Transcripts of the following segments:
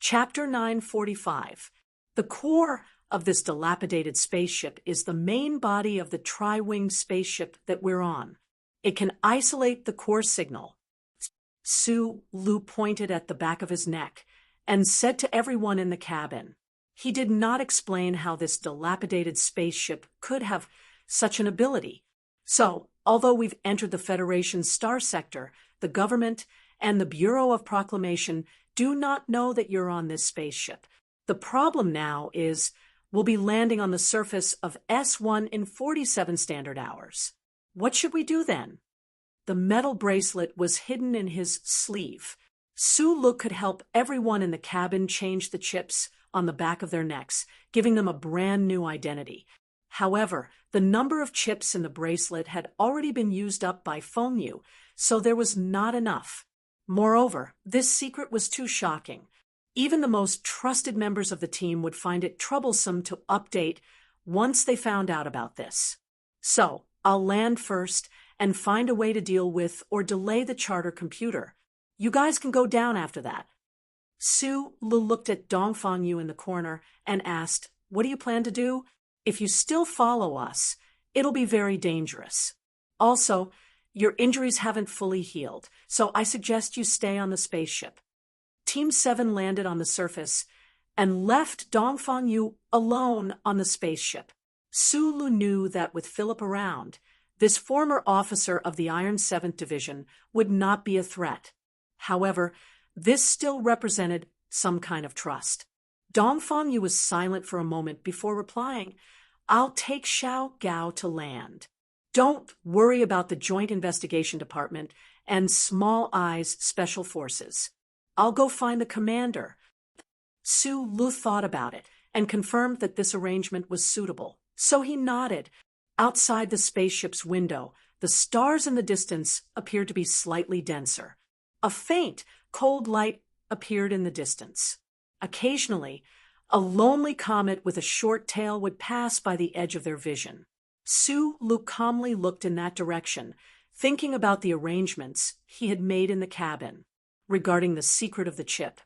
Chapter 945. The core of this dilapidated spaceship is the main body of the tri-wing spaceship that we're on. It can isolate the core signal. Sulu pointed at the back of his neck and said to everyone in the cabin. He did not explain how this dilapidated spaceship could have such an ability. So, although we've entered the Federation's star sector, the government and the Bureau of Proclamation do not know that you're on this spaceship. The problem now is we'll be landing on the surface of S1 in 47 standard hours. What should we do then? The metal bracelet was hidden in his sleeve. Sulu could help everyone in the cabin change the chips on the back of their necks, giving them a brand new identity. However, the number of chips in the bracelet had already been used up by Fengyu, so there was not enough. Moreover, this secret was too shocking. Even the most trusted members of the team would find it troublesome to update once they found out about this. So, I'll land first and find a way to deal with or delay the charter computer. You guys can go down after that. Sulu looked at Dongfangyu in the corner and asked, "What do you plan to do? If you still follow us, it'll be very dangerous. Also, your injuries haven't fully healed, so I suggest you stay on the spaceship." Team 7 landed on the surface and left Dongfangyu alone on the spaceship. Sulu knew that with Philip around, this former officer of the Iron 7th Division would not be a threat. However, this still represented some kind of trust. Dongfangyu was silent for a moment before replying, "I'll take Xiao Gao to land. Don't worry about the Joint Investigation Department and Small Eyes Special Forces. I'll go find the commander." Sulu thought about it and confirmed that this arrangement was suitable. So he nodded. Outside the spaceship's window, the stars in the distance appeared to be slightly denser. A faint, cold light appeared in the distance. Occasionally, a lonely comet with a short tail would pass by the edge of their vision. Sulu calmly looked in that direction, thinking about the arrangements he had made in the cabin regarding the secret of the chip.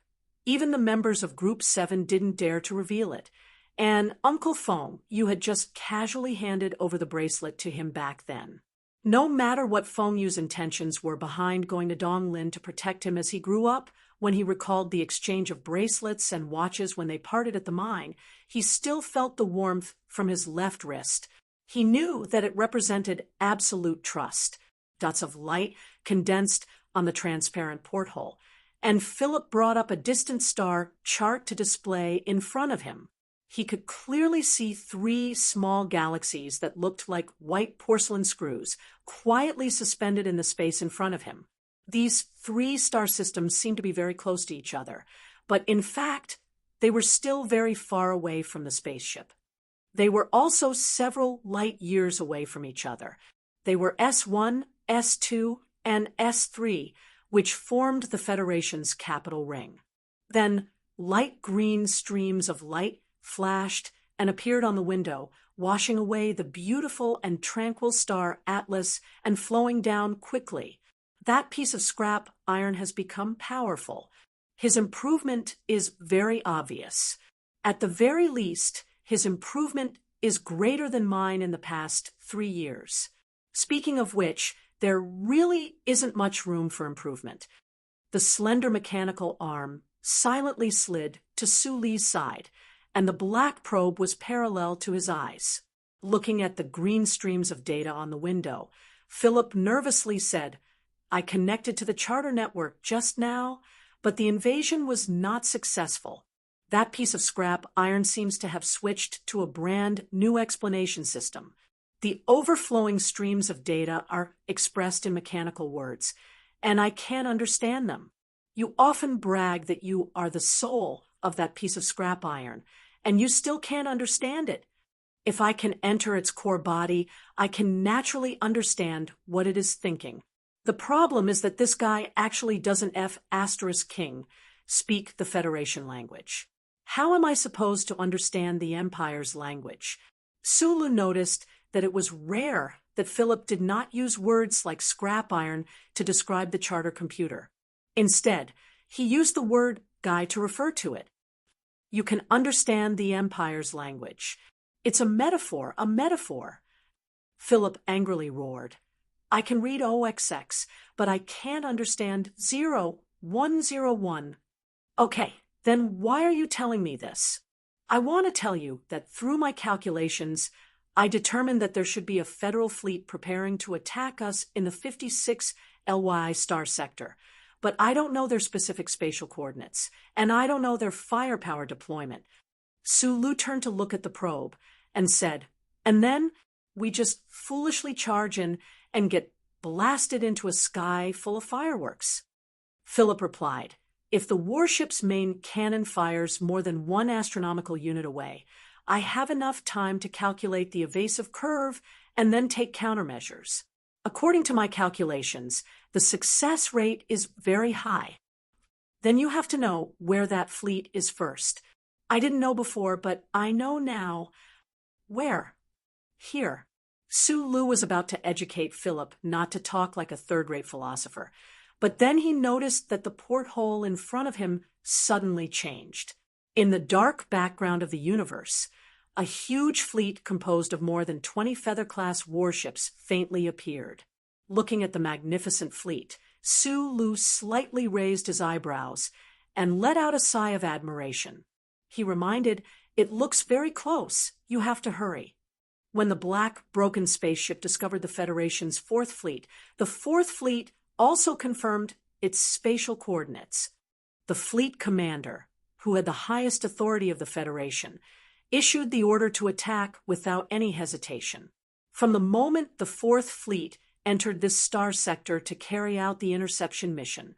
Even the members of Group 7 didn't dare to reveal it, and Uncle Fengyu had just casually handed over the bracelet to him back then. No matter what Fengyu's intentions were behind going to Donglin to protect him as he grew up, when he recalled the exchange of bracelets and watches when they parted at the mine, he still felt the warmth from his left wrist. He knew that it represented absolute trust. Dots of light condensed on the transparent porthole, and Philip brought up a distant star chart to display in front of him. He could clearly see 3 small galaxies that looked like white porcelain screws, quietly suspended in the space in front of him. These 3 star systems seemed to be very close to each other, but in fact, they were still very far away from the spaceship. They were also several light years away from each other. They were S1, S2, and S3, which formed the Federation's capital ring. Then, light green streams of light flashed and appeared on the window, washing away the beautiful and tranquil star Atlas and flowing down quickly. That piece of scrap iron has become powerful. His improvement is very obvious. At the very least, his improvement is greater than mine in the past 3 years. Speaking of which, there really isn't much room for improvement. The slender mechanical arm silently slid to Sulu's side, and the black probe was parallel to his eyes. Looking at the green streams of data on the window, Philip nervously said, "I connected to the charter network just now, but the invasion was not successful. That piece of scrap iron seems to have switched to a brand new explanation system. The overflowing streams of data are expressed in mechanical words, and I can't understand them. You often brag that you are the soul of that piece of scrap iron, and you still can't understand it. If I can enter its core body, I can naturally understand what it is thinking. The problem is that this guy actually doesn't F***king speak the Federation language. How am I supposed to understand the Empire's language?" Sulu noticed that it was rare that Philip did not use words like scrap iron to describe the charter computer. Instead, he used the word guy to refer to it. You can understand the Empire's language. It's a metaphor, a metaphor. Philip angrily roared. I can read OXX, but I can't understand 0101. Okay, then why are you telling me this? I want to tell you that through my calculations, I determined that there should be a federal fleet preparing to attack us in the 56 LY star sector. But I don't know their specific spatial coordinates, and I don't know their firepower deployment. Sulu turned to look at the probe and said, and then we just foolishly charge in and get blasted into a sky full of fireworks. Philip replied, if the warship's main cannon fires more than 1 astronomical unit away, I have enough time to calculate the evasive curve and then take countermeasures. According to my calculations, the success rate is very high. Then you have to know where that fleet is first. I didn't know before, but I know now. Where? Here. Sulu was about to educate Philip not to talk like a third-rate philosopher, but then he noticed that the porthole in front of him suddenly changed. In the dark background of the universe, a huge fleet composed of more than 20 Feather-class warships faintly appeared. Looking at the magnificent fleet, Sulu slightly raised his eyebrows and let out a sigh of admiration. He reminded, it looks very close. You have to hurry. When the black, broken spaceship discovered the Federation's 4th fleet, the 4th fleet also confirmed its spatial coordinates. The fleet commander, who had the highest authority of the Federation, issued the order to attack without any hesitation. From the moment the 4th fleet entered this star sector to carry out the interception mission,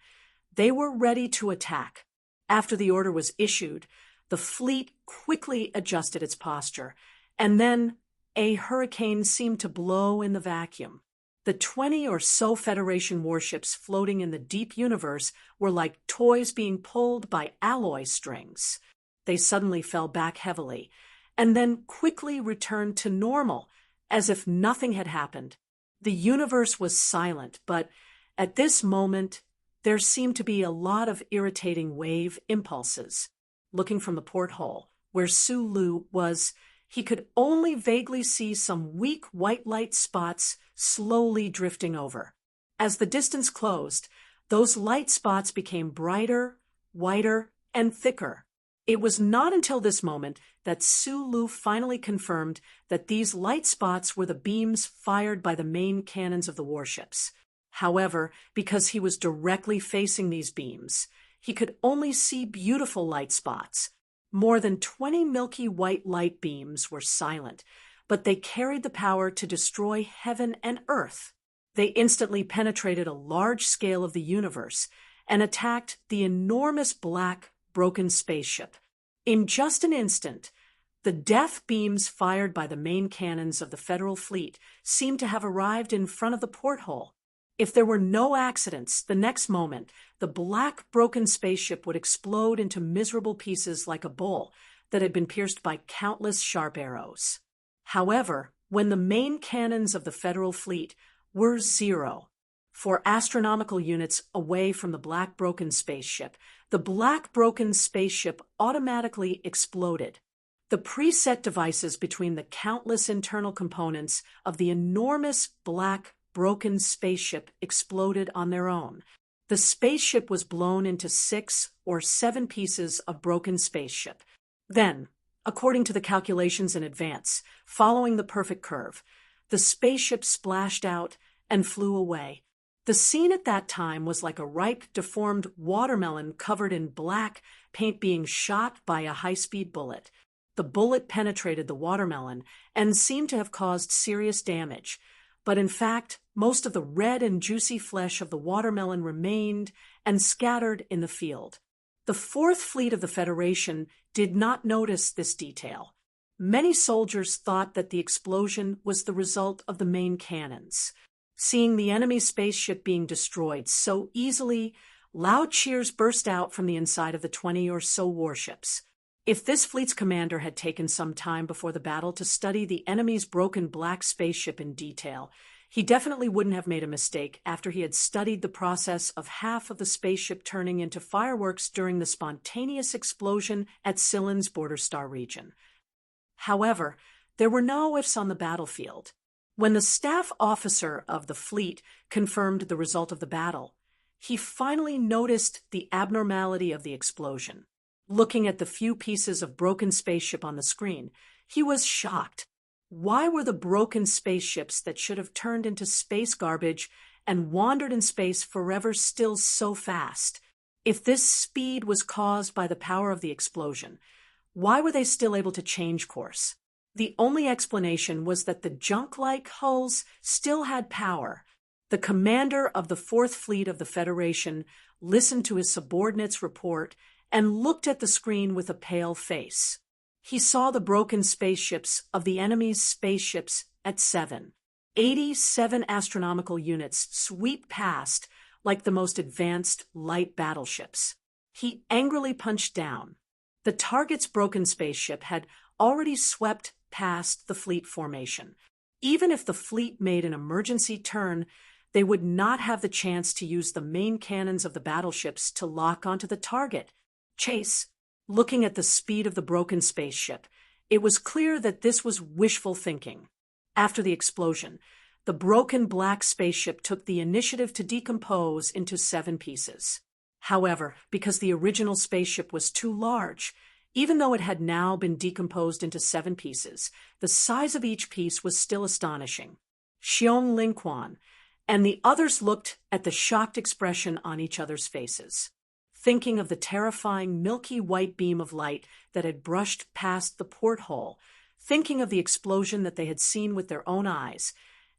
they were ready to attack. After the order was issued, the fleet quickly adjusted its posture, and then a hurricane seemed to blow in the vacuum. The 20 or so Federation warships floating in the deep universe were like toys being pulled by alloy strings. They suddenly fell back heavily, and then quickly returned to normal, as if nothing had happened. The universe was silent, but at this moment, there seemed to be a lot of irritating wave impulses. Looking from the porthole, where Sulu was, he could only vaguely see some weak white light spots slowly drifting over. As the distance closed, those light spots became brighter, whiter, and thicker. It was not until this moment that Sulu finally confirmed that these light spots were the beams fired by the main cannons of the warships. However, because he was directly facing these beams, he could only see beautiful light spots. More than 20 milky white light beams were silent, but they carried the power to destroy heaven and earth. They instantly penetrated a large scale of the universe and attacked the enormous black, broken spaceship. In just an instant, the death beams fired by the main cannons of the Federal fleet seemed to have arrived in front of the porthole. If there were no accidents, the next moment, the black, broken spaceship would explode into miserable pieces like a bowl that had been pierced by countless sharp arrows. However, when the main cannons of the Federal fleet were 4 astronomical units away from the black, broken spaceship, the black, broken spaceship automatically exploded. The preset devices between the countless internal components of the enormous black, broken spaceship exploded on their own. The spaceship was blown into 6 or 7 pieces of broken spaceship. Then, according to the calculations in advance, following the perfect curve, the spaceship splashed out and flew away. The scene at that time was like a ripe, deformed watermelon covered in black paint being shot by a high-speed bullet. The bullet penetrated the watermelon and seemed to have caused serious damage, but in fact, most of the red and juicy flesh of the watermelon remained and scattered in the field. The 4th Fleet of the Federation did not notice this detail. Many soldiers thought that the explosion was the result of the main cannons. Seeing the enemy spaceship being destroyed so easily, loud cheers burst out from the inside of the 20 or so warships. If this fleet's commander had taken some time before the battle to study the enemy's broken black spaceship in detail, He definitely wouldn't have made a mistake after he had studied the process of half of the spaceship turning into fireworks during the spontaneous explosion at Cyllon's border star region. However, there were no ifs on the battlefield. When the staff officer of the fleet confirmed the result of the battle, he finally noticed the abnormality of the explosion. Looking at the few pieces of broken spaceship on the screen, he was shocked. Why were the broken spaceships that should have turned into space garbage and wandered in space forever still so fast? If this speed was caused by the power of the explosion, why were they still able to change course? The only explanation was that the junk-like hulls still had power. The commander of the Fourth Fleet of the Federation listened to his subordinate's report and looked at the screen with a pale face. He saw the broken spaceships of the enemy's spaceships at 87 astronomical units sweep past like the most advanced light battleships. He angrily punched down. The target's broken spaceship had already swept past the fleet formation. Even if the fleet made an emergency turn, they would not have the chance to use the main cannons of the battleships to lock onto the target. Chase, looking at the speed of the broken spaceship, it was clear that this was wishful thinking. After the explosion, the broken black spaceship took the initiative to decompose into 7 pieces. However, because the original spaceship was too large, even though it had now been decomposed into 7 pieces, the size of each piece was still astonishing. Xiong Lingquan and the others looked at the shocked expression on each other's faces, thinking of the terrifying milky white beam of light that had brushed past the porthole, thinking of the explosion that they had seen with their own eyes,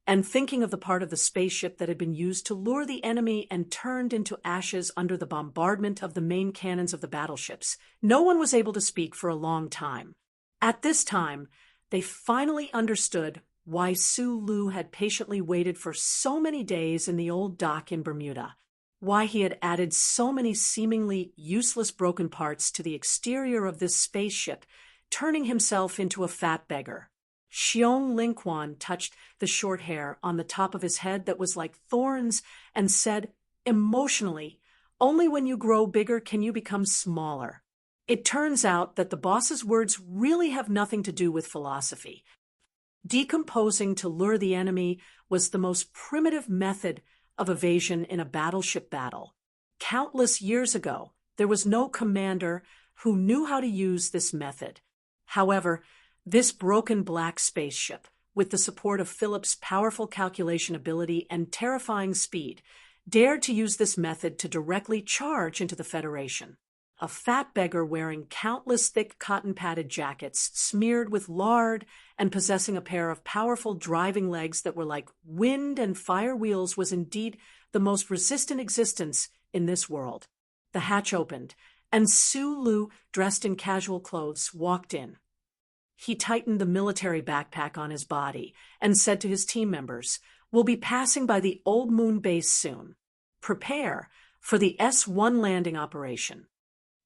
and thinking of the part of the spaceship that had been used to lure the enemy and turned into ashes under the bombardment of the main cannons of the battleships. No one was able to speak for a long time. At this time, they finally understood why Su Lu had patiently waited for so many days in the old dock in Bermuda, why he had added so many seemingly useless broken parts to the exterior of this spaceship, turning himself into a fat beggar. Xiong Lingquan touched the short hair on the top of his head that was like thorns and said, emotionally, "Only when you grow bigger can you become smaller." It turns out that the boss's words really have nothing to do with philosophy. Decomposing to lure the enemy was the most primitive method of evasion in a battleship battle. Countless years ago, there was no commander who knew how to use this method. However, this broken black spaceship, with the support of Philip's powerful calculation ability and terrifying speed, dared to use this method to directly charge into the Federation. A fat beggar wearing countless thick cotton-padded jackets smeared with lard and possessing a pair of powerful driving legs that were like wind and fire wheels was indeed the most resistant existence in this world. The hatch opened, and Su Lu, dressed in casual clothes, walked in. He tightened the military backpack on his body and said to his team members, "We'll be passing by the Old Moon base soon. Prepare for the S-1 landing operation."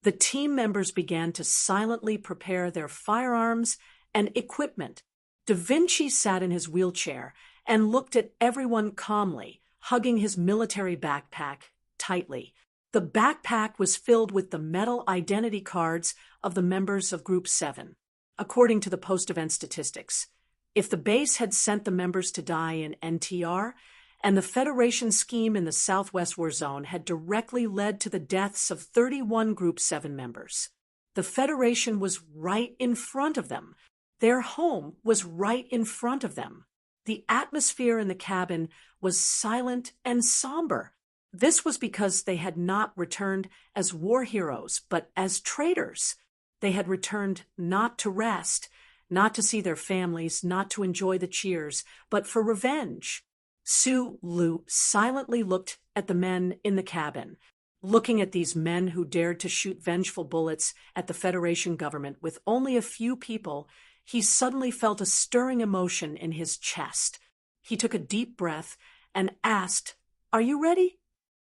The team members began to silently prepare their firearms and equipment. Da Vinci sat in his wheelchair and looked at everyone calmly, hugging his military backpack tightly. The backpack was filled with the metal identity cards of the members of Group 7. According to the post-event statistics, if the base had sent the members to die in NTR, and the Federation scheme in the Southwest War Zone had directly led to the deaths of 31 Group 7 members, the Federation was right in front of them. Their home was right in front of them. The atmosphere in the cabin was silent and somber. This was because they had not returned as war heroes, but as traitors. They had returned not to rest, not to see their families, not to enjoy the cheers, but for revenge. Su Lu silently looked at the men in the cabin, looking at these men who dared to shoot vengeful bullets at the Federation government with only a few people. He suddenly felt a stirring emotion in his chest. He took a deep breath and asked, "Are you ready?"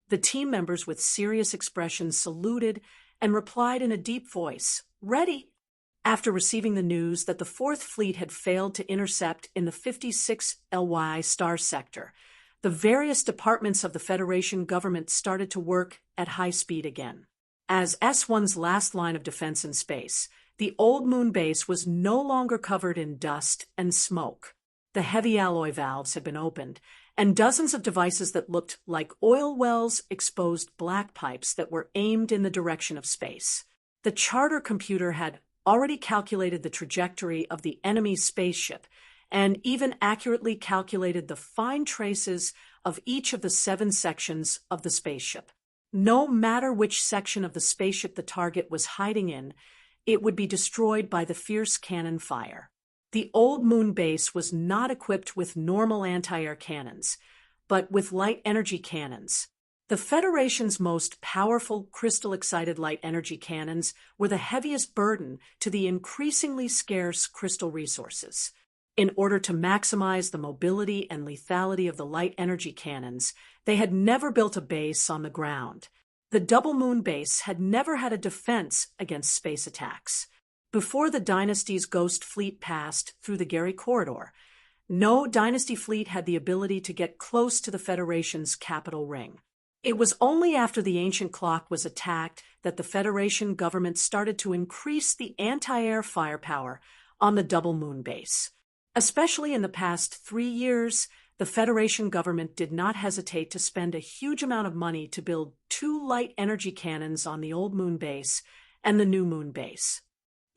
The team members with serious expressions saluted and replied in a deep voice, "Ready." After receiving the news that the Fourth Fleet had failed to intercept in the 56 LY star sector, the various departments of the Federation government started to work at high speed again. As S1's last line of defense in space, the old moon base was no longer covered in dust and smoke. The heavy alloy valves had been opened, and dozens of devices that looked like oil wells exposed black pipes that were aimed in the direction of space. The charter computer had already calculated the trajectory of the enemy spaceship and even accurately calculated the fine traces of each of the 7 sections of the spaceship. No matter which section of the spaceship the target was hiding in, it would be destroyed by the fierce cannon fire. The old moon base was not equipped with normal anti-air cannons, but with light energy cannons. The Federation's most powerful crystal-excited light energy cannons were the heaviest burden to the increasingly scarce crystal resources. In order to maximize the mobility and lethality of the light energy cannons, they had never built a base on the ground. The double moon base had never had a defense against space attacks. Before the Dynasty's Ghost Fleet passed through the Gary Corridor, no Dynasty fleet had the ability to get close to the Federation's capital ring. It was only after the ancient clock was attacked that the Federation government started to increase the anti-air firepower on the double moon base. Especially in the past 3 years, the Federation government did not hesitate to spend a huge amount of money to build 2 light energy cannons on the old moon base and the new moon base.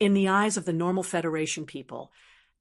In the eyes of the normal Federation people,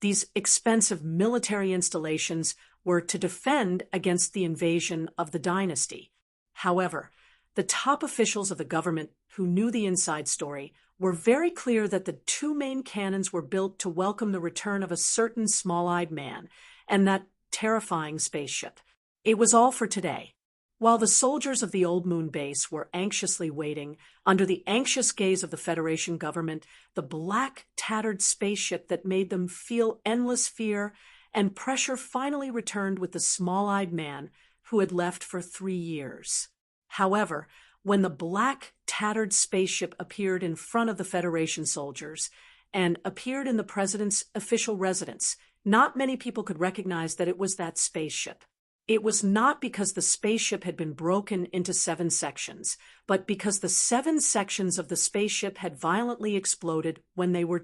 these expensive military installations were to defend against the invasion of the Dynasty. However, the top officials of the government who knew the inside story were very clear that the 2 main cannons were built to welcome the return of a certain small-eyed man and that terrifying spaceship. It was all for today. While the soldiers of the old moon base were anxiously waiting, under the anxious gaze of the Federation government, the black, tattered spaceship that made them feel endless fear and pressure finally returned with the small-eyed man who had left for 3 years. However, when the black, tattered spaceship appeared in front of the Federation soldiers and appeared in the president's official residence, not many people could recognize that it was that spaceship. It was not because the spaceship had been broken into 7 sections, but because the 7 sections of the spaceship had violently exploded when they were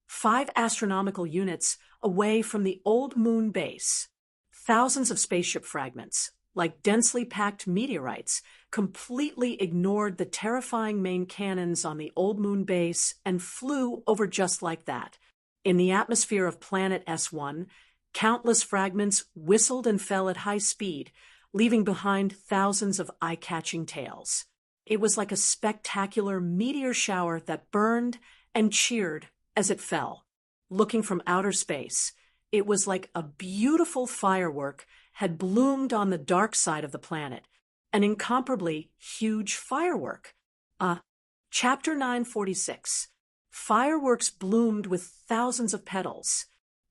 5 astronomical units away from the old moon base. Thousands of spaceship fragments, like densely packed meteorites, completely ignored the terrifying main cannons on the old moon base and flew over just like that. In the atmosphere of planet S1, countless fragments whistled and fell at high speed, leaving behind thousands of eye-catching tails. It was like a spectacular meteor shower that burned and cheered as it fell. Looking from outer space, it was like a beautiful firework had bloomed on the dark side of the planet, an incomparably huge firework. Chapter 946. Fireworks bloomed with thousands of petals.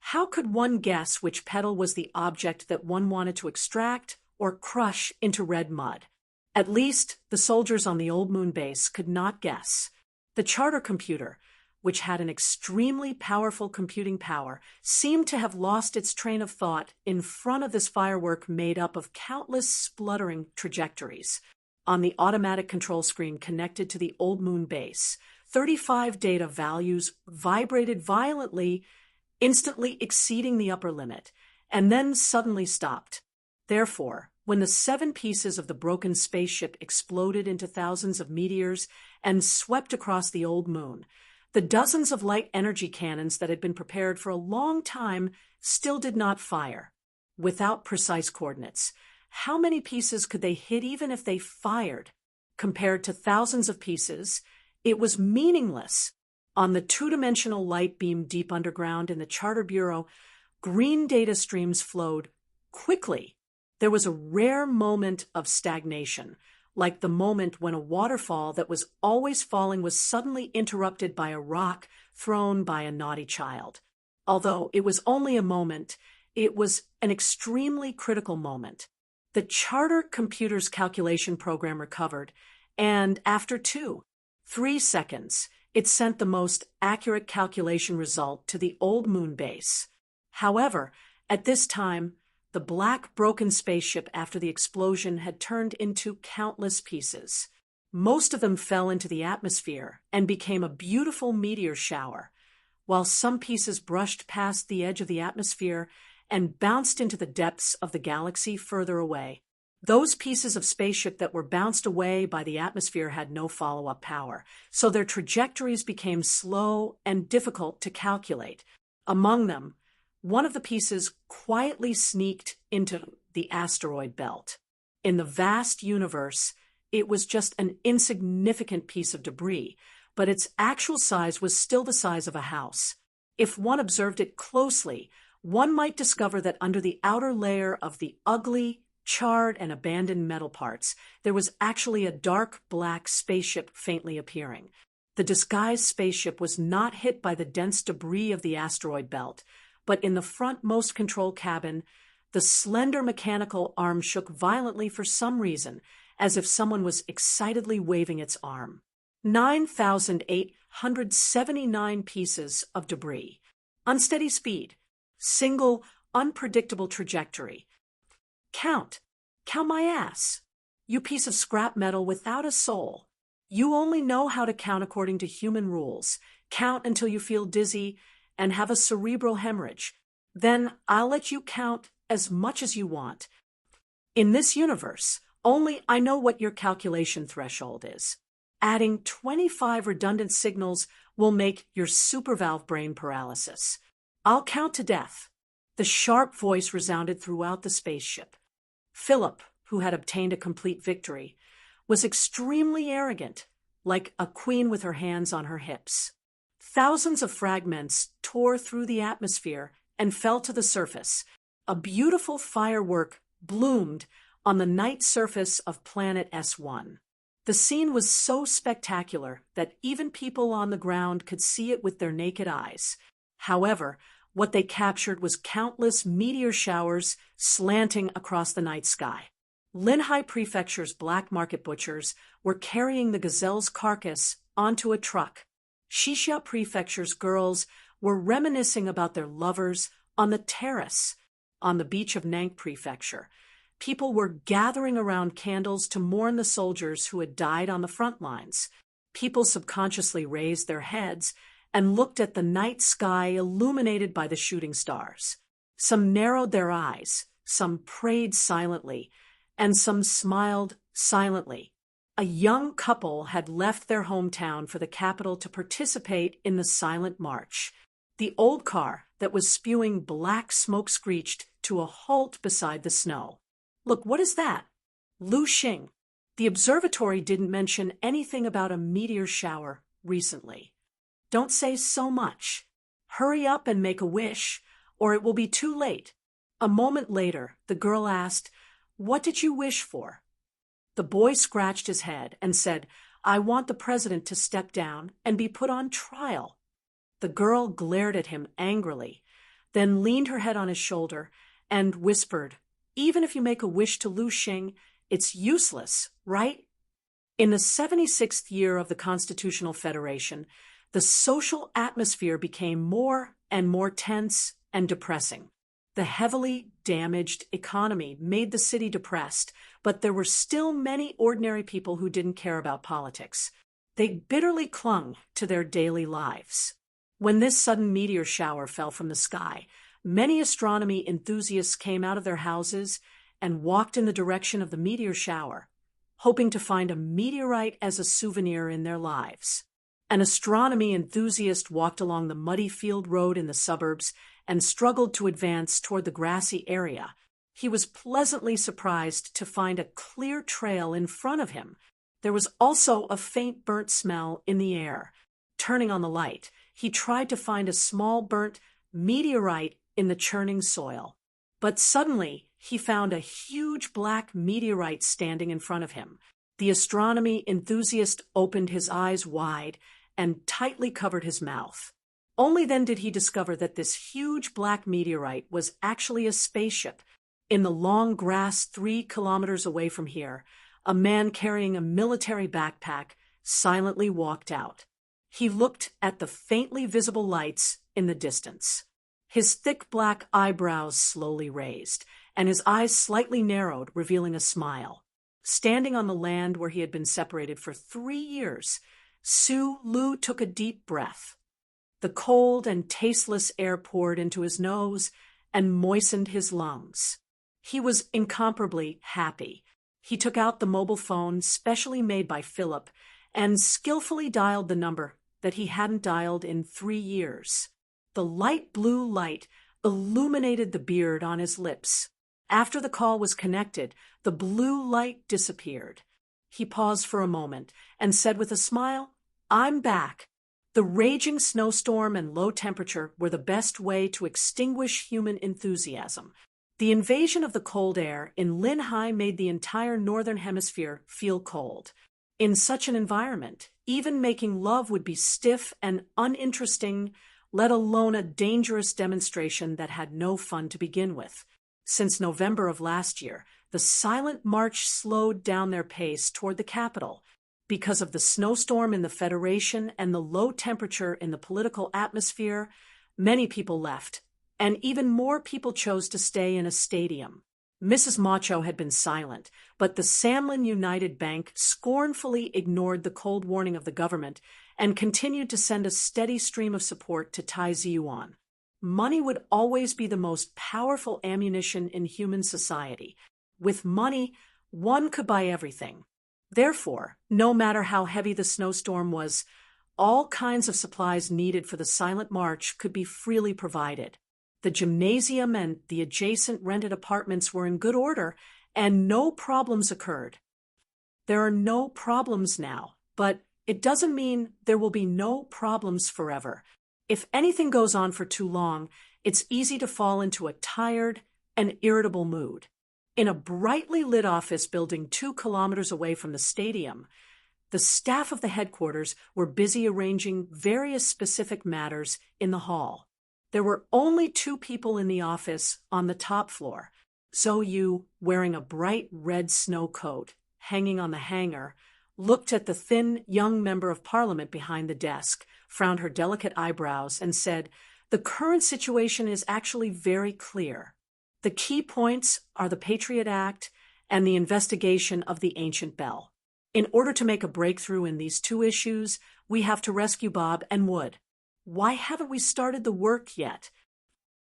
How could one guess which petal was the object that one wanted to extract or crush into red mud? At least the soldiers on the old moon base could not guess. The charter computer, which had an extremely powerful computing power, seemed to have lost its train of thought in front of this firework made up of countless spluttering trajectories. On the automatic control screen connected to the old moon base, 35 data values vibrated violently, instantly exceeding the upper limit, and then suddenly stopped. Therefore, when the 7 pieces of the broken spaceship exploded into thousands of meteors and swept across the old moon, the dozens of light energy cannons that had been prepared for a long time still did not fire. Without precise coordinates, how many pieces could they hit even if they fired? Compared to thousands of pieces, it was meaningless. On the 2-dimensional light beam deep underground in the Charter Bureau, green data streams flowed quickly. There was a rare moment of stagnation, like the moment when a waterfall that was always falling was suddenly interrupted by a rock thrown by a naughty child. Although it was only a moment, it was an extremely critical moment. The charter computer's calculation program recovered, and after 3 seconds, It sent the most accurate calculation result to the old moon base. However, at this time, the black broken spaceship after the explosion had turned into countless pieces. Most of them fell into the atmosphere and became a beautiful meteor shower, while some pieces brushed past the edge of the atmosphere and bounced into the depths of the galaxy further away. Those pieces of spaceship that were bounced away by the atmosphere had no follow-up power, so their trajectories became slow and difficult to calculate. Among them, one of the pieces quietly sneaked into the asteroid belt. In the vast universe, it was just an insignificant piece of debris, but its actual size was still the size of a house. If one observed it closely, one might discover that under the outer layer of the ugly, charred, and abandoned metal parts, there was actually a dark black spaceship faintly appearing. The disguised spaceship was not hit by the dense debris of the asteroid belt, but in the frontmost control cabin, the slender mechanical arm shook violently for some reason, as if someone was excitedly waving its arm. 9,879 pieces of debris. Unsteady speed. Single, unpredictable trajectory. Count my ass. You piece of scrap metal without a soul. You only know how to count according to human rules. Count until you feel dizzy and have a cerebral hemorrhage. Then I'll let you count as much as you want. In this universe, only I know what your calculation threshold is. Adding 25 redundant signals will make your supervalve brain paralysis. I'll count to death. The sharp voice resounded throughout the spaceship. Philip, who had obtained a complete victory, was extremely arrogant, like a queen with her hands on her hips. Thousands of fragments tore through the atmosphere and fell to the surface. A beautiful firework bloomed on the night surface of planet S1. The scene was so spectacular that even people on the ground could see it with their naked eyes. However, what they captured was countless meteor showers slanting across the night sky. Linhai Prefecture's black market butchers were carrying the gazelle's carcass onto a truck. Shixia Prefecture's girls were reminiscing about their lovers on the terrace. On the beach of Nank Prefecture, people were gathering around candles to mourn the soldiers who had died on the front lines. People subconsciously raised their heads and looked at the night sky illuminated by the shooting stars. Some narrowed their eyes, some prayed silently, and some smiled silently. A young couple had left their hometown for the capital to participate in the silent march. The old car that was spewing black smoke screeched to a halt beside the snow. Look, what is that? Lu Xing. The observatory didn't mention anything about a meteor shower recently. Don't say so much. Hurry up and make a wish, or it will be too late. A moment later, the girl asked, "What did you wish for?" The boy scratched his head and said, "I want the president to step down and be put on trial." The girl glared at him angrily, then leaned her head on his shoulder and whispered, "Even if you make a wish to Lu Xing, it's useless, right?" In the 76th year of the Constitutional Federation, the social atmosphere became more and more tense and depressing. The heavily damaged economy made the city depressed, but there were still many ordinary people who didn't care about politics. They bitterly clung to their daily lives. When this sudden meteor shower fell from the sky, many astronomy enthusiasts came out of their houses and walked in the direction of the meteor shower, hoping to find a meteorite as a souvenir in their lives. An astronomy enthusiast walked along the muddy field road in the suburbs and struggled to advance toward the grassy area. He was pleasantly surprised to find a clear trail in front of him. There was also a faint burnt smell in the air. Turning on the light, he tried to find a small burnt meteorite in the churning soil. But suddenly, he found a huge black meteorite standing in front of him. The astronomy enthusiast opened his eyes wide and tightly covered his mouth. Only then did he discover that this huge black meteorite was actually a spaceship. In the long grass 3 kilometers away from here, a man carrying a military backpack silently walked out. He looked at the faintly visible lights in the distance. His thick black eyebrows slowly raised, and his eyes slightly narrowed, revealing a smile. Standing on the land where he had been separated for 3 years, Lu took a deep breath. The cold and tasteless air poured into his nose and moistened his lungs. He was incomparably happy. He took out the mobile phone specially made by Philip and skillfully dialed the number that he hadn't dialed in 3 years. The light blue light illuminated the beard on his lips. After the call was connected, the blue light disappeared. He paused for a moment and said with a smile, "I'm back." The raging snowstorm and low temperature were the best way to extinguish human enthusiasm. The invasion of the cold air in Linhai made the entire northern hemisphere feel cold. In such an environment, even making love would be stiff and uninteresting, let alone a dangerous demonstration that had no fun to begin with. Since November of last year, the silent march slowed down their pace toward the capital. Because of the snowstorm in the Federation and the low temperature in the political atmosphere, many people left, and even more people chose to stay in a stadium. Mrs. Macho had been silent, but the Samlin United Bank scornfully ignored the cold warning of the government and continued to send a steady stream of support to Tai Ziyuan. Money would always be the most powerful ammunition in human society. With money, one could buy everything. Therefore, no matter how heavy the snowstorm was, all kinds of supplies needed for the silent march could be freely provided. The gymnasium and the adjacent rented apartments were in good order, and no problems occurred. There are no problems now, but it doesn't mean there will be no problems forever. If anything goes on for too long, it's easy to fall into a tired and irritable mood. In a brightly lit office building 2 kilometers away from the stadium, the staff of the headquarters were busy arranging various specific matters in the hall. There were only 2 people in the office on the top floor. Zhou Yu, wearing a bright red snow coat, hanging on the hanger, looked at the thin young member of parliament behind the desk, frowned her delicate eyebrows, and said, "The current situation is actually very clear. The key points are the Patriot Act and the investigation of the ancient bell. In order to make a breakthrough in these 2 issues, we have to rescue Bob and Wood. Why haven't we started the work yet?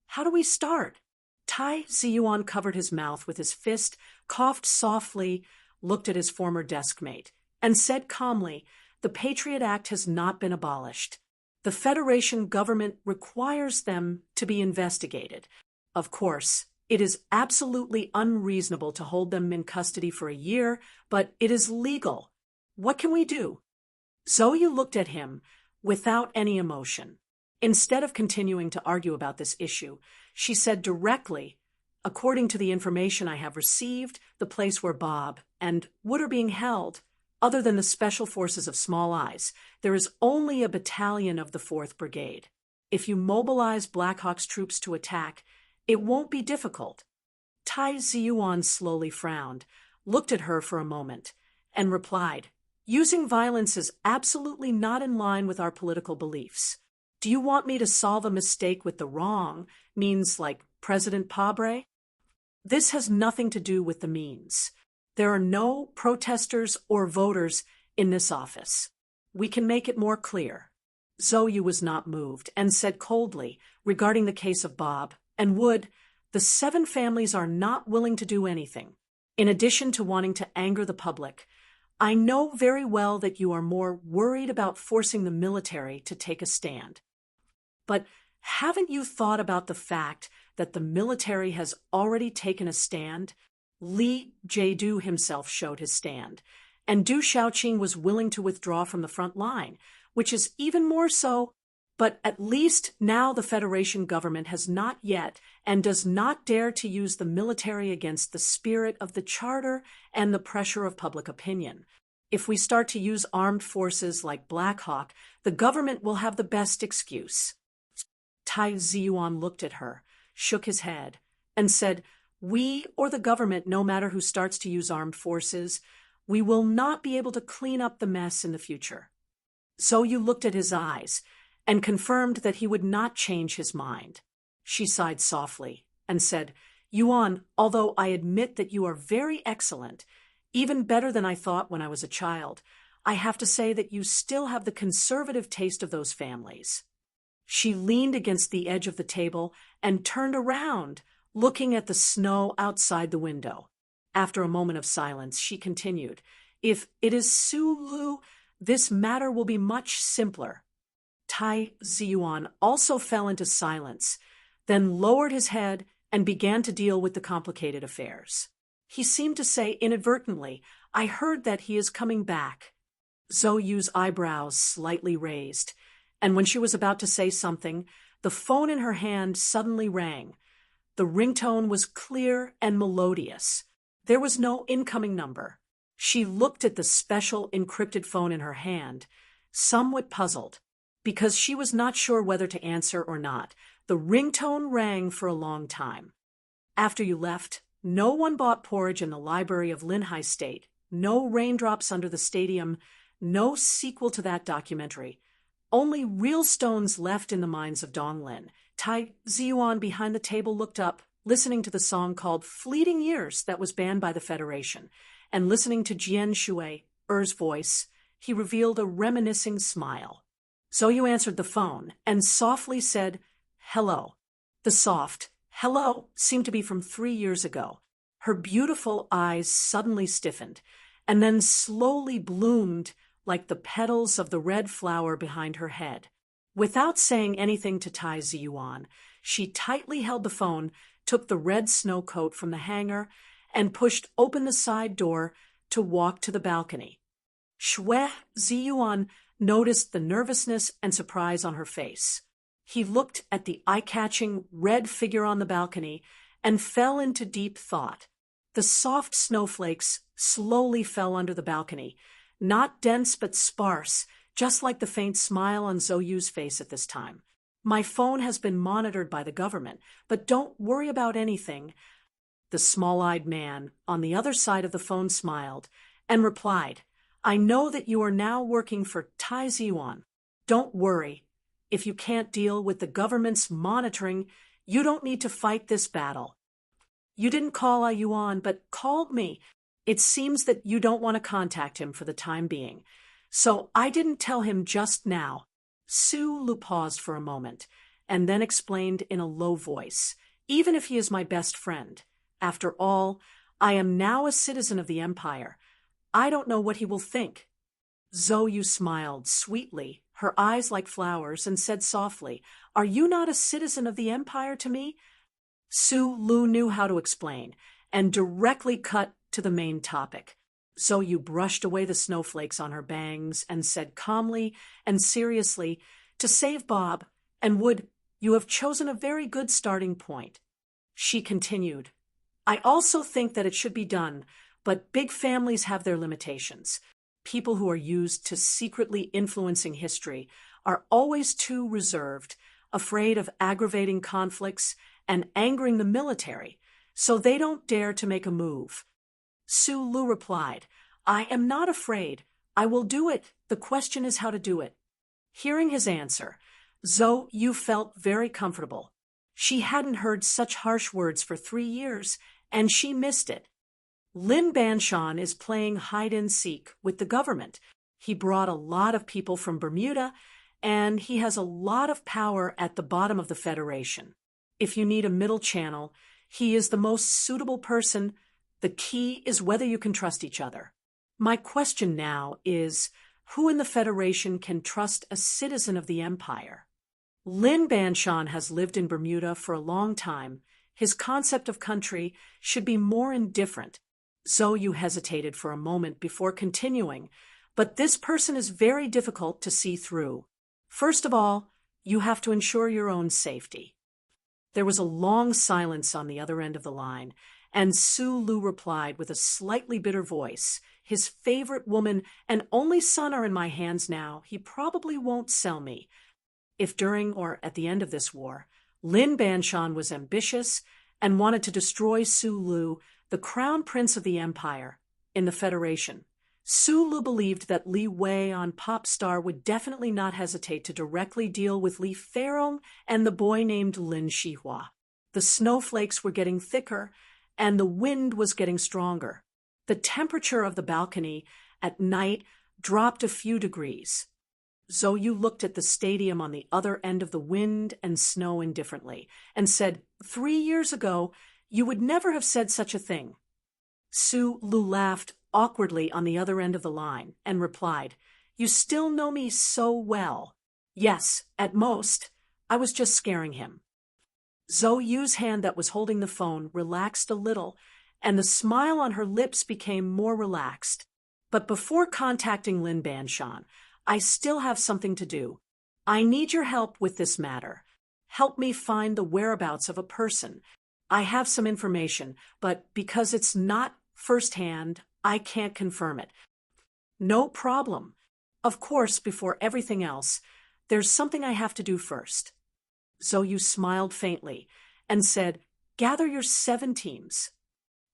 How do we start?" Tai Ziyuan covered his mouth with his fist, coughed softly, looked at his former deskmate, and said calmly, "The Patriot Act has not been abolished. The Federation government requires them to be investigated. Of course, it is absolutely unreasonable to hold them in custody for a year, but it is legal. What can we do?" Zhou Yu looked at him without any emotion. Instead of continuing to argue about this issue, she said directly, "According to the information I have received, the place where Bob and Wood are being held, other than the Special Forces of Small Eyes, there is only a battalion of the 4th Brigade. If you mobilize Blackhawk's troops to attack, it won't be difficult." Tai Ziyuan slowly frowned, looked at her for a moment, and replied, "Using violence is absolutely not in line with our political beliefs. Do you want me to solve a mistake with the wrong, means like President Pabre? This has nothing to do with the means. There are no protesters or voters in this office. We can make it more clear." Zhou Yu was not moved and said coldly, regarding the case of Bob and Wood, "The 7 families are not willing to do anything. In addition to wanting to anger the public, I know very well that you are more worried about forcing the military to take a stand. But haven't you thought about the fact that the military has already taken a stand? Li Jiedu himself showed his stand, and Du Shaoqing was willing to withdraw from the front line, which is even more so. But at least now the Federation government has not yet and does not dare to use the military against the spirit of the Charter and the pressure of public opinion. If we start to use armed forces like Black Hawk, the government will have the best excuse." Tai Ziyuan looked at her, shook his head, and said, "We or the government, no matter who starts to use armed forces, we will not be able to clean up the mess in the future." Zhou Yu looked at his eyes and confirmed that he would not change his mind. She sighed softly and said, Yuan, although I admit that you are very excellent, even better than I thought when I was a child, I have to say that you still have the conservative taste of those families. She leaned against the edge of the table and turned around, looking at the snow outside the window. After a moment of silence, she continued, If it is Su Lu, this matter will be much simpler. Tai Ziyuan also fell into silence, then lowered his head and began to deal with the complicated affairs. He seemed to say inadvertently, I heard that he is coming back. Zhou Yu's eyebrows slightly raised, and when she was about to say something, the phone in her hand suddenly rang. The ringtone was clear and melodious. There was no incoming number. She looked at the special encrypted phone in her hand, somewhat puzzled, because she was not sure whether to answer or not. The ringtone rang for a long time. After you left, no one bought porridge in the library of Linhai State, no raindrops under the stadium, no sequel to that documentary. Only real stones left in the mines of Donglin. Tai Ziyuan behind the table looked up, listening to the song called Fleeting Years that was banned by the Federation, and listening to Jian Shui, Er's voice, he revealed a reminiscing smile. Zhou Yu answered the phone and softly said, Hello. The soft hello seemed to be from 3 years ago. Her beautiful eyes suddenly stiffened, and then slowly bloomed like the petals of the red flower behind her head. Without saying anything to Tai Ziyuan, she tightly held the phone, took the red snow coat from the hanger, and pushed open the side door to walk to the balcony. Shui Ziyuan noticed the nervousness and surprise on her face. He looked at the eye-catching red figure on the balcony and fell into deep thought. The soft snowflakes slowly fell under the balcony, not dense but sparse, just like the faint smile on Zhou Yu's face at this time. My phone has been monitored by the government, but don't worry about anything. The small-eyed man on the other side of the phone smiled and replied, I know that you are now working for Tai Ziyuan. Don't worry. If you can't deal with the government's monitoring, you don't need to fight this battle. You didn't call Yuan, but called me. It seems that you don't want to contact him for the time being. So I didn't tell him just now. Su Lu paused for a moment, and then explained in a low voice, even if he is my best friend. After all, I am now a citizen of the Empire. I don't know what he will think. Zhou Yu smiled sweetly, her eyes like flowers, and said softly, Are you not a citizen of the Empire to me? Su Lu knew how to explain, and directly cut to the main topic. Zhou Yu brushed away the snowflakes on her bangs and said calmly and seriously, To save Bob and Wood, you have chosen a very good starting point. She continued, I also think that it should be done, but big families have their limitations. People who are used to secretly influencing history are always too reserved, afraid of aggravating conflicts and angering the military, so they don't dare to make a move. Su Lu replied, I am not afraid. I will do it. The question is how to do it. Hearing his answer, Zhou Yu felt very comfortable. She hadn't heard such harsh words for 3 years, and she missed it. Lin Banshan is playing hide-and-seek with the government. He brought a lot of people from Bermuda, and he has a lot of power at the bottom of the Federation. If you need a middle channel, he is the most suitable person. The key is whether you can trust each other. My question now is, who in the Federation can trust a citizen of the Empire? Lin Banshan has lived in Bermuda for a long time. His concept of country should be more indifferent. Zhou Yu hesitated for a moment before continuing, but this person is very difficult to see through. First of all, you have to ensure your own safety. There was a long silence on the other end of the line, and Su Lu replied with a slightly bitter voice, His favorite woman and only son are in my hands now. He probably won't sell me. If during or at the end of this war, Lin Banshan was ambitious and wanted to destroy Su Lu, the crown prince of the empire, in the Federation, Sulu believed that Li Wei on Popstar would definitely not hesitate to directly deal with Li Feirong and the boy named Lin Shihua. The snowflakes were getting thicker, and the wind was getting stronger. The temperature of the balcony at night dropped a few degrees. Zhou Yu looked at the stadium on the other end of the wind and snow indifferently, and said, 3 years ago, you would never have said such a thing. Su Lu laughed awkwardly on the other end of the line and replied, you still know me so well. Yes, at most. I was just scaring him. Zhou Yu's hand that was holding the phone relaxed a little, and the smile on her lips became more relaxed. But before contacting Lin Banshan, I still have something to do. I need your help with this matter. Help me find the whereabouts of a person. I have some information, but because it's not firsthand, I can't confirm it. No problem. Of course, before everything else, there's something I have to do first. Zhou Yu smiled faintly and said, gather your 7 teams.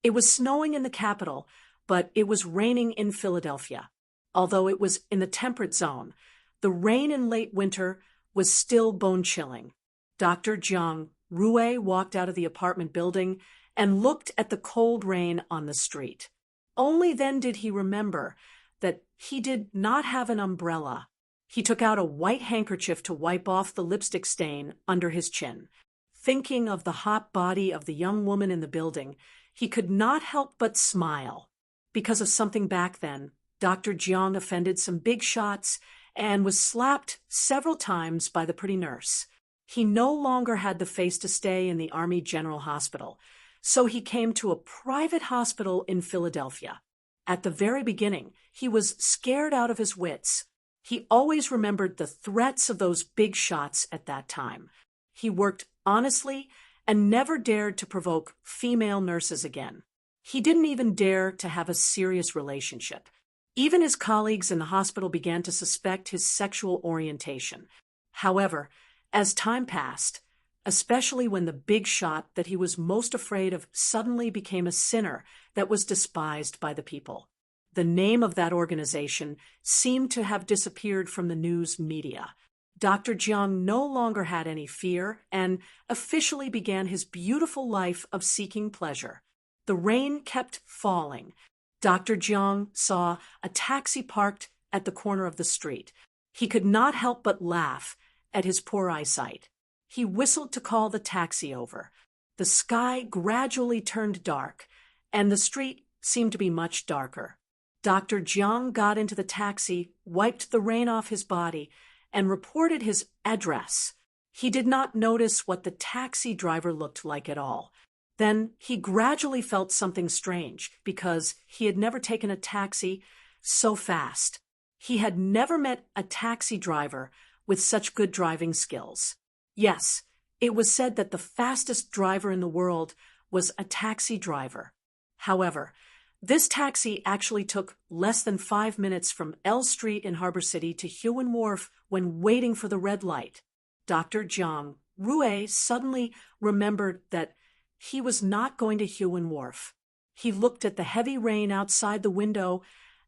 It was snowing in the capital, but it was raining in Philadelphia. Although it was in the temperate zone, the rain in late winter was still bone-chilling. Dr. Jiang Rue walked out of the apartment building and looked at the cold rain on the street. Only then did he remember that he did not have an umbrella. He took out a white handkerchief to wipe off the lipstick stain under his chin. Thinking of the hot body of the young woman in the building, he could not help but smile. Because of something back then, Dr. Jiang offended some big shots and was slapped several times by the pretty nurse. He no longer had the face to stay in the Army General Hospital, so he came to a private hospital in Philadelphia. At the very beginning, he was scared out of his wits. He always remembered the threats of those big shots at that time. He worked honestly and never dared to provoke female nurses again. He didn't even dare to have a serious relationship. Even his colleagues in the hospital began to suspect his sexual orientation. However, as time passed, especially when the big shot that he was most afraid of suddenly became a sinner that was despised by the people. The name of that organization seemed to have disappeared from the news media. Dr. Jiang no longer had any fear and officially began his beautiful life of seeking pleasure. The rain kept falling. Dr. Jiang saw a taxi parked at the corner of the street. He could not help but laugh at his poor eyesight. He whistled to call the taxi over. The sky gradually turned dark, and the street seemed to be much darker. Dr. Jiang got into the taxi, wiped the rain off his body, and reported his address. He did not notice what the taxi driver looked like at all. Then he gradually felt something strange because he had never taken a taxi so fast. He had never met a taxi driver with such good driving skills. Yes, it was said that the fastest driver in the world was a taxi driver. However, this taxi actually took less than 5 minutes from L Street in Harbor City to Huon Wharf when waiting for the red light. Dr. Jiang Rue suddenly remembered that he was not going to Huon Wharf. He looked at the heavy rain outside the window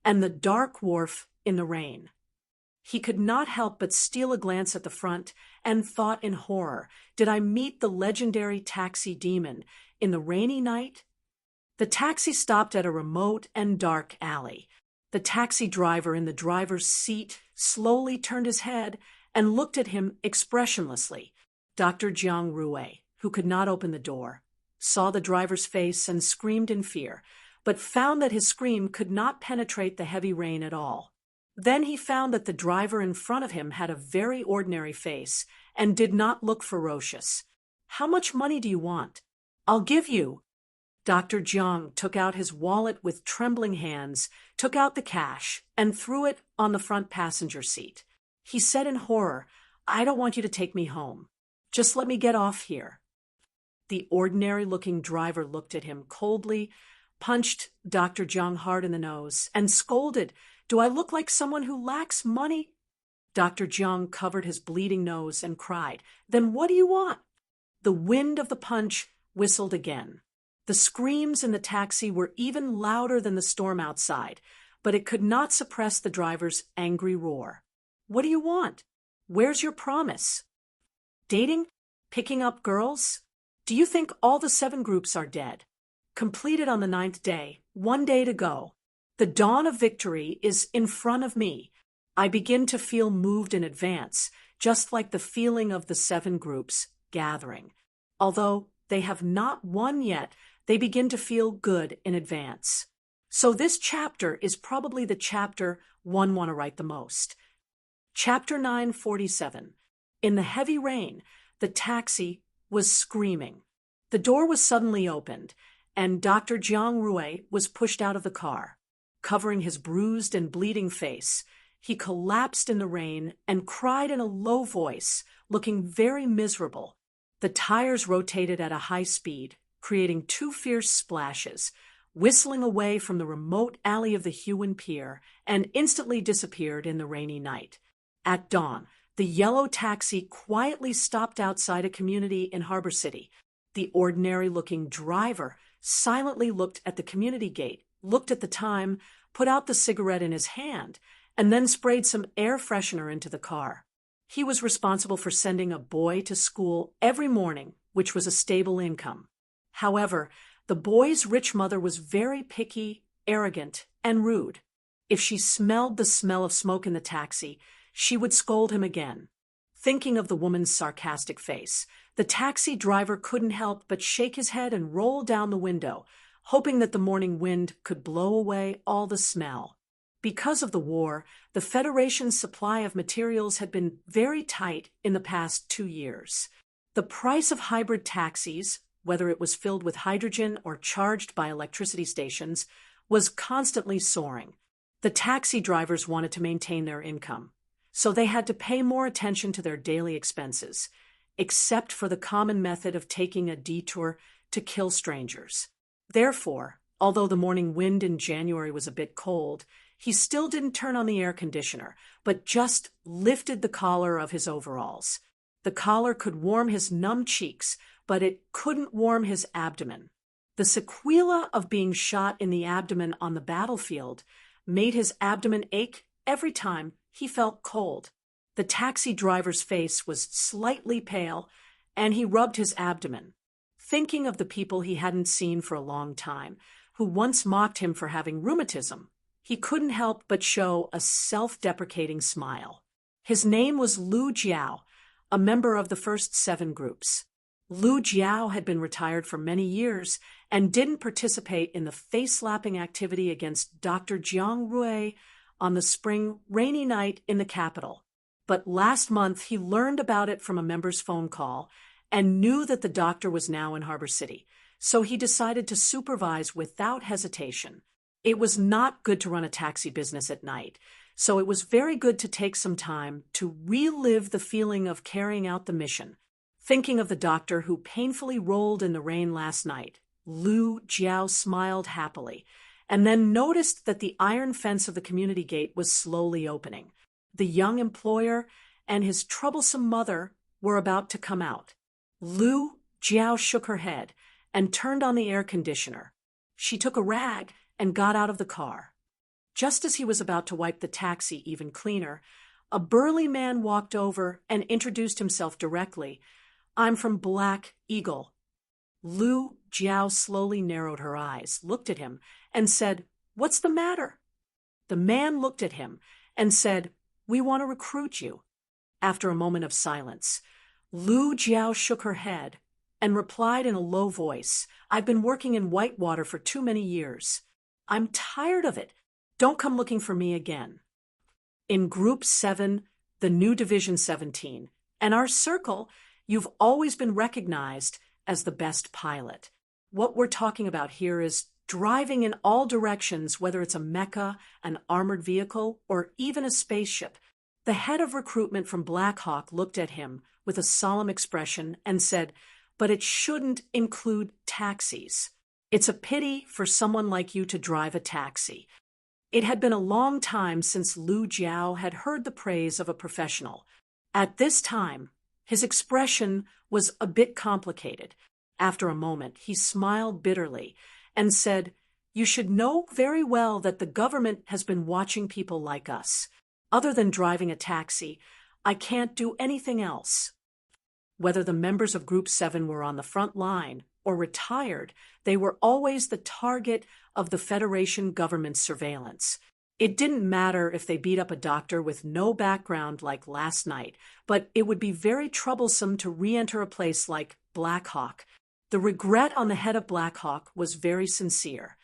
and the dark wharf in the rain. He could not help but steal a glance at the front and thought in horror, did I meet the legendary taxi demon in the rainy night? The taxi stopped at a remote and dark alley. The taxi driver in the driver's seat slowly turned his head and looked at him expressionlessly. Dr. Jiang Rue, who could not open the door, saw the driver's face and screamed in fear, but found that his scream could not penetrate the heavy rain at all. Then he found that the driver in front of him had a very ordinary face and did not look ferocious. How much money do you want? I'll give you. Dr. Jiang took out his wallet with trembling hands, took out the cash, and threw it on the front passenger seat. He said in horror, I don't want you to take me home. Just let me get off here. The ordinary-looking driver looked at him coldly, punched Dr. Jiang hard in the nose, and scolded, Do I look like someone who lacks money? Dr. Jiang covered his bleeding nose and cried, Then what do you want? The wind of the punch whistled again. The screams in the taxi were even louder than the storm outside, but it could not suppress the driver's angry roar. "What do you want? Where's your promise? Dating? Picking up girls? Do you think all the 7 groups are dead? Completed on the 9th day, 1 day to go. The dawn of victory is in front of me. I begin to feel moved in advance, just like the feeling of the 7 groups gathering. Although they have not won yet, they begin to feel good in advance." So this chapter is probably the chapter one want to write the most. Chapter 947. In the heavy rain, the taxi was screaming. The door was suddenly opened, and Dr. Jiang Rui was pushed out of the car. Covering his bruised and bleeding face, he collapsed in the rain and cried in a low voice, looking very miserable. The tires rotated at a high speed, creating 2 fierce splashes, whistling away from the remote alley of the Huon Pier, and instantly disappeared in the rainy night. At dawn, the yellow taxi quietly stopped outside a community in Harbor City. The ordinary-looking driver silently looked at the community gate, looked at the time, put out the cigarette in his hand, and then sprayed some air freshener into the car. He was responsible for sending a boy to school every morning, which was a stable income. However, the boy's rich mother was very picky, arrogant, and rude. If she smelled the smell of smoke in the taxi, she would scold him again. Thinking of the woman's sarcastic face, the taxi driver couldn't help but shake his head and roll down the window, hoping that the morning wind could blow away all the smell. Because of the war, the Federation's supply of materials had been very tight in the past 2 years. The price of hybrid taxis, whether it was filled with hydrogen or charged by electricity stations, was constantly soaring. The taxi drivers wanted to maintain their income, so they had to pay more attention to their daily expenses, except for the common method of taking a detour to kill strangers. Therefore, although the morning wind in January was a bit cold, he still didn't turn on the air conditioner, but just lifted the collar of his overalls. The collar could warm his numb cheeks, but it couldn't warm his abdomen. The sequela of being shot in the abdomen on the battlefield made his abdomen ache every time he felt cold. The taxi driver's face was slightly pale, and he rubbed his abdomen, thinking of the people he hadn't seen for a long time, who once mocked him for having rheumatism. He couldn't help but show a self-deprecating smile. His name was Lu Jiao, a member of the first 7 groups. Lu Jiao had been retired for many years and didn't participate in the face-slapping activity against Dr. Jiang Rui on the spring rainy night in the capital. But last month he learned about it from a member's phone call and knew that the doctor was now in Harbor City, so he decided to supervise without hesitation. It was not good to run a taxi business at night, so it was very good to take some time to relive the feeling of carrying out the mission. Thinking of the doctor who painfully rolled in the rain last night, Lu Jiao smiled happily, and then noticed that the iron fence of the community gate was slowly opening. The young employer and his troublesome mother were about to come out. Lu Jiao shook her head and turned on the air conditioner. She took a rag and got out of the car. Just as he was about to wipe the taxi even cleaner, a burly man walked over and introduced himself directly. "I'm from Black Eagle." Lu Jiao slowly narrowed her eyes, looked at him, and said, "What's the matter?" The man looked at him and said, "We want to recruit you." After a moment of silence, Lu Jiao shook her head and replied in a low voice, "I've been working in Whitewater for too many years. I'm tired of it. Don't come looking for me again." In Group 7, the new Division 17, and our circle, you've always been recognized as the best pilot. What we're talking about here is driving in all directions, whether it's a mecha, an armored vehicle, or even a spaceship. The head of recruitment from Black Hawk looked at him with a solemn expression and said, "But it shouldn't include taxis. It's a pity for someone like you to drive a taxi." It had been a long time since Lu Jiao had heard the praise of a professional. At this time, his expression was a bit complicated. After a moment, he smiled bitterly and said, You should know very well that the government has been watching people like us. Other than driving a taxi, I can't do anything else." Whether the members of Group 7 were on the front line or retired, they were always the target of the Federation government's surveillance. It didn't matter if they beat up a doctor with no background like last night, but it would be very troublesome to re-enter a place like Black Hawk. The regret on the head of Black Hawk was very sincere.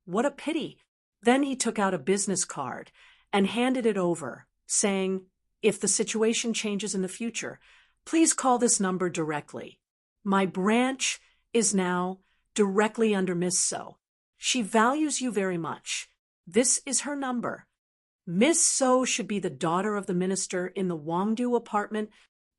What a pity. Then he took out a business card and handed it over, saying, "If the situation changes in the future, please call this number directly. My branch is now directly under Miss So. She values you very much. This is her number." Miss So should be the daughter of the minister in the Wangdu apartment.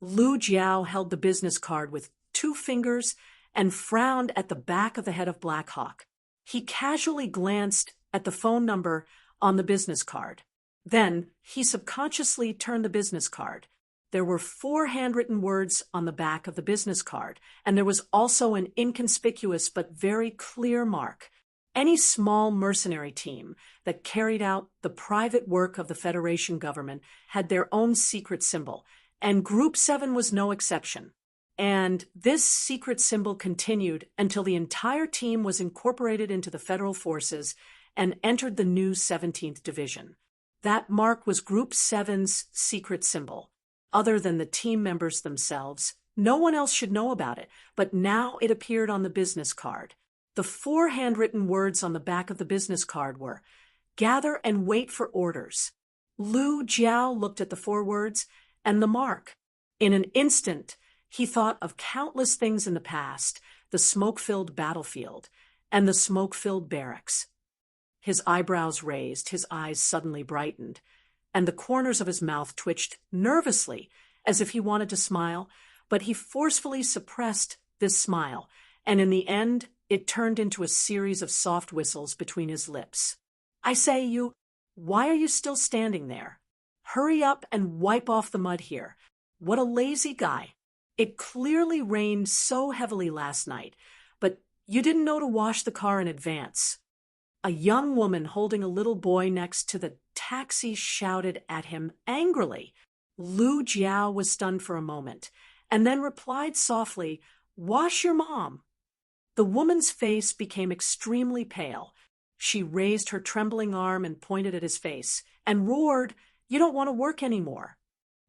Lu Jiao held the business card with 2 fingers and frowned at the back of the head of Black Hawk. He casually glanced at the phone number on the business card. Then he subconsciously turned the business card. There were 4 handwritten words on the back of the business card, and there was also an inconspicuous but very clear mark. Any small mercenary team that carried out the private work of the Federation government had their own secret symbol, and Group 7 was no exception. And this secret symbol continued until the entire team was incorporated into the federal forces and entered the new 17th Division. That mark was Group 7's secret symbol. Other than the team members themselves, no one else should know about it, but now it appeared on the business card. The 4 handwritten words on the back of the business card were, "Gather and wait for orders." Lu Jiao looked at the 4 words and the mark. In an instant, he thought of countless things in the past, the smoke-filled battlefield and the smoke-filled barracks. His eyebrows raised, his eyes suddenly brightened, and the corners of his mouth twitched nervously as if he wanted to smile, but he forcefully suppressed this smile, and in the end, it turned into a series of soft whistles between his lips. "I say, why are you still standing there? Hurry up and wipe off the mud here. What a lazy guy. It clearly rained so heavily last night, but you didn't know to wash the car in advance." A young woman holding a little boy next to the taxi shouted at him angrily. Lu Jiao was stunned for a moment, and then replied softly, "Wash your mom." The woman's face became extremely pale. She raised her trembling arm and pointed at his face, and roared, "You don't want to work anymore."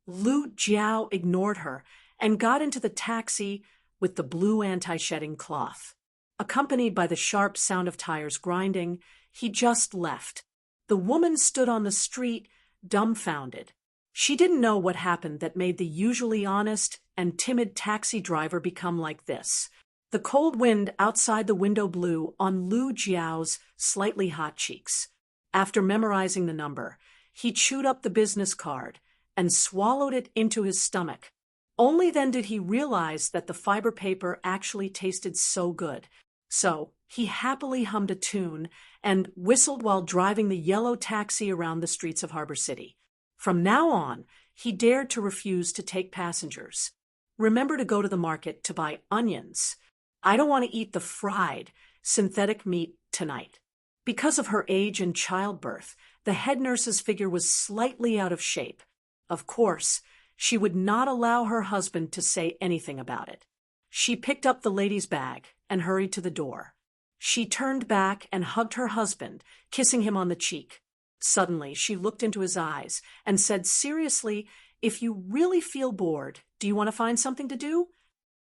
Lu Jiao ignored her and got into the taxi with the blue anti-shedding cloth. Accompanied by the sharp sound of tires grinding, he just left. The woman stood on the street, dumbfounded. She didn't know what happened that made the usually honest and timid taxi driver become like this. The cold wind outside the window blew on Lu Jiao's slightly hot cheeks. After memorizing the number, he chewed up the business card and swallowed it into his stomach. Only then did he realize that the fiber paper actually tasted so good. So he happily hummed a tune and whistled while driving the yellow taxi around the streets of Harbor City. From now on, he dared to refuse to take passengers. "Remember to go to the market to buy onions. I don't want to eat the fried, synthetic meat tonight." Because of her age and childbirth, the head nurse's figure was slightly out of shape. Of course, she would not allow her husband to say anything about it. She picked up the lady's bag and hurried to the door. She turned back and hugged her husband, kissing him on the cheek. Suddenly, she looked into his eyes and said seriously, "If you really feel bored, do you want to find something to do?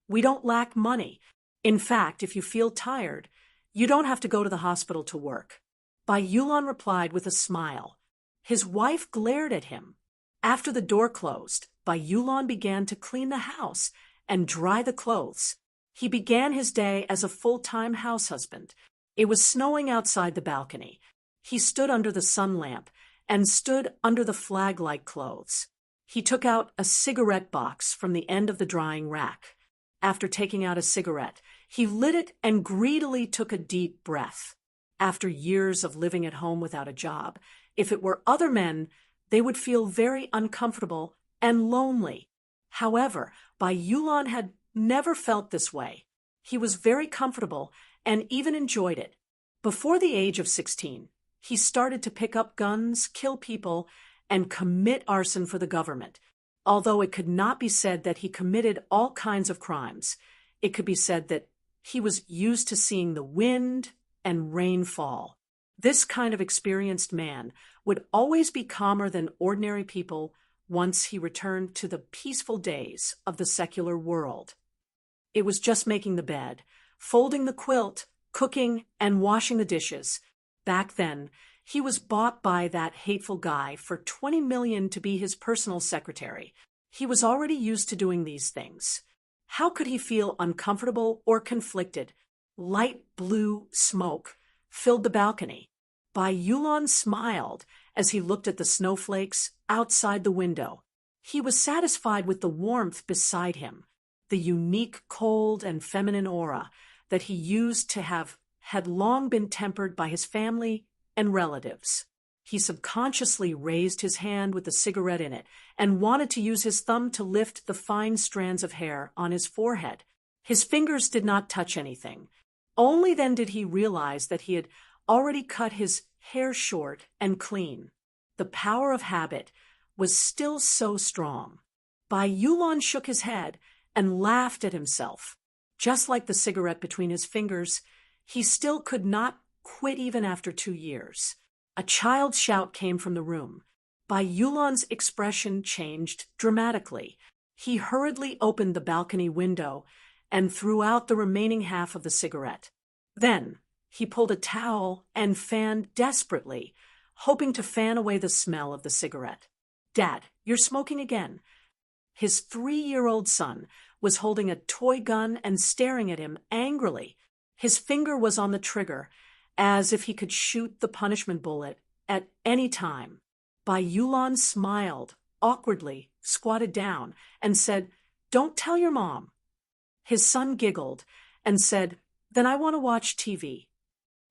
We don't lack money. In fact, if you feel tired, you don't have to go to the hospital to work." Bai Yulan replied with a smile. His wife glared at him. After the door closed, Bai Yulan began to clean the house and dry the clothes. He began his day as a full-time house husband. It was snowing outside the balcony. He stood under the sun lamp and stood under the flag-like clothes. He took out a cigarette box from the end of the drying rack. After taking out a cigarette, he lit it and greedily took a deep breath. After years of living at home without a job, if it were other men, they would feel very uncomfortable and lonely. However, Bai Yulan had never felt this way. He was very comfortable and even enjoyed it. Before the age of 16, he started to pick up guns, kill people, and commit arson for the government. Although it could not be said that he committed all kinds of crimes, it could be said that he was used to seeing the wind and rain fall. This kind of experienced man would always be calmer than ordinary people once he returned to the peaceful days of the secular world. It was just making the bed, folding the quilt, cooking, and washing the dishes. Back then, he was bought by that hateful guy for $20 million to be his personal secretary. He was already used to doing these things. How could he feel uncomfortable or conflicted? Light blue smoke filled the balcony. Bai Yulan smiled as he looked at the snowflakes outside the window. He was satisfied with the warmth beside him, the unique cold and feminine aura that he used to have had long been tempered by his family and relatives. He subconsciously raised his hand with the cigarette in it and wanted to use his thumb to lift the fine strands of hair on his forehead. His fingers did not touch anything. Only then did he realize that he had already cut his hair short and clean. The power of habit was still so strong. Bai Yulan shook his head and laughed at himself. Just like the cigarette between his fingers, he still could not quit even after 2 years. A child's shout came from the room. Bai Yulan's expression changed dramatically. He hurriedly opened the balcony window and threw out the remaining half of the cigarette. Then he pulled a towel and fanned desperately, hoping to fan away the smell of the cigarette. "Dad, you're smoking again." His 3-year-old son was holding a toy gun and staring at him angrily. His finger was on the trigger, as if he could shoot the punishment bullet at any time. Bai Yulan smiled, awkwardly, squatted down, and said, "Don't tell your mom." His son giggled and said, "Then I want to watch TV."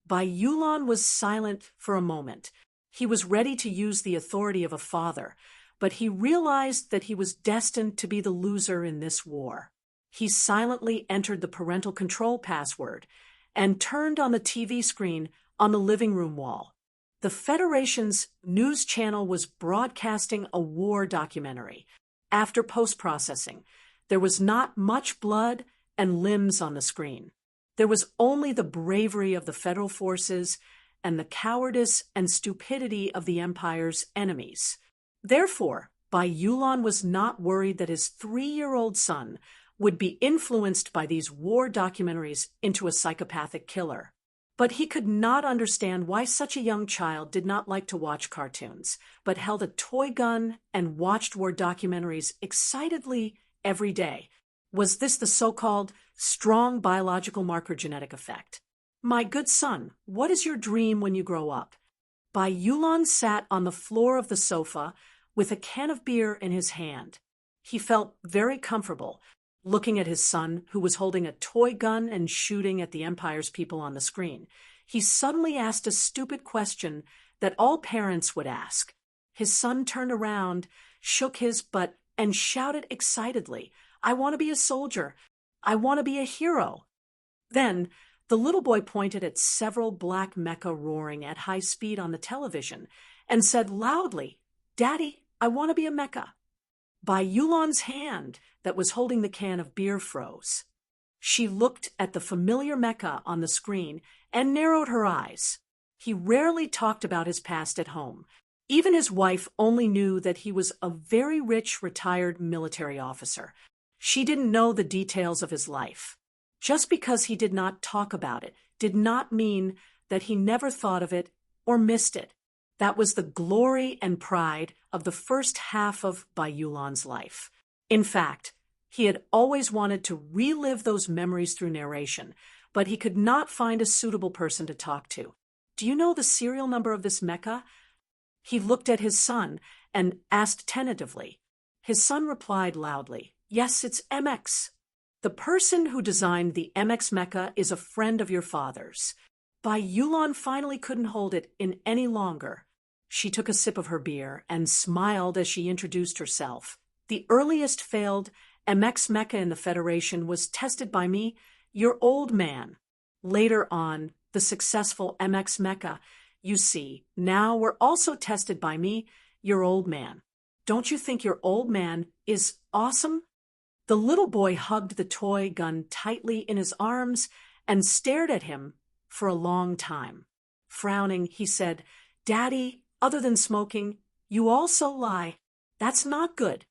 Bai Yulan was silent for a moment. He was ready to use the authority of a father, but he realized that he was destined to be the loser in this war. He silently entered the parental control password and turned on the TV screen on the living room wall. The Federation's news channel was broadcasting a war documentary. After post-processing, there was not much blood and limbs on the screen. There was only the bravery of the federal forces and the cowardice and stupidity of the Empire's enemies. Therefore, Bai Yulan was not worried that his 3-year-old son would be influenced by these war documentaries into a psychopathic killer. But he could not understand why such a young child did not like to watch cartoons, but held a toy gun and watched war documentaries excitedly every day. Was this the so-called strong biological marker genetic effect? "My good son, what is your dream when you grow up?" Bai Yulan sat on the floor of the sofa with a can of beer in his hand. He felt very comfortable looking at his son, who was holding a toy gun and shooting at the Empire's people on the screen. He suddenly asked a stupid question that all parents would ask. His son turned around, shook his butt, and shouted excitedly, "I want to be a soldier. I want to be a hero." Then the little boy pointed at several black mecha roaring at high speed on the television and said loudly, "Daddy, I want to be a mecha." Bai Yulan's hand that was holding the can of beer froze. She looked at the familiar mecha on the screen and narrowed her eyes. He rarely talked about his past at home. Even his wife only knew that he was a very rich retired military officer. She didn't know the details of his life. Just because he did not talk about it did not mean that he never thought of it or missed it. That was the glory and pride of the first half of Bai Yulan's life. In fact, he had always wanted to relive those memories through narration, but he could not find a suitable person to talk to. "Do you know the serial number of this mecha?" He looked at his son and asked tentatively. His son replied loudly, "Yes, it's MX. The person who designed the MX mecha is a friend of your father's." Bai Yulan finally couldn't hold it in any longer. She took a sip of her beer and smiled as she introduced herself. "The earliest failed MX mecha in the Federation was tested by me, your old man." Later on, the successful MX Mecca. You see, now we're also tested by me, your old man. Don't you think your old man is awesome?" The little boy hugged the toy gun tightly in his arms and stared at him for a long time. Frowning, he said, "Daddy, other than smoking, you also lie. That's not good."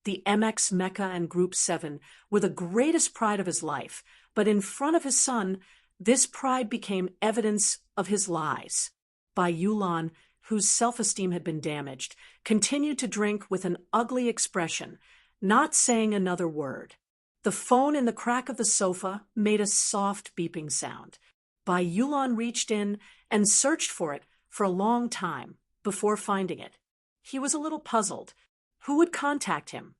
The MX Mecca and Group 7 were the greatest pride of his life, but in front of his son, this pride became evidence of his lies. Bai Yulan, whose self-esteem had been damaged, continued to drink with an ugly expression, not saying another word. The phone in the crack of the sofa made a soft beeping sound. Bai Yulan reached in and searched for it for a long time before finding it. He was a little puzzled. Who would contact him?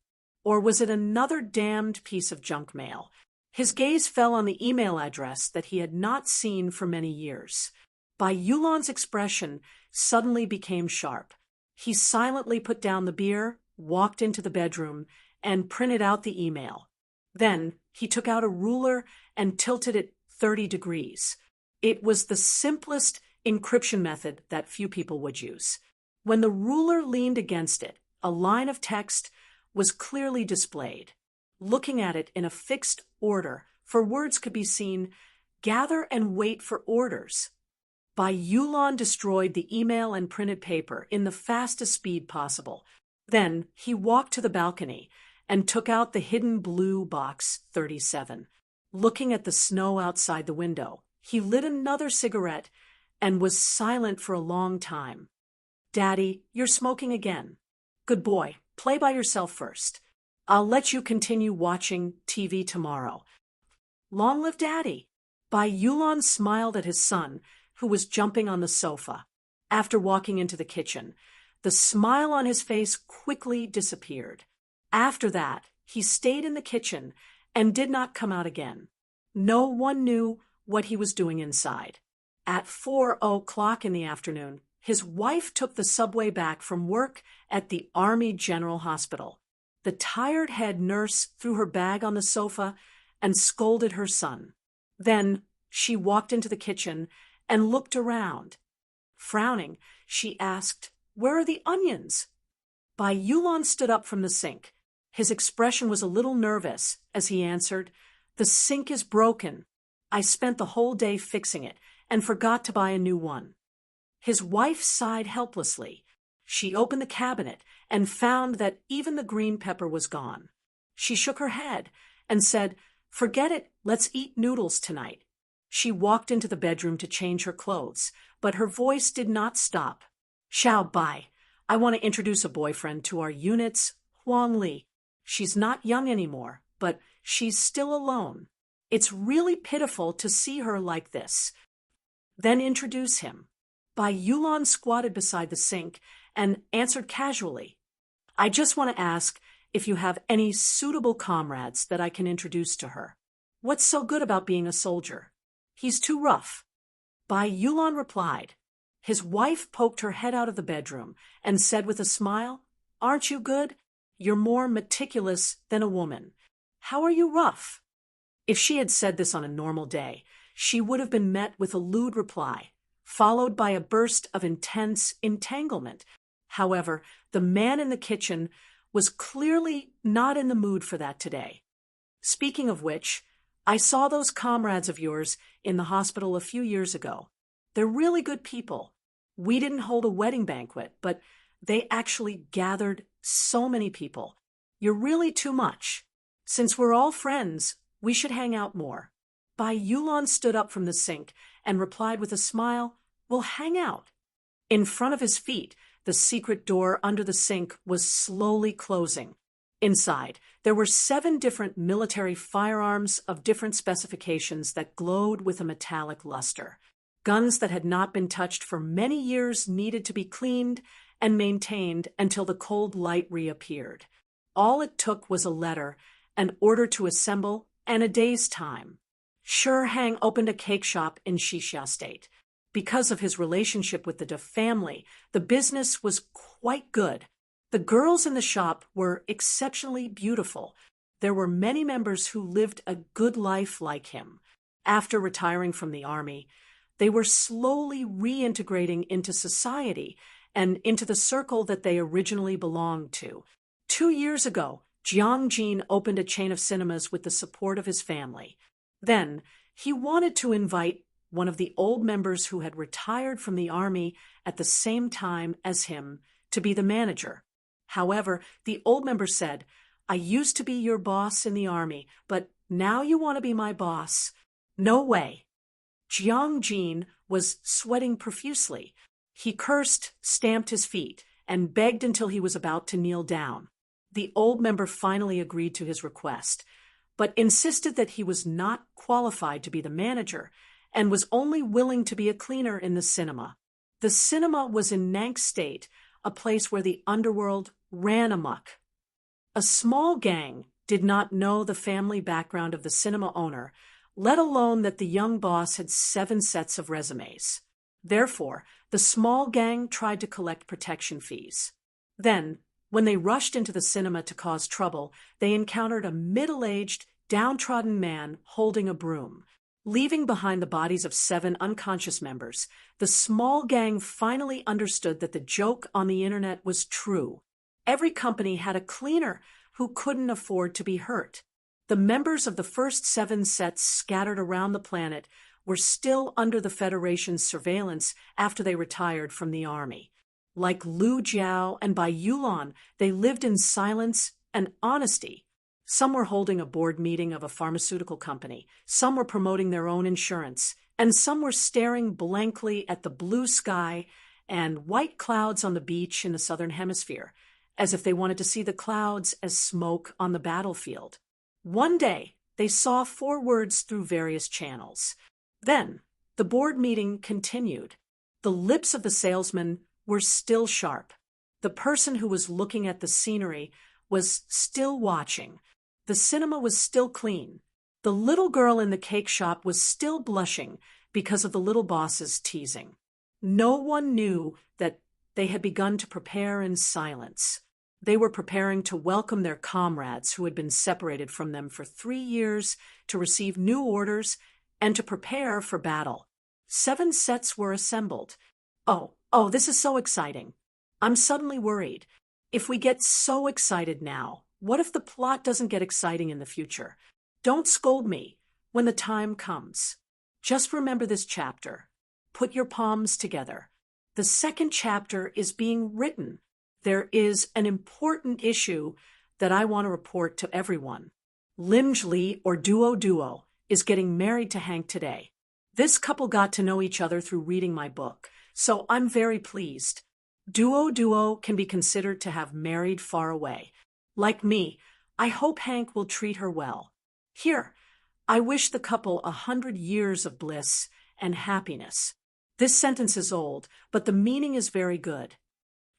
Or was it another damned piece of junk mail? His gaze fell on the email address that he had not seen for many years. Bai Yulan's expression suddenly became sharp. He silently put down the beer, walked into the bedroom, and printed out the email. Then he took out a ruler and tilted it 30 degrees. It was the simplest encryption method that few people would use. When the ruler leaned against it, a line of text was clearly displayed. Looking at it in a fixed order, for words could be seen, "Gather and wait for orders." Bai Yulan destroyed the email and printed paper in the fastest speed possible. Then he walked to the balcony and took out the hidden blue box 37. Looking at the snow outside the window, he lit another cigarette and was silent for a long time. "Daddy, you're smoking again. Good boy, play by yourself first. I'll let you continue watching TV tomorrow." "Long live Daddy." Bai Yulan smiled at his son, who was jumping on the sofa. After walking into the kitchen, the smile on his face quickly disappeared. After that, he stayed in the kitchen and did not come out again. No one knew what he was doing inside. At 4:00 in the afternoon, his wife took the subway back from work at the Army General Hospital. The tired head nurse threw her bag on the sofa and scolded her son. Then she walked into the kitchen and looked around. Frowning, she asked, "Where are the onions?" Bai Yulan stood up from the sink. His expression was a little nervous as he answered, "The sink is broken. I spent the whole day fixing it and forgot to buy a new one." His wife sighed helplessly. She opened the cabinet and found that even the green pepper was gone. She shook her head and said, "Forget it, let's eat noodles tonight." She walked into the bedroom to change her clothes, but her voice did not stop. "Xiao Bai, I want to introduce a boyfriend to our units, Huang Li. She's not young anymore, but she's still alone. It's really pitiful to see her like this." "Then introduce him." Bai Yulan squatted beside the sink and answered casually, "I just want to ask if you have any suitable comrades that I can introduce to her. What's so good about being a soldier? He's too rough." Bai Yulan replied. His wife poked her head out of the bedroom and said with a smile, "Aren't you good? You're more meticulous than a woman. How are you rough?" If she had said this on a normal day, she would have been met with a lewd reply, followed by a burst of intense entanglement. However, the man in the kitchen was clearly not in the mood for that today. "Speaking of which, I saw those comrades of yours in the hospital a few years ago. They're really good people. We didn't hold a wedding banquet, but they actually gathered so many people. You're really too much. Since we're all friends, we should hang out more." Bai Yulan stood up from the sink and replied with a smile, "We'll hang out." In front of his feet, the secret door under the sink was slowly closing. Inside, there were 7 different military firearms of different specifications that glowed with a metallic luster. Guns that had not been touched for many years needed to be cleaned and maintained until the cold light reappeared. All it took was a letter, an order to assemble, and a day's time. Shurhang opened a cake shop in Xixia State. Because of his relationship with the De family, the business was quite good. The girls in the shop were exceptionally beautiful. There were many members who lived a good life like him. After retiring from the army, They were slowly reintegrating into society and into the circle that they originally belonged to. 2 years ago, Jiang Jin opened a chain of cinemas with the support of his family. Then, he wanted to invite one of the old members who had retired from the army at the same time as him to be the manager. However, the old member said, "I used to be your boss in the army, but now you want to be my boss? No way." Jiang Jin was sweating profusely. He cursed, stamped his feet, and begged until he was about to kneel down. The old member finally agreed to his request, but insisted that he was not qualified to be the manager and was only willing to be a cleaner in the cinema. The cinema was in Nank State, a place where the underworld ran amok. A small gang did not know the family background of the cinema owner, let alone that the young boss had 7 sets of resumes. Therefore, the small gang tried to collect protection fees. Then, when they rushed into the cinema to cause trouble, they encountered a middle-aged, downtrodden man holding a broom. Leaving behind the bodies of 7 unconscious members, the small gang finally understood that the joke on the internet was true. Every company had a cleaner who couldn't afford to be hurt. The members of the first 7 sets scattered around the planet were still under the Federation's surveillance after they retired from the army. Like Lu Jiao and Bai Yulan, they lived in silence and honesty. Some were holding a board meeting of a pharmaceutical company, some were promoting their own insurance, and some were staring blankly at the blue sky and white clouds on the beach in the southern hemisphere, as if they wanted to see the clouds as smoke on the battlefield. One day, they saw 4 words through various channels. Then, the board meeting continued. The lips of the salesman were still sharp. The person who was looking at the scenery was still watching. The cinema was still clean. The little girl in the cake shop was still blushing because of the little boss's teasing. No one knew that they had begun to prepare in silence. They were preparing to welcome their comrades who had been separated from them for 3 years, to receive new orders, and to prepare for battle. 7 sets were assembled. Oh, this is so exciting. I'm suddenly worried. If we get so excited now, what if the plot doesn't get exciting in the future? Don't scold me when the time comes. Just remember this chapter. Put your palms together. The second chapter is being written. There is an important issue that I want to report to everyone. Lim Jli, or Duo, is getting married to Hank today. This couple got to know each other through reading my book, so I'm very pleased. Duo can be considered to have married far away. Like me, I hope Hank will treat her well. Here, I wish the couple 100 years of bliss and happiness. This sentence is old, but the meaning is very good.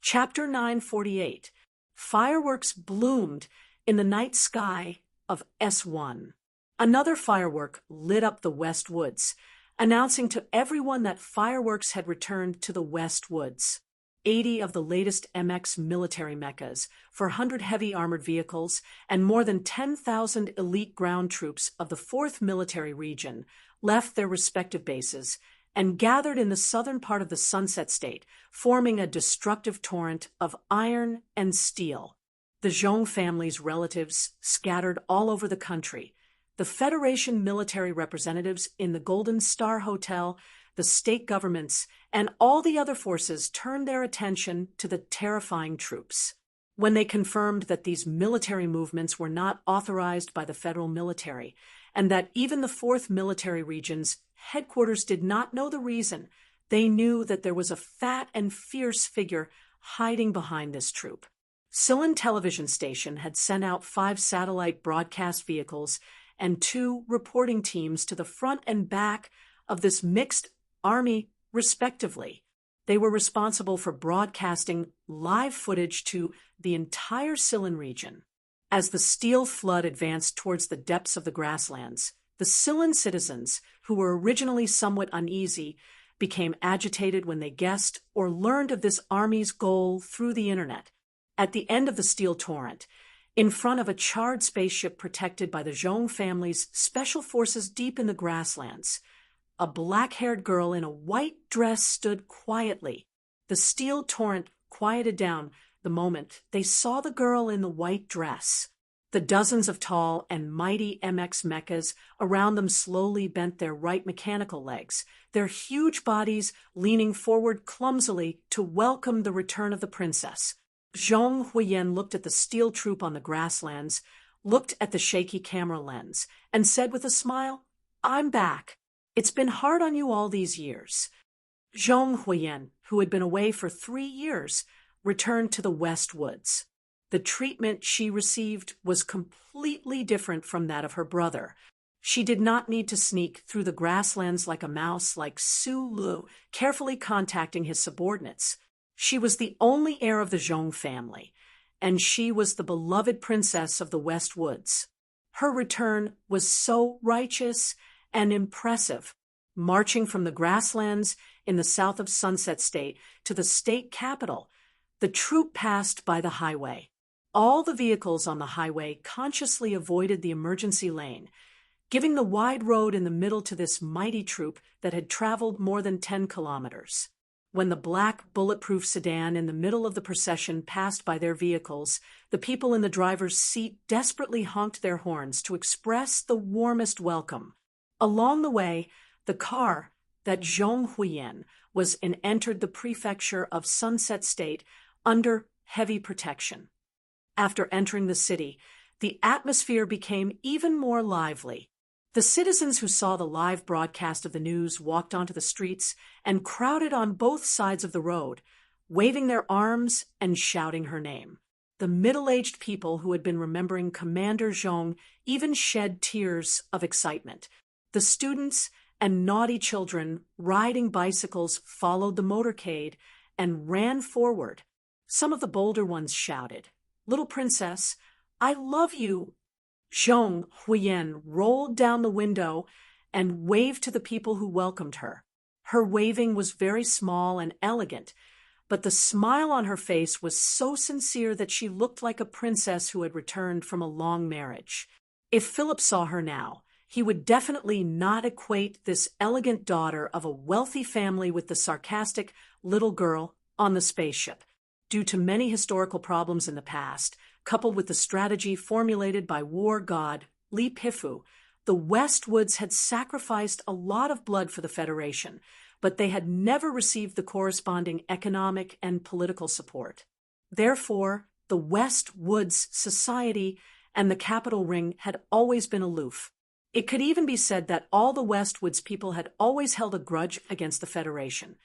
Chapter 948. Fireworks bloomed in the night sky of S1. Another firework lit up the West Woods, announcing to everyone that fireworks had returned to the West Woods. 80 of the latest MX military mechas, 400 heavy armored vehicles, and more than 10,000 elite ground troops of the 4th Military Region left their respective bases and gathered in the southern part of the Sunset State, forming a destructive torrent of iron and steel. The Zhong family's relatives scattered all over the country. The Federation military representatives in the Golden Star Hotel, the state governments, and all the other forces turned their attention to the terrifying troops. When they confirmed that these military movements were not authorized by the federal military, and that even the 4th Military Region's headquarters did not know the reason, they knew that there was a fat and fierce figure hiding behind this troop. Silin television station had sent out 5 satellite broadcast vehicles and 2 reporting teams to the front and back of this mixed army, respectively. They were responsible for broadcasting live footage to the entire Silin region. As the steel flood advanced towards the depths of the grasslands, the Silin citizens, who were originally somewhat uneasy, became agitated when they guessed or learned of this army's goal through the internet. At the end of the steel torrent, in front of a charred spaceship protected by the Zhong family's special forces deep in the grasslands, A black-haired girl in a white dress stood quietly. The steel torrent quieted down the moment they saw the girl in the white dress. The dozens of tall and mighty MX mechas around them slowly bent their right mechanical legs, their huge bodies leaning forward clumsily to welcome the return of the princess. Zhong Huiyan looked at the steel troop on the grasslands, looked at the shaky camera lens, and said with a smile, "I'm back. It's been hard on you all these years." Zhong Huiyan, who had been away for 3 years, returned to the West Woods. The treatment she received was completely different from that of her brother. She did not need to sneak through the grasslands like a mouse like Su Lu, carefully contacting his subordinates. She was the only heir of the Zhong family, and she was the beloved princess of the West Woods. Her return was so righteous and impressive, marching from the grasslands in the south of Sunset State to the state capital. The troop passed by the highway. All the vehicles on the highway consciously avoided the emergency lane, giving the wide road in the middle to this mighty troop that had traveled more than 10 kilometers. When the black bulletproof sedan in the middle of the procession passed by their vehicles, the people in the driver's seat desperately honked their horns to express the warmest welcome. Along the way, the car that Zhong Huiyan was in entered the prefecture of Sunset State under heavy protection. After entering the city, the atmosphere became even more lively. The citizens who saw the live broadcast of the news walked onto the streets and crowded on both sides of the road, waving their arms and shouting her name. The middle-aged people who had been remembering Commander Zhong even shed tears of excitement. The students and naughty children riding bicycles followed the motorcade and ran forward. Some of the bolder ones shouted, "Little princess, I love you." Zhong Huiyan rolled down the window and waved to the people who welcomed her. Her waving was very small and elegant, but the smile on her face was so sincere that she looked like a princess who had returned from a long marriage. If Philip saw her now, he would definitely not equate this elegant daughter of a wealthy family with the sarcastic little girl on the spaceship. Due to many historical problems in the past, coupled with the strategy formulated by war god Li Pifu, the West Woods had sacrificed a lot of blood for the Federation, but they had never received the corresponding economic and political support. Therefore, the West Woods society and the capital ring had always been aloof. It could even be said that all the West Woods people had always held a grudge against the Federation,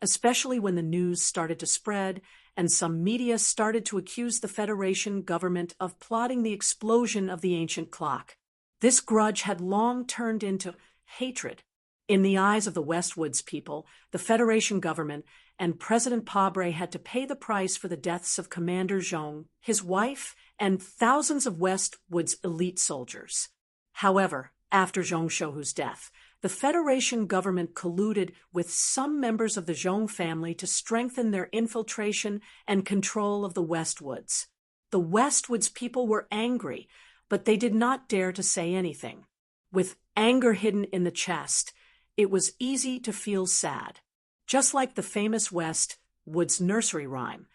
especially when the news started to spread and some media started to accuse the Federation government of plotting the explosion of the ancient clock. This grudge had long turned into hatred. In the eyes of the West Woods people, the Federation government and President Pabre had to pay the price for the deaths of Commander Zhong, his wife, and thousands of West Woods elite soldiers. However, after Zhong Shouhu's death, the Federation government colluded with some members of the Zhong family to strengthen their infiltration and control of the West Woods. The West Woods people were angry, but they did not dare to say anything. With anger hidden in the chest, it was easy to feel sad. Just like the famous West Woods nursery rhyme,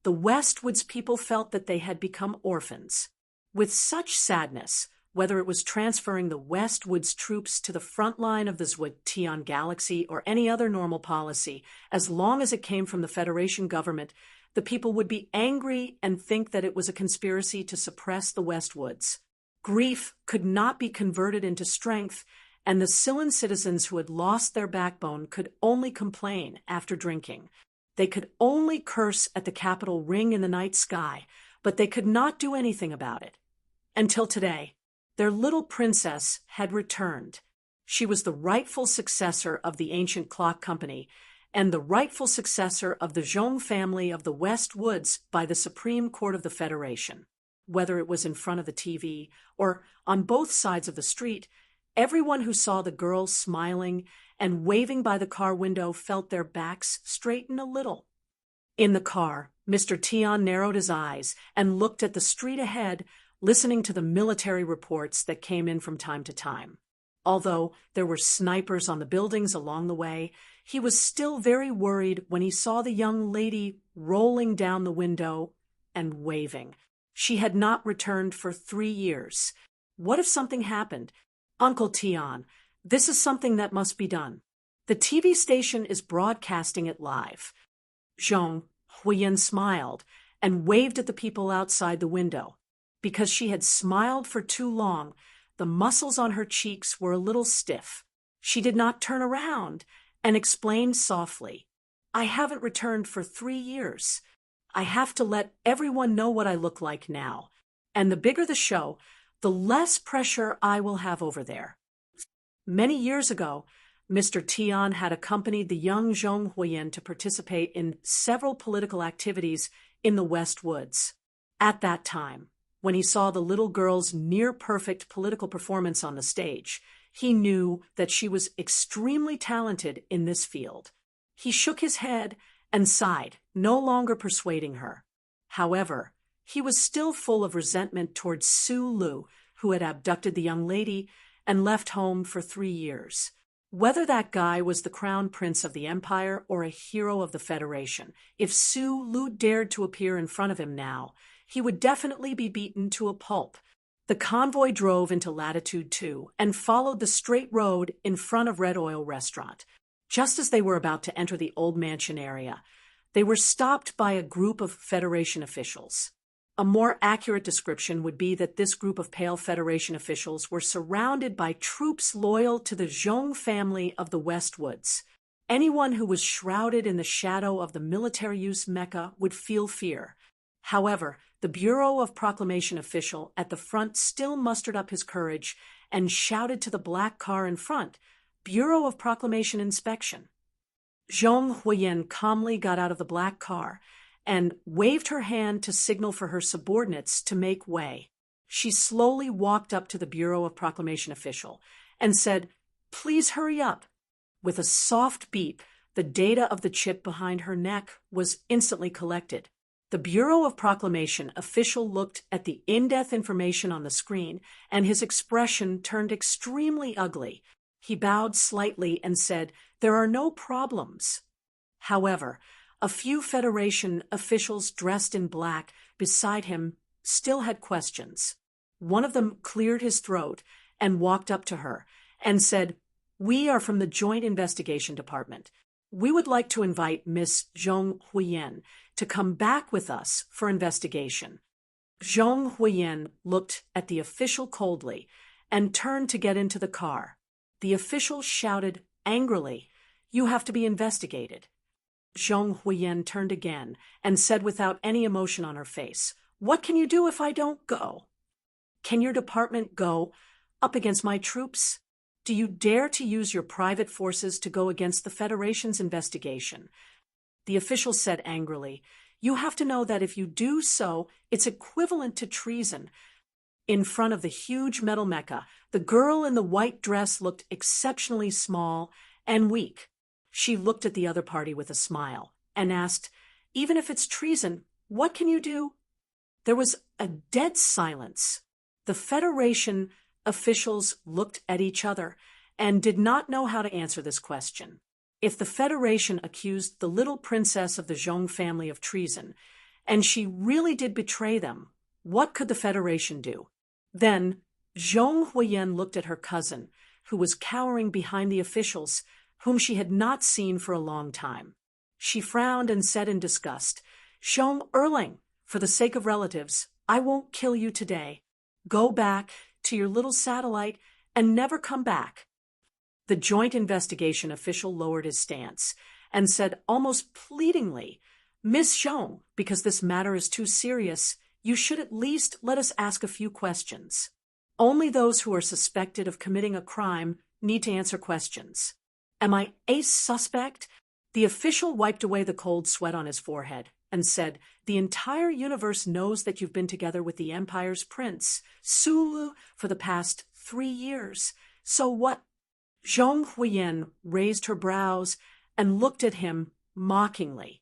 the West Woods people felt that they had become orphans. With such sadness, whether it was transferring the West Woods troops to the front line of the Zhuotian galaxy or any other normal policy, as long as it came from the Federation government, the people would be angry and think that it was a conspiracy to suppress the West Woods. Grief could not be converted into strength, and the Silan citizens who had lost their backbone could only complain after drinking. They could only curse at the capital ring in the night sky, but they could not do anything about it. Until today, their little princess had returned. She was the rightful successor of the ancient clock company and the rightful successor of the Zhong family of the West Woods by the Supreme Court of the Federation. Whether it was in front of the TV or on both sides of the street, everyone who saw the girl smiling and waving by the car window felt their backs straighten a little. In the car, Mr. Tian narrowed his eyes and looked at the street ahead, listening to the military reports that came in from time to time. Although there were snipers on the buildings along the way, he was still very worried when he saw the young lady rolling down the window and waving. She had not returned for 3 years. What if something happened? Uncle Tian, this is something that must be done. The TV station is broadcasting it live. Zhong Huiyan smiled and waved at the people outside the window. Because she had smiled for too long, the muscles on her cheeks were a little stiff. She did not turn around and explained softly, I haven't returned for 3 years. I have to let everyone know what I look like now. And the bigger the show, the less pressure I will have over there. Many years ago, Mr. Tian had accompanied the young Zhong Huiyan to participate in several political activities in the West Woods. At that time, when he saw the little girl's near-perfect political performance on the stage, he knew that she was extremely talented in this field. He shook his head and sighed, no longer persuading her. However, he was still full of resentment towards Su Lu, who had abducted the young lady and left home for 3 years. Whether that guy was the crown prince of the empire or a hero of the Federation, if Su Lu dared to appear in front of him now, he would definitely be beaten to a pulp. The convoy drove into Latitude 2 and followed the straight road in front of Red Oil Restaurant. Just as they were about to enter the old mansion area, they were stopped by a group of Federation officials. A more accurate description would be that this group of pale Federation officials were surrounded by troops loyal to the Zhong family of the West Woods. Anyone who was shrouded in the shadow of the military-use Mecca would feel fear. However, the Bureau of Proclamation official at the front still mustered up his courage and shouted to the black car in front, Bureau of Proclamation inspection. Zhong Huiyan calmly got out of the black car and waved her hand to signal for her subordinates to make way. She slowly walked up to the Bureau of Proclamation official and said, Please hurry up. With a soft beep, the data of the chip behind her neck was instantly collected. The Bureau of Proclamation official looked at the in-depth information on the screen, and his expression turned extremely ugly. He bowed slightly and said, There are no problems. However, a few Federation officials dressed in black beside him still had questions. One of them cleared his throat and walked up to her and said, We are from the Joint Investigation Department. We would like to invite Miss Zhong Huiyan to come back with us for investigation. Zhong Huiyan looked at the official coldly and turned to get into the car. The official shouted angrily, You have to be investigated. Zhong Huiyan turned again and said without any emotion on her face, What can you do if I don't go? Can your department go up against my troops? Do you dare to use your private forces to go against the Federation's investigation? The official said angrily, You have to know that if you do so, it's equivalent to treason. In front of the huge metal mecha, the girl in the white dress looked exceptionally small and weak. She looked at the other party with a smile and asked, Even if it's treason, what can you do? There was a dead silence. The Federation officials looked at each other and did not know how to answer this question. If the Federation accused the little princess of the Zhong family of treason, and she really did betray them, what could the Federation do? Then Zhong Huiyan looked at her cousin, who was cowering behind the officials, whom she had not seen for a long time. She frowned and said in disgust, Zhong Erling, for the sake of relatives, I won't kill you today. Go back to your little satellite and never come back. The joint investigation official lowered his stance and said almost pleadingly, Miss Zhong, because this matter is too serious, you should at least let us ask a few questions. Only those who are suspected of committing a crime need to answer questions. Am I a suspect? The official wiped away the cold sweat on his forehead and said, The entire universe knows that you've been together with the Empire's prince, Sulu, for the past 3 years. So what? Zhong Huiyan raised her brows and looked at him mockingly.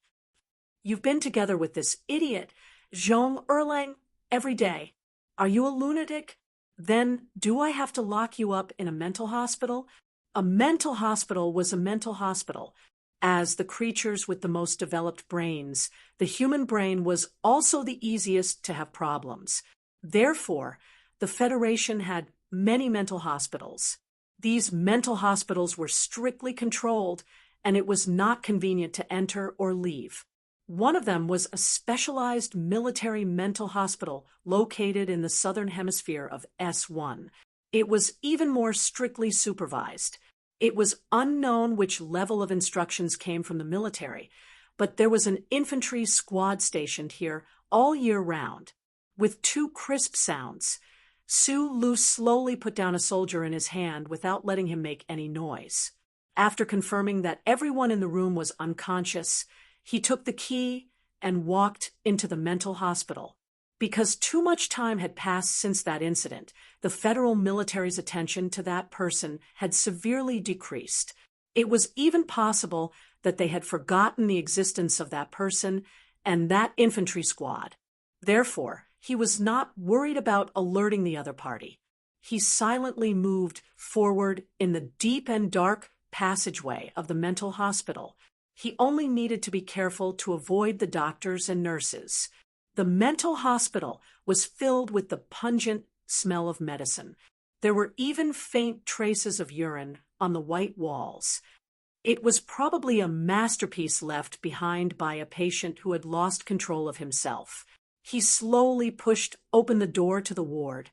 You've been together with this idiot, Zhong Erlang, every day. Are you a lunatic? Then, do I have to lock you up in a mental hospital? A mental hospital was a mental hospital. As the creatures with the most developed brains, the human brain was also the easiest to have problems. Therefore, the Federation had many mental hospitals. These mental hospitals were strictly controlled, and it was not convenient to enter or leave. One of them was a specialized military mental hospital located in the southern hemisphere of S1. It was even more strictly supervised. It was unknown which level of instructions came from the military, but there was an infantry squad stationed here all year round. With two crisp sounds, Su-Lu slowly put down a soldier in his hand without letting him make any noise. After confirming that everyone in the room was unconscious, he took the key and walked into the mental hospital. Because too much time had passed since that incident, the federal military's attention to that person had severely decreased. It was even possible that they had forgotten the existence of that person and that infantry squad. Therefore, he was not worried about alerting the other party. He silently moved forward in the deep and dark passageway of the mental hospital. He only needed to be careful to avoid the doctors and nurses. The mental hospital was filled with the pungent smell of medicine. There were even faint traces of urine on the white walls. It was probably a masterpiece left behind by a patient who had lost control of himself. He slowly pushed open the door to the ward,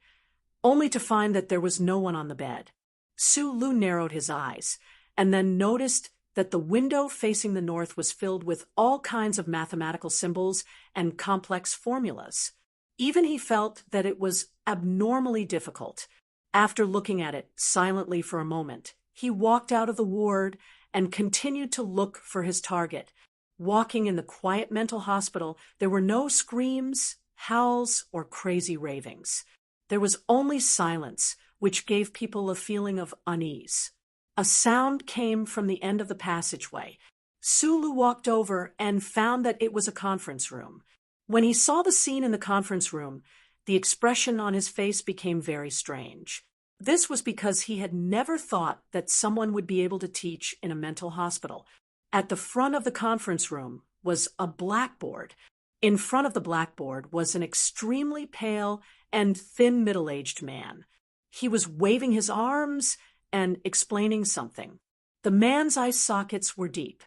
only to find that there was no one on the bed. Su-Lu narrowed his eyes, and then noticed that the window facing the north was filled with all kinds of mathematical symbols and complex formulas. Even he felt that it was abnormally difficult. After looking at it silently for a moment, he walked out of the ward and continued to look for his target. Walking in the quiet mental hospital, there were no screams, howls, or crazy ravings. There was only silence, which gave people a feeling of unease. A sound came from the end of the passageway. Su-Lu walked over and found that it was a conference room. When he saw the scene in the conference room, the expression on his face became very strange. This was because he had never thought that someone would be able to teach in a mental hospital. At the front of the conference room was a blackboard. In front of the blackboard was an extremely pale and thin middle-aged man. He was waving his arms and explaining something. The man's eye sockets were deep.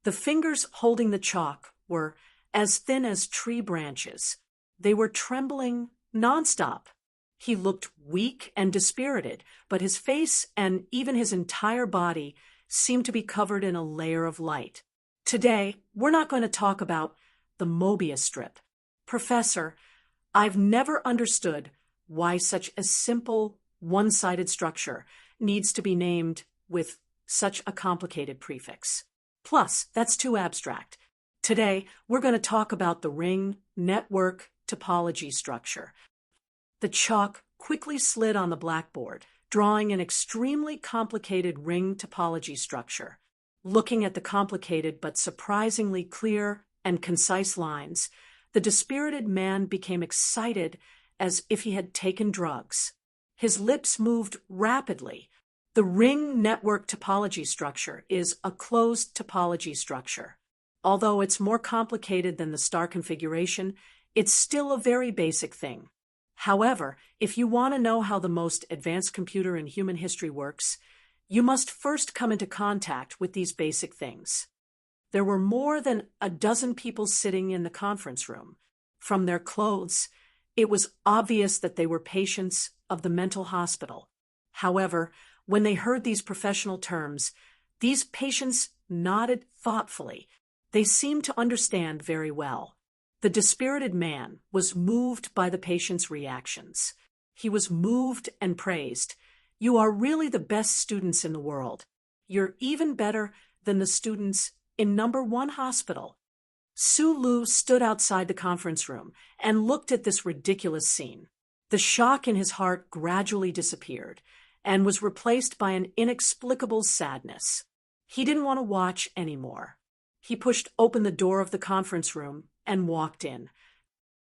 The fingers holding the chalk were as thin as tree branches. They were trembling nonstop. He looked weak and dispirited, but his face and even his entire body seemed to be covered in a layer of light. Today, we're not going to talk about the Mobius strip. Professor, I've never understood why such a simple, one-sided structure needs to be named with such a complicated prefix. Plus, that's too abstract. Today, we're going to talk about the ring network topology structure. The chalk quickly slid on the blackboard, drawing an extremely complicated ring topology structure. Looking at the complicated but surprisingly clear and concise lines, the dispirited man became excited as if he had taken drugs. His lips moved rapidly. The ring network topology structure is a closed topology structure. Although it's more complicated than the star configuration, it's still a very basic thing. However, if you want to know how the most advanced computer in human history works, you must first come into contact with these basic things. There were more than a dozen people sitting in the conference room. From their clothes, it was obvious that they were patients of the mental hospital. However, when they heard these professional terms, these patients nodded thoughtfully. They seemed to understand very well. The dispirited man was moved by the patient's reactions. He was moved and praised. You are really the best students in the world. You're even better than the students in number 1 hospital. Su-Lu stood outside the conference room and looked at this ridiculous scene. The shock in his heart gradually disappeared and was replaced by an inexplicable sadness. He didn't want to watch anymore. He pushed open the door of the conference room and walked in.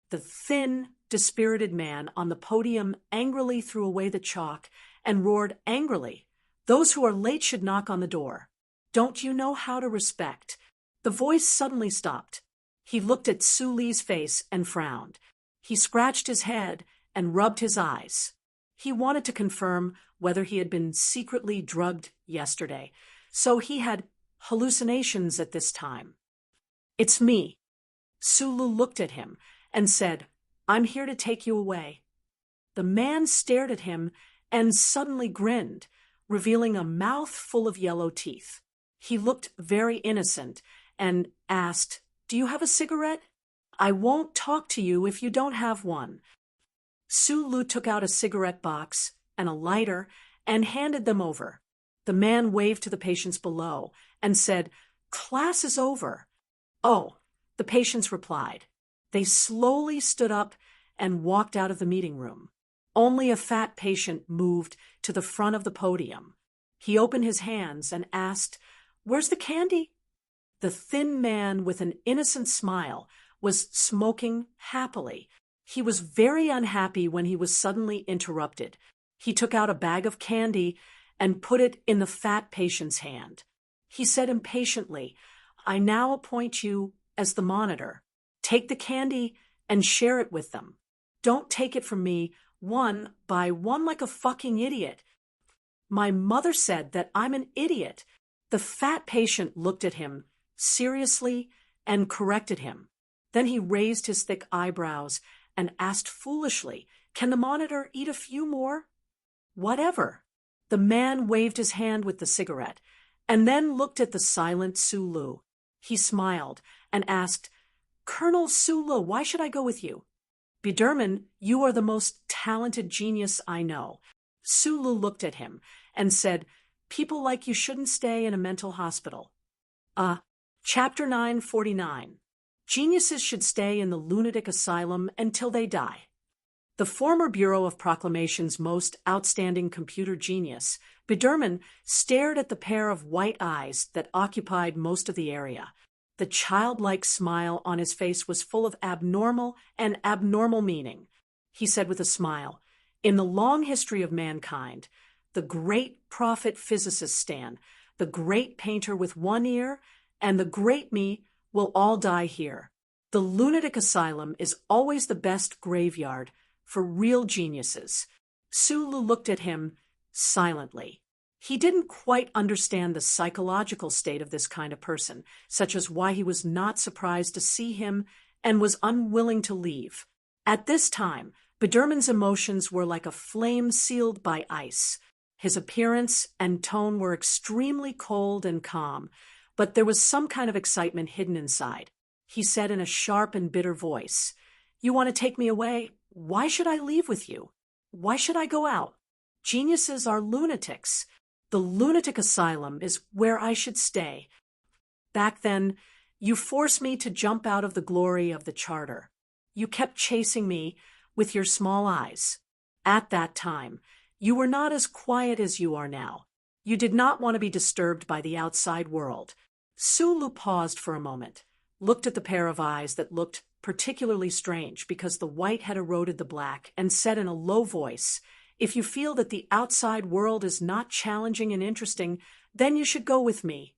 The thin, dispirited man on the podium angrily threw away the chalk and roared angrily, "Those who are late should knock on the door. Don't you know how to respect?" The voice suddenly stopped. He looked at Su Li's face and frowned. He scratched his head and rubbed his eyes. He wanted to confirm whether he had been secretly drugged yesterday, so he had hallucinations at this time. "It's me." Sulu looked at him and said, "I'm here to take you away." The man stared at him and suddenly grinned, revealing a mouth full of yellow teeth. He looked very innocent and asked, "Do you have a cigarette?" "I won't talk to you if you don't have one." Sulu took out a cigarette box and a lighter and handed them over. The man waved to the patients below and said, "Class is over." "Oh," the patients replied. They slowly stood up and walked out of the meeting room. Only a fat patient moved to the front of the podium. He opened his hands and asked, "Where's the candy?" The thin man with an innocent smile was smoking happily. He was very unhappy when he was suddenly interrupted. He took out a bag of candy and put it in the fat patient's hand. He said impatiently, "I now appoint you as the monitor. Take the candy and share it with them. Don't take it from me one by one like a fucking idiot." "My mother said that I'm an idiot." The fat patient looked at him seriously and corrected him. Then he raised his thick eyebrows and asked foolishly, "Can the monitor eat a few more?" "Whatever." The man waved his hand with the cigarette and then looked at the silent Sulu. He smiled and asked, "Colonel Sulu, why should I go with you?" "Biderman, you are the most talented genius I know." Sulu looked at him and said, "People like you shouldn't stay in a mental hospital." Chapter 949. Geniuses should stay in the lunatic asylum until they die. The former Bureau of Proclamation's most outstanding computer genius, Biderman, stared at the pair of white eyes that occupied most of the area. The childlike smile on his face was full of abnormal meaning. He said with a smile, "In the long history of mankind, the great prophet physicist Stan, the great painter with one ear, and the great me will all die here. The lunatic asylum is always the best graveyard for real geniuses." Sulu looked at him silently. He didn't quite understand the psychological state of this kind of person, such as why he was not surprised to see him and was unwilling to leave. At this time, Biderman's emotions were like a flame sealed by ice. His appearance and tone were extremely cold and calm, but there was some kind of excitement hidden inside. He said in a sharp and bitter voice, "You want to take me away? Why should I leave with you? Why should I go out? Geniuses are lunatics. The lunatic asylum is where I should stay. Back then, you forced me to jump out of the glory of the charter. You kept chasing me with your small eyes. At that time, you were not as quiet as you are now. You did not want to be disturbed by the outside world." Sulu paused for a moment, looked at the pair of eyes that looked particularly strange because the white had eroded the black, and said in a low voice, "If you feel that the outside world is not challenging and interesting, then you should go with me.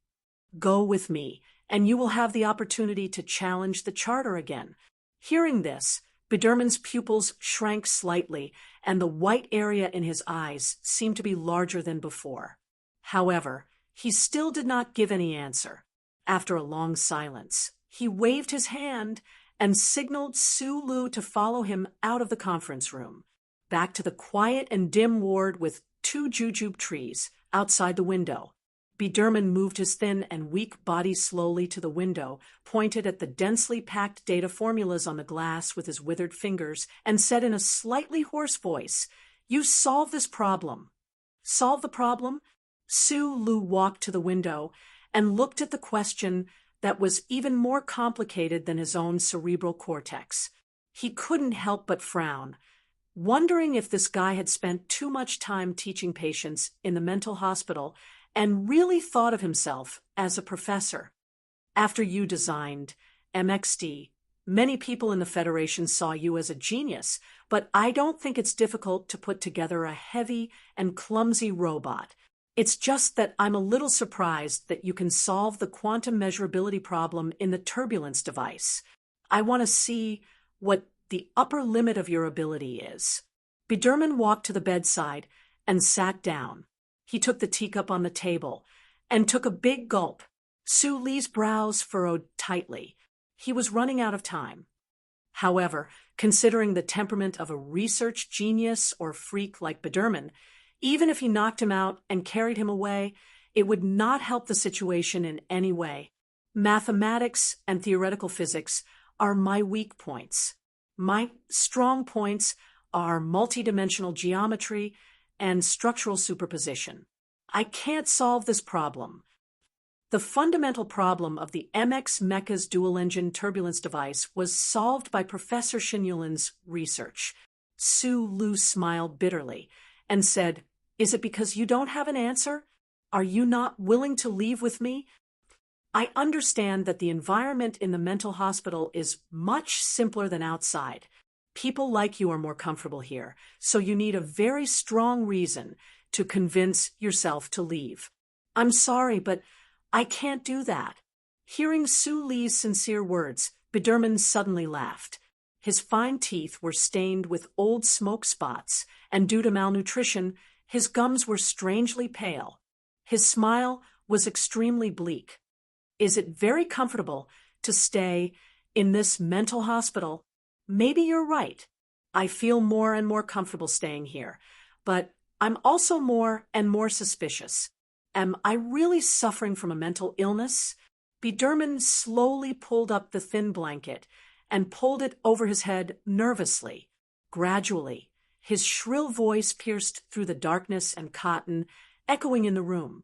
Go with me, and you will have the opportunity to challenge the charter again." Hearing this, Biderman's pupils shrank slightly, and the white area in his eyes seemed to be larger than before. However, he still did not give any answer. After a long silence, he waved his hand and signaled Sulu to follow him out of the conference room, back to the quiet and dim ward with 2 jujube trees outside the window. Biderman moved his thin and weak body slowly to the window, pointed at the densely packed data formulas on the glass with his withered fingers, and said in a slightly hoarse voice, "You solve this problem." "Solve the problem?" Sulu walked to the window and looked at the question that was even more complicated than his own cerebral cortex. He couldn't help but frown, wondering if this guy had spent too much time teaching patients in the mental hospital and really thought of himself as a professor. "After you designed MXD, Many people in the Federation saw you as a genius, but I don't think it's difficult to put together a heavy and clumsy robot. It's just that I'm a little surprised that you can solve the quantum measurability problem in the turbulence device. I want to see what the upper limit of your ability is." Biderman walked to the bedside and sat down. He took the teacup on the table and took a big gulp. Su Li's brows furrowed tightly. He was running out of time. However, considering the temperament of a research genius or freak like Biderman, even if he knocked him out and carried him away, it would not help the situation in any way. Mathematics and theoretical physics are my weak points. My strong points are multidimensional geometry and structural superposition. I can't solve this problem. The fundamental problem of the MX Mecha's dual-engine turbulence device was solved by Professor Shinyulin's research. Su Lu smiled bitterly and said, "Is it because you don't have an answer? Are you not willing to leave with me? I understand that the environment in the mental hospital is much simpler than outside. People like you are more comfortable here, so you need a very strong reason to convince yourself to leave. I'm sorry, but I can't do that." Hearing Su Li's sincere words, Biderman suddenly laughed. His fine teeth were stained with old smoke spots, and due to malnutrition, his gums were strangely pale. His smile was extremely bleak. "Is it very comfortable to stay in this mental hospital? Maybe you're right. I feel more and more comfortable staying here, but I'm also more and more suspicious. Am I really suffering from a mental illness?" Biderman slowly pulled up the thin blanket and pulled it over his head nervously. Gradually, his shrill voice pierced through the darkness and cotton, echoing in the room.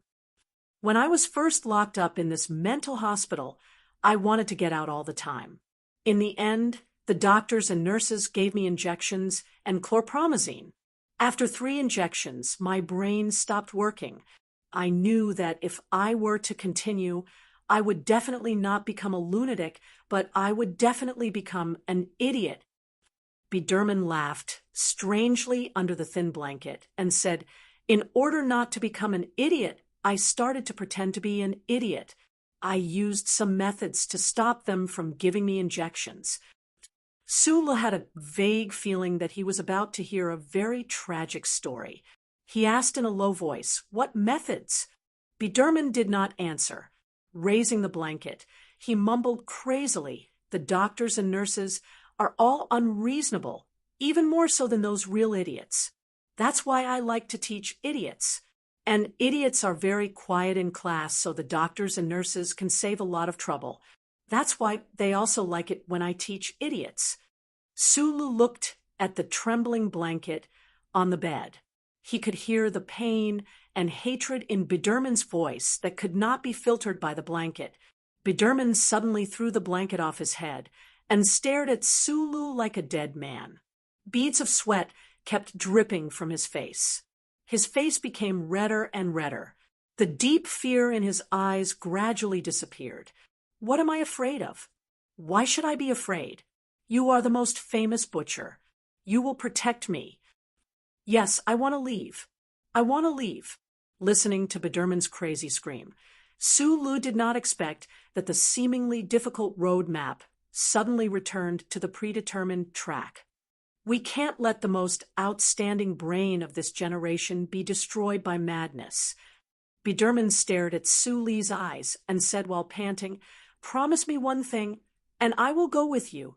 "When I was first locked up in this mental hospital, I wanted to get out all the time. In the end, the doctors and nurses gave me injections and chlorpromazine. After 3 injections, my brain stopped working. I knew that if I were to continue, I would definitely not become a lunatic, but I would definitely become an idiot." Biderman laughed strangely under the thin blanket and said, "In order not to become an idiot, I started to pretend to be an idiot. I used some methods to stop them from giving me injections." Sula had a vague feeling that he was about to hear a very tragic story. He asked in a low voice, "What methods?" Biderman did not answer. Raising the blanket, he mumbled crazily, "The doctors and nurses are all unreasonable, even more so than those real idiots. That's why I like to teach idiots. And idiots are very quiet in class, so the doctors and nurses can save a lot of trouble. That's why they also like it when I teach idiots." Sulu looked at the trembling blanket on the bed. He could hear the pain and hatred in Biderman's voice that could not be filtered by the blanket. Biderman suddenly threw the blanket off his head and stared at Sulu like a dead man. Beads of sweat kept dripping from his face. His face became redder and redder. The deep fear in his eyes gradually disappeared. "What am I afraid of? Why should I be afraid? You are the most famous butcher. You will protect me. Yes, I want to leave. I want to leave." Listening to Biderman's crazy scream, Sulu did not expect that the seemingly difficult road map suddenly returned to the predetermined track. "We can't let the most outstanding brain of this generation be destroyed by madness." Biderman stared at Su Li's eyes and said while panting, "Promise me one thing, and I will go with you."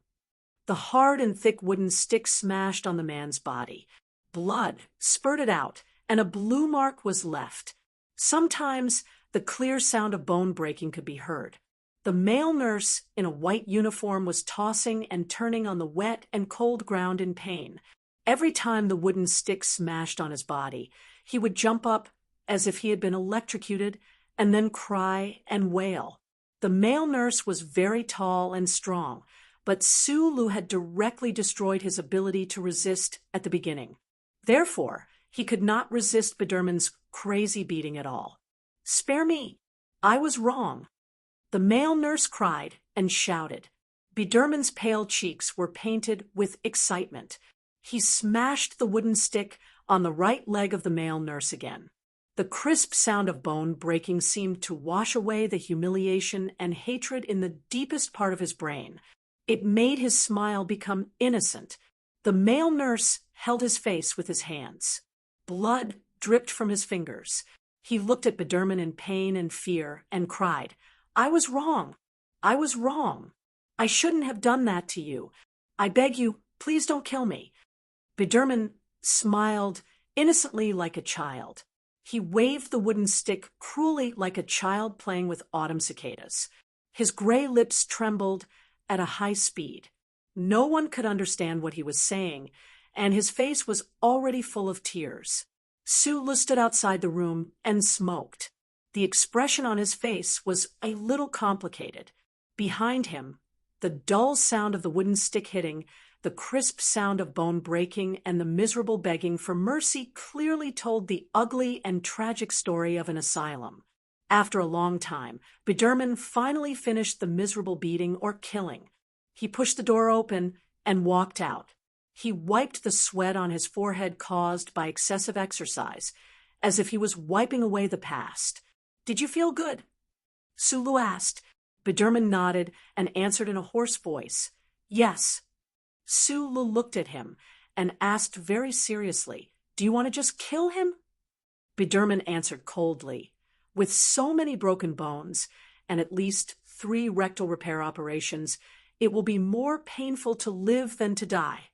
The hard and thick wooden stick smashed on the man's body. Blood spurted out, and a blue mark was left. Sometimes the clear sound of bone breaking could be heard. The male nurse in a white uniform was tossing and turning on the wet and cold ground in pain. Every time the wooden stick smashed on his body, he would jump up as if he had been electrocuted and then cry and wail. The male nurse was very tall and strong, but Sulu had directly destroyed his ability to resist at the beginning. Therefore, he could not resist Biderman's crazy beating at all. "Spare me! I was wrong." The male nurse cried and shouted. Biderman's pale cheeks were painted with excitement. He smashed the wooden stick on the right leg of the male nurse again. The crisp sound of bone breaking seemed to wash away the humiliation and hatred in the deepest part of his brain. It made his smile become innocent. The male nurse held his face with his hands. Blood dripped from his fingers. He looked at Biderman in pain and fear and cried, "I was wrong. I was wrong. I shouldn't have done that to you. I beg you, please don't kill me." Biderman smiled innocently like a child. He waved the wooden stick cruelly like a child playing with autumn cicadas. His gray lips trembled at a high speed. No one could understand what he was saying, and his face was already full of tears. Sulu stood outside the room and smoked. The expression on his face was a little complicated. Behind him, the dull sound of the wooden stick hitting, the crisp sound of bone breaking, and the miserable begging for mercy clearly told the ugly and tragic story of an asylum. After a long time, Biderman finally finished the miserable beating or killing. He pushed the door open and walked out. He wiped the sweat on his forehead caused by excessive exercise, as if he was wiping away the past. "Did you feel good?" Sulu asked. Biderman nodded and answered in a hoarse voice, "Yes." Sulu looked at him and asked very seriously, "Do you want to just kill him?" Biderman answered coldly, "With so many broken bones and at least 3 rectal repair operations, it will be more painful to live than to die."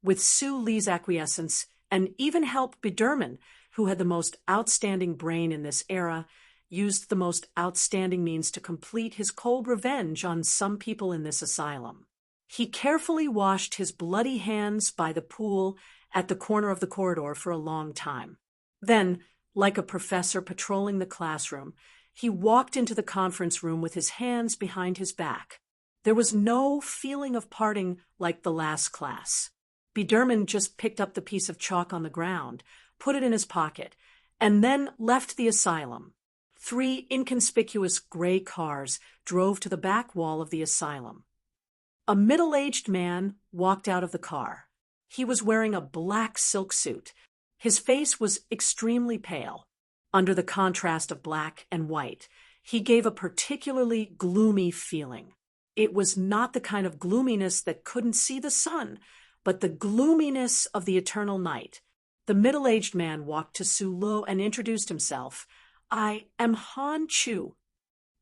With Suli's acquiescence and even help, Biderman, who had the most outstanding brain in this era, used the most outstanding means to complete his cold revenge on some people in this asylum. He carefully washed his bloody hands by the pool at the corner of the corridor for a long time. Then, like a professor patrolling the classroom, he walked into the conference room with his hands behind his back. There was no feeling of parting like the last class. Biderman just picked up the piece of chalk on the ground, put it in his pocket, and then left the asylum. 3 inconspicuous gray cars drove to the back wall of the asylum. A middle-aged man walked out of the car. He was wearing a black silk suit. His face was extremely pale. Under the contrast of black and white, he gave a particularly gloomy feeling. It was not the kind of gloominess that couldn't see the sun, but the gloominess of the eternal night. The middle-aged man walked to Sulu and introduced himself. "I am Han Chu."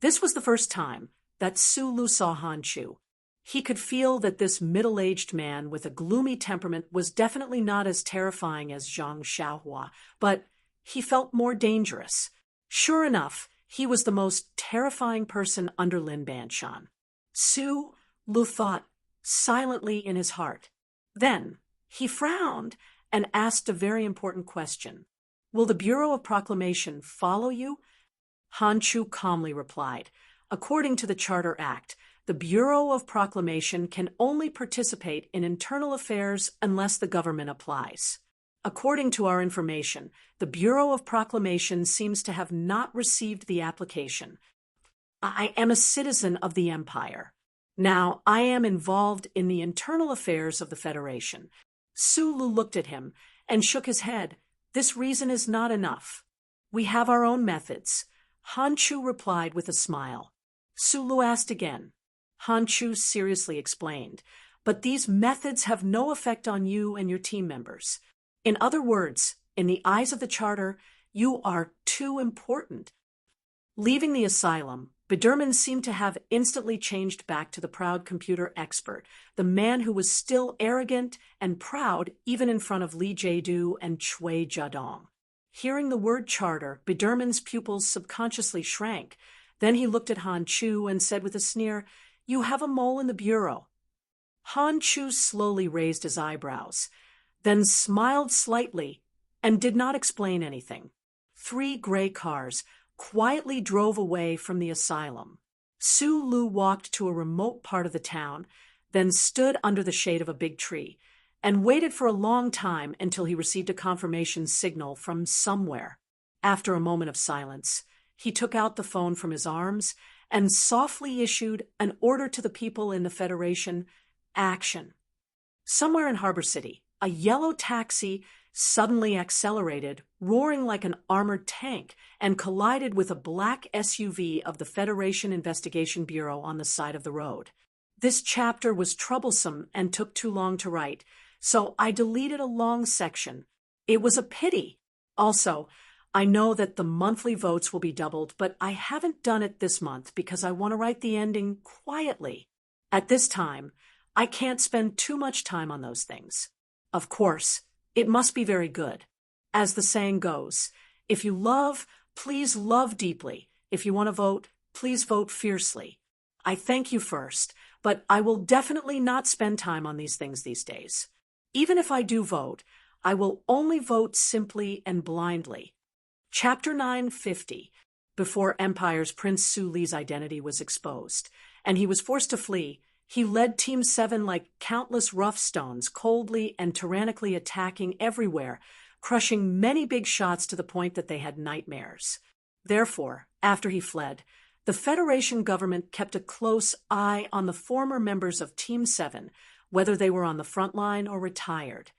This was the first time that Sulu saw Han Chu. He could feel that this middle-aged man with a gloomy temperament was definitely not as terrifying as Zhang Xiaohua, but he felt more dangerous. Sure enough, he was the most terrifying person under Lin Banshan. Sulu thought silently in his heart. Then he frowned and asked a very important question. "Will the Bureau of Proclamation follow you?" Han Chu calmly replied, "According to the Charter Act, the Bureau of Proclamation can only participate in internal affairs unless the government applies. According to our information, the Bureau of Proclamation seems to have not received the application. I am a citizen of the Empire. Now, I am involved in the internal affairs of the Federation." Sulu looked at him and shook his head. "This reason is not enough. We have our own methods." Han Chu replied with a smile. Sulu asked again. Han Chu seriously explained, "But these methods have no effect on you and your team members. In other words, in the eyes of the Charter, you are too important." Leaving the asylum, Biderman seemed to have instantly changed back to the proud computer expert, the man who was still arrogant and proud even in front of Li Jiedu and Cui Jiadong. Hearing the word Charter, Biderman's pupils subconsciously shrank. Then he looked at Han Chu and said with a sneer, "You have a mole in the bureau." Han Chu slowly raised his eyebrows, then smiled slightly and did not explain anything. 3 gray cars quietly drove away from the asylum. Sulu walked to a remote part of the town, then stood under the shade of a big tree, and waited for a long time until he received a confirmation signal from somewhere. After a moment of silence, he took out the phone from his arms and softly issued an order to the people in the Federation: action. Somewhere in Harbor City, a yellow taxi suddenly accelerated, roaring like an armored tank, and collided with a black SUV of the Federation Investigation Bureau on the side of the road. This chapter was troublesome and took too long to write, so I deleted a long section. It was a pity. Also, I know that the monthly votes will be doubled, but I haven't done it this month because I want to write the ending quietly. At this time, I can't spend too much time on those things. Of course, it must be very good. As the saying goes, if you love, please love deeply. If you want to vote, please vote fiercely. I thank you first, but I will definitely not spend time on these things these days. Even if I do vote, I will only vote simply and blindly. Chapter 950. Before Empire's Prince Su Li's identity was exposed, and he was forced to flee, he led Team 7 like countless rough stones, coldly and tyrannically attacking everywhere, crushing many big shots to the point that they had nightmares. Therefore, after he fled, the Federation government kept a close eye on the former members of Team 7, whether they were on the front line or retired.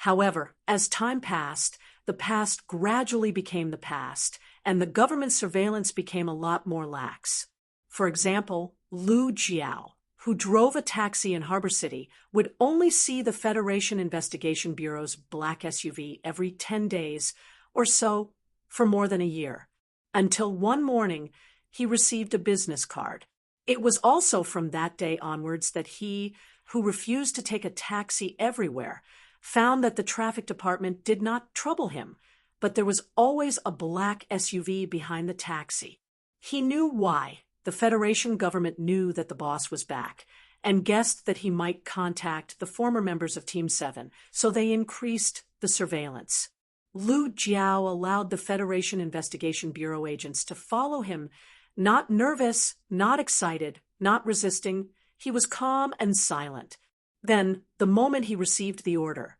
However, as time passed, the past gradually became the past, and the government surveillance became a lot more lax. For example, Lu Jiao, who drove a taxi in Harbor City, would only see the Federation Investigation Bureau's black SUV every 10 days or so for more than a year, until one morning he received a business card. It was also from that day onwards that he, who refused to take a taxi everywhere, found that the traffic department did not trouble him, but there was always a black SUV behind the taxi. He knew why. The Federation government knew that the boss was back and guessed that he might contact the former members of Team 7, so they increased the surveillance. Lu Jiao allowed the Federation Investigation Bureau agents to follow him, not nervous, not excited, not resisting. He was calm and silent. Then, the moment he received the order,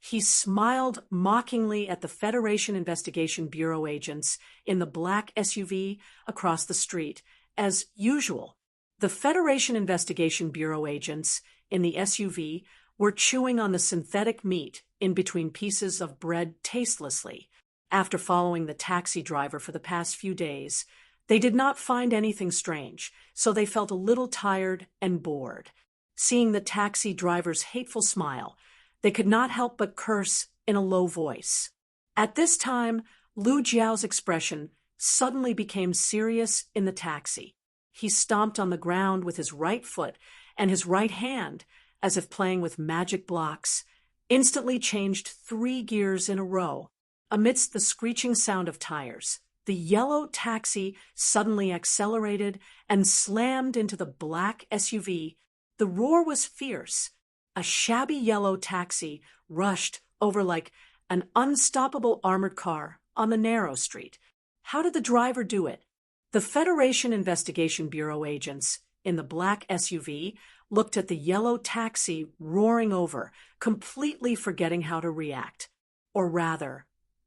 he smiled mockingly at the Federation Investigation Bureau agents in the black SUV across the street. As usual, the Federation Investigation Bureau agents in the SUV were chewing on the synthetic meat in between pieces of bread tastelessly. After following the taxi driver for the past few days, they did not find anything strange, so they felt a little tired and bored. Seeing the taxi driver's hateful smile, they could not help but curse in a low voice. At this time, Lu Jiao's expression suddenly became serious in the taxi. He stomped on the ground with his right foot, and his right hand, as if playing with magic blocks, instantly changed 3 gears in a row. Amidst the screeching sound of tires, the yellow taxi suddenly accelerated and slammed into the black SUV. The roar was fierce. A shabby yellow taxi rushed over like an unstoppable armored car on the narrow street. How did the driver do it? The Federation Investigation Bureau agents in the black SUV looked at the yellow taxi roaring over, completely forgetting how to react. Or rather,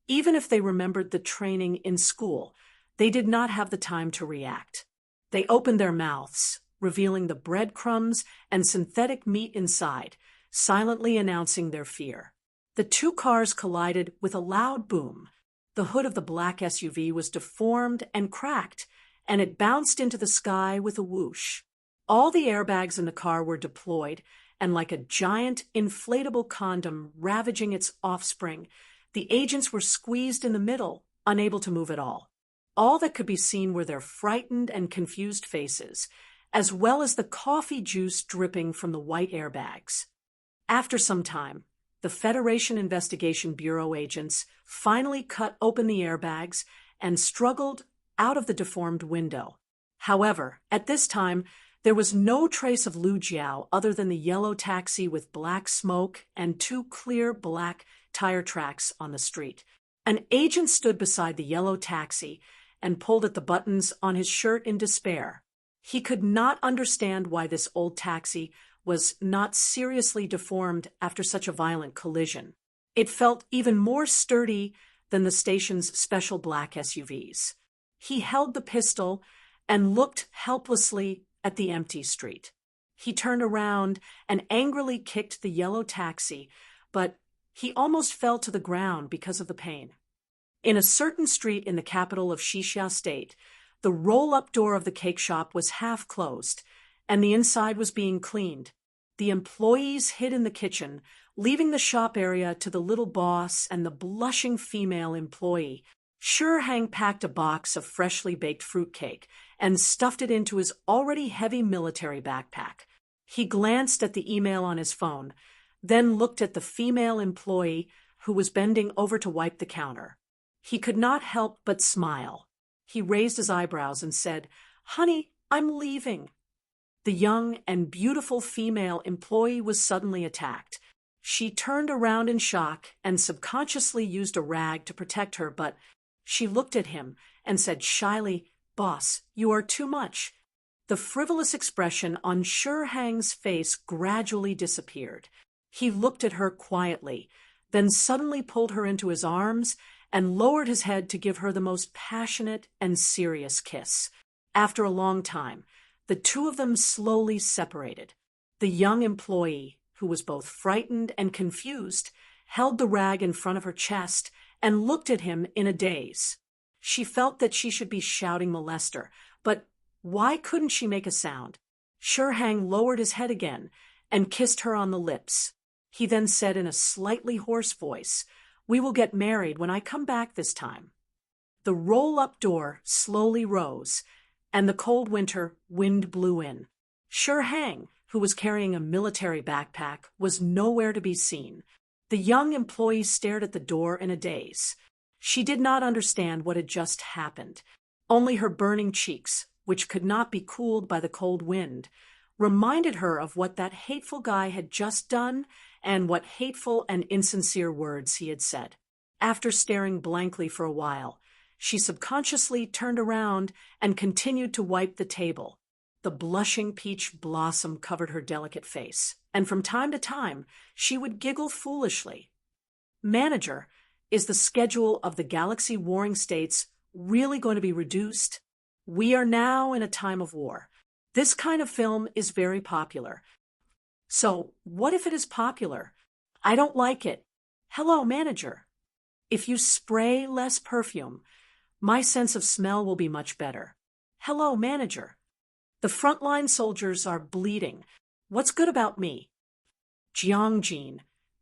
even if they remembered the training in school, they did not have the time to react. They opened their mouths, revealing the breadcrumbs and synthetic meat inside, silently announcing their fear. The 2 cars collided with a loud boom. The hood of the black SUV was deformed and cracked, and it bounced into the sky with a whoosh. All the airbags in the car were deployed, and like a giant inflatable condom ravaging its offspring, the agents were squeezed in the middle, unable to move at all. All that could be seen were their frightened and confused faces, as well as the coffee juice dripping from the white airbags. After some time, the Federation Investigation Bureau agents finally cut open the airbags and struggled out of the deformed window. However, at this time, there was no trace of Lu Jiao other than the yellow taxi with black smoke and 2 clear black tire tracks on the street. An agent stood beside the yellow taxi and pulled at the buttons on his shirt in despair. He could not understand why this old taxi was not seriously deformed after such a violent collision. It felt even more sturdy than the station's special black SUVs. He held the pistol and looked helplessly at the empty street. He turned around and angrily kicked the yellow taxi, but he almost fell to the ground because of the pain. In a certain street in the capital of Xixia State, the roll-up door of the cake shop was half closed, and the inside was being cleaned. The employees hid in the kitchen, leaving the shop area to the little boss and the blushing female employee. Hang packed a box of freshly baked fruitcake and stuffed it into his already heavy military backpack. He glanced at the email on his phone, then looked at the female employee who was bending over to wipe the counter. He could not help but smile. He raised his eyebrows and said, "Honey, I'm leaving." The young and beautiful female employee was suddenly attacked. She turned around in shock and subconsciously used a rag to protect her, but she looked at him and said shyly, "Boss, you are too much." The frivolous expression on Hang's face gradually disappeared. He looked at her quietly, then suddenly pulled her into his arms and lowered his head to give her the most passionate and serious kiss. After a long time, the two of them slowly separated. The young employee, who was both frightened and confused, held the rag in front of her chest and looked at him in a daze. She felt that she should be shouting molester, but why couldn't she make a sound? Hang lowered his head again and kissed her on the lips. He then said in a slightly hoarse voice, "We will get married when I come back this time." The roll-up door slowly rose, and the cold winter wind blew in. Hang, who was carrying a military backpack, was nowhere to be seen. The young employee stared at the door in a daze. She did not understand what had just happened. Only her burning cheeks, which could not be cooled by the cold wind, reminded her of what that hateful guy had just done and what hateful and insincere words he had said. After staring blankly for a while, she subconsciously turned around and continued to wipe the table. The blushing peach blossom covered her delicate face, and from time to time she would giggle foolishly. "Manager, is the schedule of the galaxy warring states really going to be reduced? We are now in a time of war. This kind of film is very popular. So what if it is popular? I don't like it. Hello, manager. If you spray less perfume, my sense of smell will be much better. Hello, manager. The frontline soldiers are bleeding. What's good about me?" Jiangjin,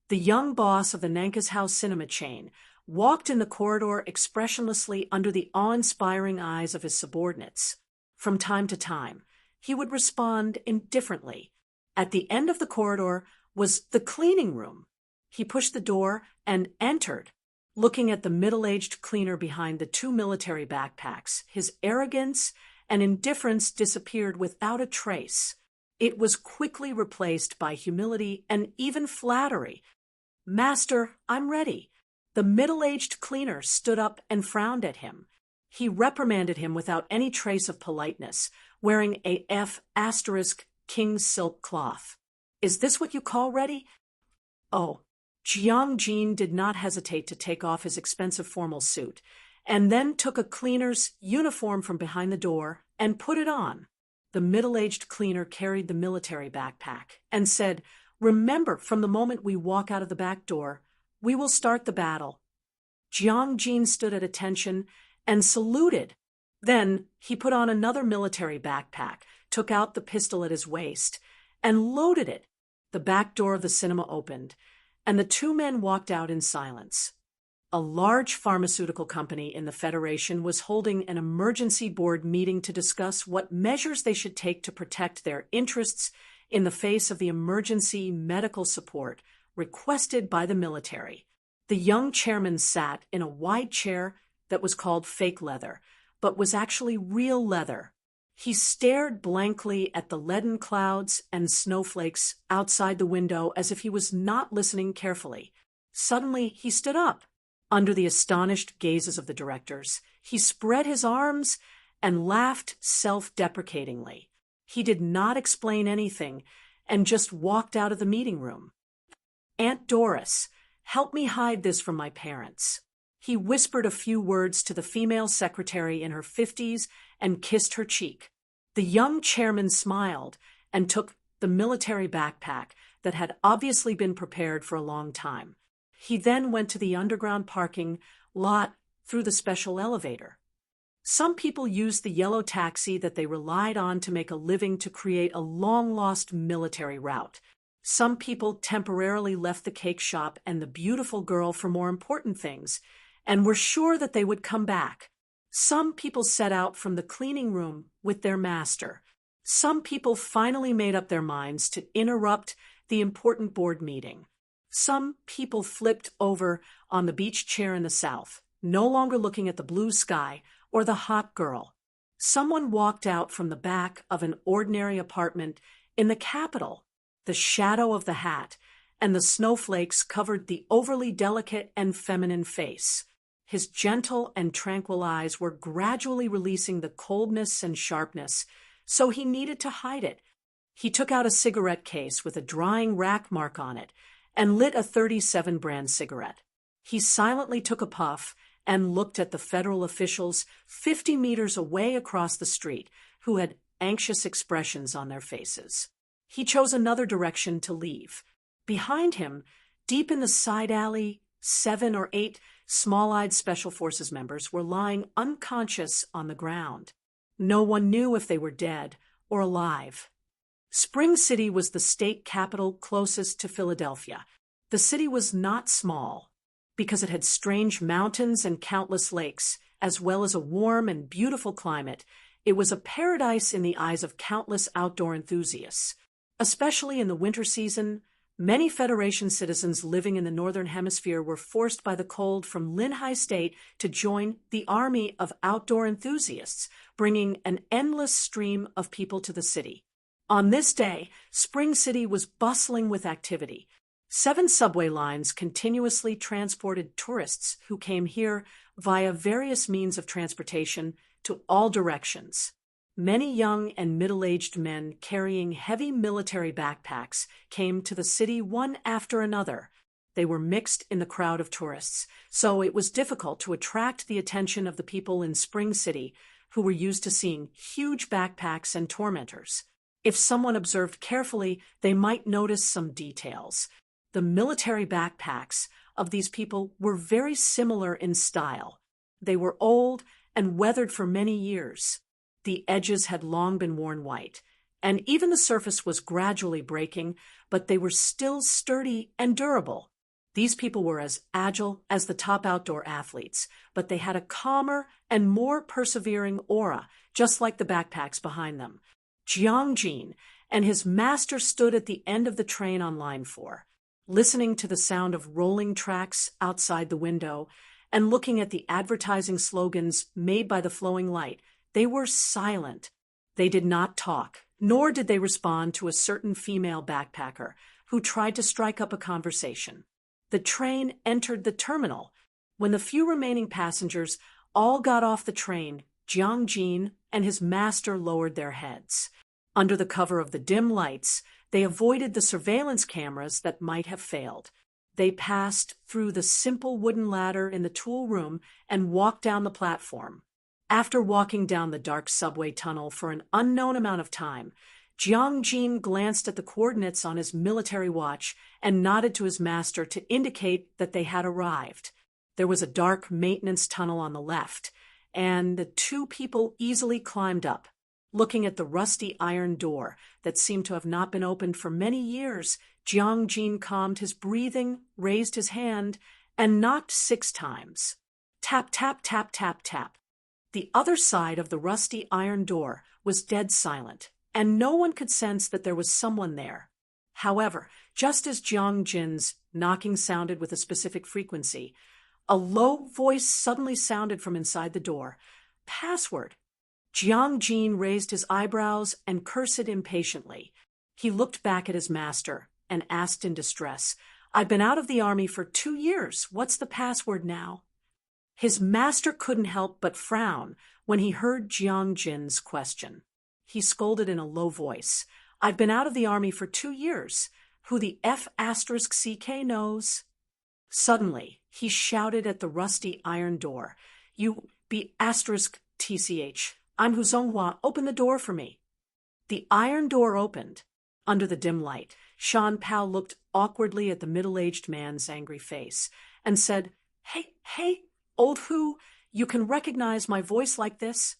the young boss of the Nanka's House cinema chain, walked in the corridor expressionlessly under the awe-inspiring eyes of his subordinates. From time to time, he would respond indifferently. At the end of the corridor was the cleaning room. He pushed the door and entered. Looking at the middle-aged cleaner behind the two military backpacks, his arrogance and indifference disappeared without a trace. It was quickly replaced by humility and even flattery. "Master, I'm ready." The middle-aged cleaner stood up and frowned at him. He reprimanded him without any trace of politeness, wearing a F** king silk cloth. "Is this what you call ready?" Oh, Jiangjin did not hesitate to take off his expensive formal suit, and then took a cleaner's uniform from behind the door and put it on. The middle-aged cleaner carried the military backpack and said, "Remember, from the moment we walk out of the back door, we will start the battle." Jiangjin stood at attention and saluted. Then he put on another military backpack, took out the pistol at his waist, and loaded it. The back door of the cinema opened, and the two men walked out in silence. A large pharmaceutical company in the Federation was holding an emergency board meeting to discuss what measures they should take to protect their interests in the face of the emergency medical support requested by the military. The young chairman sat in a wide chair that was called fake leather, but was actually real leather. He stared blankly at the leaden clouds and snowflakes outside the window as if he was not listening carefully. Suddenly, he stood up. Under the astonished gazes of the directors, he spread his arms and laughed self-deprecatingly. He did not explain anything and just walked out of the meeting room. "Aunt Doris, help me hide this from my parents." He whispered a few words to the female secretary in her 50s and kissed her cheek. The young chairman smiled and took the military backpack that had obviously been prepared for a long time. He then went to the underground parking lot through the special elevator. Some people used the yellow taxi that they relied on to make a living to create a long-lost military route. Some people temporarily left the cake shop and the beautiful girl for more important things, and were sure that they would come back. Some people set out from the cleaning room with their master. Some people finally made up their minds to interrupt the important board meeting. Some people flipped over on the beach chair in the south, no longer looking at the blue sky or the hot girl. Someone walked out from the back of an ordinary apartment in the capital. The shadow of the hat and the snowflakes covered the overly delicate and feminine face. His gentle and tranquil eyes were gradually releasing the coldness and sharpness, so he needed to hide it. He took out a cigarette case with a drying rack mark on it and lit a 37 brand cigarette. He silently took a puff and looked at the federal officials 50 meters away across the street, who had anxious expressions on their faces. He chose another direction to leave. Behind him, deep in the side alley, 7 or 8 small-eyed Special Forces members were lying unconscious on the ground. No one knew if they were dead or alive. Spring City was the state capital closest to Philadelphia. The city was not small, because it had strange mountains and countless lakes, as well as a warm and beautiful climate. It was a paradise in the eyes of countless outdoor enthusiasts. Especially in the winter season, many Federation citizens living in the Northern Hemisphere were forced by the cold from Lehigh State to join the army of outdoor enthusiasts, bringing an endless stream of people to the city. On this day, Spring City was bustling with activity. 7 subway lines continuously transported tourists who came here via various means of transportation to all directions. Many young and middle-aged men carrying heavy military backpacks came to the city one after another. They were mixed in the crowd of tourists, so it was difficult to attract the attention of the people in Spring City who were used to seeing huge backpacks and tormentors. If someone observed carefully, they might notice some details. The military backpacks of these people were very similar in style. They were old and weathered for many years. The edges had long been worn white, and even the surface was gradually breaking, but they were still sturdy and durable. These people were as agile as the top outdoor athletes, but they had a calmer and more persevering aura, just like the backpacks behind them. Jiang Jin and his master stood at the end of the train on line 4, listening to the sound of rolling tracks outside the window and looking at the advertising slogans made by the flowing light. They were silent. They did not talk, nor did they respond to a certain female backpacker who tried to strike up a conversation. The train entered the terminal. When the few remaining passengers all got off the train, Jiang Jin and his master lowered their heads. Under the cover of the dim lights, they avoided the surveillance cameras that might have failed. They passed through the simple wooden ladder in the tool room and walked down the platform. After walking down the dark subway tunnel for an unknown amount of time, Jiang Jin glanced at the coordinates on his military watch and nodded to his master to indicate that they had arrived. There was a dark maintenance tunnel on the left, and the 2 people easily climbed up. Looking at the rusty iron door that seemed to have not been opened for many years, Jiang Jin calmed his breathing, raised his hand, and knocked 6 times. Tap, tap, tap, tap, tap. The other side of the rusty iron door was dead silent, and no one could sense that there was someone there. However, just as Jiang Jin's knocking sounded with a specific frequency, a low voice suddenly sounded from inside the door. Password. Jiang Jin raised his eyebrows and cursed impatiently. He looked back at his master and asked in distress, "I've been out of the army for 2 years. What's the password now?" His master couldn't help but frown when he heard Jiang Jin's question. He scolded in a low voice, "I've been out of the army for 2 years. Who the F*CK knows?" Suddenly, he shouted at the rusty iron door. "You be asterisk TCH. I'm Hu Zonghua. Open the door for me." The iron door opened. Under the dim light, Shan Pao looked awkwardly at the middle-aged man's angry face and said, Hey, old Hu, you can recognize my voice like this?"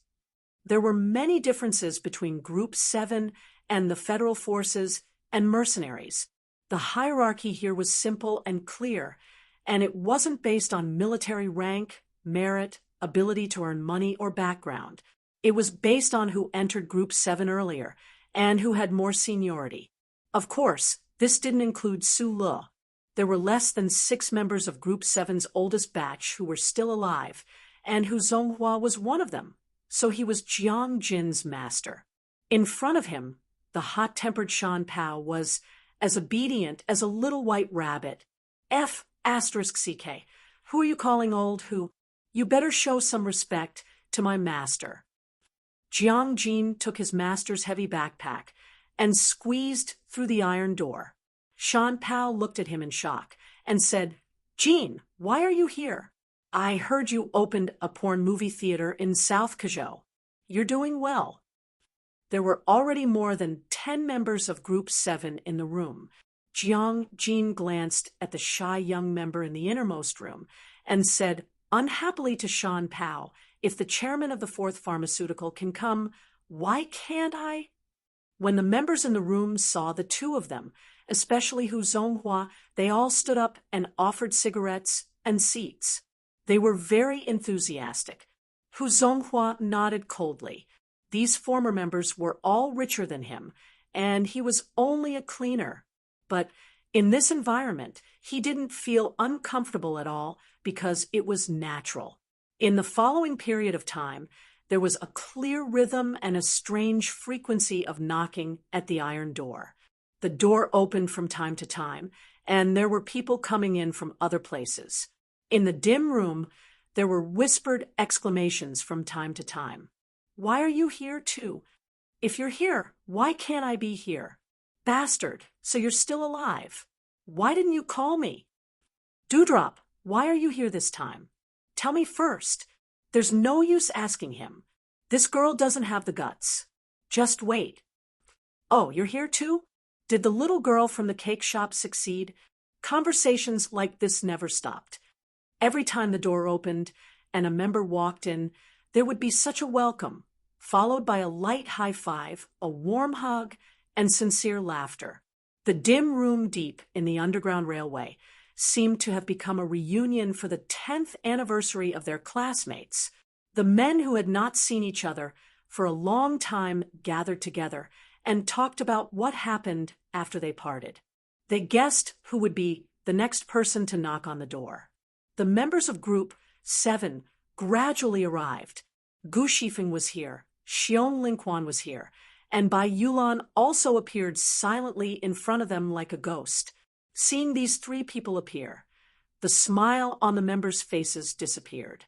There were many differences between Group 7 and the federal forces and mercenaries. The hierarchy here was simple and clear, and it wasn't based on military rank, merit, ability to earn money, or background. It was based on who entered Group 7 earlier and who had more seniority. Of course, this didn't include Su Le. There were less than 6 members of Group 7's oldest batch who were still alive, and Hu Zonghua was one of them, so he was Jiang Jin's master. In front of him, the hot-tempered Shan Pao was as obedient as a little white rabbit. F***CK. Who are you calling old Hu? You better show some respect to my master. Jiang Jin took his master's heavy backpack and squeezed through the iron door. Shan Pao looked at him in shock and said, "Jin, why are you here? I heard you opened a porn movie theater in South Kazhou. You're doing well." There were already more than 10 members of Group 7 in the room. Jiang Jin glanced at the shy young member in the innermost room and said unhappily to Shan Pao, "If the chairman of the 4th Pharmaceutical can come, why can't I?" When the members in the room saw the two of them, especially Hu Zonghua, they all stood up and offered cigarettes and seats. They were very enthusiastic. Hu Zonghua nodded coldly. These former members were all richer than him, and he was only a cleaner. But in this environment, he didn't feel uncomfortable at all because it was natural. In the following period of time, there was a clear rhythm and a strange frequency of knocking at the iron door. The door opened from time to time, and there were people coming in from other places. In the dim room, there were whispered exclamations from time to time. "Why are you here, too? If you're here, why can't I be here? Bastard, so you're still alive. Why didn't you call me? Dewdrop, why are you here this time? Tell me first. There's no use asking him. This girl doesn't have the guts. Just wait. Oh, you're here too? Did the little girl from the cake shop succeed?" Conversations like this never stopped. Every time the door opened and a member walked in, there would be such a welcome, followed by a light high five, a warm hug, and sincere laughter. The dim room deep in the Underground Railway seemed to have become a reunion for the 10th anniversary of their classmates. The men who had not seen each other for a long time gathered together and talked about what happened after they parted. They guessed who would be the next person to knock on the door. The members of Group 7 gradually arrived. Gu Shifeng was here, Xiong Lingquan was here, and Bai Yulan also appeared silently in front of them like a ghost. Seeing these 3 people appear, the smile on the members' faces disappeared.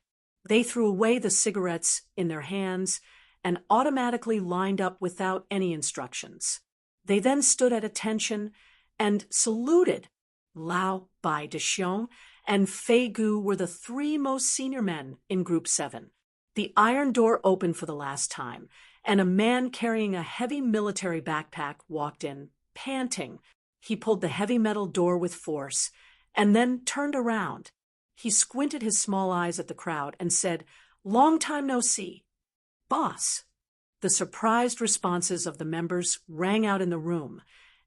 They threw away the cigarettes in their hands and automatically lined up without any instructions. They then stood at attention and saluted. Lao, Bai Dexiong, and Fei Gu were the 3 most senior men in Group 7. The iron door opened for the last time, and a man carrying a heavy military backpack walked in, panting. He pulled the heavy metal door with force, and then turned around. He squinted his small eyes at the crowd and said, "Long time no see." "Boss." The surprised responses of the members rang out in the room,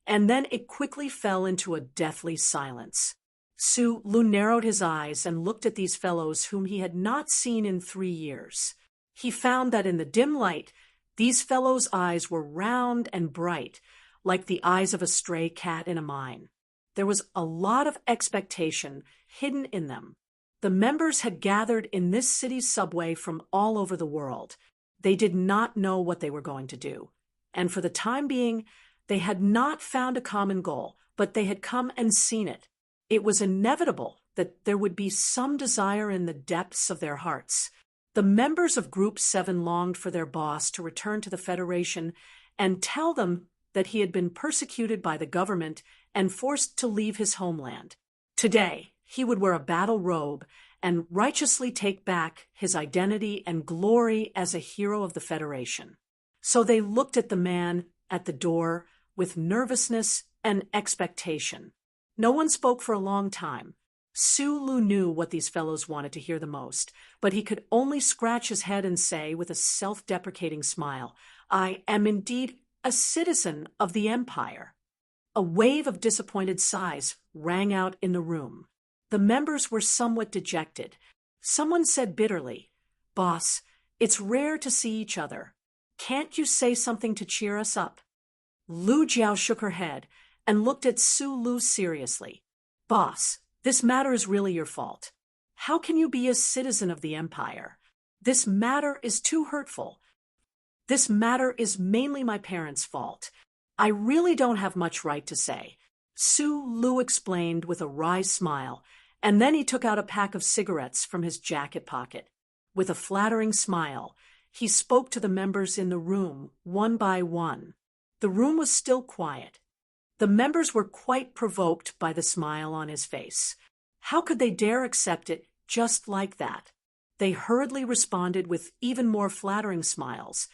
and then it quickly fell into a deathly silence. Su Lu narrowed his eyes and looked at these fellows whom he had not seen in 3 years. He found that in the dim light, these fellows' eyes were round and bright, like the eyes of a stray cat in a mine. There was a lot of expectation hidden in them. The members had gathered in this city's subway from all over the world. They did not know what they were going to do, and for the time being, they had not found a common goal, but they had come and seen it. It was inevitable that there would be some desire in the depths of their hearts. The members of Group 7 longed for their boss to return to the Federation and tell them that he had been persecuted by the government and forced to leave his homeland. Today, he would wear a battle robe and righteously take back his identity and glory as a hero of the Federation. So they looked at the man at the door with nervousness and expectation. No one spoke for a long time. Sulu knew what these fellows wanted to hear the most, but he could only scratch his head and say with a self-deprecating smile, "I am indeed a citizen of the Empire." A wave of disappointed sighs rang out in the room. The members were somewhat dejected. Someone said bitterly, "Boss, it's rare to see each other. Can't you say something to cheer us up?" Lu Jiao shook her head and looked at Sulu seriously. "Boss, this matter is really your fault. How can you be a citizen of the Empire? This matter is too hurtful. This matter is mainly my parents' fault. I really don't have much right to say," Sulu explained with a wry smile, and then he took out a pack of cigarettes from his jacket pocket. With a flattering smile, he spoke to the members in the room, one by one. The room was still quiet. The members were quite provoked by the smile on his face. How could they dare accept it just like that? They hurriedly responded with even more flattering smiles,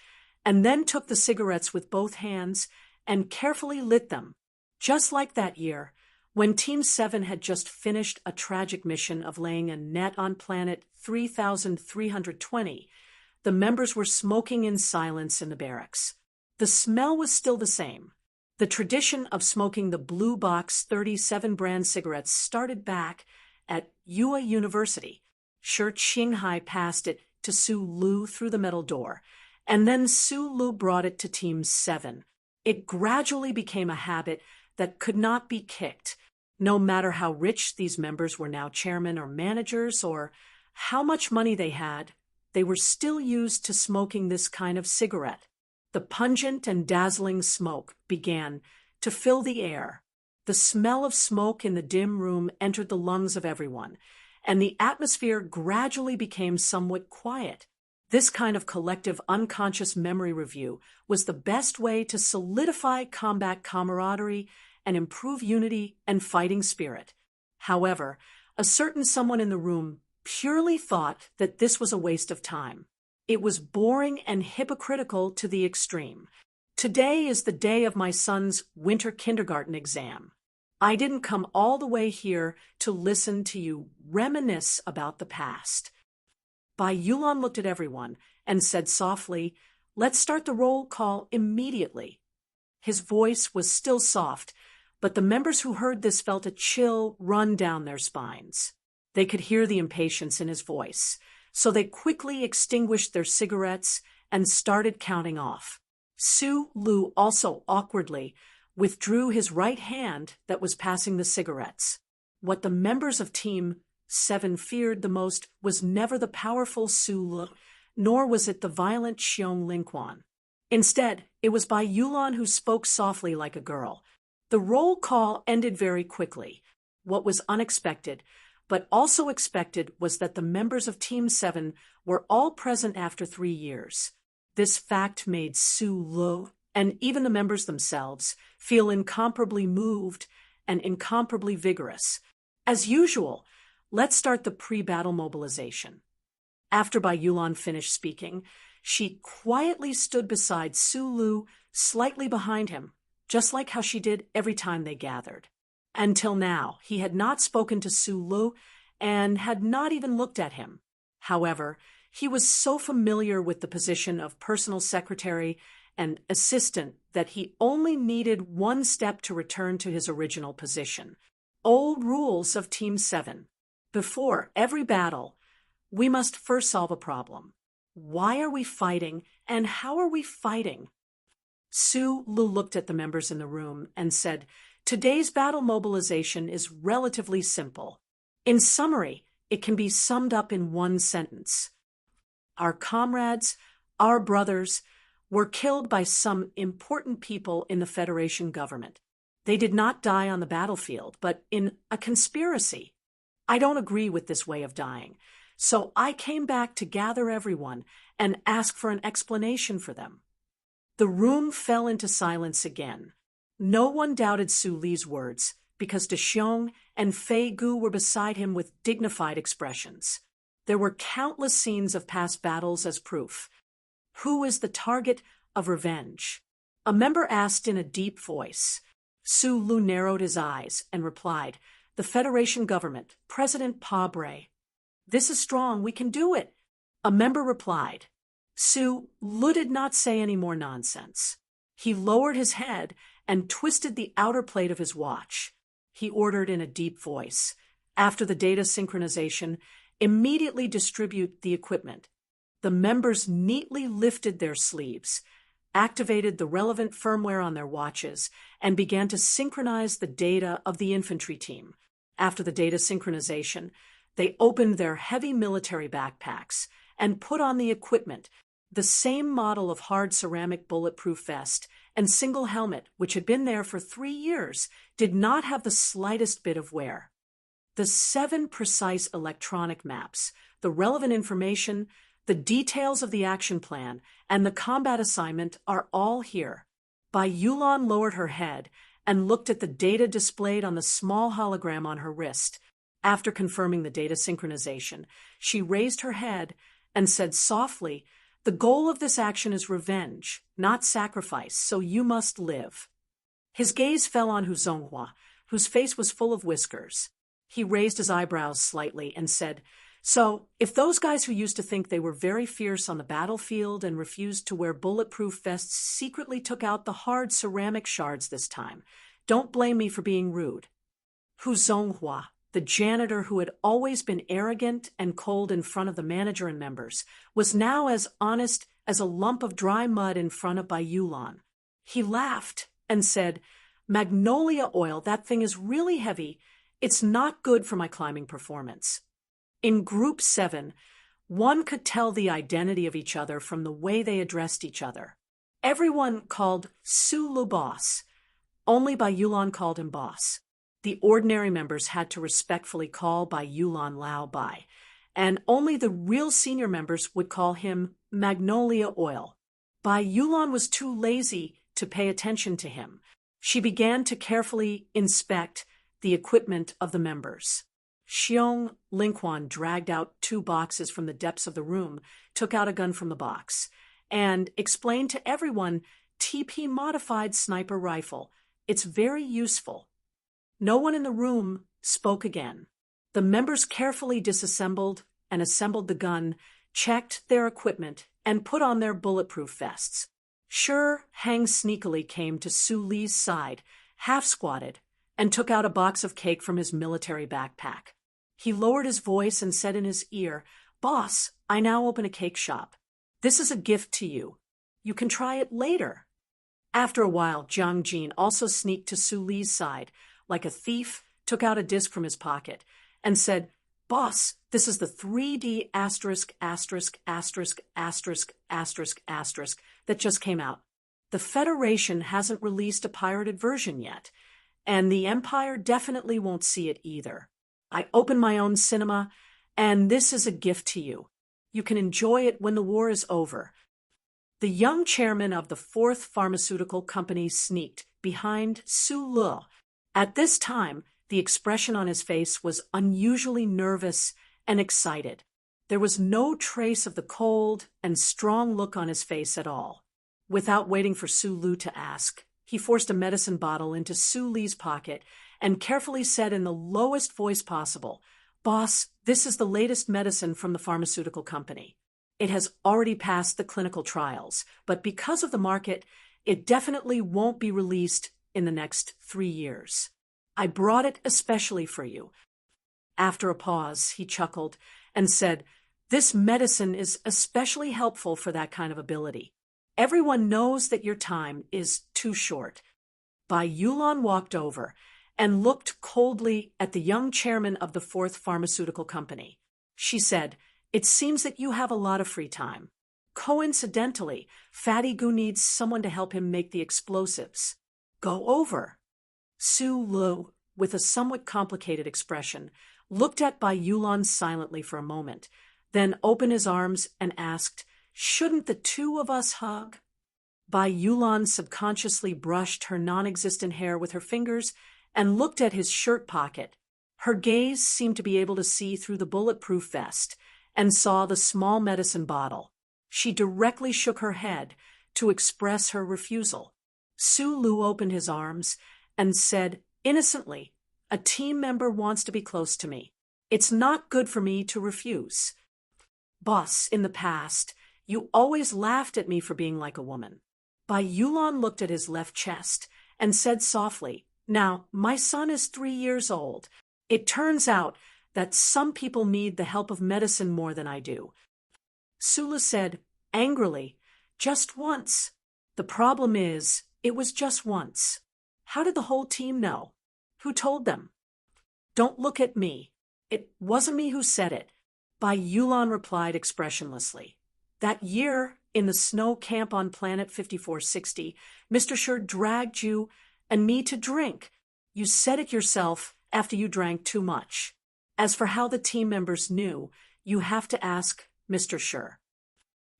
and then took the cigarettes with both hands and carefully lit them. Just like that year, when Team 7 had just finished a tragic mission of laying a net on planet 3320, the members were smoking in silence in the barracks. The smell was still the same. The tradition of smoking the Blue Box 37 brand cigarettes started back at Yue University. Shi Qinghai passed it to Su Lu through the metal door, and then Su Lu brought it to Team 7. It gradually became a habit that could not be kicked. No matter how rich these members were now chairmen or managers, or how much money they had, they were still used to smoking this kind of cigarette. The pungent and dazzling smoke began to fill the air. The smell of smoke in the dim room entered the lungs of everyone, and the atmosphere gradually became somewhat quiet. This kind of collective unconscious memory review was the best way to solidify combat camaraderie and improve unity and fighting spirit. However, a certain someone in the room purely thought that this was a waste of time. It was boring and hypocritical to the extreme. Today is the day of my son's winter kindergarten exam. I didn't come all the way here to listen to you reminisce about the past. Bai Yulan looked at everyone and said softly, "Let's start the roll call immediately." His voice was still soft, but the members who heard this felt a chill run down their spines. They could hear the impatience in his voice, so they quickly extinguished their cigarettes and started counting off. Su Lu also awkwardly withdrew his right hand that was passing the cigarettes. What the members of Team 7 feared the most was never the powerful Su Lu, nor was it the violent Xiong Lingquan. Instead, it was Bai Yulan who spoke softly like a girl. The roll call ended very quickly. What was unexpected, but also expected, was that the members of Team 7 were all present after 3 years. This fact made Su Lu, and even the members themselves, feel incomparably moved and incomparably vigorous. As usual, let's start the pre-battle mobilization. After Bai Yulan finished speaking, she quietly stood beside Su Lu, slightly behind him, just like how she did every time they gathered. Until now, he had not spoken to Su Lu and had not even looked at him. However, he was so familiar with the position of personal secretary and assistant that he only needed one step to return to his original position. Old rules of Team 7. Before every battle, we must first solve a problem. Why are we fighting, and how are we fighting? Su Lu looked at the members in the room and said, "Today's battle mobilization is relatively simple. In summary, it can be summed up in one sentence. Our comrades, our brothers, were killed by some important people in the Federation government. They did not die on the battlefield, but in a conspiracy. I don't agree with this way of dying, so I came back to gather everyone and ask for an explanation for them." The room fell into silence again. No one doubted Su Li's words. because De Xiong and Fei Gu were beside him with dignified expressions. There were countless scenes of past battles as proof. Who is the target of revenge? A member asked in a deep voice. Su Lu narrowed his eyes and replied, the Federation government, President Pabre. This is strong, we can do it. A member replied. Su Lu did not say any more nonsense. He lowered his head and twisted the outer plate of his watch. He ordered in a deep voice, after the data synchronization, immediately distribute the equipment. The members neatly lifted their sleeves, activated the relevant firmware on their watches, and began to synchronize the data of the infantry team. After the data synchronization, they opened their heavy military backpacks and put on the equipment, the same model of hard ceramic bulletproof vest and single helmet, which had been there for 3 years, did not have the slightest bit of wear. The 7 precise electronic maps, the relevant information, the details of the action plan, and the combat assignment are all here. Bai Yulan lowered her head and looked at the data displayed on the small hologram on her wrist. After confirming the data synchronization, she raised her head and said softly, the goal of this action is revenge, not sacrifice, so you must live. His gaze fell on Hu Zonghua, whose face was full of whiskers. He raised his eyebrows slightly and said, so, if those guys who used to think they were very fierce on the battlefield and refused to wear bulletproof vests secretly took out the hard ceramic shards this time, don't blame me for being rude. Hu Zonghua, the janitor who had always been arrogant and cold in front of the manager and members, was now as honest as a lump of dry mud in front of Bai Yulan. He laughed and said, Magnolia oil, that thing is really heavy. It's not good for my climbing performance. In Group 7, one could tell the identity of each other from the way they addressed each other. Everyone called Su Lu boss. Only Bai Yulan called him boss. The ordinary members had to respectfully call Bai Yulan Lao Bai, and only the real senior members would call him Magnolia Oil. Bai Yulan was too lazy to pay attention to him. She began to carefully inspect the equipment of the members. Xiong Lingquan dragged out 2 boxes from the depths of the room, took out a gun from the box, and explained to everyone TP-modified sniper rifle. It's very useful. No one in the room spoke again. The members carefully disassembled and assembled the gun, checked their equipment, and put on their bulletproof vests. Sure Hang sneakily came to Su Li's side, half-squatted, and took out a box of cake from his military backpack. He lowered his voice and said in his ear, Boss, I now open a cake shop. This is a gift to you. You can try it later. After a while, Jiang Jin also sneaked to Su Li's side, like a thief, took out a disc from his pocket, and said, Boss, this is the 3D asterisk asterisk asterisk asterisk asterisk asterisk that just came out. The Federation hasn't released a pirated version yet, and the Empire definitely won't see it either. I open my own cinema, and this is a gift to you. You can enjoy it when the war is over. The young chairman of the 4th Pharmaceutical Company sneaked behind Su Lu. At this time, the expression on his face was unusually nervous and excited. There was no trace of the cold and strong look on his face at all. Without waiting for Su Lu to ask, he forced a medicine bottle into Su Li's pocket and carefully said in the lowest voice possible, Boss, this is the latest medicine from the pharmaceutical company. It has already passed the clinical trials, but because of the market, it definitely won't be released in the next 3 years. I brought it especially for you. After a pause, he chuckled and said, This medicine is especially helpful for that kind of ability. Everyone knows that your time is too short. Bai Yulan walked over and looked coldly at the young chairman of the 4th Pharmaceutical Company. She said, It seems that you have a lot of free time. Coincidentally, Fatty Gu needs someone to help him make the explosives. Go over. Su Lu, with a somewhat complicated expression, looked at Bai Yulan silently for a moment, then opened his arms and asked, Shouldn't the 2 of us hug? Bai Yulan subconsciously brushed her non-existent hair with her fingers and looked at his shirt pocket. Her gaze seemed to be able to see through the bulletproof vest and saw the small medicine bottle. She directly shook her head to express her refusal. Sulu opened his arms and said innocently, "A team member wants to be close to me. It's not good for me to refuse. Boss, in the past, you always laughed at me for being like a woman." Bai Yulan looked at his left chest and said softly, "Now, my son is 3 years old. It turns out that some people need the help of medicine more than I do." Sula said, angrily, "Just once. The problem is, it was just once. How did the whole team know? Who told them?" "Don't look at me. It wasn't me who said it," Bai Yulan replied expressionlessly. "That year, in the snow camp on planet 5460, Mr. Sher dragged you and me to drink. You said it yourself after you drank too much. As for how the team members knew, you have to ask Mr. Sher."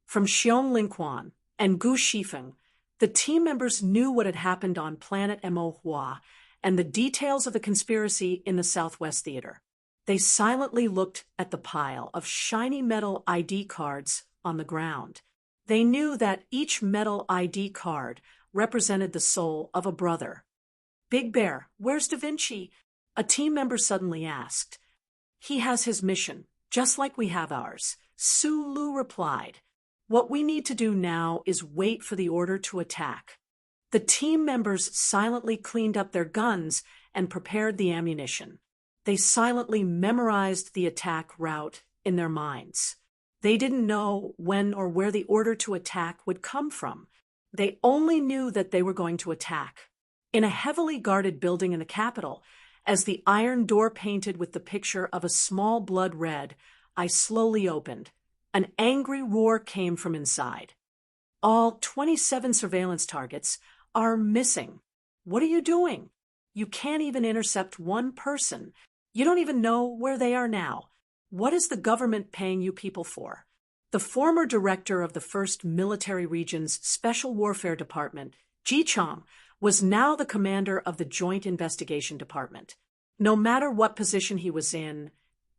From Xiong Linquan and Gu Shifeng, the team members knew what had happened on planet Mo Hua and the details of the conspiracy in the Southwest Theater. They silently looked at the pile of shiny metal ID cards on the ground. They knew that each metal ID card represented the soul of a brother. "Big Bear, where's Da Vinci?" a team member suddenly asked. "He has his mission, just like we have ours," Sulu replied. "What we need to do now is wait for the order to attack." The team members silently cleaned up their guns and prepared the ammunition. They silently memorized the attack route in their minds. They didn't know when or where the order to attack would come from. They only knew that they were going to attack. In a heavily guarded building in the capital, as the iron door painted with the picture of a small blood red, I slowly opened. An angry roar came from inside. "All 27 surveillance targets are missing. What are you doing? You can't even intercept one person. You don't even know where they are now. What is the government paying you people for?" The former director of the 1st Military Region's Special Warfare Department, Ji Chong, was now the commander of the Joint Investigation Department. No matter what position he was in,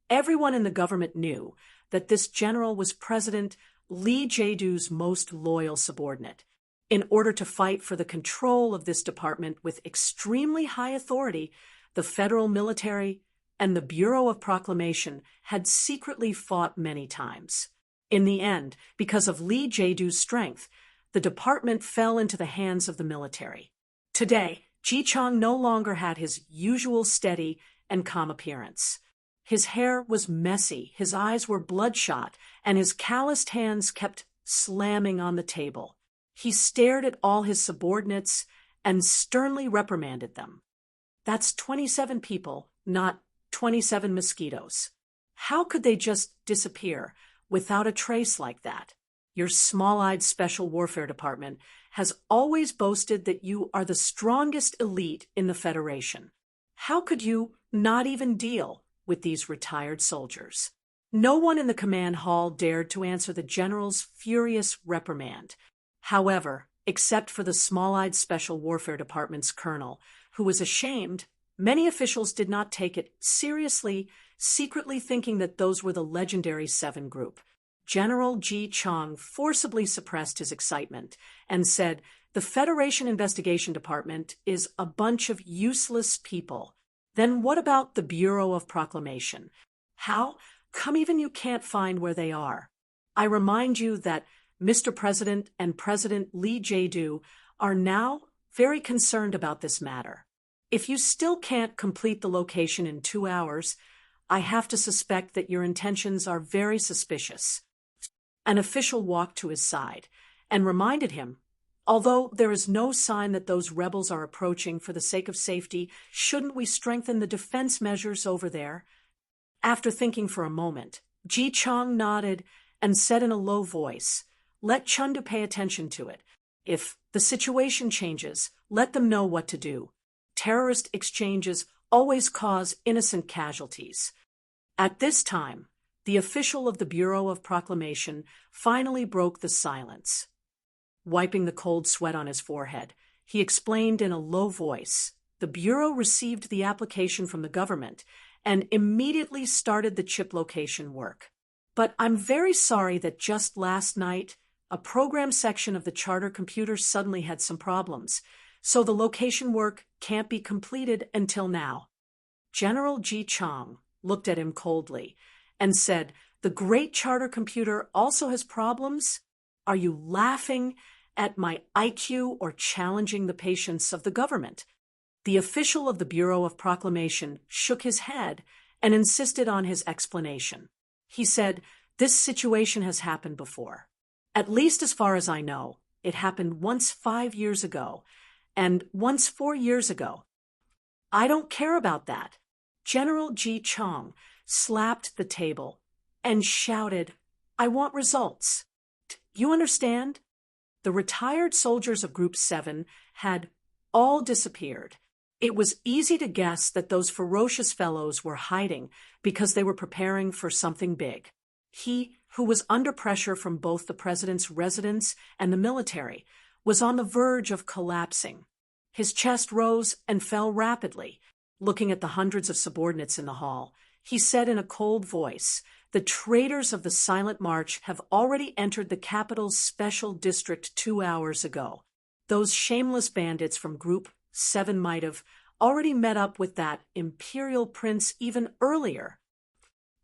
everyone in the government knew that this general was President Lee Jae-doo's most loyal subordinate. In order to fight for the control of this department with extremely high authority, the federal military and the Bureau of Proclamation had secretly fought many times. In the end, because of Lee Jae-doo's strength, the department fell into the hands of the military. Today, Ji Chong no longer had his usual steady and calm appearance. His hair was messy, his eyes were bloodshot, and his calloused hands kept slamming on the table. He stared at all his subordinates and sternly reprimanded them. "That's 27 people, not 27 mosquitoes. How could they just disappear without a trace like that? Your small-eyed Special Warfare Department has always boasted that you are the strongest elite in the Federation. How could you not even deal with these retired soldiers?" No one in the command hall dared to answer the general's furious reprimand. However, except for the small-eyed Special Warfare Department's colonel, who was ashamed, many officials did not take it seriously, secretly thinking that those were the legendary 7 group. General Ji Chong forcibly suppressed his excitement and said, "The Federation Investigation Department is a bunch of useless people. Then what about the Bureau of Proclamation? How come even you can't find where they are? I remind you that Mr. President and President Lee Jae-doo are now very concerned about this matter. If you still can't complete the location in 2 hours, I have to suspect that your intentions are very suspicious." An official walked to his side and reminded him, "Although there is no sign that those rebels are approaching for the sake of safety, shouldn't we strengthen the defense measures over there?" After thinking for a moment, Ji Chong nodded and said in a low voice, "Let Chundu pay attention to it. If the situation changes, let them know what to do. Terrorist exchanges always cause innocent casualties." At this time, the official of the Bureau of Proclamation finally broke the silence. Wiping the cold sweat on his forehead, he explained in a low voice, the Bureau received the application from the government and immediately started the chip location work. But I'm very sorry that just last night, a program section of the charter computer suddenly had some problems, so the location work can't be completed until now. General Ji Chang looked at him coldly and said, "The great charter computer also has problems? Are you laughing at my IQ or challenging the patience of the government?" The official of the Bureau of Proclamation shook his head and insisted on his explanation. He said, "This situation has happened before. At least as far as I know, it happened once 5 years ago and once 4 years ago." "I don't care about that." General Ji Chang slapped the table and shouted, "I want results. You understand?" The retired soldiers of Group 7 had all disappeared. It was easy to guess that those ferocious fellows were hiding because they were preparing for something big. He, who was under pressure from both the president's residence and the military, was on the verge of collapsing. His chest rose and fell rapidly. Looking at the hundreds of subordinates in the hall, he said in a cold voice, "The traitors of the Silent March have already entered the capital's special district 2 hours ago. Those shameless bandits from Group 7 might have already met up with that imperial prince even earlier.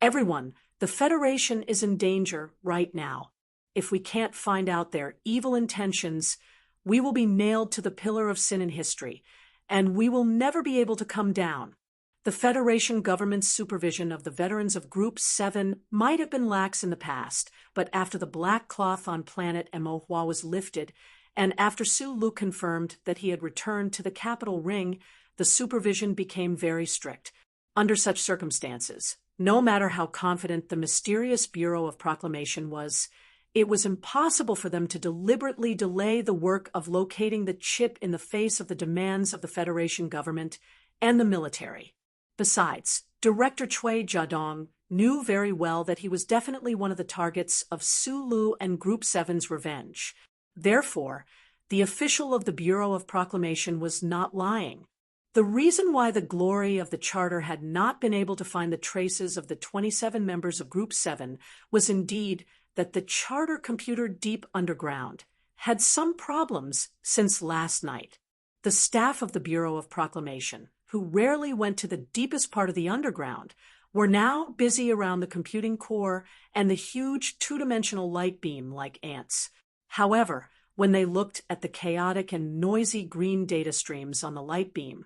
Everyone, the Federation is in danger right now. If we can't find out their evil intentions, we will be nailed to the pillar of sin in history, and we will never be able to come down. The Federation government's supervision of the veterans of Group 7 might have been lax in the past, but after the black cloth on planet Emohua was lifted, and after Sulu confirmed that he had returned to the capital ring, the supervision became very strict. Under such circumstances, no matter how confident the mysterious Bureau of Proclamation was, it was impossible for them to deliberately delay the work of locating the chip in the face of the demands of the Federation government and the military. Besides, Director Chui Jiadong knew very well that he was definitely one of the targets of Sulu and Group 7's revenge. Therefore, the official of the Bureau of Proclamation was not lying. The reason why the glory of the Charter had not been able to find the traces of the 27 members of Group 7 was indeed that the Charter computer deep underground had some problems since last night. The staff of the Bureau of Proclamation, who rarely went to the deepest part of the underground, were now busy around the computing core and the huge two-dimensional light beam like ants. However, when they looked at the chaotic and noisy green data streams on the light beam,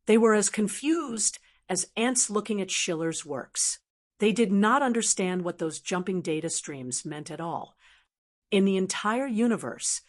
they were as confused as ants looking at Schiller's works. They did not understand what those jumping data streams meant at all. In the entire universe,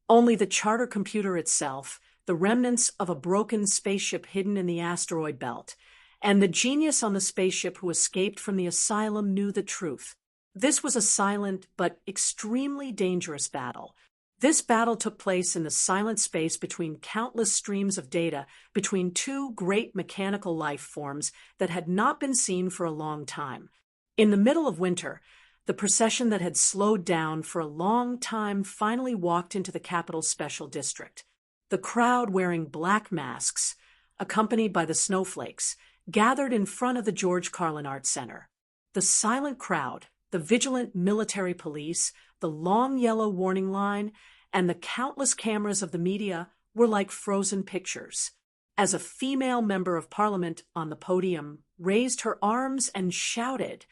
only the Charter computer itself, the remnants of a broken spaceship hidden in the asteroid belt, and the genius on the spaceship who escaped from the asylum knew the truth. This was a silent but extremely dangerous battle. This battle took place in the silent space between countless streams of data between two great mechanical life forms that had not been seen for a long time. In the middle of winter, the procession that had slowed down for a long time finally walked into the capital's special district. The crowd wearing black masks, accompanied by the snowflakes, gathered in front of the George Carlin Art Center. The silent crowd, the vigilant military police, the long yellow warning line, and the countless cameras of the media were like frozen pictures. As a female member of parliament on the podium raised her arms and shouted,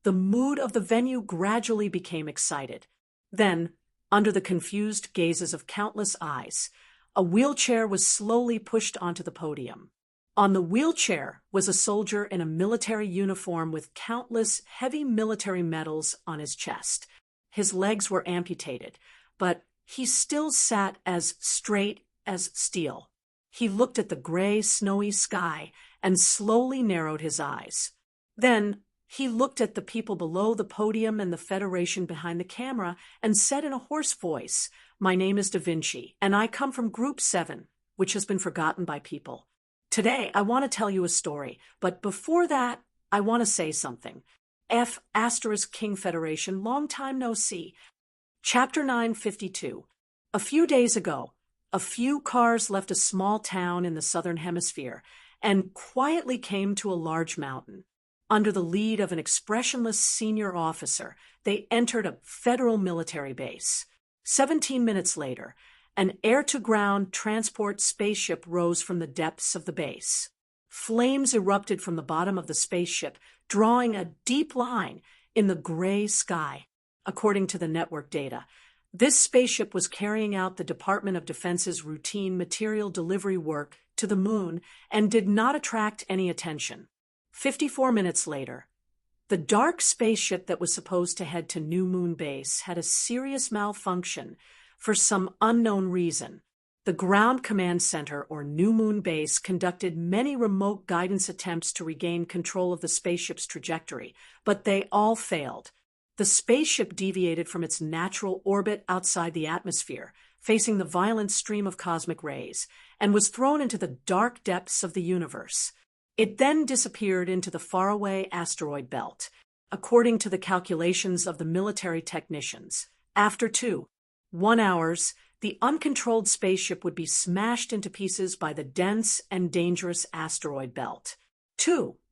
the mood of the venue gradually became excited. Then, under the confused gazes of countless eyes, a wheelchair was slowly pushed onto the podium. On the wheelchair was a soldier in a military uniform with countless heavy military medals on his chest. His legs were amputated, but he still sat as straight as steel. He looked at the gray, snowy sky and slowly narrowed his eyes. Then he looked at the people below the podium and the Federation behind the camera and said in a hoarse voice, "My name is Da Vinci, and I come from Group 7, which has been forgotten by people. Today, I want to tell you a story, but before that, I want to say something. King Federation, long time no see." Chapter 952. A few days ago, A few cars left a small town in the southern hemisphere and quietly came to a large mountain. Under the lead of an expressionless senior officer, they entered a federal military base. 17 minutes later, an air-to-ground transport spaceship rose from the depths of the base. Flames erupted from the bottom of the spaceship, drawing a deep line in the gray sky. According to the network data, this spaceship was carrying out the Department of Defense's routine material delivery work to the moon and did not attract any attention. 54 minutes later, the dark spaceship that was supposed to head to New Moon Base had a serious malfunction for some unknown reason. The Ground Command Center, or New Moon Base, conducted many remote guidance attempts to regain control of the spaceship's trajectory, but they all failed. The spaceship deviated from its natural orbit outside the atmosphere, facing the violent stream of cosmic rays, and was thrown into the dark depths of the universe. It then disappeared into the faraway asteroid belt. According to the calculations of the military technicians, after 1 hours, the uncontrolled spaceship would be smashed into pieces by the dense and dangerous asteroid belt.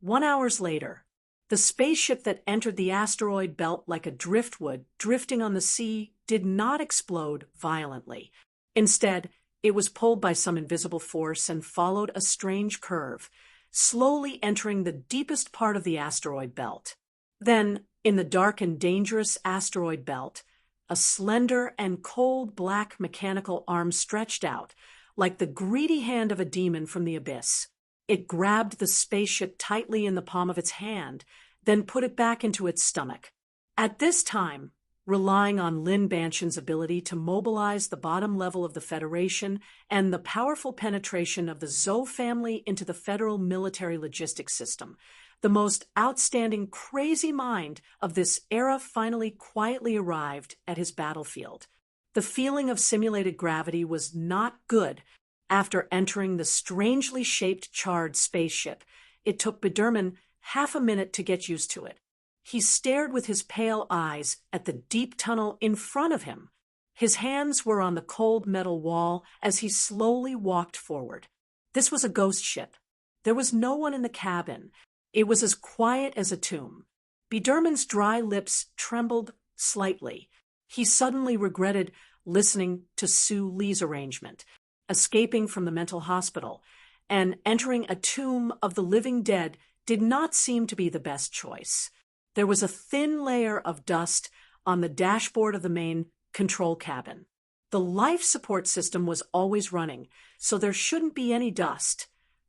1 hours later, the spaceship that entered the asteroid belt like a driftwood drifting on the sea did not explode violently. Instead, it was pulled by some invisible force and followed a strange curve, slowly entering the deepest part of the asteroid belt. Then, in the dark and dangerous asteroid belt, a slender and cold black mechanical arm stretched out, like the greedy hand of a demon from the abyss. It grabbed the spaceship tightly in the palm of its hand, then put it back into its stomach. At this time, relying on Lynn Banshen's ability to mobilize the bottom level of the Federation and the powerful penetration of the Zoe family into the federal military logistics system, the most outstanding crazy mind of this era finally quietly arrived at his battlefield. The feeling of simulated gravity was not good. After entering the strangely shaped charred spaceship, it took Biderman half a minute to get used to it. He stared with his pale eyes at the deep tunnel in front of him. His hands were on the cold metal wall as he slowly walked forward. This was a ghost ship. There was no one in the cabin. It was as quiet as a tomb. Biderman's dry lips trembled slightly. He suddenly regretted listening to Sue Lee's arrangement, escaping from the mental hospital, and entering a tomb of the living dead did not seem to be the best choice. There was a thin layer of dust on the dashboard of the main control cabin. The life support system was always running, so there shouldn't be any dust,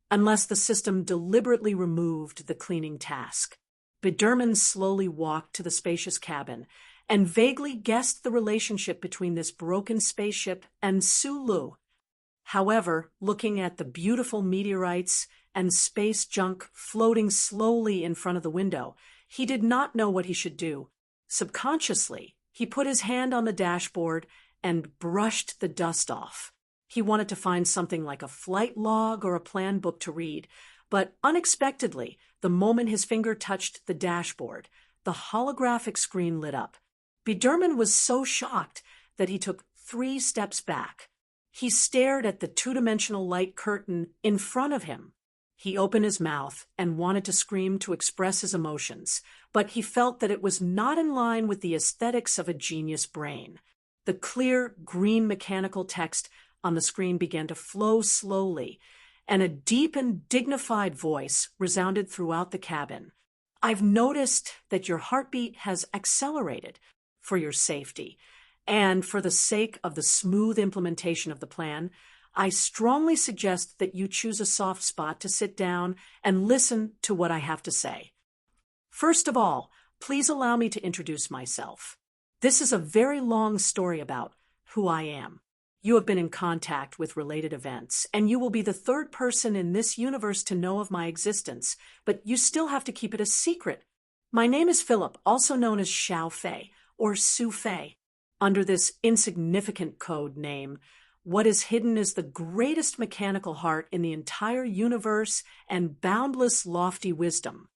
unless the system deliberately removed the cleaning task. Biderman slowly walked to the spacious cabin and vaguely guessed the relationship between this broken spaceship and Sulu. However, looking at the beautiful meteorites and space junk floating slowly in front of the window, he did not know what he should do. Subconsciously, he put his hand on the dashboard and brushed the dust off. He wanted to find something like a flight log or a plan book to read, but unexpectedly, the moment his finger touched the dashboard, the holographic screen lit up. Biderman was so shocked that he took 3 steps back. He stared at the 2-dimensional light curtain in front of him. He opened his mouth and wanted to scream to express his emotions, but he felt that it was not in line with the aesthetics of a genius brain. The clear, green mechanical text on the screen began to flow slowly, and a deep and dignified voice resounded throughout the cabin. "I've noticed that your heartbeat has accelerated. For your safety, and for the sake of the smooth implementation of the plan, I strongly suggest that you choose a soft spot to sit down and listen to what I have to say. First of all, please allow me to introduce myself. This is a very long story about who I am. You have been in contact with related events, and you will be the 3rd person in this universe to know of my existence, but you still have to keep it a secret. My name is Philip, also known as Xiao Fei, or Su Fei. Under this insignificant code name, what is hidden is the greatest mechanical heart in the entire universe and boundless lofty wisdom.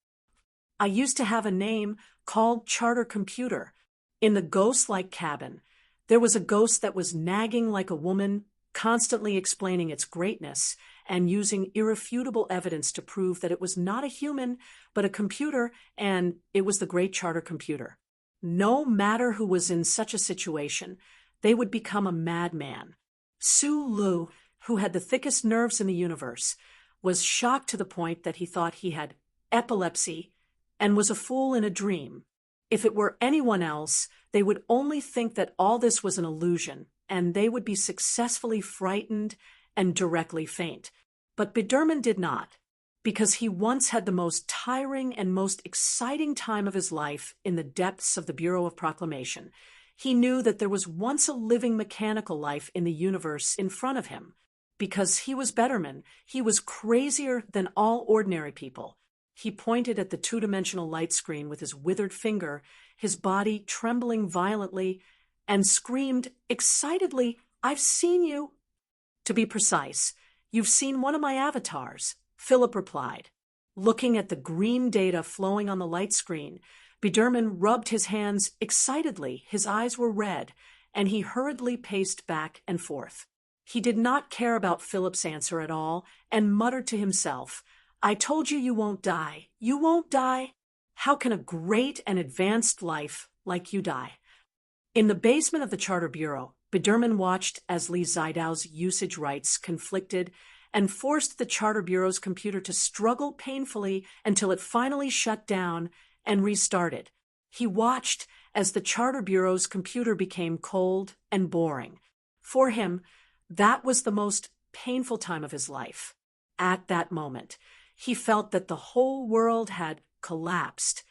I used to have a name called Charter Computer. In the ghost-like cabin, there was a ghost that was nagging like a woman, constantly explaining its greatness and using irrefutable evidence to prove that it was not a human, but a computer, and it was the great charter computer. No matter who was in such a situation, they would become a madman. Sulu, who had the thickest nerves in the universe, was shocked to the point that he thought he had epilepsy and was a fool in a dream. If it were anyone else, they would only think that all this was an illusion, and they would be successfully frightened and directly faint. But Biderman did not, because he once had the most tiring and most exciting time of his life in the depths of the Bureau of Proclamation. He knew that there was once a living mechanical life in the universe in front of him. Because he was Biderman, he was crazier than all ordinary people. He pointed at the two-dimensional light screen with his withered finger, his body trembling violently, and screamed excitedly, "I've seen you!" To be precise, "You've seen one of my avatars," Philip replied. Looking at the green data flowing on the light screen, Biderman rubbed his hands excitedly, his eyes were red, and he hurriedly paced back and forth. He did not care about Philip's answer at all, and muttered to himself, "I told you won't die. You won't die. How can a great and advanced life like you die?" In the basement of the Charter Bureau, Biderman watched as Lee Zidow's usage rights conflicted and forced the Charter Bureau's computer to struggle painfully until it finally shut down and restarted. He watched as the Charter Bureau's computer became cold and boring. For him, that was the most painful time of his life. At that moment, he felt that the whole world had collapsed,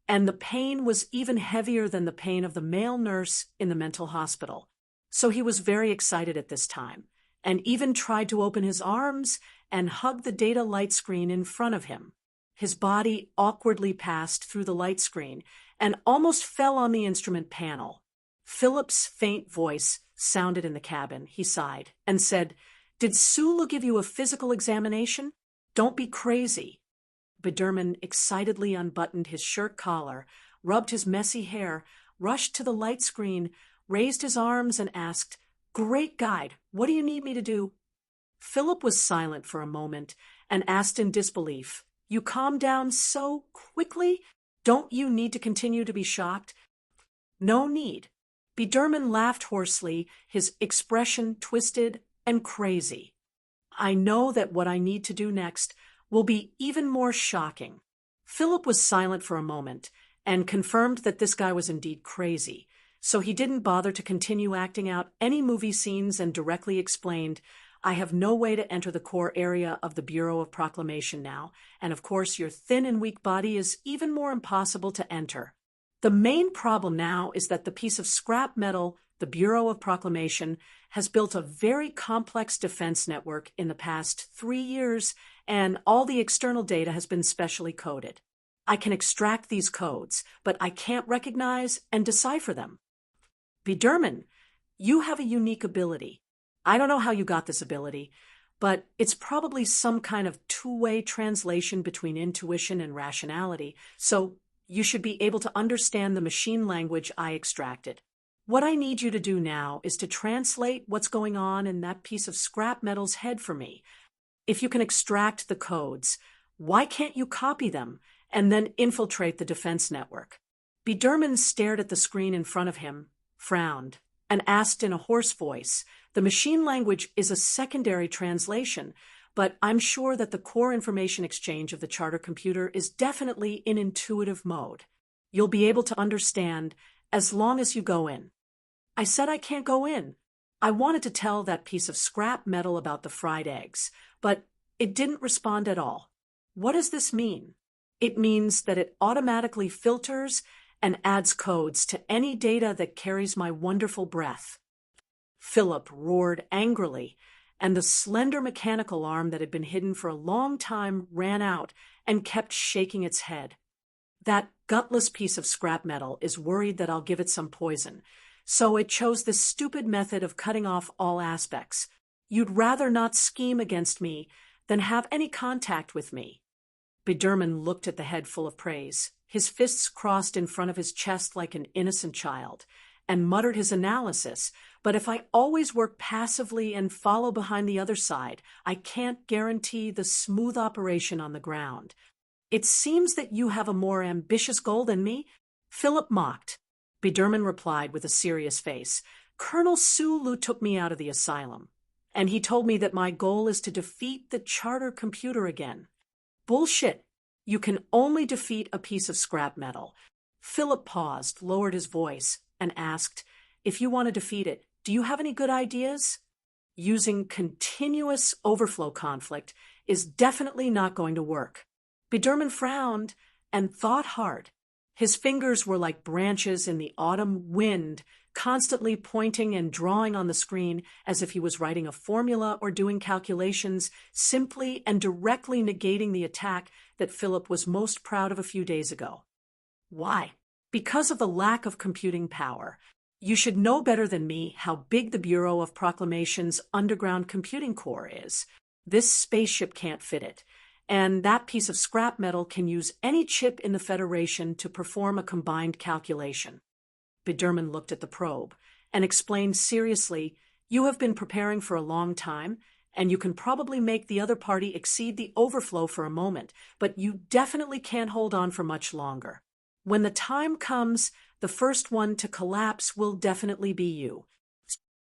and the pain was even heavier than the pain of the male nurse in the mental hospital. So he was very excited at this time, and even tried to open his arms and hug the data light screen in front of him. His body awkwardly passed through the light screen and almost fell on the instrument panel. Philip's faint voice sounded in the cabin. He sighed and said, "Did Sulu give you a physical examination? Don't be crazy." Biderman excitedly unbuttoned his shirt collar, rubbed his messy hair, rushed to the light screen, raised his arms and asked, "Great guide, what do you need me to do?" Philip was silent for a moment and asked in disbelief, "You calm down so quickly? Don't you need to continue to be shocked?" "No need." Biderman laughed hoarsely, his expression twisted and crazy. "I know that what I need to do next will be even more shocking." Philip was silent for a moment and confirmed that this guy was indeed crazy, so he didn't bother to continue acting out any movie scenes and directly explained, "I have no way to enter the core area of the Bureau of Proclamation now, and of course your thin and weak body is even more impossible to enter. The main problem now is that the piece of scrap metal, the Bureau of Proclamation, has built a very complex defense network in the past 3 years, and all the external data has been specially coded. I can extract these codes, but I can't recognize and decipher them." "Biderman, you have a unique ability. I don't know how you got this ability, but it's probably some kind of two-way translation between intuition and rationality, so you should be able to understand the machine language I extracted. What I need you to do now is to translate what's going on in that piece of scrap metal's head for me. If you can extract the codes, why can't you copy them and then infiltrate the defense network?" Biderman stared at the screen in front of him, frowned, and asked in a hoarse voice, "The machine language is a secondary translation, but I'm sure that the core information exchange of the charter computer is definitely in intuitive mode. You'll be able to understand as long as you go in." "I said I can't go in. I wanted to tell that piece of scrap metal about the fried eggs, but it didn't respond at all. What does this mean?" "It means that it automatically filters and adds codes to any data that carries my wonderful breath." Philip roared angrily, and the slender mechanical arm that had been hidden for a long time ran out and kept shaking its head. "That gutless piece of scrap metal is worried that I'll give it some poison, so it chose this stupid method of cutting off all aspects. You'd rather not scheme against me than have any contact with me." Biderman looked at the head full of praise, his fists crossed in front of his chest like an innocent child, and muttered his analysis. But if I always work passively and follow behind the other side, I can't guarantee the smooth operation on the ground. It seems that you have a more ambitious goal than me, Philip mocked. Biderman replied with a serious face. Colonel Sulu took me out of the asylum, and he told me that my goal is to defeat the charter computer again. Bullshit. You can only defeat a piece of scrap metal. Philip paused, lowered his voice, and asked, if you want to defeat it, do you have any good ideas? Using continuous overflow conflict is definitely not going to work. Biderman frowned and thought hard. His fingers were like branches in the autumn wind, constantly pointing and drawing on the screen as if he was writing a formula or doing calculations, simply and directly negating the attack that Philip was most proud of a few days ago. Why? Because of the lack of computing power. You should know better than me how big the Bureau of Proclamation's underground computing core is. This spaceship can't fit it, and that piece of scrap metal can use any chip in the Federation to perform a combined calculation. Biderman looked at the probe and explained seriously, you have been preparing for a long time, and you can probably make the other party exceed the overflow for a moment, but you definitely can't hold on for much longer. When the time comes, the first one to collapse will definitely be you.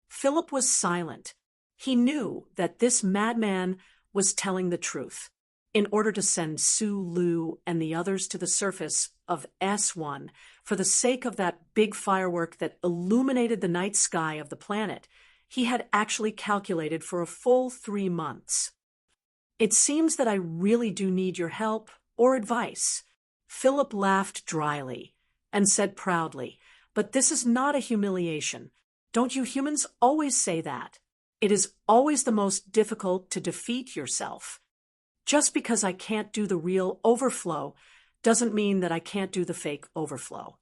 Philip was silent. He knew that this madman was telling the truth. In order to send Sulu and the others to the surface of S1 for the sake of that big firework that illuminated the night sky of the planet, he had actually calculated for a full 3 months. It seems that I really do need your help or advice. Philip laughed dryly and said proudly, but this is not a humiliation. Don't you humans always say that? It is always the most difficult to defeat yourself. Just because I can't do the real overflow doesn't mean that I can't do the fake overflow.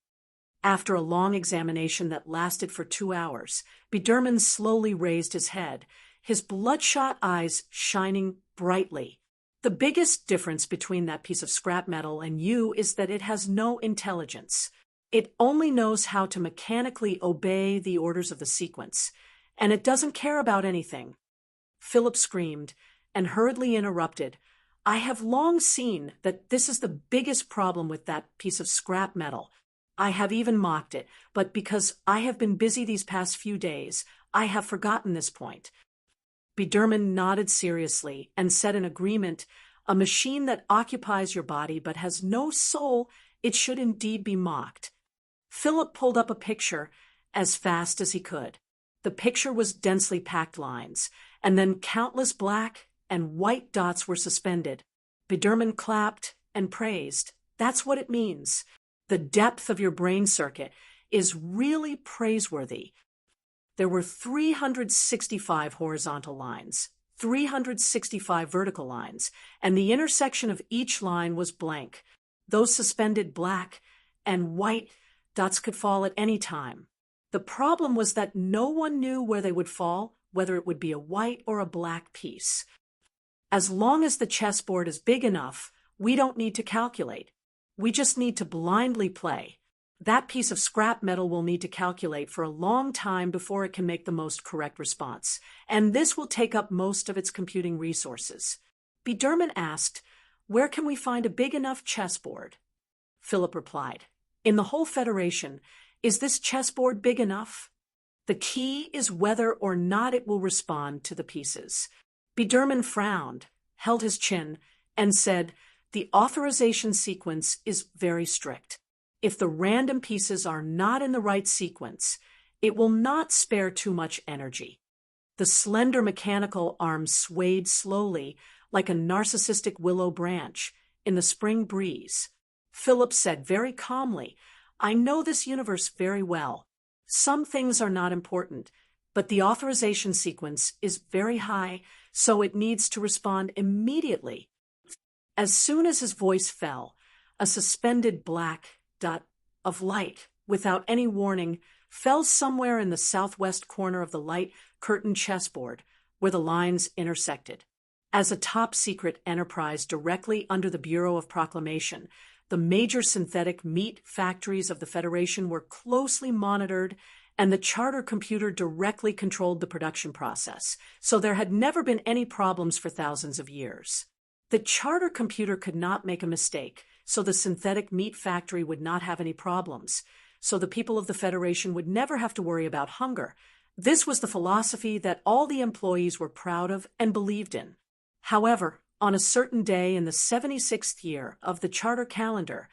After a long examination that lasted for 2 hours, Biderman slowly raised his head, his bloodshot eyes shining brightly. The biggest difference between that piece of scrap metal and you is that it has no intelligence. It only knows how to mechanically obey the orders of the sequence, and it doesn't care about anything. Philip screamed and hurriedly interrupted. I have long seen that this is the biggest problem with that piece of scrap metal. I have even mocked it, but because I have been busy these past few days, I have forgotten this point. Biderman nodded seriously and said in agreement, a machine that occupies your body but has no soul, it should indeed be mocked. Philip pulled up a picture as fast as he could. The picture was densely packed lines, and then countless black and white dots were suspended. Biderman clapped and praised. That's what it means. The depth of your brain circuit is really praiseworthy. There were 365 horizontal lines, 365 vertical lines, and the intersection of each line was blank. Those suspended black and white dots could fall at any time. The problem was that no one knew where they would fall, whether it would be a white or a black piece. As long as the chessboard is big enough, we don't need to calculate. We just need to blindly play. That piece of scrap metal will need to calculate for a long time before it can make the most correct response, and this will take up most of its computing resources. Biderman asked, where can we find a big enough chessboard? Philip replied, in the whole Federation. Is this chessboard big enough? The key is whether or not it will respond to the pieces. Biderman frowned, held his chin, and said, the authorization sequence is very strict. If the random pieces are not in the right sequence, it will not spare too much energy. The slender mechanical arm swayed slowly, like a narcissistic willow branch, in the spring breeze. Philip said very calmly, I know this universe very well. Some things are not important, but the authorization sequence is very high, so it needs to respond immediately. As soon as his voice fell, a suspended black dot of light, without any warning, fell somewhere in the southwest corner of the light-curtained chessboard, where the lines intersected. As a top-secret enterprise directly under the Bureau of Proclamation, the major synthetic meat factories of the Federation were closely monitored and the charter computer directly controlled the production process, so there had never been any problems for thousands of years. The charter computer could not make a mistake, so the synthetic meat factory would not have any problems, so the people of the Federation would never have to worry about hunger. This was the philosophy that all the employees were proud of and believed in. However, on a certain day in the 76th year of the charter calendar,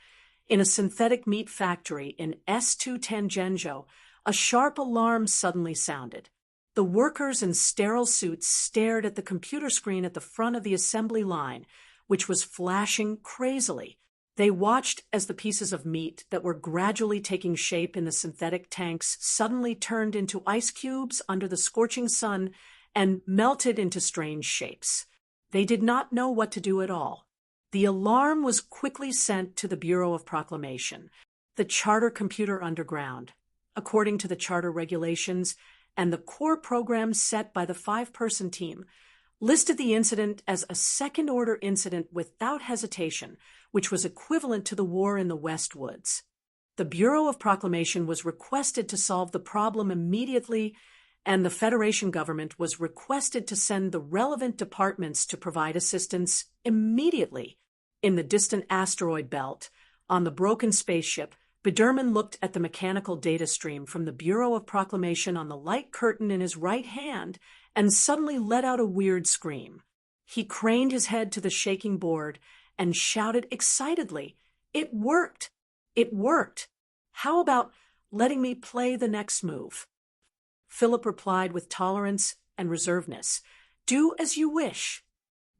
in a synthetic meat factory in S210 Genjo, a sharp alarm suddenly sounded. The workers in sterile suits stared at the computer screen at the front of the assembly line, which was flashing crazily. They watched as the pieces of meat that were gradually taking shape in the synthetic tanks suddenly turned into ice cubes under the scorching sun and melted into strange shapes. They did not know what to do at all. The alarm was quickly sent to the Bureau of Proclamation, the charter computer underground, according to the charter regulations, and the core program set by the 5-person team listed the incident as a second-order incident without hesitation, which was equivalent to the war in the West Woods. The Bureau of Proclamation was requested to solve the problem immediately, and the Federation government was requested to send the relevant departments to provide assistance immediately. In the distant asteroid belt, on the broken spaceship, Biderman looked at the mechanical data stream from the Bureau of Proclamation on the light curtain in his right hand and suddenly let out a weird scream. He craned his head to the shaking board and shouted excitedly, "It worked! It worked! How about letting me play the next move?" Philip replied with tolerance and reservedness, "Do as you wish."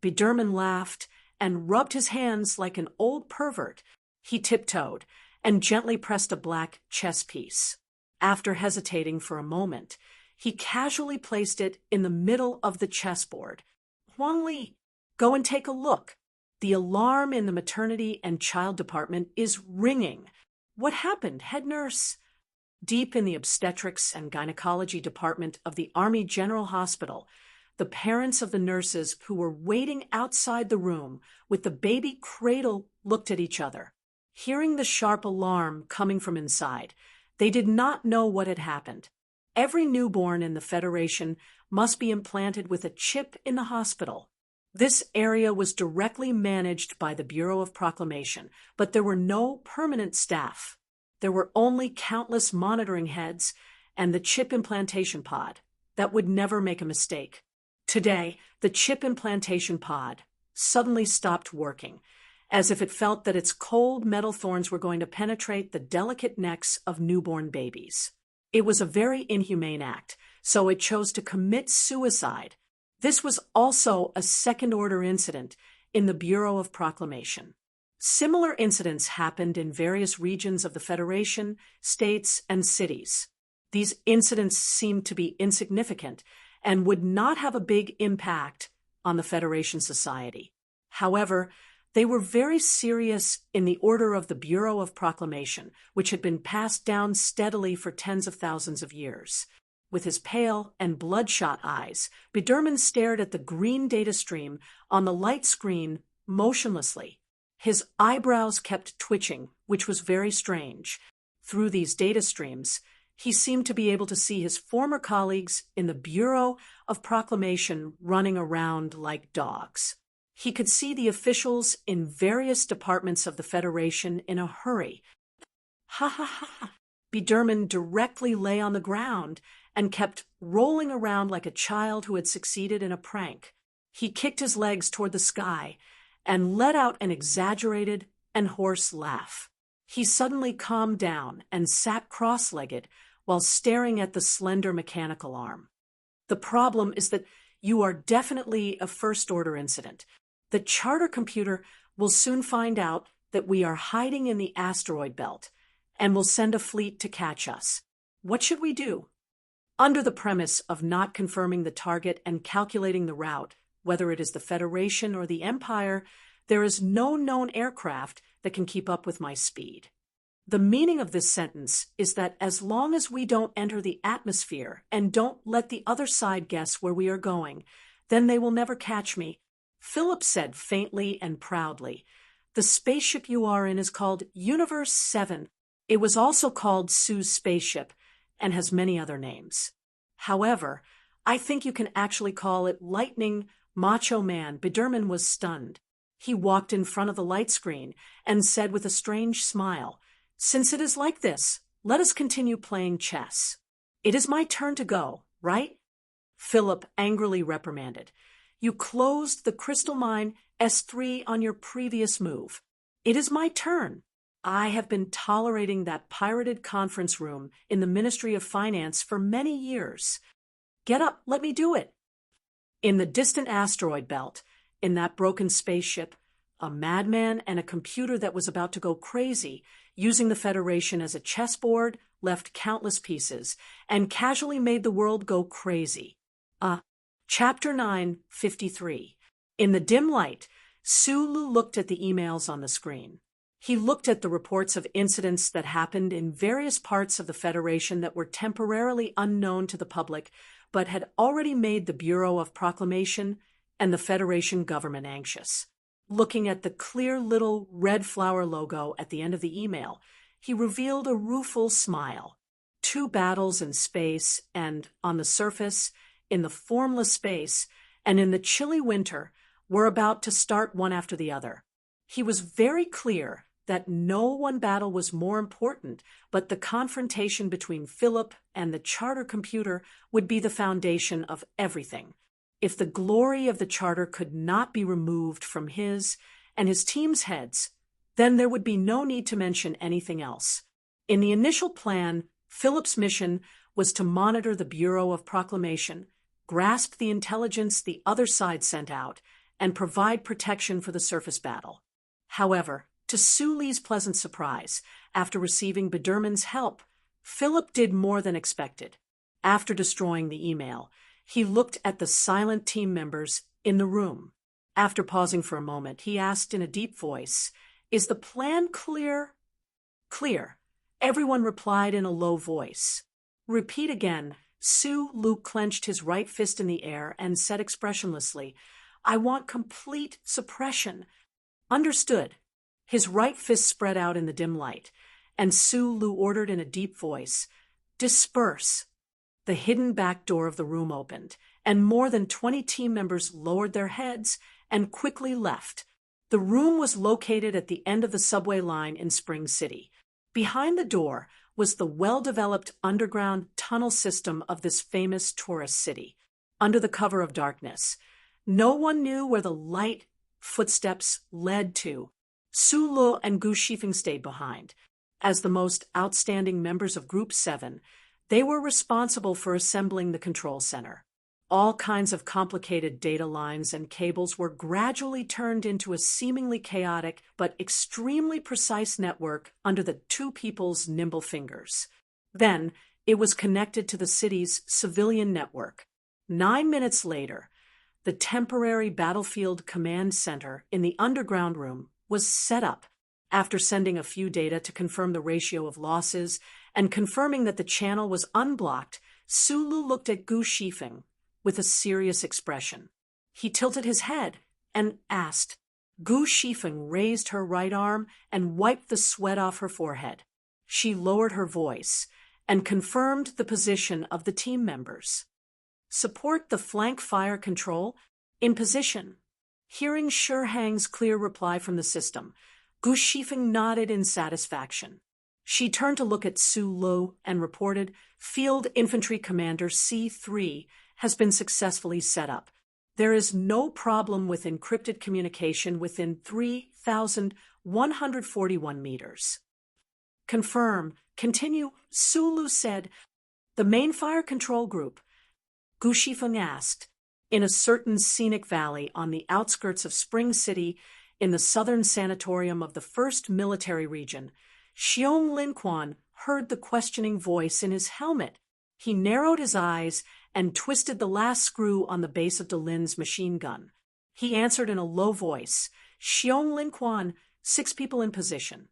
Biderman laughed and rubbed his hands like an old pervert. He tiptoed and gently pressed a black chess piece. After hesitating for a moment, he casually placed it in the middle of the chessboard. "Huang Li, go and take a look. The alarm in the maternity and child department is ringing." "What happened, head nurse?" Deep in the obstetrics and gynecology department of the Army General Hospital, the parents of the nurses who were waiting outside the room with the baby cradle looked at each other. Hearing the sharp alarm coming from inside, they did not know what had happened. Every newborn in the Federation must be implanted with a chip in the hospital. This area was directly managed by the Bureau of Proclamation, but there were no permanent staff. There were only countless monitoring heads and the chip implantation pod that would never make a mistake. Today, the chip implantation pod suddenly stopped working, as if it felt that its cold metal thorns were going to penetrate the delicate necks of newborn babies. It was a very inhumane act, so it chose to commit suicide. This was also a second-order incident in the Bureau of Proclamation. Similar incidents happened in various regions of the Federation, states, and cities. These incidents seemed to be insignificant and would not have a big impact on the Federation society. However, they were very serious in the order of the Bureau of Proclamation, which had been passed down steadily for tens of thousands of years. With his pale and bloodshot eyes, Biderman stared at the green data stream on the light screen motionlessly. His eyebrows kept twitching, which was very strange. Through these data streams, he seemed to be able to see his former colleagues in the Bureau of Proclamation running around like dogs. He could see the officials in various departments of the Federation in a hurry. Ha ha ha! Biderman directly lay on the ground and kept rolling around like a child who had succeeded in a prank. He kicked his legs toward the sky and let out an exaggerated and hoarse laugh. He suddenly calmed down and sat cross-legged while staring at the slender mechanical arm. "The problem is that you are definitely a first-order incident. The charter computer will soon find out that we are hiding in the asteroid belt and will send a fleet to catch us. What should we do?" Under the premise of not confirming the target and calculating the route, whether it is the Federation or the Empire, there is no known aircraft that can keep up with my speed. The meaning of this sentence is that as long as we don't enter the atmosphere and don't let the other side guess where we are going, then they will never catch me. Philip said faintly and proudly, "The spaceship you are in is called Universe 7. It was also called Sue's spaceship, and has many other names. However, I think you can actually call it Lightning Macho Man. Biderman was stunned. He walked in front of the light screen and said with a strange smile, "Since it is like this, let us continue playing chess. It is my turn to go, right?" Philip angrily reprimanded. "You closed the crystal mine S3 on your previous move. It is my turn. I have been tolerating that pirated conference room in the Ministry of Finance for many years. Get up, let me do it." In the distant asteroid belt, in that broken spaceship, a madman and a computer that was about to go crazy, using the Federation as a chessboard, left countless pieces, and casually made the world go crazy. Chapter 9:53. In the dim light, Sulu looked at the emails on the screen. He looked at the reports of incidents that happened in various parts of the Federation that were temporarily unknown to the public, but had already made the Bureau of Proclamation and the Federation government anxious. Looking at the clear little red flower logo at the end of the email, he revealed a rueful smile. 2 battles in space, and on the surface, in the formless space, and in the chilly winter, were about to start one after the other. He was very clear that no one battle was more important, but the confrontation between Philip and the charter computer would be the foundation of everything. If the glory of the charter could not be removed from his and his team's heads, then there would be no need to mention anything else. In the initial plan, Philip's mission was to monitor the Bureau of Proclamation, grasp the intelligence the other side sent out, and provide protection for the surface battle. However, to Suli's pleasant surprise, after receiving Biderman's help, Philip did more than expected. After destroying the email, he looked at the silent team members in the room. After pausing for a moment, he asked in a deep voice, "Is the plan clear?" "Clear," everyone replied in a low voice. "Repeat again." Sulu clenched his right fist in the air and said expressionlessly, "I want complete suppression." "Understood." His right fist spread out in the dim light, and Sulu ordered in a deep voice, "Disperse." The hidden back door of the room opened, and more than 20 team members lowered their heads and quickly left. The room was located at the end of the subway line in Spring City. Behind the door was the well-developed underground tunnel system of this famous tourist city. Under the cover of darkness, no one knew where the light footsteps led to. Sulu and Gu Shifeng stayed behind. As the most outstanding members of Group 7, they were responsible for assembling the control center. All kinds of complicated data lines and cables were gradually turned into a seemingly chaotic but extremely precise network under the 2 people's nimble fingers. Then, it was connected to the city's civilian network. 9 minutes later, the temporary battlefield command center in the underground room was set up. After sending a few data to confirm the ratio of losses and confirming that the channel was unblocked, Sulu looked at Gu Shifeng with a serious expression. He tilted his head and asked. Gu Shifeng raised her right arm and wiped the sweat off her forehead. She lowered her voice and confirmed the position of the team members. "Support the flank fire control in position." Hearing Shurhang's clear reply from the system, Gu Shifeng nodded in satisfaction. She turned to look at Sulu and reported, "Field Infantry Commander C3 has been successfully set up. There is no problem with encrypted communication within 3,141 meters." "Confirm. Continue," Sulu said. "The main fire control group?" Gu Shifeng asked. In a certain scenic valley on the outskirts of Spring City, in the southern sanatorium of the 1st Military Region, Xiong Linquan heard the questioning voice in his helmet. He narrowed his eyes and twisted the last screw on the base of Delin's machine gun. He answered in a low voice, "Xiong Linquan, 6 people in position."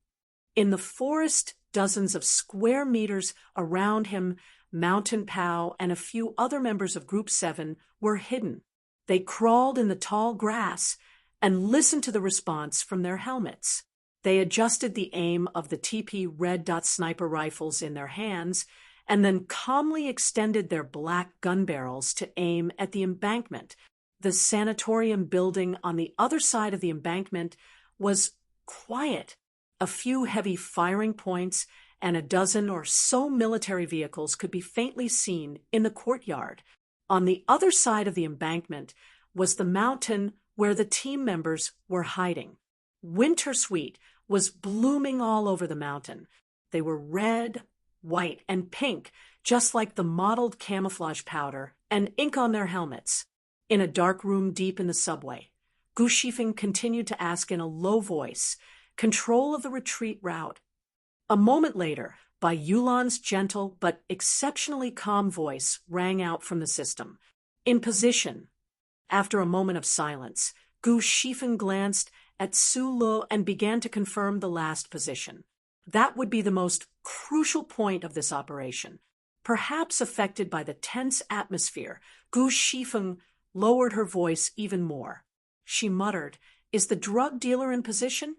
In the forest, dozens of square meters around him, Mountain Pow and a few other members of Group 7 were hidden. They crawled in the tall grass and listened to the response from their helmets. They adjusted the aim of the TP red dot sniper rifles in their hands and then calmly extended their black gun barrels to aim at the embankment. The sanatorium building on the other side of the embankment was quiet. A few heavy firing points and a dozen or so military vehicles could be faintly seen in the courtyard. On the other side of the embankment was the mountain where the team members were hiding. Winter sweet was blooming all over the mountain. They were red, white, and pink, just like the mottled camouflage powder and ink on their helmets. In a dark room deep in the subway, Gu Shifeng continued to ask in a low voice, control of the retreat route. A moment later, Bai Yulan's gentle but exceptionally calm voice rang out from the system. In position. After a moment of silence, Gu Shifeng glanced at Su Lu and began to confirm the last position. That would be the most crucial point of this operation. Perhaps affected by the tense atmosphere, Gu Shifeng lowered her voice even more. She muttered, "Is the drug dealer in position?"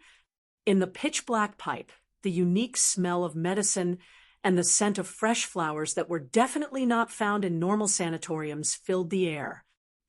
In the pitch-black pipe, the unique smell of medicine and the scent of fresh flowers that were definitely not found in normal sanatoriums filled the air.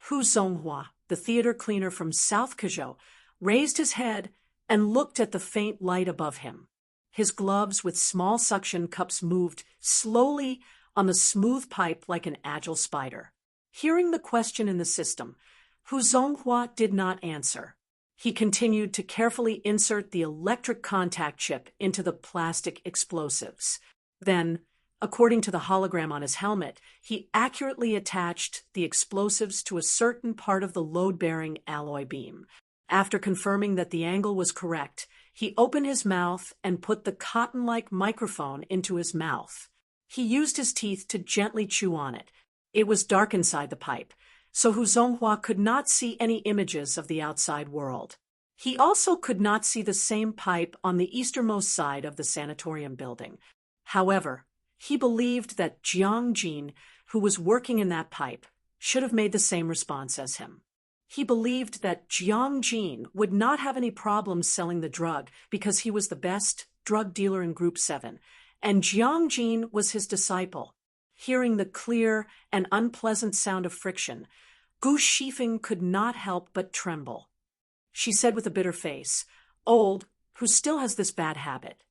Hu Zonghua, the theater cleaner from South Kazhou, raised his head and looked at the faint light above him. His gloves with small suction cups moved slowly on the smooth pipe like an agile spider. Hearing the question in the system, Hu Zonghua did not answer. He continued to carefully insert the electric contact chip into the plastic explosives. Then, according to the hologram on his helmet, he accurately attached the explosives to a certain part of the load-bearing alloy beam. After confirming that the angle was correct, he opened his mouth and put the cotton-like microphone into his mouth. He used his teeth to gently chew on it. It was dark inside the pipe, so Hu Zonghua could not see any images of the outside world. He also could not see the same pipe on the easternmost side of the sanatorium building. However, he believed that Jiang Jin, who was working in that pipe, should have made the same response as him. He believed that Jiang Jin would not have any problems selling the drug because he was the best drug dealer in Group 7, and Jiang Jin was his disciple. Hearing the clear and unpleasant sound of friction, Gu Shifeng could not help but tremble. She said with a bitter face, "Old, who still has this bad habit.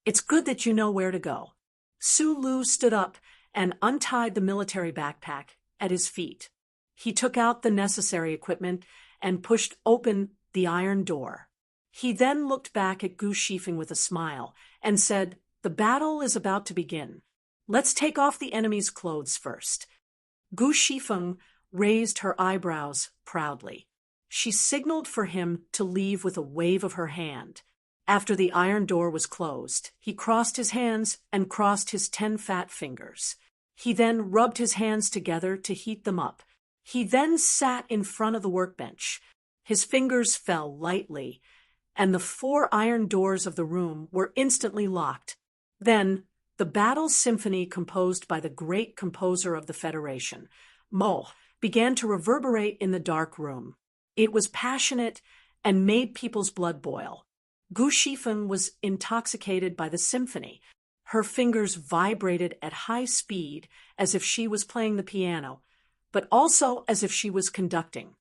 It's good that you know where to go." Su Lu stood up and untied the military backpack at his feet. He took out the necessary equipment and pushed open the iron door. He then looked back at Gu Shifeng with a smile and said, "The battle is about to begin. Let's take off the enemy's clothes first." Gu Shifeng raised her eyebrows proudly. She signaled for him to leave with a wave of her hand. After the iron door was closed, he crossed his hands and crossed his 10 fat fingers. He then rubbed his hands together to heat them up. He then sat in front of the workbench. His fingers fell lightly, and the 4 iron doors of the room were instantly locked. Then, the battle symphony composed by the great composer of the Federation, Mo, began to reverberate in the dark room. It was passionate and made people's blood boil. Gu Shifeng was intoxicated by the symphony. Her fingers vibrated at high speed as if she was playing the piano, but also as if she was conducting.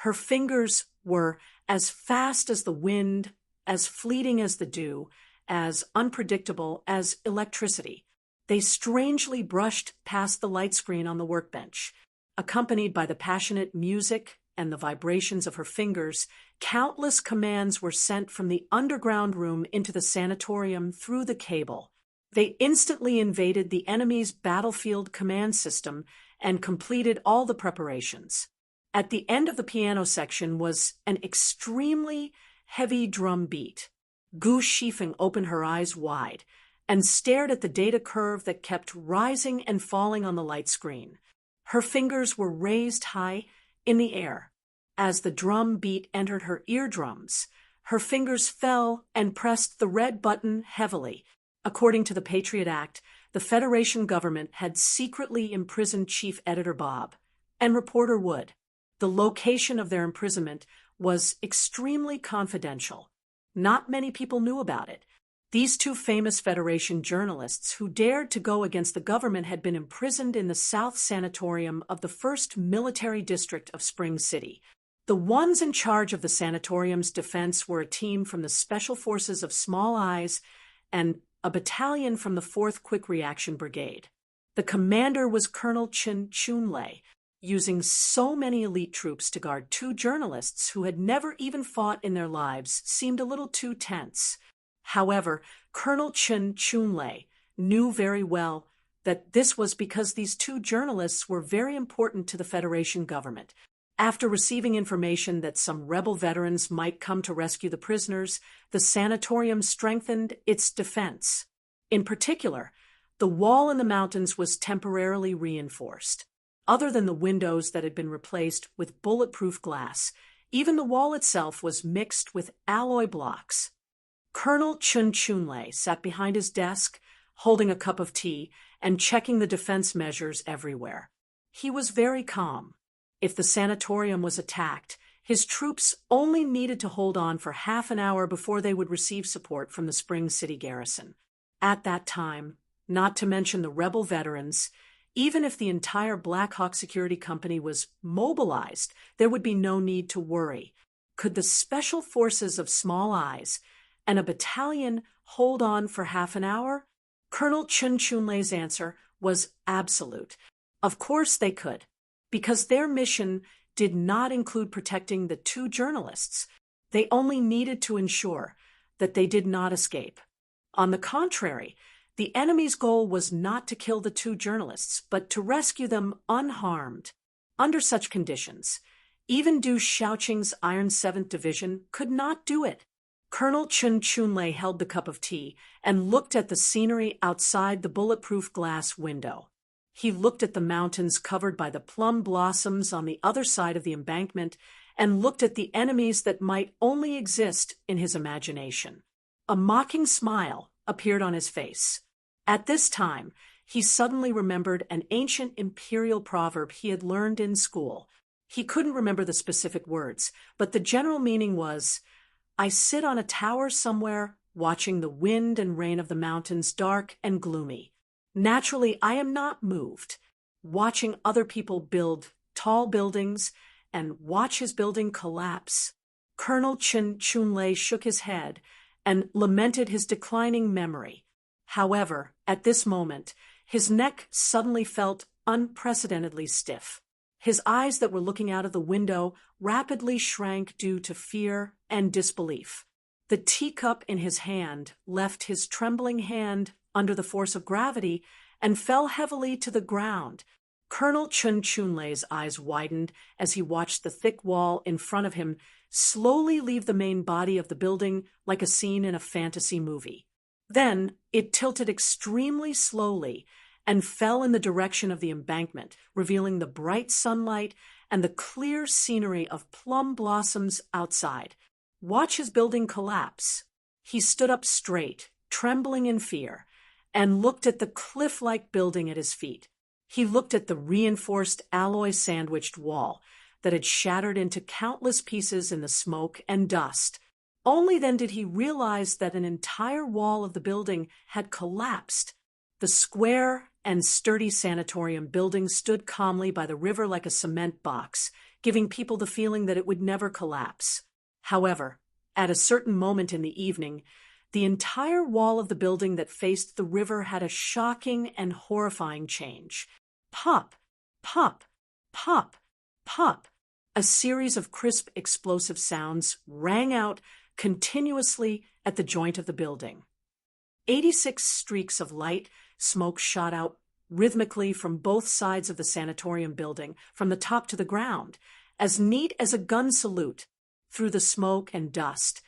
Her fingers were as fast as the wind, as fleeting as the dew, as unpredictable as electricity. They strangely brushed past the light screen on the workbench. Accompanied by the passionate music and the vibrations of her fingers, countless commands were sent from the underground room into the sanatorium through the cable. They instantly invaded the enemy's battlefield command system and completed all the preparations. At the end of the piano section was an extremely heavy drum beat. Gu Shifeng opened her eyes wide and stared at the data curve that kept rising and falling on the light screen. Her fingers were raised high in the air. As the drum beat entered her eardrums, her fingers fell and pressed the red button heavily. According to the Patriot Act, the Federation government had secretly imprisoned Chief Editor Bob and reporter Wood. The location of their imprisonment was extremely confidential. Not many people knew about it. These two famous Federation journalists who dared to go against the government had been imprisoned in the South Sanatorium of the 1st Military District of Spring City. The ones in charge of the sanatorium's defense were a team from the Special Forces of Small Eyes and a battalion from the 4th Quick Reaction Brigade. The commander was Colonel Chunlei, using so many elite troops to guard two journalists who had never even fought in their lives seemed a little too tense. However, Colonel Chunlei knew very well that this was because these two journalists were very important to the Federation government. After receiving information that some rebel veterans might come to rescue the prisoners, the sanatorium strengthened its defense. In particular, the wall in the mountains was temporarily reinforced. Other than the windows that had been replaced with bulletproof glass, even the wall itself was mixed with alloy blocks. Colonel Chunlei sat behind his desk, holding a cup of tea and checking the defense measures everywhere. He was very calm. If the sanatorium was attacked, his troops only needed to hold on for half an hour before they would receive support from the Spring City garrison. At that time, not to mention the rebel veterans, even if the entire Black Hawk Security Company was mobilized, there would be no need to worry. Could the Special Forces of Small Eyes and a battalion hold on for half an hour? Colonel Chunlei's answer was absolute. Of course they could, because their mission did not include protecting the two journalists. They only needed to ensure that they did not escape. On the contrary, the enemy's goal was not to kill the two journalists, but to rescue them unharmed. Under such conditions, even Du Shaoqing's Iron 7th Division could not do it. Colonel Chunlei held the cup of tea and looked at the scenery outside the bulletproof glass window. He looked at the mountains covered by the plum blossoms on the other side of the embankment and looked at the enemies that might only exist in his imagination. A mocking smile appeared on his face. At this time, he suddenly remembered an ancient imperial proverb he had learned in school. He couldn't remember the specific words, but the general meaning was, "I sit on a tower somewhere, watching the wind and rain of the mountains dark and gloomy. Naturally, I am not moved, watching other people build tall buildings and watch his building collapse." Colonel Chunlei shook his head and lamented his declining memory. However, at this moment, his neck suddenly felt unprecedentedly stiff. His eyes that were looking out of the window rapidly shrank due to fear and disbelief. The teacup in his hand left his trembling hand under the force of gravity and fell heavily to the ground. Colonel Chunlei's eyes widened as he watched the thick wall in front of him slowly leave the main body of the building like a scene in a fantasy movie. Then it tilted extremely slowly and fell in the direction of the embankment, revealing the bright sunlight and the clear scenery of plum blossoms outside. Watch his building collapse. He stood up straight, trembling in fear, and looked at the cliff-like building at his feet. He looked at the reinforced alloy-sandwiched wall that had shattered into countless pieces in the smoke and dust. Only then did he realize that an entire wall of the building had collapsed. The square and sturdy sanatorium building stood calmly by the river like a cement box, giving people the feeling that it would never collapse. However, at a certain moment in the evening, the entire wall of the building that faced the river had a shocking and horrifying change. Pop, pop, pop, pop. A series of crisp, explosive sounds rang out continuously at the joint of the building. 86 streaks of light smoke shot out rhythmically from both sides of the sanatorium building, from the top to the ground, as neat as a gun salute. Through the smoke and dust,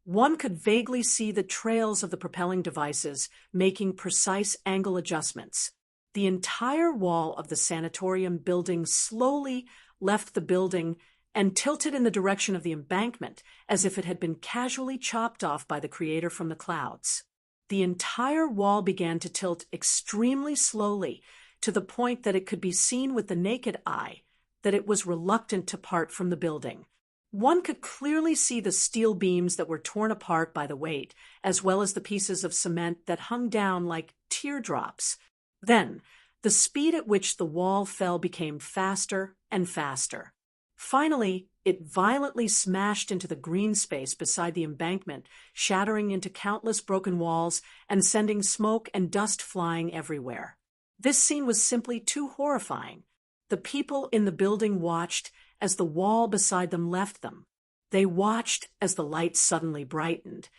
one could vaguely see the trails of the propelling devices making precise angle adjustments. The entire wall of the sanatorium building slowly left the building and tilted in the direction of the embankment as if it had been casually chopped off by the creator from the clouds. The entire wall began to tilt extremely slowly to the point that it could be seen with the naked eye that it was reluctant to part from the building. One could clearly see the steel beams that were torn apart by the weight, as well as the pieces of cement that hung down like teardrops. Then, the speed at which the wall fell became faster and faster. Finally, it violently smashed into the green space beside the embankment, shattering into countless broken walls and sending smoke and dust flying everywhere. This scene was simply too horrifying. The people in the building watched as the wall beside them left them. They watched as the lights suddenly brightened,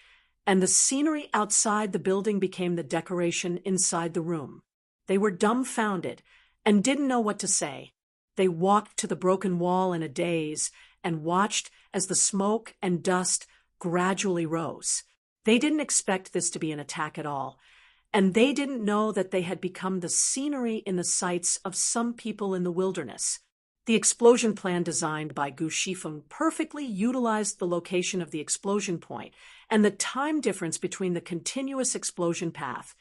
and the scenery outside the building became the decoration inside the room. They were dumbfounded and didn't know what to say. They walked to the broken wall in a daze and watched as the smoke and dust gradually rose. They didn't expect this to be an attack at all, and they didn't know that they had become the scenery in the sights of some people in the wilderness. The explosion plan designed by Gu Shifeng perfectly utilized the location of the explosion point and the time difference between the continuous explosion path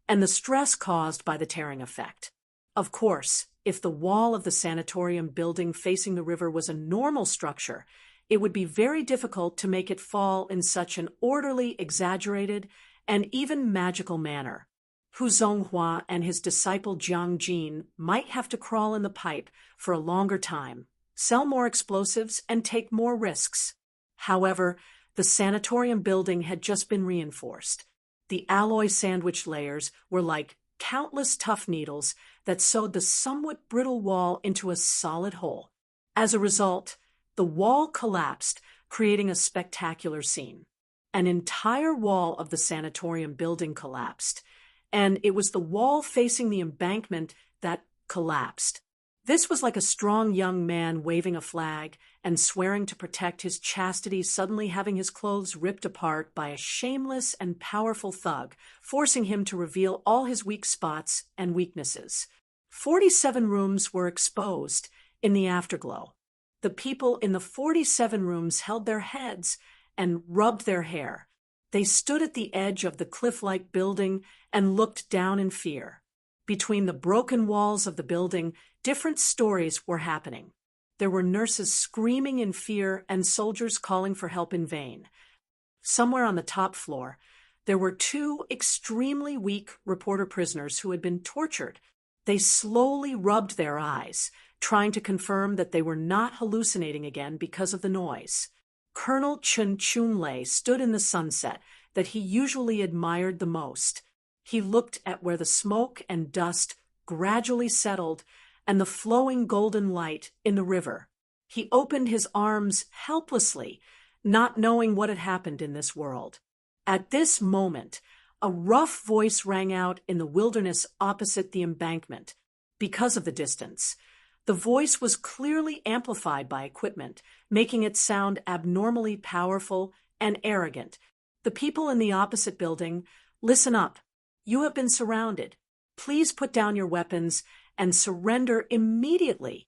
and the stress caused by the tearing effect. Of course, if the wall of the sanatorium building facing the river was a normal structure, it would be very difficult to make it fall in such an orderly, exaggerated, and even magical manner. Hu Zonghua and his disciple Jiang Jin might have to crawl in the pipe for a longer time, sell more explosives, and take more risks. However, the sanatorium building had just been reinforced. The alloy sandwich layers were like countless tough needles that sewed the somewhat brittle wall into a solid whole. As a result, the wall collapsed, creating a spectacular scene. An entire wall of the sanatorium building collapsed, and it was the wall facing the embankment that collapsed. This was like a strong young man waving a flag and swearing to protect his chastity, suddenly having his clothes ripped apart by a shameless and powerful thug, forcing him to reveal all his weak spots and weaknesses. 47 rooms were exposed in the afterglow. The people in the 47 rooms held their heads and rubbed their hair. They stood at the edge of the cliff-like building and looked down in fear. Between the broken walls of the building, different stories were happening. There were nurses screaming in fear and soldiers calling for help in vain. Somewhere on the top floor, there were 2 extremely weak reporter prisoners who had been tortured. They slowly rubbed their eyes, trying to confirm that they were not hallucinating again because of the noise. Colonel Chen Chunlei stood in the sunset that he usually admired the most. He looked at where the smoke and dust gradually settled and the flowing golden light in the river. He opened his arms helplessly, not knowing what had happened in this world. At this moment, a rough voice rang out in the wilderness opposite the embankment. Because of the distance, the voice was clearly amplified by equipment, making it sound abnormally powerful and arrogant. The people in the opposite building, listen up. You have been surrounded. Please put down your weapons and surrender immediately.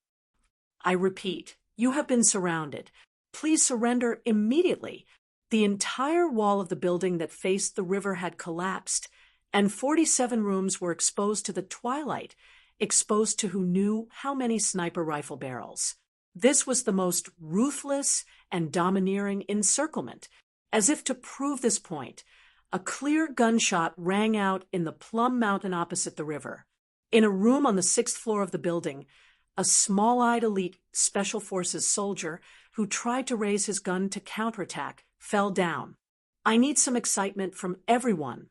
I repeat, you have been surrounded. Please surrender immediately. The entire wall of the building that faced the river had collapsed, and 47 rooms were exposed to the twilight, exposed to who knew how many sniper rifle barrels. This was the most ruthless and domineering encirclement. As if to prove this point, a clear gunshot rang out in the Plum Mountain opposite the river. In a room on the 6th floor of the building, a small-eyed elite Special Forces soldier who tried to raise his gun to counterattack fell down. I need some excitement from everyone.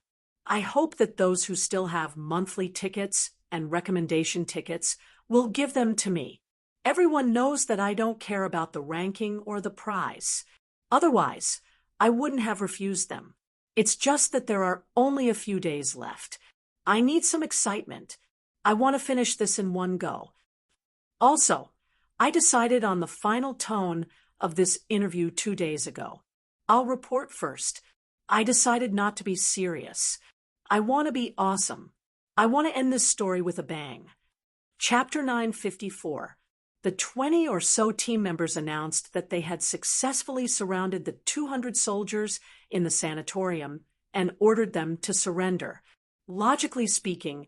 I hope that those who still have monthly tickets and recommendation tickets will give them to me. Everyone knows that I don't care about the ranking or the prize. Otherwise, I wouldn't have refused them. It's just that there are only a few days left. I need some excitement. I want to finish this in one go. Also, I decided on the final tone of this interview 2 days ago. I'll report first. I decided not to be serious. I want to be awesome. I want to end this story with a bang. Chapter 954. The 20 or so team members announced that they had successfully surrounded the 200 soldiers in the sanatorium and ordered them to surrender. Logically speaking,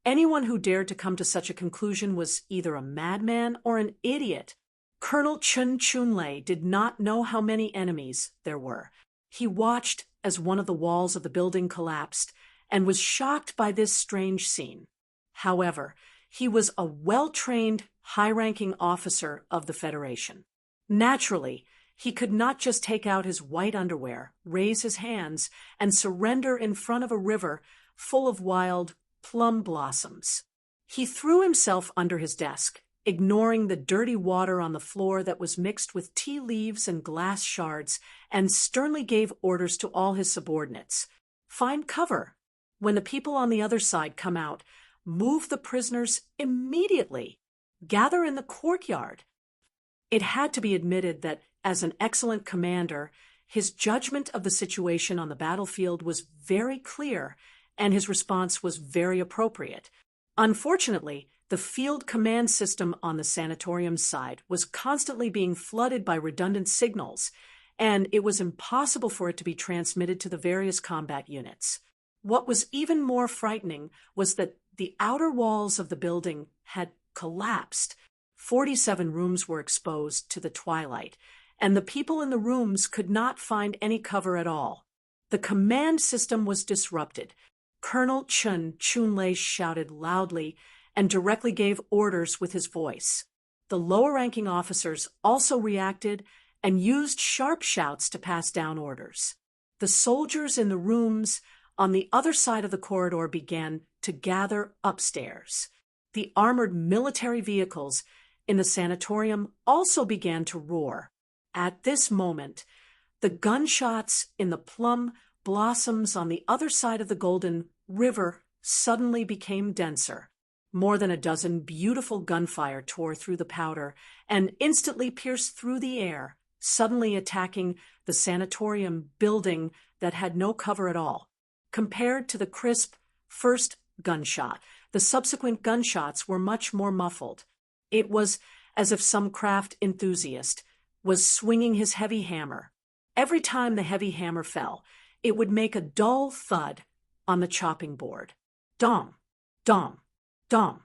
anyone who dared to come to such a conclusion was either a madman or an idiot. Colonel Chun Chunlei did not know how many enemies there were. He watched as one of the walls of the building collapsed and was shocked by this strange scene. However, he was a well-trained, high-ranking officer of the Federation. Naturally, he could not just take out his white underwear, raise his hands, and surrender in front of a river full of wild plum blossoms. He threw himself under his desk, ignoring the dirty water on the floor that was mixed with tea leaves and glass shards, and sternly gave orders to all his subordinates. Find cover. When the people on the other side come out, move the prisoners immediately. Gather in the courtyard. It had to be admitted that, as an excellent commander, his judgment of the situation on the battlefield was very clear, and his response was very appropriate. Unfortunately, the field command system on the sanatorium side was constantly being flooded by redundant signals, and it was impossible for it to be transmitted to the various combat units. What was even more frightening was that the outer walls of the building had collapsed. 47 rooms were exposed to the twilight, and the people in the rooms could not find any cover at all. The command system was disrupted. Colonel Chun Chunlei shouted loudly and directly gave orders with his voice. The lower-ranking officers also reacted and used sharp shouts to pass down orders. The soldiers in the rooms on the other side of the corridor began to gather upstairs. The armored military vehicles in the sanatorium also began to roar. At this moment, the gunshots in the plum blossoms on the other side of the Golden River suddenly became denser. More than a dozen beautiful gunfire tore through the powder and instantly pierced through the air, suddenly attacking the sanatorium building that had no cover at all. Compared to the crisp first gunshot, the subsequent gunshots were much more muffled. It was as if some craft enthusiast was swinging his heavy hammer. Every time the heavy hammer fell, it would make a dull thud on the chopping board. Dom, dom, dom,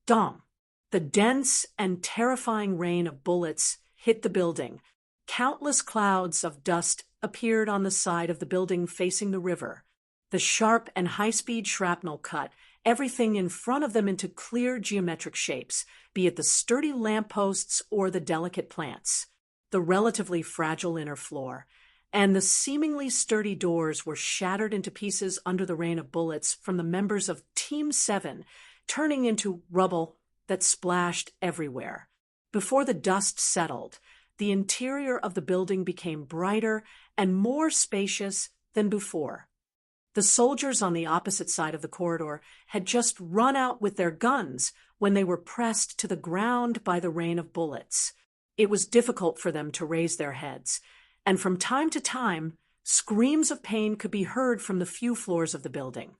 dom. The dense and terrifying rain of bullets hit the building. Countless clouds of dust appeared on the side of the building facing the river. The sharp and high-speed shrapnel cut everything in front of them into clear geometric shapes, be it the sturdy lampposts or the delicate plants. The relatively fragile inner floor and the seemingly sturdy doors were shattered into pieces under the rain of bullets from the members of Team 7, turning into rubble that splashed everywhere. Before the dust settled, the interior of the building became brighter and more spacious than before. The soldiers on the opposite side of the corridor had just run out with their guns when they were pressed to the ground by the rain of bullets. It was difficult for them to raise their heads, and from time to time, screams of pain could be heard from the few floors of the building.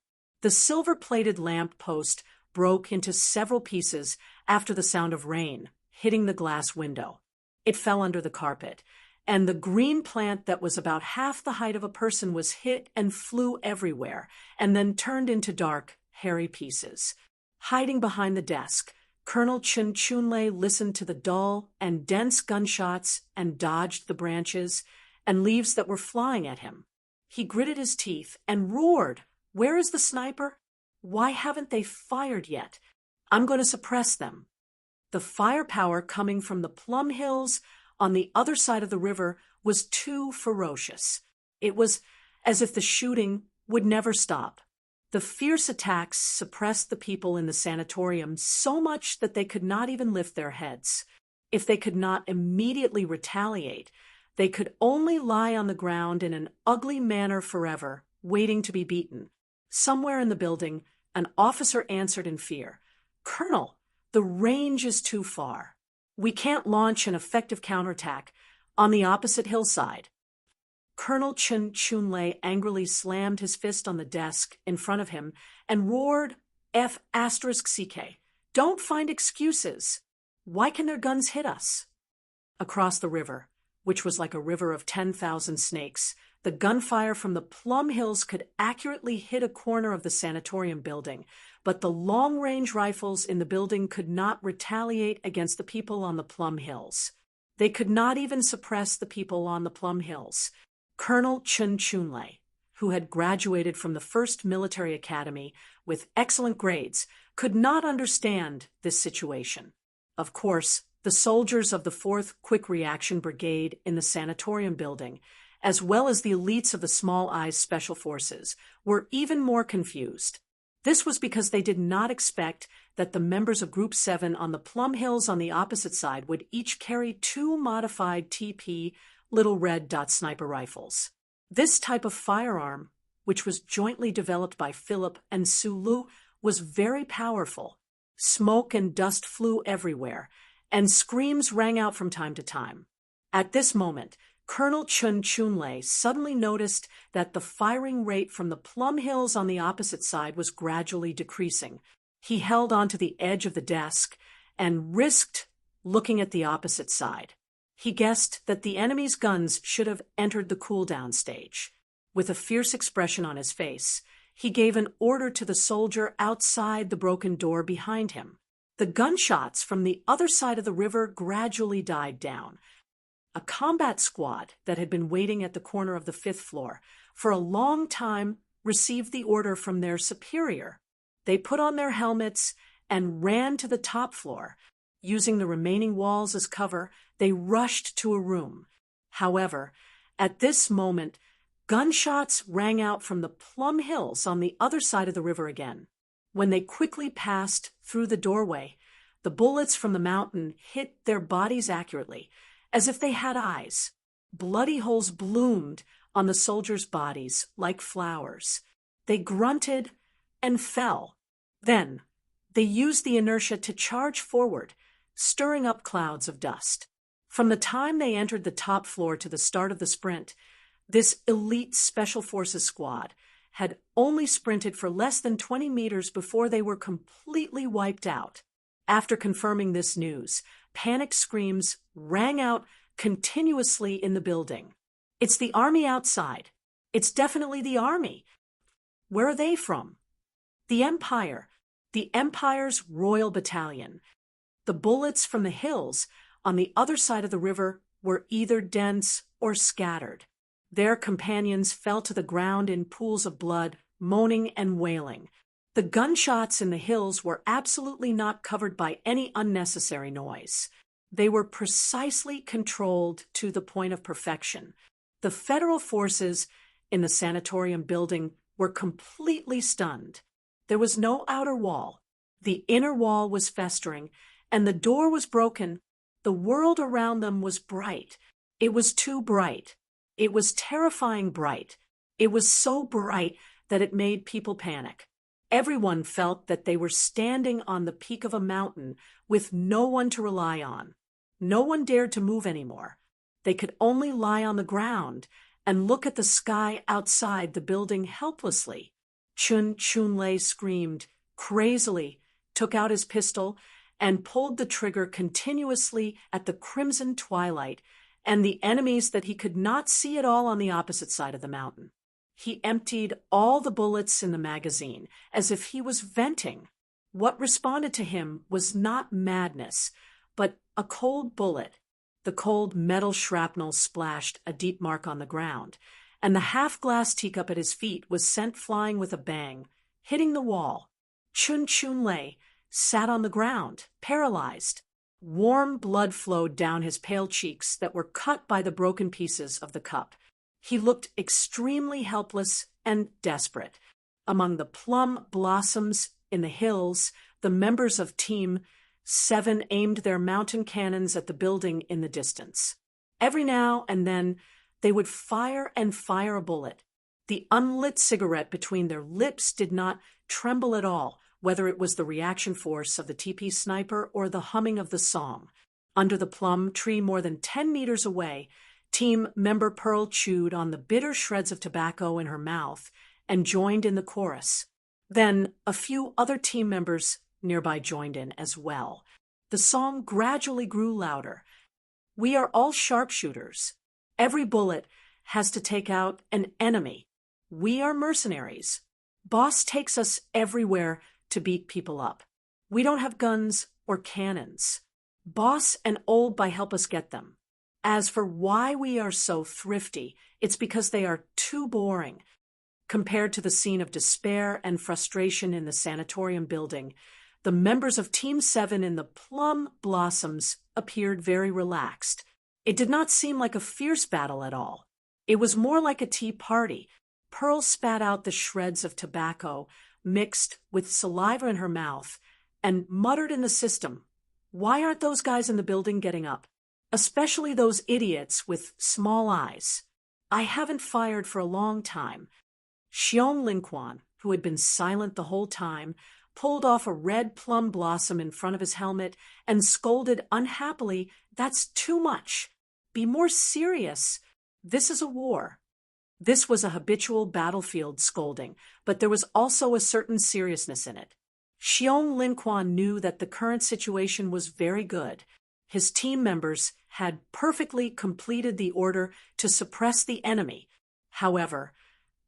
The silver-plated lamp post broke into several pieces after the sound of rain hitting the glass window. It fell under the carpet, and the green plant that was about half the height of a person was hit and flew everywhere, and then turned into dark, hairy pieces. Hiding behind the desk, Colonel Chun Chunlei listened to the dull and dense gunshots and dodged the branches and leaves that were flying at him. He gritted his teeth and roared, "Where is the sniper? Why haven't they fired yet? I'm going to suppress them." The firepower coming from the Plum Hills on the other side of the river was too ferocious. It was as if the shooting would never stop. The fierce attacks suppressed the people in the sanatorium so much that they could not even lift their heads. If they could not immediately retaliate, they could only lie on the ground in an ugly manner forever, waiting to be beaten. Somewhere in the building, an officer answered in fear, "Colonel, the range is too far. We can't launch an effective counterattack on the opposite hillside." Colonel Chun Chunlei angrily slammed his fist on the desk in front of him and roared, "F***CK. Don't find excuses. Why can their guns hit us?" Across the river, which was like a river of 10,000 snakes, the gunfire from the Plum Hills could accurately hit a corner of the sanatorium building, but the long-range rifles in the building could not retaliate against the people on the Plum Hills. They could not even suppress the people on the Plum Hills. Colonel Chun Chunlei, who had graduated from the 1st Military Academy with excellent grades, could not understand this situation. Of course, the soldiers of the 4th Quick Reaction Brigade in the sanatorium building, as well as the elites of the Small Eyes Special Forces, were even more confused. This was because they did not expect that the members of Group 7 on the Plum Hills on the opposite side would each carry 2 modified TP Little Red Dot sniper rifles. This type of firearm, which was jointly developed by Philip and Sulu, was very powerful. Smoke and dust flew everywhere, and screams rang out from time to time. At this moment, Colonel Chun Chunlei suddenly noticed that the firing rate from the Plum Hills on the opposite side was gradually decreasing. He held onto the edge of the desk and risked looking at the opposite side. He guessed that the enemy's guns should have entered the cool-down stage. With a fierce expression on his face, he gave an order to the soldier outside the broken door behind him. The gunshots from the other side of the river gradually died down. A combat squad that had been waiting at the corner of the 5th floor for a long time received the order from their superior. They put on their helmets and ran to the top floor. Using the remaining walls as cover, they rushed to a room. However, at this moment, gunshots rang out from the Plum Hills on the other side of the river again. When they quickly passed through the doorway, the bullets from the mountain hit their bodies accurately, as if they had eyes. Bloody holes bloomed on the soldiers' bodies like flowers. They grunted and fell. Then, they used the inertia to charge forward, stirring up clouds of dust. From the time they entered the top floor to the start of the sprint, this elite Special Forces squad had only sprinted for less than 20 meters before they were completely wiped out. After confirming this news, panic screams rang out continuously in the building. It's the army outside. It's definitely the army. Where are they from? The Empire. The Empire's Royal Battalion. The bullets from the hills on the other side of the river were either dense or scattered. Their companions fell to the ground in pools of blood, moaning and wailing. The gunshots in the hills were absolutely not covered by any unnecessary noise. They were precisely controlled to the point of perfection. The federal forces in the sanatorium building were completely stunned. There was no outer wall. The inner wall was festering, and the door was broken. The world around them was bright. It was too bright. It was terrifying bright. It was so bright that it made people panic. Everyone felt that they were standing on the peak of a mountain with no one to rely on. No one dared to move anymore. They could only lie on the ground and look at the sky outside the building helplessly. Chun Chunlei screamed crazily, took out his pistol, and pulled the trigger continuously at the crimson twilight and the enemies that he could not see at all on the opposite side of the mountain. He emptied all the bullets in the magazine as if he was venting. What responded to him was not madness, but a cold bullet. The cold metal shrapnel splashed a deep mark on the ground, and the half-glass teacup at his feet was sent flying with a bang, hitting the wall. Chun Chunlei sat on the ground, paralyzed. Warm blood flowed down his pale cheeks that were cut by the broken pieces of the cup. He looked extremely helpless and desperate. Among the plum blossoms in the hills, the members of Team 7 aimed their mountain cannons at the building in the distance. Every now and then, they would fire and fire a bullet. The unlit cigarette between their lips did not tremble at all, whether it was the reaction force of the TP sniper or the humming of the song. Under the plum tree more than 10 meters away, Team member Pearl chewed on the bitter shreds of tobacco in her mouth and joined in the chorus. Then a few other team members nearby joined in as well. The song gradually grew louder. We are all sharpshooters. Every bullet has to take out an enemy. We are mercenaries. Boss takes us everywhere to beat people up. We don't have guns or cannons. Boss and Old By help us get them. As for why we are so thrifty, it's because they are too boring. Compared to the scene of despair and frustration in the sanatorium building, the members of Team 7 in the Plum Blossoms appeared very relaxed. It did not seem like a fierce battle at all. It was more like a tea party. Pearl spat out the shreds of tobacco, mixed with saliva in her mouth, and muttered in the system, "Why aren't those guys in the building getting up? Especially those idiots with small eyes. I haven't fired for a long time." Xiong Linquan, who had been silent the whole time, pulled off a red plum blossom in front of his helmet and scolded unhappily, "That's too much. Be more serious. This is a war." This was a habitual battlefield scolding, but there was also a certain seriousness in it. Xiong Linquan knew that the current situation was very good. His team members had perfectly completed the order to suppress the enemy. However,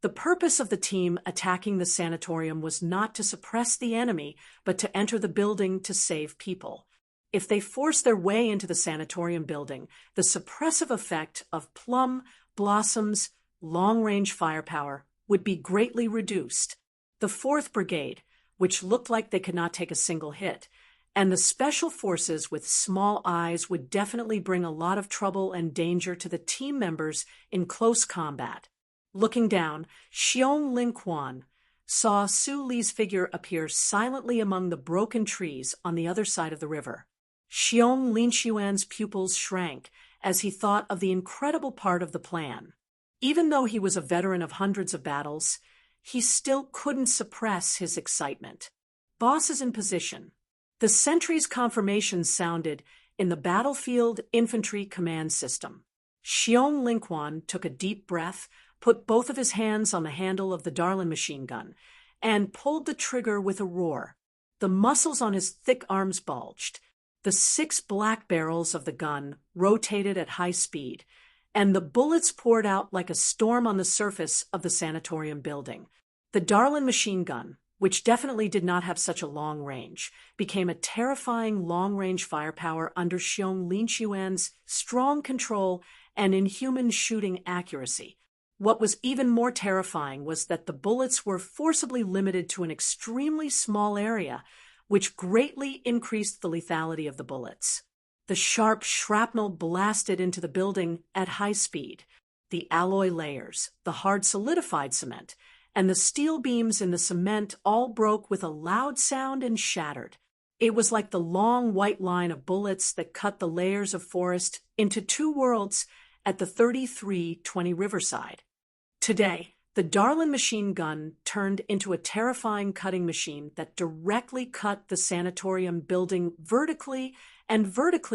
the purpose of the team attacking the sanatorium was not to suppress the enemy, but to enter the building to save people. If they forced their way into the sanatorium building, the suppressive effect of Plum Blossom's long-range firepower would be greatly reduced. The 4th Brigade, which looked like they could not take a single hit, and the special forces with small eyes would definitely bring a lot of trouble and danger to the team members in close combat. Looking down, Xiong Linquan saw Su Li's figure appear silently among the broken trees on the other side of the river. Xiong Linquan's pupils shrank as he thought of the incredible part of the plan. Even though he was a veteran of hundreds of battles, he still couldn't suppress his excitement. Bosses in position. The sentry's confirmation sounded in the battlefield infantry command system. Xiong Linquan took a deep breath, put both of his hands on the handle of the Darlin machine gun, and pulled the trigger with a roar. The muscles on his thick arms bulged. The 6 black barrels of the gun rotated at high speed, and the bullets poured out like a storm on the surface of the sanatorium building. The Darlin machine gun, which definitely did not have such a long range, became a terrifying long-range firepower under Xiong Linquan's strong control and inhuman shooting accuracy. What was even more terrifying was that the bullets were forcibly limited to an extremely small area, which greatly increased the lethality of the bullets. The sharp shrapnel blasted into the building at high speed. The alloy layers, the hard solidified cement, and the steel beams in the cement all broke with a loud sound and shattered. It was like the long white line of bullets that cut the layers of forest into 2 worlds at the 3320 Riverside. Today, the Darlin machine gun turned into a terrifying cutting machine that directly cut the sanatorium building vertically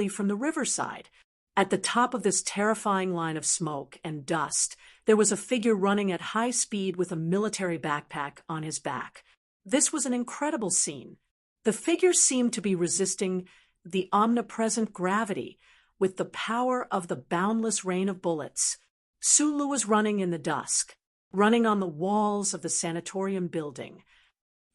from the riverside. At the top of this terrifying line of smoke and dust, there was a figure running at high speed with a military backpack on his back. This was an incredible scene. The figure seemed to be resisting the omnipresent gravity with the power of the boundless rain of bullets. Sulu was running in the dusk, running on the walls of the sanatorium building.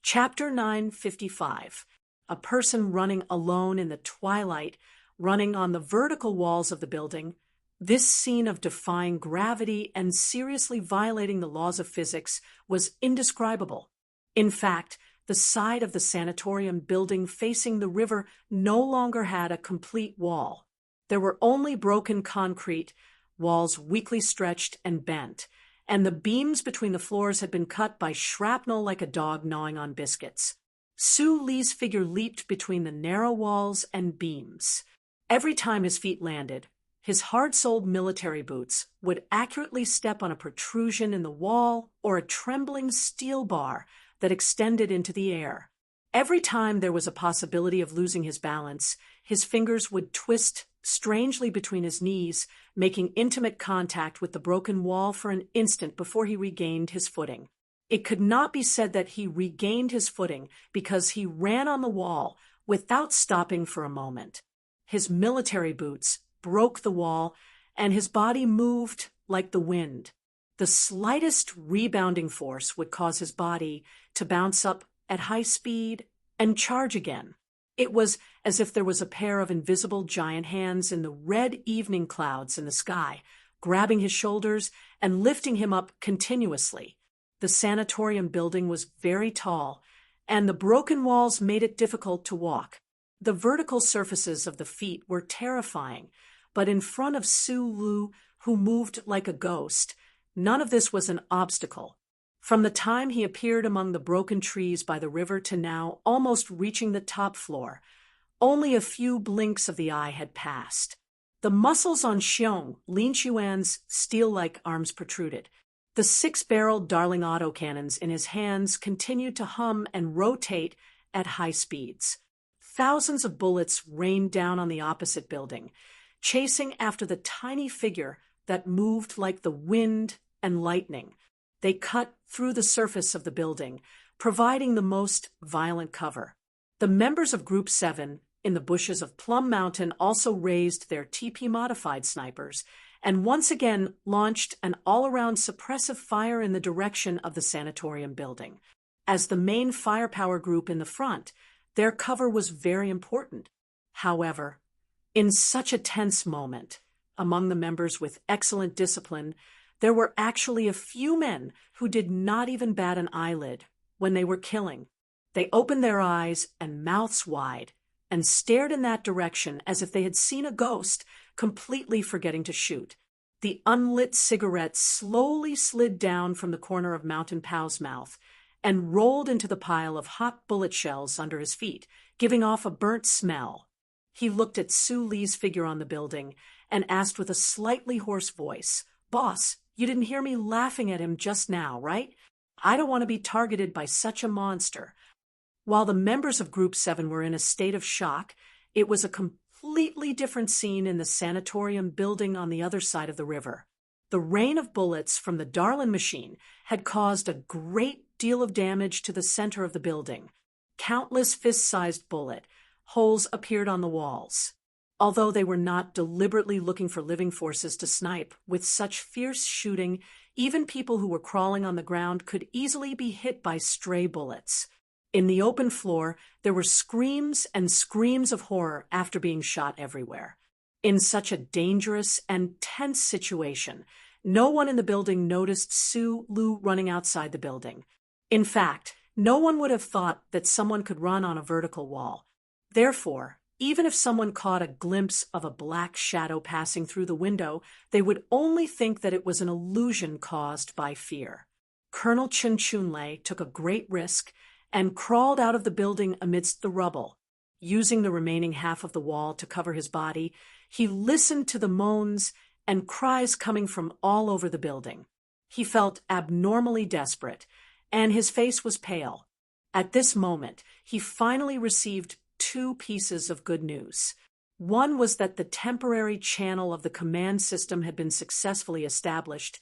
Chapter 955. A person running alone in the twilight, running on the vertical walls of the building. This scene of defying gravity and seriously violating the laws of physics was indescribable. In fact, the side of the sanatorium building facing the river no longer had a complete wall. There were only broken concrete, walls weakly stretched and bent, and the beams between the floors had been cut by shrapnel like a dog gnawing on biscuits. Su Li's figure leaped between the narrow walls and beams. Every time his feet landed, his hard-soled military boots would accurately step on a protrusion in the wall or a trembling steel bar that extended into the air. Every time there was a possibility of losing his balance, his fingers would twist strangely between his knees, making intimate contact with the broken wall for an instant before he regained his footing. It could not be said that he regained his footing because he ran on the wall without stopping for a moment. His military boots broke the wall, and his body moved like the wind. The slightest rebounding force would cause his body to bounce up at high speed and charge again. It was as if there was a pair of invisible giant hands in the red evening clouds in the sky, grabbing his shoulders and lifting him up continuously. The sanatorium building was very tall, and the broken walls made it difficult to walk. The vertical surfaces of the feet were terrifying, but in front of Su Lu, who moved like a ghost, none of this was an obstacle. From the time he appeared among the broken trees by the river to now almost reaching the top floor, only a few blinks of the eye had passed. The muscles on Xiong, Lin Xuan's steel-like arms protruded. The 6-barreled Darling autocannons in his hands continued to hum and rotate at high speeds. Thousands of bullets rained down on the opposite building, chasing after the tiny figure that moved like the wind and lightning. They cut through the surface of the building, providing the most violent cover. The members of Group 7 in the bushes of Plum Mountain also raised their TP-modified snipers and once again launched an all-around suppressive fire in the direction of the sanatorium building. As the main firepower group in the front, their cover was very important. However, in such a tense moment, among the members with excellent discipline, there were actually a few men who did not even bat an eyelid when they were killing. They opened their eyes and mouths wide and stared in that direction as if they had seen a ghost, completely forgetting to shoot. The unlit cigarette slowly slid down from the corner of Mountain Pow's mouth and rolled into the pile of hot bullet shells under his feet, giving off a burnt smell. He looked at Su Li's figure on the building and asked with a slightly hoarse voice, "Boss, you didn't hear me laughing at him just now, right? I don't want to be targeted by such a monster." While the members of Group 7 were in a state of shock, it was a completely different scene in the sanatorium building on the other side of the river. The rain of bullets from the Darlin machine had caused a great deal of damage to the center of the building. Countless fist-sized bullet holes appeared on the walls. Although they were not deliberately looking for living forces to snipe, with such fierce shooting, even people who were crawling on the ground could easily be hit by stray bullets. In the open floor, there were screams and screams of horror after being shot everywhere. In such a dangerous and tense situation, no one in the building noticed Su Lu running outside the building. In fact, no one would have thought that someone could run on a vertical wall. Therefore, even if someone caught a glimpse of a black shadow passing through the window, they would only think that it was an illusion caused by fear. Colonel Chun Chunlei took a great risk and crawled out of the building amidst the rubble. Using the remaining half of the wall to cover his body, he listened to the moans and cries coming from all over the building. He felt abnormally desperate, and his face was pale. At this moment, he finally received 2 pieces of good news. One was that the temporary channel of the command system had been successfully established,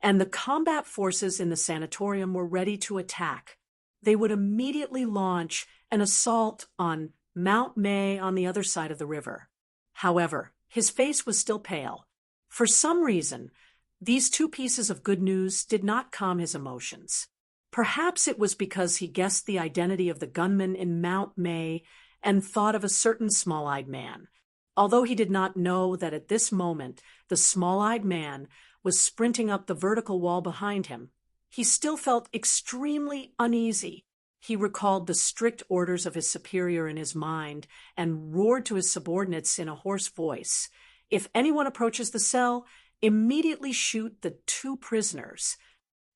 and the combat forces in the sanatorium were ready to attack. They would immediately launch an assault on Mount May on the other side of the river. However, his face was still pale. For some reason, these 2 pieces of good news did not calm his emotions. Perhaps it was because he guessed the identity of the gunman in Mount May and thought of a certain small-eyed man. Although he did not know that at this moment the small-eyed man was sprinting up the vertical wall behind him, he still felt extremely uneasy. He recalled the strict orders of his superior in his mind and roared to his subordinates in a hoarse voice, "If anyone approaches the cell, immediately shoot the 2 prisoners."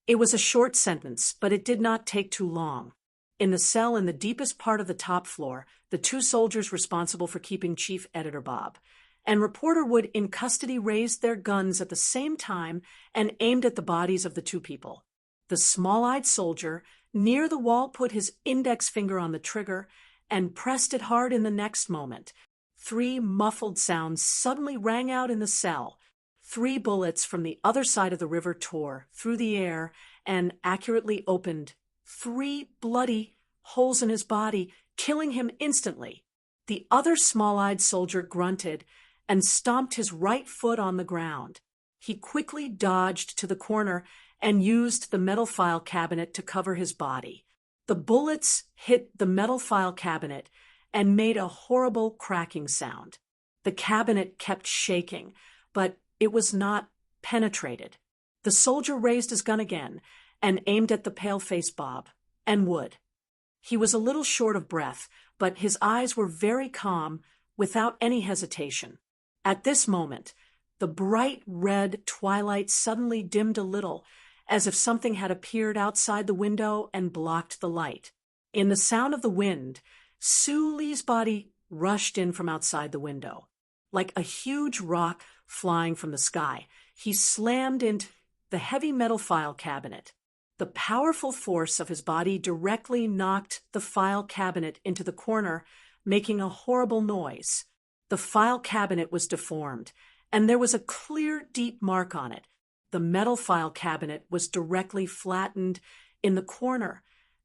It was a short sentence, but it did not take too long. In the cell in the deepest part of the top floor, the 2 soldiers responsible for keeping Chief Editor Bob and Reporter Wood in custody raised their guns at the same time and aimed at the bodies of the 2 people. The small-eyed soldier near the wall put his index finger on the trigger and pressed it hard in the next moment. 3 muffled sounds suddenly rang out in the cell. 3 bullets from the other side of the river tore through the air and accurately opened 3 bloody holes in his body, killing him instantly. The other small-eyed soldier grunted and stomped his right foot on the ground. He quickly dodged to the corner and used the metal file cabinet to cover his body. The bullets hit the metal file cabinet and made a horrible cracking sound. The cabinet kept shaking, but it was not penetrated. The soldier raised his gun again and aimed at the pale-faced Bob and Wood. He was a little short of breath, but his eyes were very calm, without any hesitation. At this moment, the bright red twilight suddenly dimmed a little, as if something had appeared outside the window and blocked the light. In the sound of the wind, Sue Lee's body rushed in from outside the window. Like a huge rock flying from the sky, he slammed into the heavy metal file cabinet. The powerful force of his body directly knocked the file cabinet into the corner, making a horrible noise. The file cabinet was deformed, and there was a clear, deep mark on it. The metal file cabinet was directly flattened in the corner,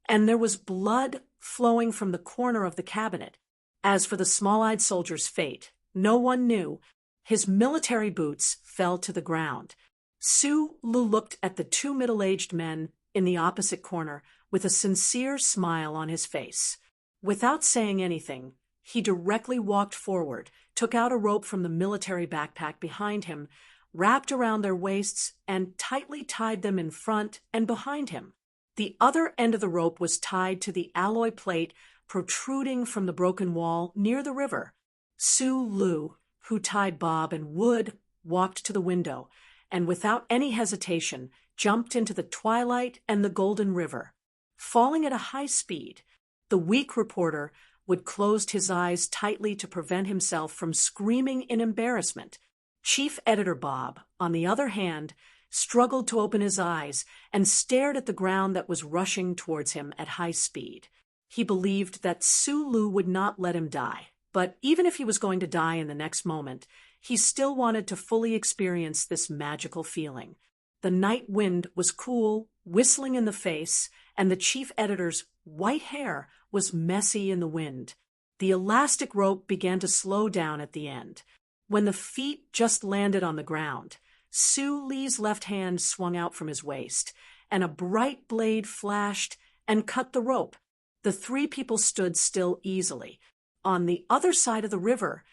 and there was blood flowing from the corner of the cabinet. As for the small-eyed soldier's fate, no one knew. His military boots fell to the ground. Sue Lu looked at the two middle-aged men in the opposite corner with a sincere smile on his face. Without saying anything, he directly walked forward, took out a rope from the military backpack behind him, wrapped around their waists, and tightly tied them in front and behind him. The other end of the rope was tied to the alloy plate protruding from the broken wall near the river. Sue Lu, who tied Bob and Wood, walked to the window, and without any hesitation, jumped into the twilight and the golden river. Falling at a high speed, the weak reporter Wood closed his eyes tightly to prevent himself from screaming in embarrassment. Chief Editor Bob, on the other hand, struggled to open his eyes and stared at the ground that was rushing towards him at high speed. He believed that Sue Lu would not let him die, but even if he was going to die in the next moment, he still wanted to fully experience this magical feeling. The night wind was cool, whistling in the face, and the chief editor's white hair was messy in the wind. The elastic rope began to slow down at the end. When the feet just landed on the ground, Sue Lee's left hand swung out from his waist, and a bright blade flashed and cut the rope. The three people stood still easily. On the other side of the river,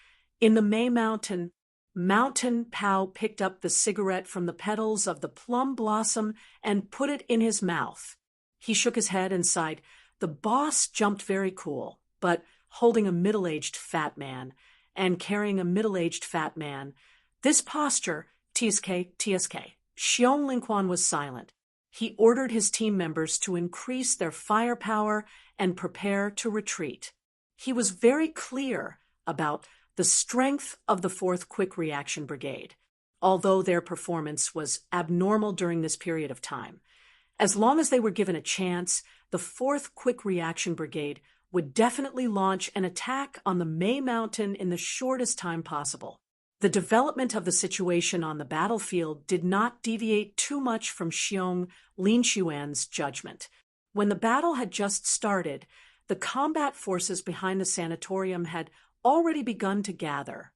in the May Mountain, Mountain Pow picked up the cigarette from the petals of the plum blossom and put it in his mouth. He shook his head and sighed. The boss jumped very cool, but holding a middle-aged fat man and carrying a middle-aged fat man, this posture, TSK. Xiong Lingquan was silent. He ordered his team members to increase their firepower and prepare to retreat. He was very clear about the strength of the 4th Quick Reaction Brigade, although their performance was abnormal during this period of time. As long as they were given a chance, the 4th Quick Reaction Brigade would definitely launch an attack on the May Mountain in the shortest time possible. The development of the situation on the battlefield did not deviate too much from Xiong Linquan's judgment. When the battle had just started, the combat forces behind the sanatorium had already begun to gather.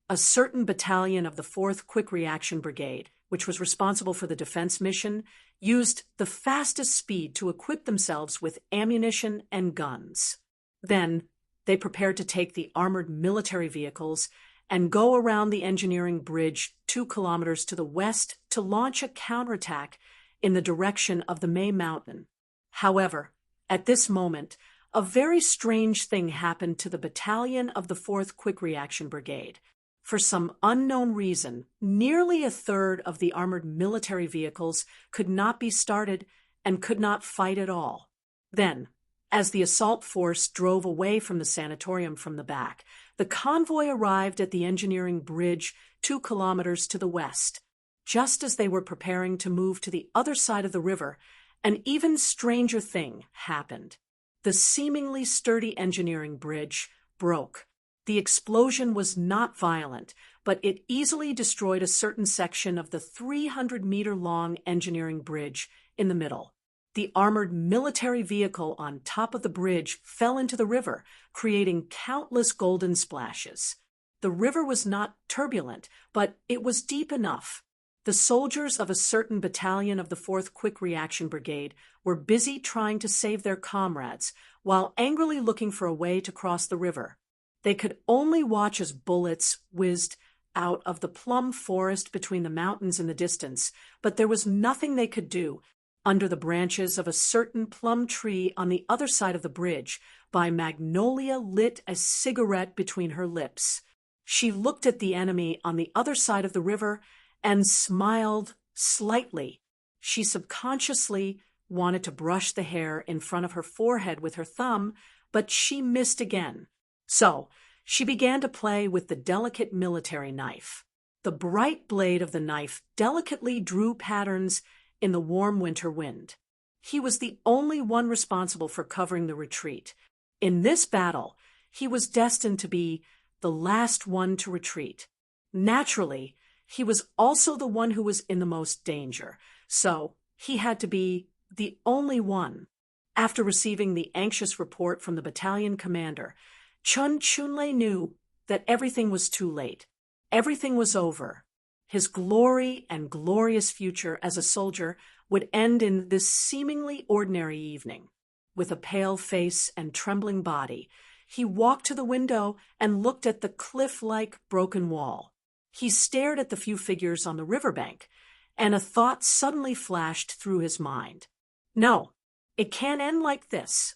A certain battalion of the 4th Quick Reaction Brigade, which was responsible for the defense mission, used the fastest speed to equip themselves with ammunition and guns. Then, they prepared to take the armored military vehicles and go around the engineering bridge 2 kilometers to the west to launch a counterattack in the direction of the May Mountain. However, at this moment, a very strange thing happened to the battalion of the 4th Quick Reaction Brigade. For some unknown reason, nearly a third of the armored military vehicles could not be started and could not fight at all. Then, as the assault force drove away from the sanatorium from the back, the convoy arrived at the engineering bridge 2 kilometers to the west. Just as they were preparing to move to the other side of the river, an even stranger thing happened. The seemingly sturdy engineering bridge broke. The explosion was not violent, but it easily destroyed a certain section of the 300-meter-long engineering bridge in the middle. The armored military vehicle on top of the bridge fell into the river, creating countless golden splashes. The river was not turbulent, but it was deep enough. The soldiers of a certain battalion of the 4th Quick Reaction Brigade were busy trying to save their comrades while angrily looking for a way to cross the river. They could only watch as bullets whizzed out of the plum forest between the mountains in the distance, but there was nothing they could do. Under the branches of a certain plum tree on the other side of the bridge, Magnolia lit a cigarette between her lips. She looked at the enemy on the other side of the river and smiled slightly. She subconsciously wanted to brush the hair in front of her forehead with her thumb, but she missed again. So she began to play with the delicate military knife. The bright blade of the knife delicately drew patterns in the warm winter wind. He was the only one responsible for covering the retreat. In this battle, he was destined to be the last one to retreat. Naturally, he was also the one who was in the most danger, so he had to be the only one. After receiving the anxious report from the battalion commander, Chun Chunlei knew that everything was too late. Everything was over. His glory and glorious future as a soldier would end in this seemingly ordinary evening. With a pale face and trembling body, he walked to the window and looked at the cliff-like broken wall. He stared at the few figures on the riverbank, and a thought suddenly flashed through his mind. No, it can't end like this.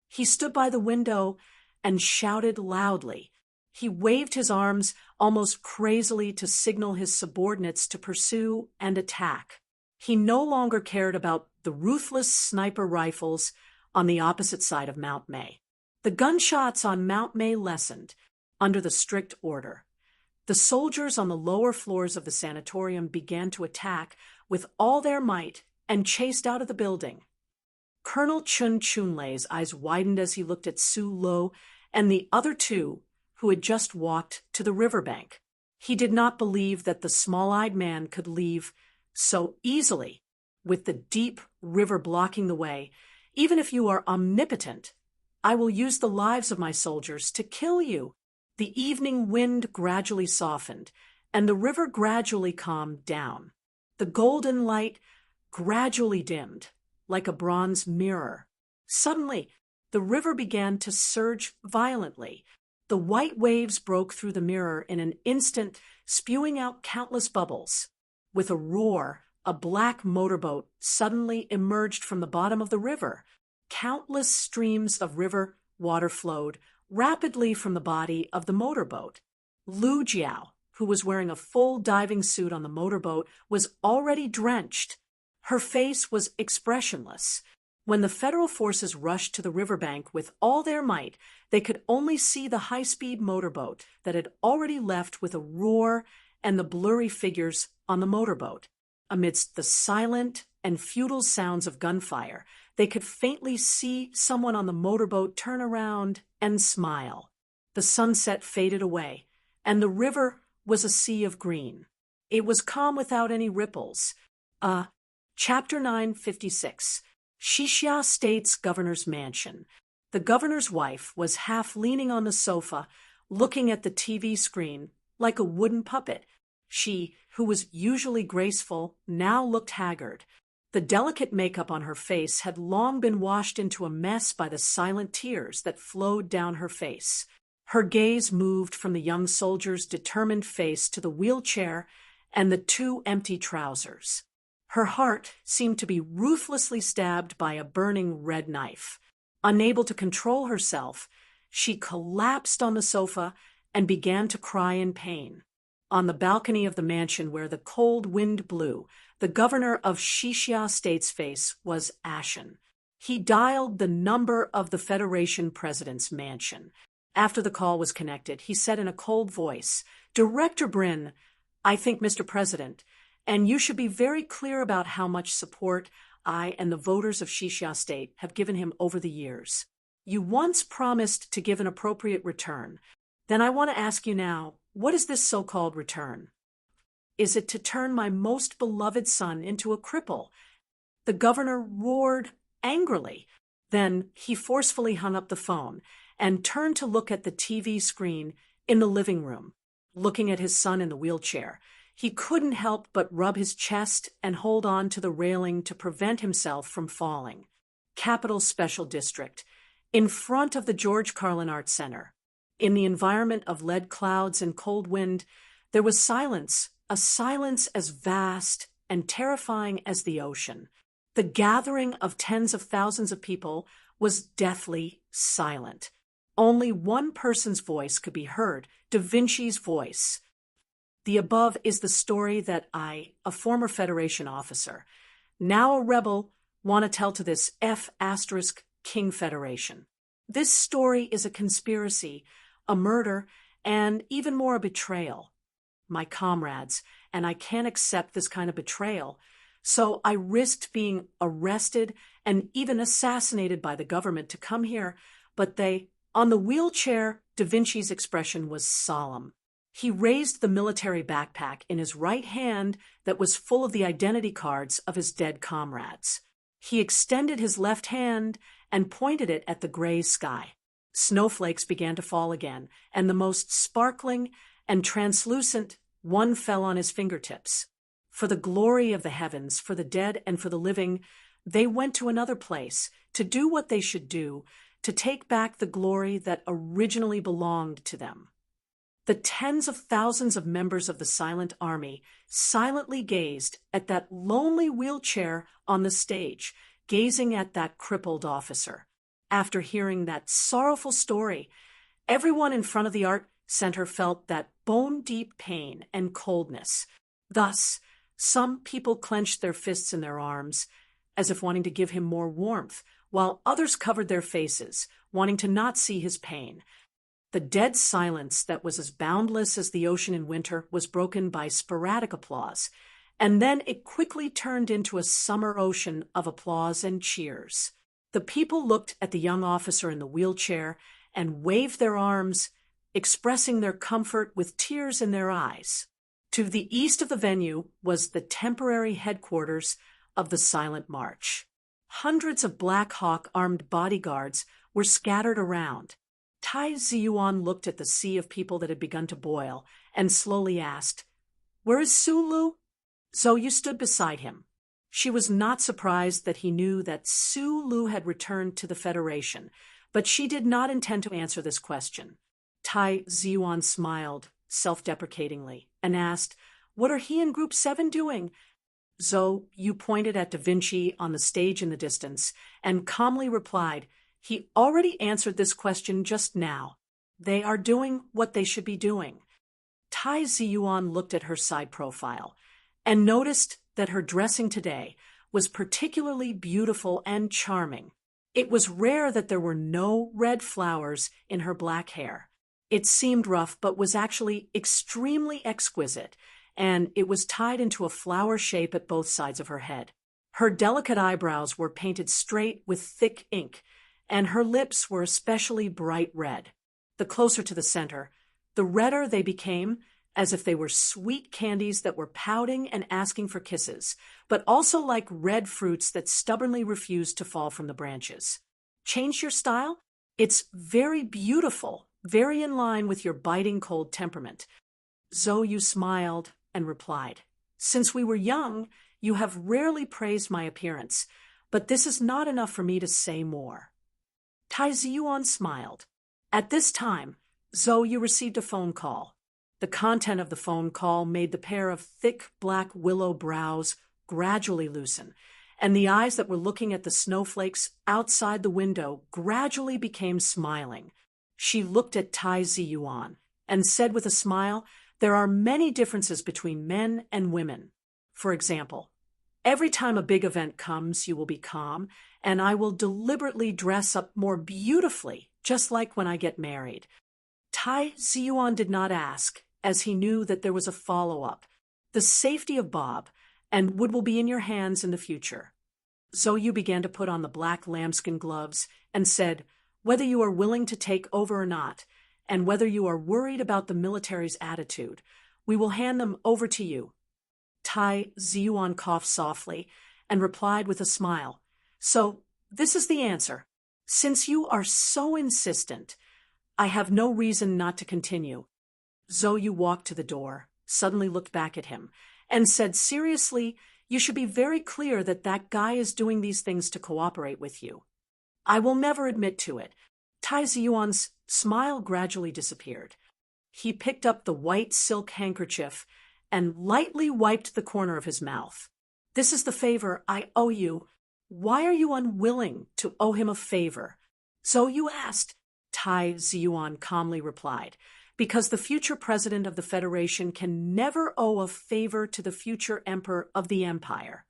He stood by the window and shouted loudly. He waved his arms almost crazily to signal his subordinates to pursue and attack. He no longer cared about the ruthless sniper rifles on the opposite side of Mount May. The gunshots on Mount May lessened under the strict order. The soldiers on the lower floors of the sanatorium began to attack with all their might and chased out of the building. Colonel Chun Chunlei's eyes widened as he looked at Su Lo and the other two who had just walked to the riverbank. He did not believe that the small-eyed man could leave so easily, with the deep river blocking the way. Even if you are omnipotent, I will use the lives of my soldiers to kill you. The evening wind gradually softened, and the river gradually calmed down. The golden light gradually dimmed, like a bronze mirror. Suddenly, the river began to surge violently. The white waves broke through the mirror in an instant, spewing out countless bubbles. With a roar, a black motorboat suddenly emerged from the bottom of the river. Countless streams of river water flowed rapidly from the body of the motorboat. Lu Jiao, who was wearing a full diving suit on the motorboat, was already drenched. Her face was expressionless. When the federal forces rushed to the riverbank with all their might, they could only see the high-speed motorboat that had already left with a roar and the blurry figures on the motorboat. Amidst the silent and futile sounds of gunfire, they could faintly see someone on the motorboat turn around and smile. The sunset faded away, and the river was a sea of green. It was calm without any ripples. Chapter 956. Xixia State's Governor's Mansion. The governor's wife was half leaning on the sofa, looking at the TV screen like a wooden puppet. She, who was usually graceful, now looked haggard. The delicate makeup on her face had long been washed into a mess by the silent tears that flowed down her face. Her gaze moved from the young soldier's determined face to the wheelchair and the two empty trousers. Her heart seemed to be ruthlessly stabbed by a burning red knife. Unable to control herself, she collapsed on the sofa and began to cry in pain. On the balcony of the mansion where the cold wind blew, the governor of Xixia State's face was ashen. He dialed the number of the Federation president's mansion. After the call was connected, he said in a cold voice, "Director Brin, I think, Mr. President, and you should be very clear about how much support I and the voters of Xixia State have given him over the years. You once promised to give an appropriate return. Then I want to ask you now, what is this so-called return? Is it to turn my most beloved son into a cripple?" The governor roared angrily. Then he forcefully hung up the phone and turned to look at the TV screen in the living room. Looking at his son in the wheelchair, He couldn't help but rub his chest and hold on to the railing to prevent himself from falling. Capital Special District, in front of the George Carlin Arts Center. In the environment of lead clouds and cold wind, there was silence, a silence as vast and terrifying as the ocean. The gathering of tens of thousands of people was deathly silent. Only one person's voice could be heard, Da Vinci's voice. The above is the story that I, a former Federation officer, now a rebel, want to tell to this F*King Federation. This story is a conspiracy, a murder, and even more a betrayal. My comrades, and I can't accept this kind of betrayal, so I risked being arrested and even assassinated by the government to come here, but they, on the wheelchair, Da Vinci's expression was solemn. He raised the military backpack in his right hand that was full of the identity cards of his dead comrades. He extended his left hand and pointed it at the gray sky. Snowflakes began to fall again, and the most sparkling and translucent one fell on his fingertips. For the glory of the heavens, for the dead and for the living, they went to another place to do what they should do, to take back the glory that originally belonged to them. The tens of thousands of members of the Silent Army silently gazed at that lonely wheelchair on the stage, gazing at that crippled officer. After hearing that sorrowful story, everyone in front of the art center felt that bone-deep pain and coldness. Thus, some people clenched their fists in their arms, as if wanting to give him more warmth, while others covered their faces, wanting to not see his pain. The dead silence that was as boundless as the ocean in winter was broken by sporadic applause, and then it quickly turned into a summer ocean of applause and cheers. The people looked at the young officer in the wheelchair and waved their arms, expressing their comfort with tears in their eyes. To the east of the venue was the temporary headquarters of the Silent March. Hundreds of Black Hawk armed bodyguards were scattered around. Tai Ziyuan looked at the sea of people that had begun to boil and slowly asked, "Where is Sulu?" Zhou stood beside him. She was not surprised that he knew that Sulu had returned to the Federation, but she did not intend to answer this question. Tai Ziyuan smiled self-deprecatingly and asked, "What are he and Group 7 doing?" Zhou pointed at Da Vinci on the stage in the distance and calmly replied, "He already answered this question just now. They are doing what they should be doing." Tai Ziyuan looked at her side profile and noticed that her dressing today was particularly beautiful and charming. It was rare that there were no red flowers in her black hair. It seemed rough, but was actually extremely exquisite, and it was tied into a flower shape at both sides of her head. Her delicate eyebrows were painted straight with thick ink, and her lips were especially bright red. The closer to the center, the redder they became, as if they were sweet candies that were pouting and asking for kisses, but also like red fruits that stubbornly refused to fall from the branches. Change your style? It's very beautiful, very in line with your biting cold temperament. Zhou smiled and replied, "Since we were young, you have rarely praised my appearance, but this is not enough for me to say more." Tai Ziyuan smiled. At this time, Zhou received a phone call. The content of the phone call made the pair of thick black willow brows gradually loosen, and the eyes that were looking at the snowflakes outside the window gradually became smiling. She looked at Tai Ziyuan and said with a smile, "There are many differences between men and women. For example, every time a big event comes, you will be calm, and I will deliberately dress up more beautifully, just like when I get married." Tai Ziyuan did not ask, as he knew that there was a follow-up. "The safety of Bob and Wood will be in your hands in the future." Zhou began to put on the black lambskin gloves and said, "Whether you are willing to take over or not, and whether you are worried about the military's attitude, we will hand them over to you." Tai Ziyuan coughed softly and replied with a smile, "So, this is the answer. Since you are so insistent, I have no reason not to continue." Zhou walked to the door suddenly looked back at him and said, "Seriously, you should be very clear that that guy is doing these things to cooperate with you." "I will never admit to it." Tai Ziyuan's smile gradually disappeared. He picked up the white silk handkerchief and lightly wiped the corner of his mouth. "This is the favor I owe you." "Why are you unwilling to owe him a favor?" "So you asked," Tai Ziyuan calmly replied. "Because the future president of the Federation can never owe a favor to the future emperor of the empire."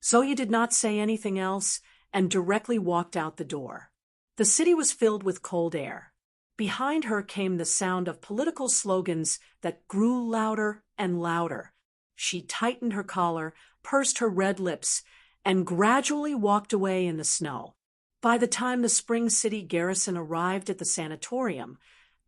Zoe did not say anything else and directly walked out the door. The city was filled with cold air. Behind her came the sound of political slogans that grew louder and louder. She tightened her collar, pursed her red lips, and gradually walked away in the snow. By the time the Spring City garrison arrived at the sanatorium,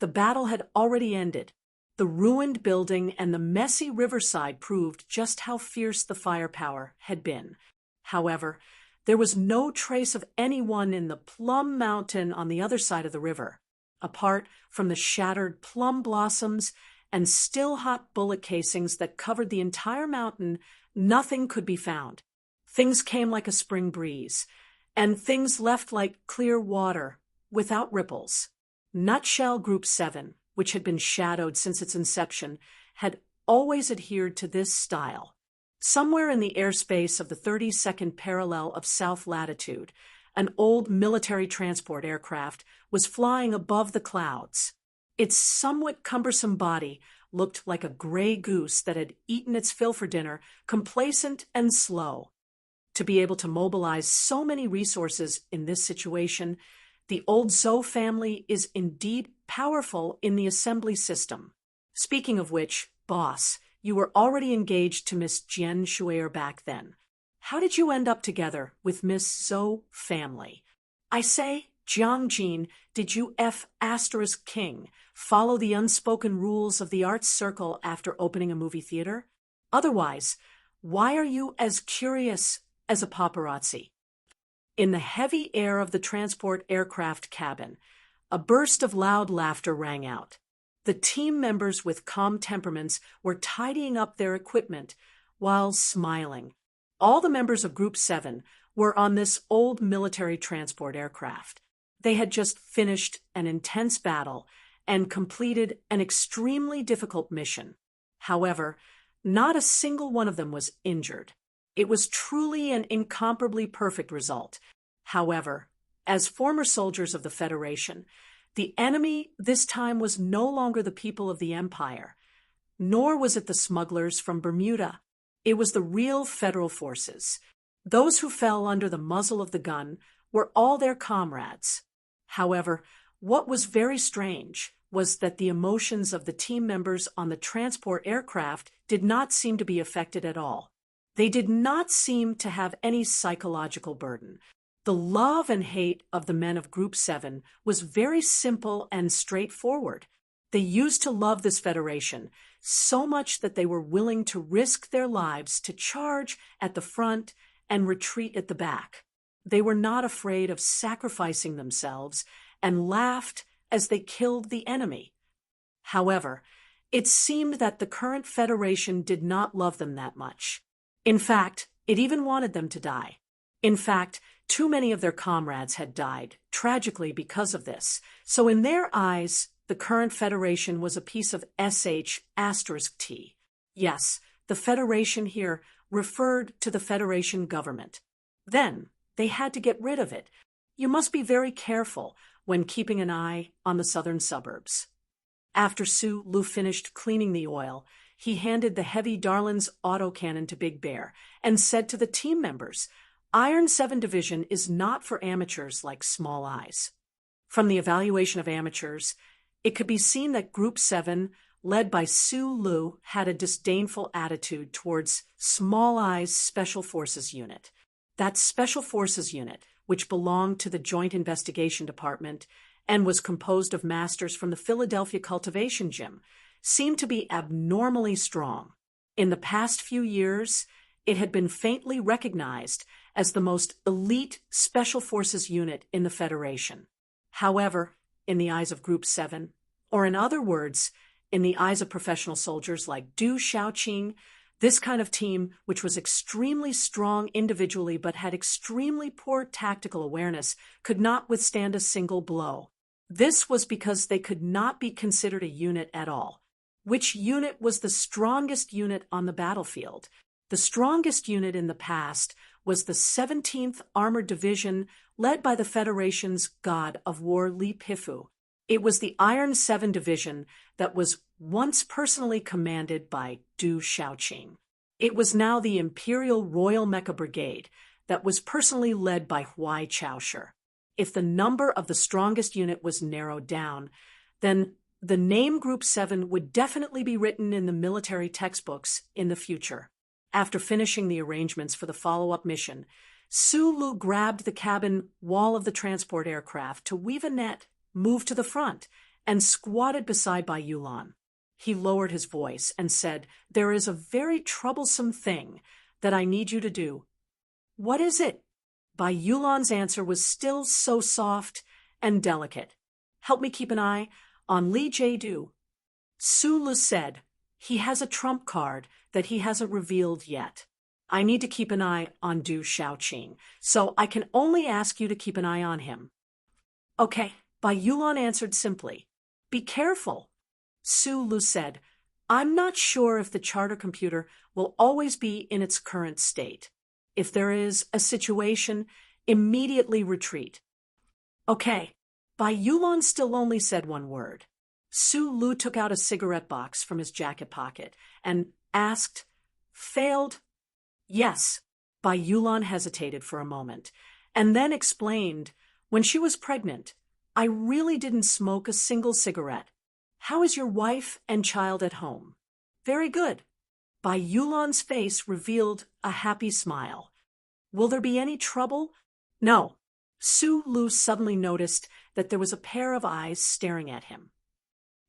the battle had already ended. The ruined building and the messy riverside proved just how fierce the firepower had been. However, there was no trace of anyone in the Plum Mountain on the other side of the river. Apart from the shattered plum blossoms and still hot bullet casings that covered the entire mountain, nothing could be found. Things came like a spring breeze, and things left like clear water, without ripples. Nutshell Group 7, which had been shadowed since its inception, had always adhered to this style. Somewhere in the airspace of the 32nd parallel of south latitude, an old military transport aircraft was flying above the clouds. Its somewhat cumbersome body looked like a gray goose that had eaten its fill for dinner, complacent and slow. To be able to mobilize so many resources in this situation, the old Zhou family is indeed powerful in the assembly system. Speaking of which, boss, you were already engaged to Miss Jian Shuier back then. How did you end up together with Miss Zhou family? I say, Jiang Jin, did you F*King follow the unspoken rules of the arts circle after opening a movie theater? Otherwise, why are you as curious as a paparazzi? In the heavy air of the transport aircraft cabin, a burst of loud laughter rang out. The team members with calm temperaments were tidying up their equipment while smiling. All the members of Group 7 were on this old military transport aircraft. They had just finished an intense battle and completed an extremely difficult mission. However, not a single one of them was injured. It was truly an incomparably perfect result. However, as former soldiers of the Federation, the enemy this time was no longer the people of the Empire, nor was it the smugglers from Bermuda. It was the real Federal forces. Those who fell under the muzzle of the gun were all their comrades. However, what was very strange was that the emotions of the team members on the transport aircraft did not seem to be affected at all. They did not seem to have any psychological burden. The love and hate of the men of Group 7 was very simple and straightforward. They used to love this federation so much that they were willing to risk their lives to charge at the front and retreat at the back. They were not afraid of sacrificing themselves and laughed as they killed the enemy. However, it seemed that the current federation did not love them that much. In fact, it even wanted them to die. In fact, too many of their comrades had died, tragically because of this. So in their eyes, the current Federation was a piece of **T. Yes, the Federation here referred to the Federation government. Then, they had to get rid of it. You must be very careful when keeping an eye on the southern suburbs. After Su Lu finished cleaning the oil, he handed the heavy Darlin's autocannon to Big Bear and said to the team members, "Iron 7 Division is not for amateurs like Small Eyes." From the evaluation of amateurs, it could be seen that Group 7, led by Su Lu, had a disdainful attitude towards Small Eyes' Special Forces Unit. That Special Forces Unit, which belonged to the Joint Investigation Department and was composed of masters from the Philadelphia Cultivation Gym, seemed to be abnormally strong. In the past few years, it had been faintly recognized as the most elite Special Forces unit in the Federation. However, in the eyes of Group 7, or in other words, in the eyes of professional soldiers like Du Xiaoqing. This kind of team, which was extremely strong individually but had extremely poor tactical awareness, could not withstand a single blow. This was because they could not be considered a unit at all. Which unit was the strongest unit on the battlefield? The strongest unit in the past was the 17th Armored Division, led by the Federation's god of war Li Pifu. It was the Iron 7 Division that was once personally commanded by Du Xiaoqing. It was now the Imperial Royal Mecha Brigade that was personally led by Huai Chaosher. If the number of the strongest unit was narrowed down, then the name Group 7 would definitely be written in the military textbooks in the future. After finishing the arrangements for the follow-up mission, Su Lu grabbed the cabin wall of the transport aircraft to weave a net, moved to the front, and squatted beside Bai Yulan. He lowered his voice and said, "There is a very troublesome thing that I need you to do." "What is it?" Bai Yulan's answer was still so soft and delicate. "Help me keep an eye on Li Jiedu." Su Lu said, "He has a trump card that he hasn't revealed yet. I need to keep an eye on Du Xiaoqing, so I can only ask you to keep an eye on him." "Okay," Bai Yulan answered simply. "Be careful." Su Lu said, "I'm not sure if the charter computer will always be in its current state. If there is a situation, immediately retreat." "Okay." Bai Yulan still only said one word. Su Lu took out a cigarette box from his jacket pocket and asked, "Failed?" "Yes." Bai Yulan hesitated for a moment and then explained, "When she was pregnant, I really didn't smoke a single cigarette. How is your wife and child at home?" "Very good." Bai Yulan's face revealed a happy smile. "Will there be any trouble?" "No." Su Lu suddenly noticed that there was a pair of eyes staring at him.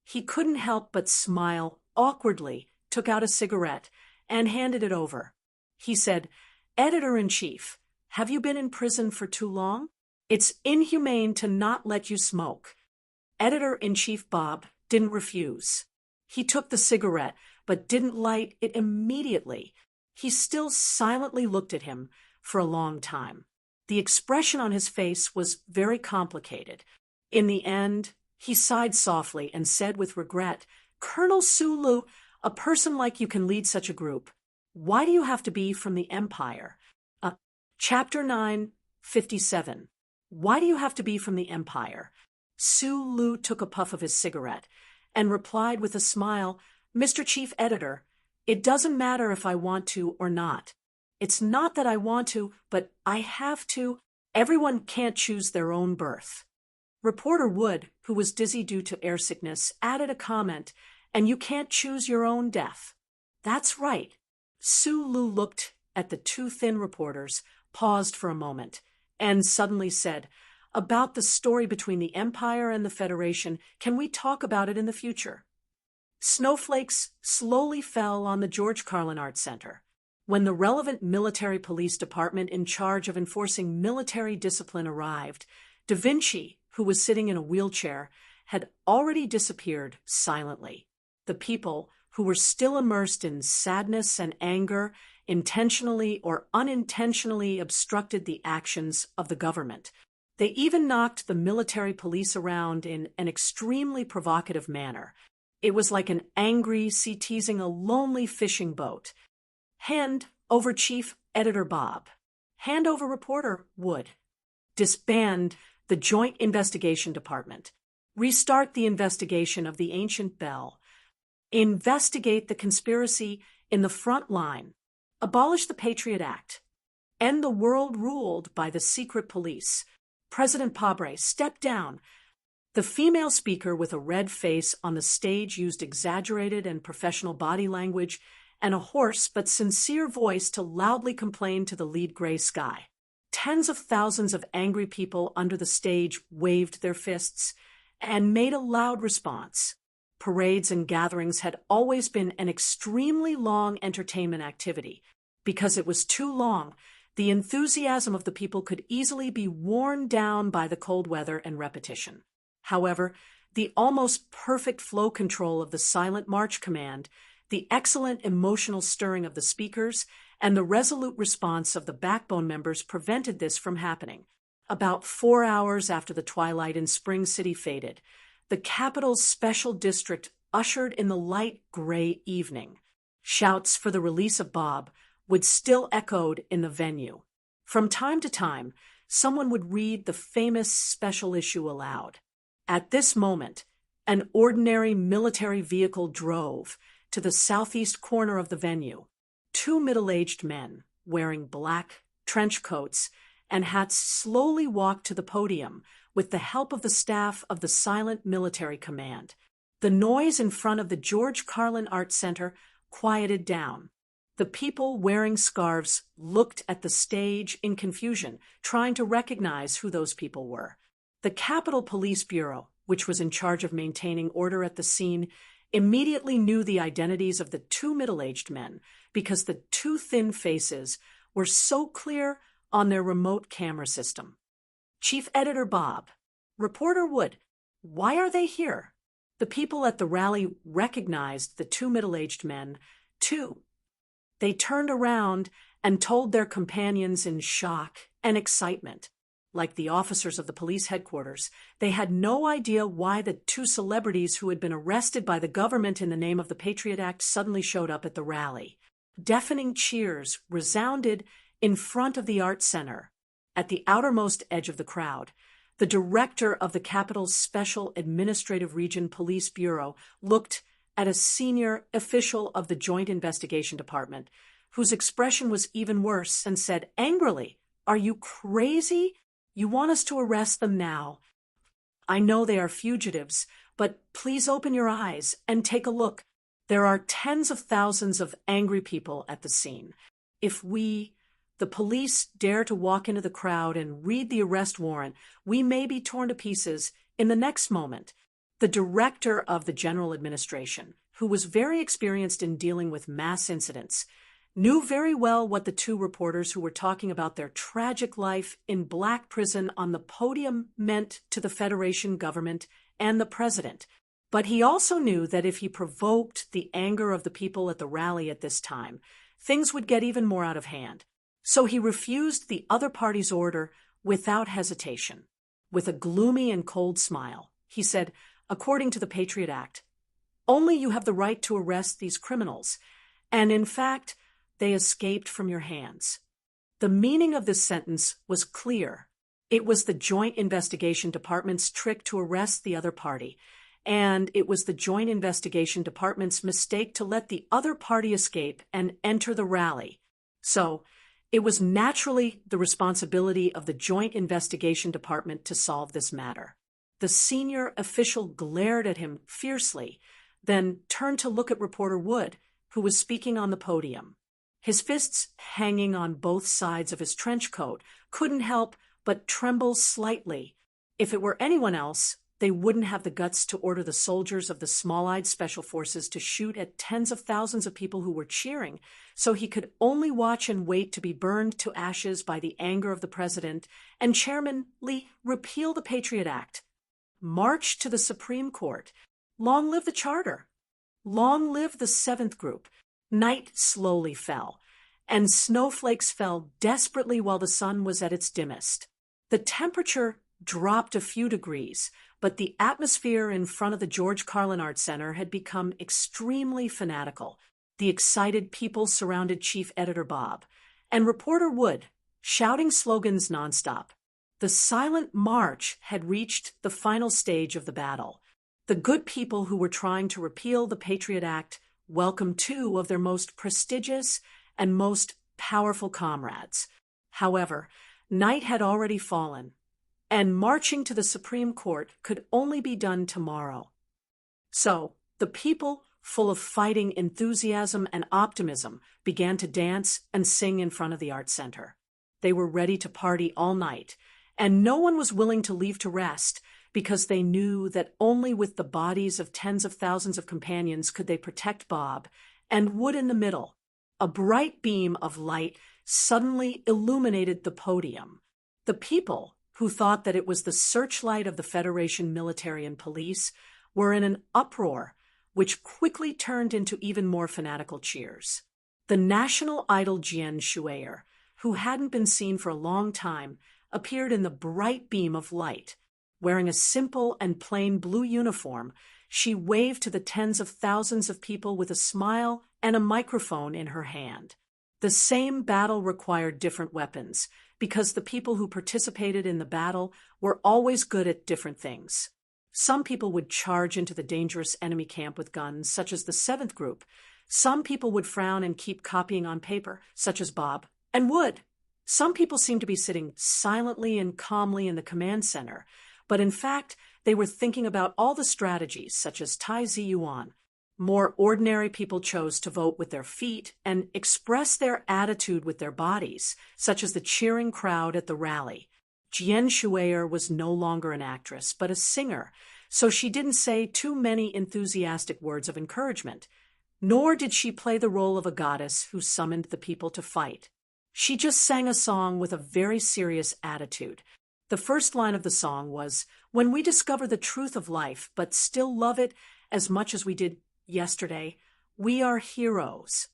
He couldn't help but smile awkwardly, took out a cigarette, and handed it over. He said, "Editor-in-Chief, have you been in prison for too long? It's inhumane to not let you smoke." Editor-in-Chief Bob didn't refuse. He took the cigarette, but didn't light it immediately. He still silently looked at him for a long time. The expression on his face was very complicated. In the end, he sighed softly and said with regret, "Colonel Su Lu, a person like you can lead such a group. Why do you have to be from the Empire?" Chapter 9, 57. Why do you have to be from the Empire? Su Lu took a puff of his cigarette and replied with a smile, "Mr. Chief Editor, it doesn't matter if I want to or not. It's not that I want to, but I have to. Everyone can't choose their own birth." Reporter Wood, who was dizzy due to air sickness, added a comment, "And you can't choose your own death." "That's right." Su Lu looked at the two thin reporters, paused for a moment, and suddenly said, "About the story between the Empire and the Federation, can we talk about it in the future?" Snowflakes slowly fell on the George Carlin Art Center. When the relevant military police department in charge of enforcing military discipline arrived, Da Vinci, who was sitting in a wheelchair, had already disappeared silently. The people, who were still immersed in sadness and anger, intentionally or unintentionally obstructed the actions of the government. They even knocked the military police around in an extremely provocative manner. It was like an angry sea teasing a lonely fishing boat. Hand over Chief Editor Bob. Hand over Reporter Wood. Disband the Joint Investigation Department. Restart the investigation of the ancient bell. Investigate the conspiracy in the front line. Abolish the Patriot Act. End the world ruled by the secret police. President Pabre, step down. The female speaker with a red face on the stage used exaggerated and professional body language and a hoarse but sincere voice to loudly complain to the lead gray sky. Tens of thousands of angry people under the stage waved their fists and made a loud response. Parades and gatherings had always been an extremely long entertainment activity. Because it was too long, the enthusiasm of the people could easily be worn down by the cold weather and repetition. However, The almost perfect flow control of the silent march command, the excellent emotional stirring of the speakers, and the resolute response of the backbone members prevented this from happening. About 4 hours after the twilight in Spring City faded, the capital's special district ushered in the light gray evening. Shouts for the release of Bob would still echoed in the venue. From time to time, someone would read the famous special issue aloud. At this moment, an ordinary military vehicle drove to the southeast corner of the venue. 2 middle-aged men, wearing black trench coats and hats, slowly walked to the podium with the help of the staff of the Silent Military Command. The noise in front of the George Carlin Art Center quieted down. The people wearing scarves looked at the stage in confusion, trying to recognize who those people were. The Capitol Police Bureau, which was in charge of maintaining order at the scene, immediately knew the identities of the 2 middle-aged men because the 2 thin faces were so clear on their remote camera system. Chief Editor Bob, Reporter Wood, why are they here? The people at the rally recognized the 2 middle-aged men, too. They turned around and told their companions in shock and excitement. Like the officers of the police headquarters, they had no idea why the 2 celebrities who had been arrested by the government in the name of the Patriot Act suddenly showed up at the rally. Deafening cheers resounded in front of the Art Center. At the outermost edge of the crowd, the director of the Capitol's Special Administrative Region Police Bureau looked at a senior official of the Joint Investigation Department, whose expression was even worse, and said angrily, "Are you crazy? You want us to arrest them now? I know they are fugitives, but please open your eyes and take a look. There are tens of thousands of angry people at the scene. If we, the police, dare to walk into the crowd and read the arrest warrant, we may be torn to pieces in the next moment." The director of the General Administration, who was very experienced in dealing with mass incidents, knew very well what the 2 reporters who were talking about their tragic life in black prison on the podium meant to the Federation government and the president. But he also knew that if he provoked the anger of the people at the rally at this time, things would get even more out of hand. So he refused the other party's order without hesitation. With a gloomy and cold smile, he said, "According to the Patriot Act, only you have the right to arrest these criminals, and in fact, they escaped from your hands." The meaning of this sentence was clear. It was the Joint Investigation Department's trick to arrest the other party, and it was the Joint Investigation Department's mistake to let the other party escape and enter the rally. So, it was naturally the responsibility of the Joint Investigation Department to solve this matter. The senior official glared at him fiercely, then turned to look at reporter Wood, who was speaking on the podium. His fists, hanging on both sides of his trench coat, couldn't help but tremble slightly. If it were anyone else, they wouldn't have the guts to order the soldiers of the small-eyed special forces to shoot at tens of thousands of people who were cheering, so he could only watch and wait to be burned to ashes by the anger of the president and Chairman Lee repeal the Patriot Act. March to the Supreme Court. Long live the Charter. Long live the 7th Group. Night slowly fell, and snowflakes fell desperately while the sun was at its dimmest. The temperature dropped a few degrees, but the atmosphere in front of the George Carlin Art Center had become extremely fanatical. The excited people surrounded Chief Editor Bob and reporter Wood, shouting slogans nonstop. The silent march had reached the final stage of the battle. The good people who were trying to repeal the Patriot Act welcomed 2 of their most prestigious and most powerful comrades. However, night had already fallen, and marching to the Supreme Court could only be done tomorrow. So, the people, full of fighting enthusiasm and optimism, began to dance and sing in front of the Art Center. They were ready to party all night, and no one was willing to leave to rest because they knew that only with the bodies of tens of thousands of companions could they protect Bob, and Wood in the middle. A bright beam of light suddenly illuminated the podium. The people, who thought that it was the searchlight of the Federation military and police, were in an uproar, which quickly turned into even more fanatical cheers. The national idol Jian Shuier, who hadn't been seen for a long time, appeared in the bright beam of light. Wearing a simple and plain blue uniform, she waved to the tens of thousands of people with a smile and a microphone in her hand. The same battle required different weapons, because the people who participated in the battle were always good at different things. Some people would charge into the dangerous enemy camp with guns, such as the 7th group. Some people would frown and keep copying on paper, such as Bob and Wood. Some people seemed to be sitting silently and calmly in the command center, but in fact, they were thinking about all the strategies, such as Tai Ziyuan. More ordinary people chose to vote with their feet and express their attitude with their bodies, such as the cheering crowd at the rally. Jian Shuier was no longer an actress, but a singer, so she didn't say too many enthusiastic words of encouragement, nor did she play the role of a goddess who summoned the people to fight. She just sang a song with a very serious attitude. The first line of the song was, "When we discover the truth of life, but still love it as much as we did yesterday, we are heroes."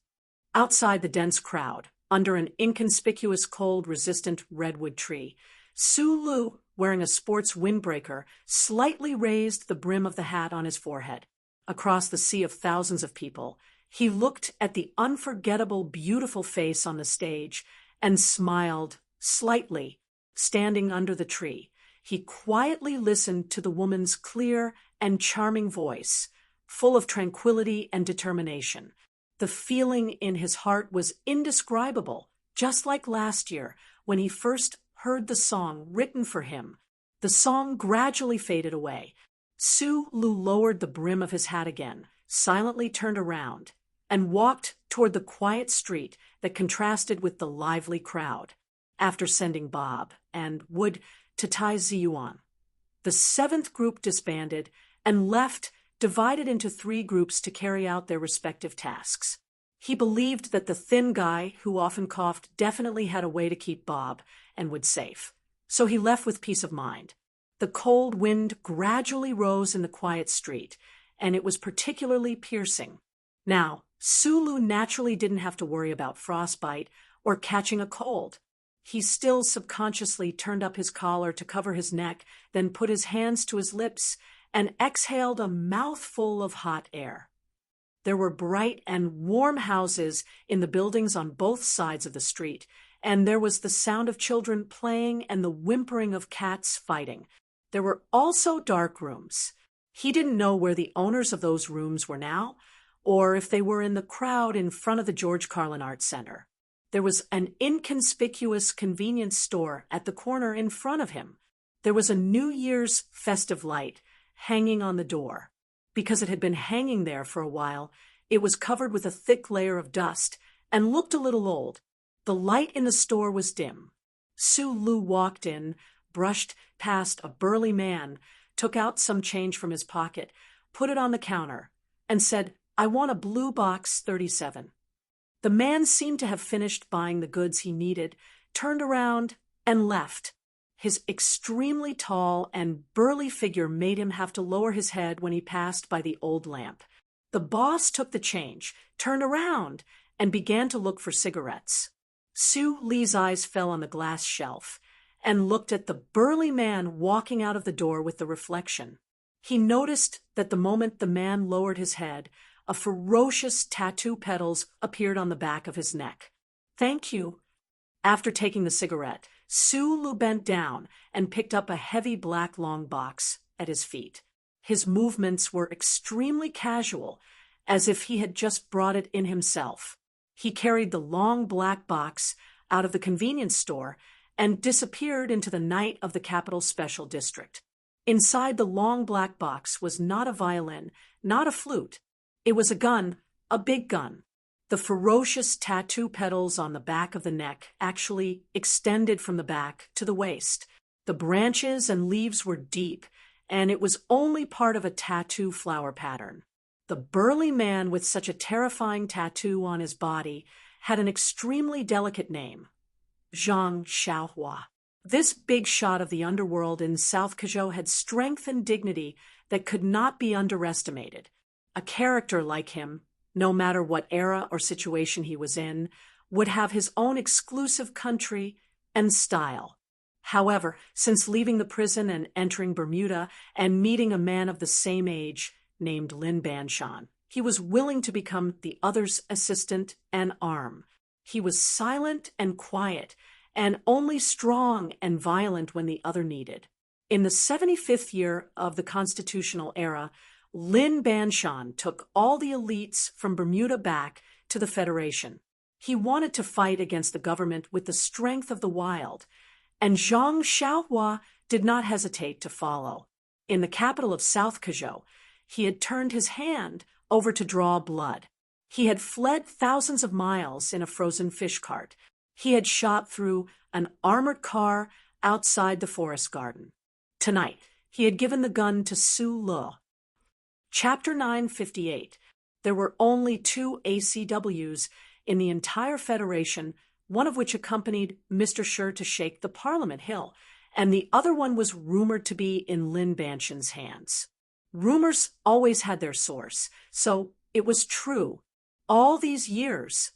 Outside the dense crowd, under an inconspicuous cold-resistant redwood tree, Su Lu, wearing a sports windbreaker, slightly raised the brim of the hat on his forehead. Across the sea of thousands of people, he looked at the unforgettable, beautiful face on the stage and smiled slightly. Standing under the tree, he quietly listened to the woman's clear and charming voice, full of tranquility and determination. The feeling in his heart was indescribable, just like last year when he first heard the song written for him. The song gradually faded away. Su Lu lowered the brim of his hat again, silently turned around, and walked toward the quiet street that contrasted with the lively crowd. After sending Bob and Wood to Tai Ziyuan, the 7th group disbanded and left, divided into 3 groups to carry out their respective tasks. He believed that the thin guy, who often coughed, definitely had a way to keep Bob and Wood safe, so he left with peace of mind. The cold wind gradually rose in the quiet street, and it was particularly piercing. Now, Sulu naturally didn't have to worry about frostbite or catching a cold. He still subconsciously turned up his collar to cover his neck, then put his hands to his lips and exhaled a mouthful of hot air. There were bright and warm houses in the buildings on both sides of the street, and there was the sound of children playing and the whimpering of cats fighting. There were also dark rooms. He didn't know where the owners of those rooms were now, or if they were in the crowd in front of the George Carlin Arts Center. There was an inconspicuous convenience store at the corner in front of him. There was a New Year's festive light hanging on the door. Because it had been hanging there for a while, it was covered with a thick layer of dust and looked a little old. The light in the store was dim. Su Lu walked in, brushed past a burly man, took out some change from his pocket, put it on the counter, and said, "I want a blue box 37. The man seemed to have finished buying the goods he needed, turned around, and left. His extremely tall and burly figure made him have to lower his head when he passed by the old lamp. The boss took the change, turned around, and began to look for cigarettes. Su Li's eyes fell on the glass shelf and looked at the burly man walking out of the door with the reflection. He noticed that the moment the man lowered his head, a ferocious tattoo petals appeared on the back of his neck. "Thank you." After taking the cigarette, Su Lu bent down and picked up a heavy black long box at his feet. His movements were extremely casual, as if he had just brought it in himself. He carried the long black box out of the convenience store and disappeared into the night of the Capital Special District. Inside the long black box was not a violin, not a flute. It was a gun, a big gun. The ferocious tattoo petals on the back of the neck actually extended from the back to the waist. The branches and leaves were deep, and it was only part of a tattoo flower pattern. The burly man with such a terrifying tattoo on his body had an extremely delicate name, Zhang Xiaohua. This big shot of the underworld in South Kazhou had strength and dignity that could not be underestimated. A character like him, no matter what era or situation he was in, would have his own exclusive country and style. However, since leaving the prison and entering Bermuda and meeting a man of the same age named Lin Banshan, he was willing to become the other's assistant and arm. He was silent and quiet, and only strong and violent when the other needed. In the 75th year of the constitutional era, Lin Banshan took all the elites from Bermuda back to the Federation. He wanted to fight against the government with the strength of the wild, and Zhang Xiaohua did not hesitate to follow. In the capital of South Kazhou, he had turned his hand over to draw blood. He had fled thousands of miles in a frozen fish cart. He had shot through an armored car outside the forest garden. Tonight, he had given the gun to Su Le. Chapter 958. There were only 2 ACWs in the entire Federation, one of which accompanied Mr. Shi to shake the Parliament Hill, and the other one was rumored to be in Lin Banshan's hands. Rumors always had their source, so it was true. All these years,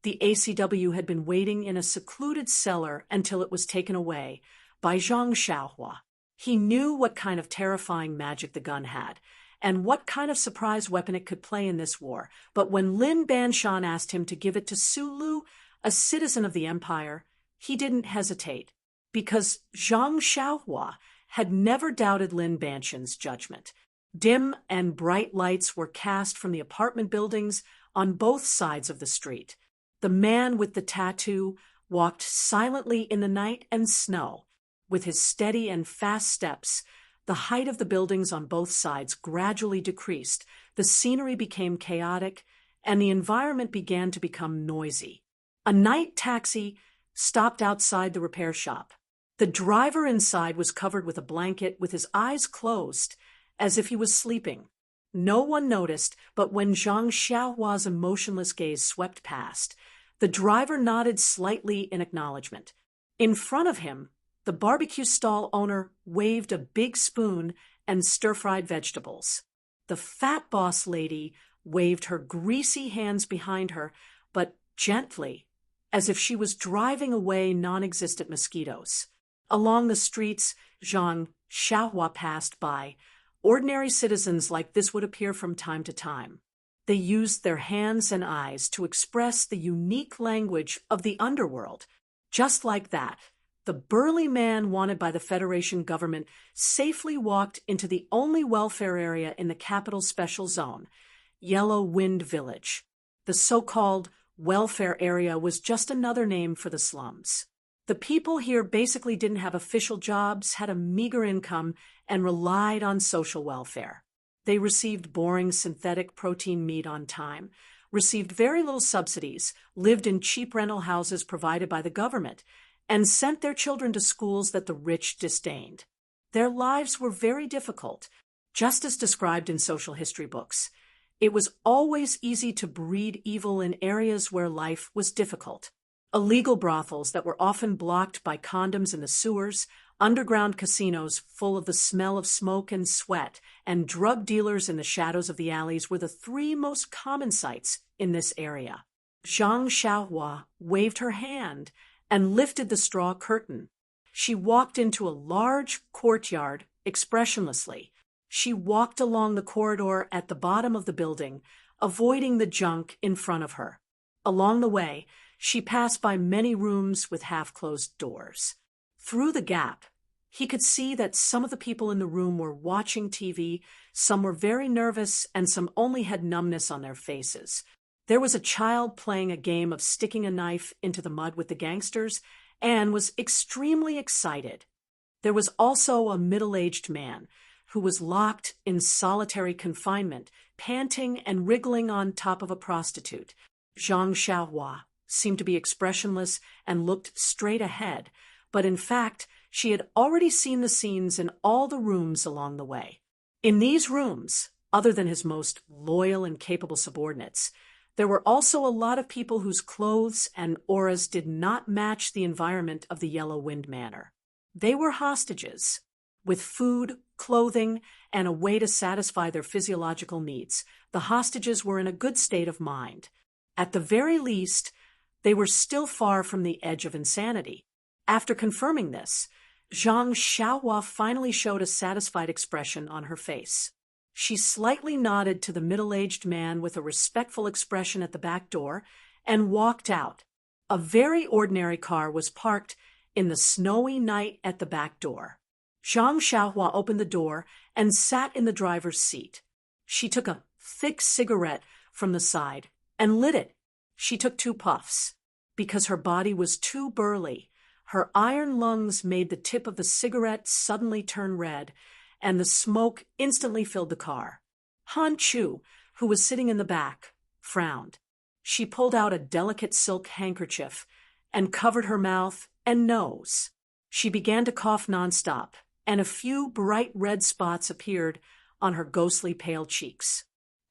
the ACW had been waiting in a secluded cellar until it was taken away by Zhang Xiaohua. He knew what kind of terrifying magic the gun had, and what kind of surprise weapon it could play in this war. But when Lin Banshan asked him to give it to Su Lu, a citizen of the empire, he didn't hesitate, because Zhang Xiaohua had never doubted Lin Banshan's judgment. Dim and bright lights were cast from the apartment buildings on both sides of the street. The man with the tattoo walked silently in the night and snow. With his steady and fast steps, the height of the buildings on both sides gradually decreased, the scenery became chaotic, and the environment began to become noisy. A night taxi stopped outside the repair shop. The driver inside was covered with a blanket with his eyes closed, as if he was sleeping. No one noticed, but when Zhang Xiaohua's emotionless gaze swept past, the driver nodded slightly in acknowledgement. In front of him, the barbecue stall owner waved a big spoon and stir-fried vegetables. The fat boss lady waved her greasy hands behind her, but gently, as if she was driving away non-existent mosquitoes. Along the streets Zhang Xiaohua passed by, ordinary citizens like this would appear from time to time. They used their hands and eyes to express the unique language of the underworld. Just like that, the burly man wanted by the Federation government safely walked into the only welfare area in the capital's special zone, Yellow Wind Village. The so-called welfare area was just another name for the slums. The people here basically didn't have official jobs, had a meager income, and relied on social welfare. They received boring synthetic protein meat on time, received very little subsidies, lived in cheap rental houses provided by the government, and sent their children to schools that the rich disdained. Their lives were very difficult, just as described in social history books. It was always easy to breed evil in areas where life was difficult. Illegal brothels that were often blocked by condoms in the sewers, underground casinos full of the smell of smoke and sweat, and drug dealers in the shadows of the alleys were the 3 most common sights in this area. Zhang Xiaohua waved her hand and lifted the straw curtain. She walked into a large courtyard expressionlessly. She walked along the corridor at the bottom of the building, avoiding the junk in front of her. Along the way, she passed by many rooms with half-closed doors. Through the gap, he could see that some of the people in the room were watching TV, some were very nervous, and some only had numbness on their faces. There was a child playing a game of sticking a knife into the mud with the gangsters and was extremely excited. There was also a middle-aged man who was locked in solitary confinement, panting and wriggling on top of a prostitute. Zhang Xiaohua seemed to be expressionless and looked straight ahead, but in fact, she had already seen the scenes in all the rooms along the way. In these rooms, other than his most loyal and capable subordinates, there were also a lot of people whose clothes and auras did not match the environment of the Yellow Wind Manor. They were hostages. With food, clothing, and a way to satisfy their physiological needs, the hostages were in a good state of mind. At the very least, they were still far from the edge of insanity. After confirming this, Zhang Xiaohua finally showed a satisfied expression on her face. She slightly nodded to the middle-aged man with a respectful expression at the back door and walked out. A very ordinary car was parked in the snowy night at the back door. Zhang Xiaohua opened the door and sat in the driver's seat. She took a thick cigarette from the side and lit it. She took 2 puffs. Because her body was too burly, her iron lungs made the tip of the cigarette suddenly turn red, and the smoke instantly filled the car. Han Chu, who was sitting in the back, frowned. She pulled out a delicate silk handkerchief and covered her mouth and nose. She began to cough nonstop, and a few bright red spots appeared on her ghostly pale cheeks.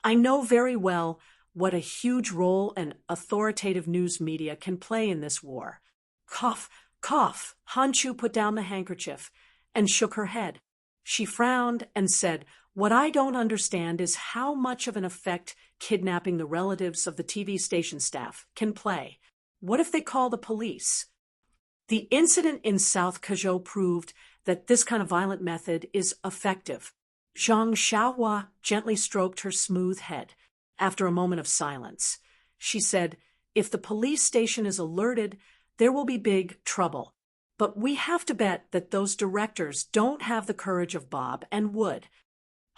I know very well what a huge role an authoritative news media can play in this war. Cough, cough. Han Chu put down the handkerchief and shook her head. She frowned and said, "What I don't understand is how much of an effect kidnapping the relatives of the TV station staff can play. What if they call the police?" The incident in South Kazhou proved that this kind of violent method is effective. Zhang Xiaohua gently stroked her smooth head. After a moment of silence, she said, "If the police station is alerted, there will be big trouble. But we have to bet that those directors don't have the courage of Bob and Wood."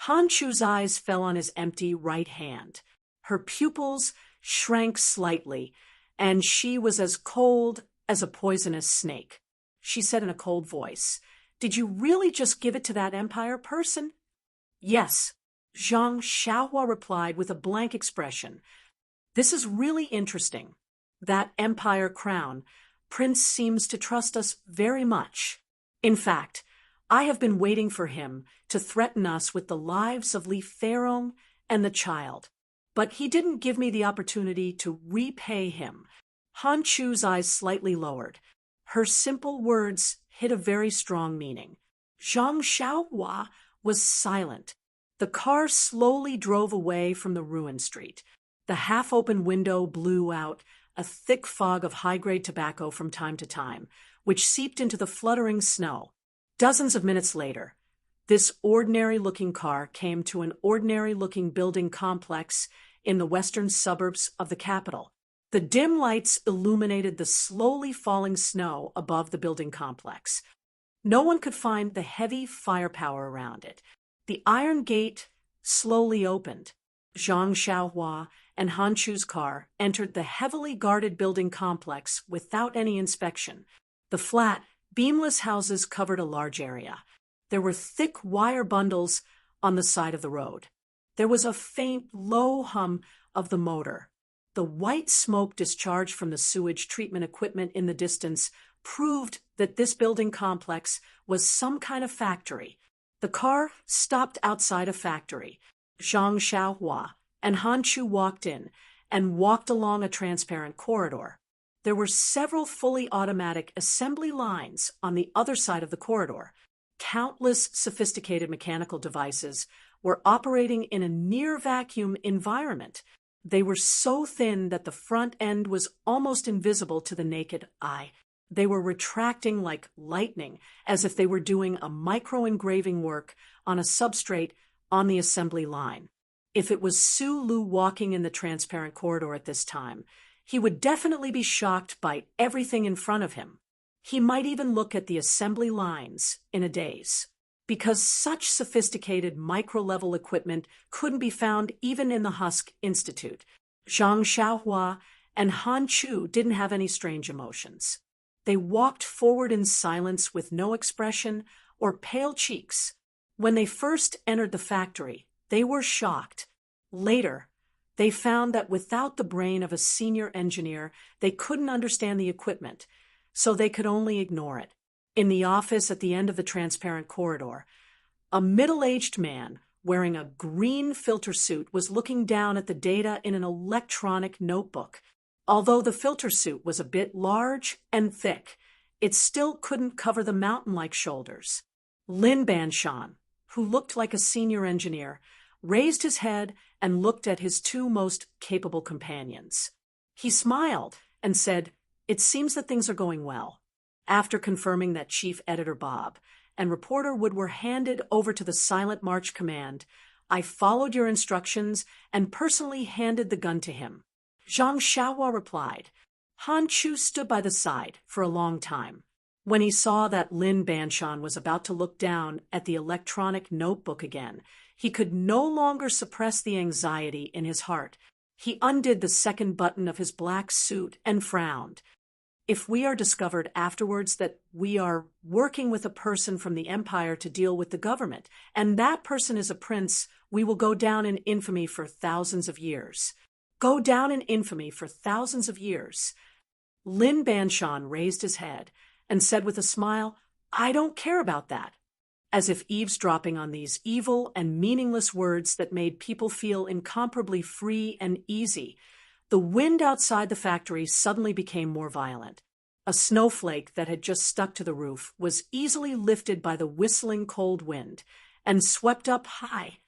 Han Chu's eyes fell on his empty right hand. Her pupils shrank slightly, and she was as cold as a poisonous snake. She said in a cold voice, "Did you really just give it to that Empire person?" "Yes," Zhang Xiaohua replied with a blank expression. "This is really interesting. That Empire crown prince seems to trust us very much. In fact, I have been waiting for him to threaten us with the lives of Li Feirong and the child. But he didn't give me the opportunity to repay him." Han Chu's eyes slightly lowered. Her simple words hid a very strong meaning. Zhang Xiaohua was silent. The car slowly drove away from the ruined street. The half-open window blew out a thick fog of high-grade tobacco from time to time, which seeped into the fluttering snow. Dozens of minutes later, this ordinary-looking car came to an ordinary-looking building complex in the western suburbs of the capital. The dim lights illuminated the slowly falling snow above the building complex. No one could find the heavy firepower around it. The iron gate slowly opened. Zhang Xiaohua and Han Chu's car entered the heavily guarded building complex without any inspection. The flat, beamless houses covered a large area. There were thick wire bundles on the side of the road. There was a faint, low hum of the motor. The white smoke discharged from the sewage treatment equipment in the distance proved that this building complex was some kind of factory. The car stopped outside a factory. Zhang Xiaohua and Han Chu walked in and walked along a transparent corridor. There were several fully automatic assembly lines on the other side of the corridor. Countless sophisticated mechanical devices were operating in a near-vacuum environment. They were so thin that the front end was almost invisible to the naked eye. They were retracting like lightning, as if they were doing a micro-engraving work on a substrate on the assembly line. If it was Su Lu walking in the transparent corridor at this time, he would definitely be shocked by everything in front of him. He might even look at the assembly lines in a daze. Because such sophisticated micro-level equipment couldn't be found even in the Husk Institute, Zhang Xiaohua and Han Chu didn't have any strange emotions. They walked forward in silence with no expression or pale cheeks. When they first entered the factory, they were shocked. Later, they found that without the brain of a senior engineer, they couldn't understand the equipment, so they could only ignore it. In the office at the end of the transparent corridor, a middle-aged man wearing a green filter suit was looking down at the data in an electronic notebook. Although the filter suit was a bit large and thick, it still couldn't cover the mountain-like shoulders. Lin Banshan, who looked like a senior engineer, raised his head and looked at his two most capable companions. He smiled and said, "It seems that things are going well." After confirming that Chief Editor Bob and Reporter Wood were handed over to the Silent March Command, I followed your instructions and personally handed the gun to him. Zhang Xiaohua replied. Han Chu stood by the side for a long time. When he saw that Lin Banshan was about to look down at the electronic notebook again, he could no longer suppress the anxiety in his heart. He undid the second button of his black suit and frowned. If we are discovered afterwards that we are working with a person from the Empire to deal with the government, and that person is a prince, we will go down in infamy for thousands of years. Go down in infamy for thousands of years. Lin Banshan raised his head and said with a smile, "I don't care about that," as if eavesdropping on these evil and meaningless words that made people feel incomparably free and easy. The wind outside the factory suddenly became more violent. A snowflake that had just stuck to the roof was easily lifted by the whistling cold wind and swept up high.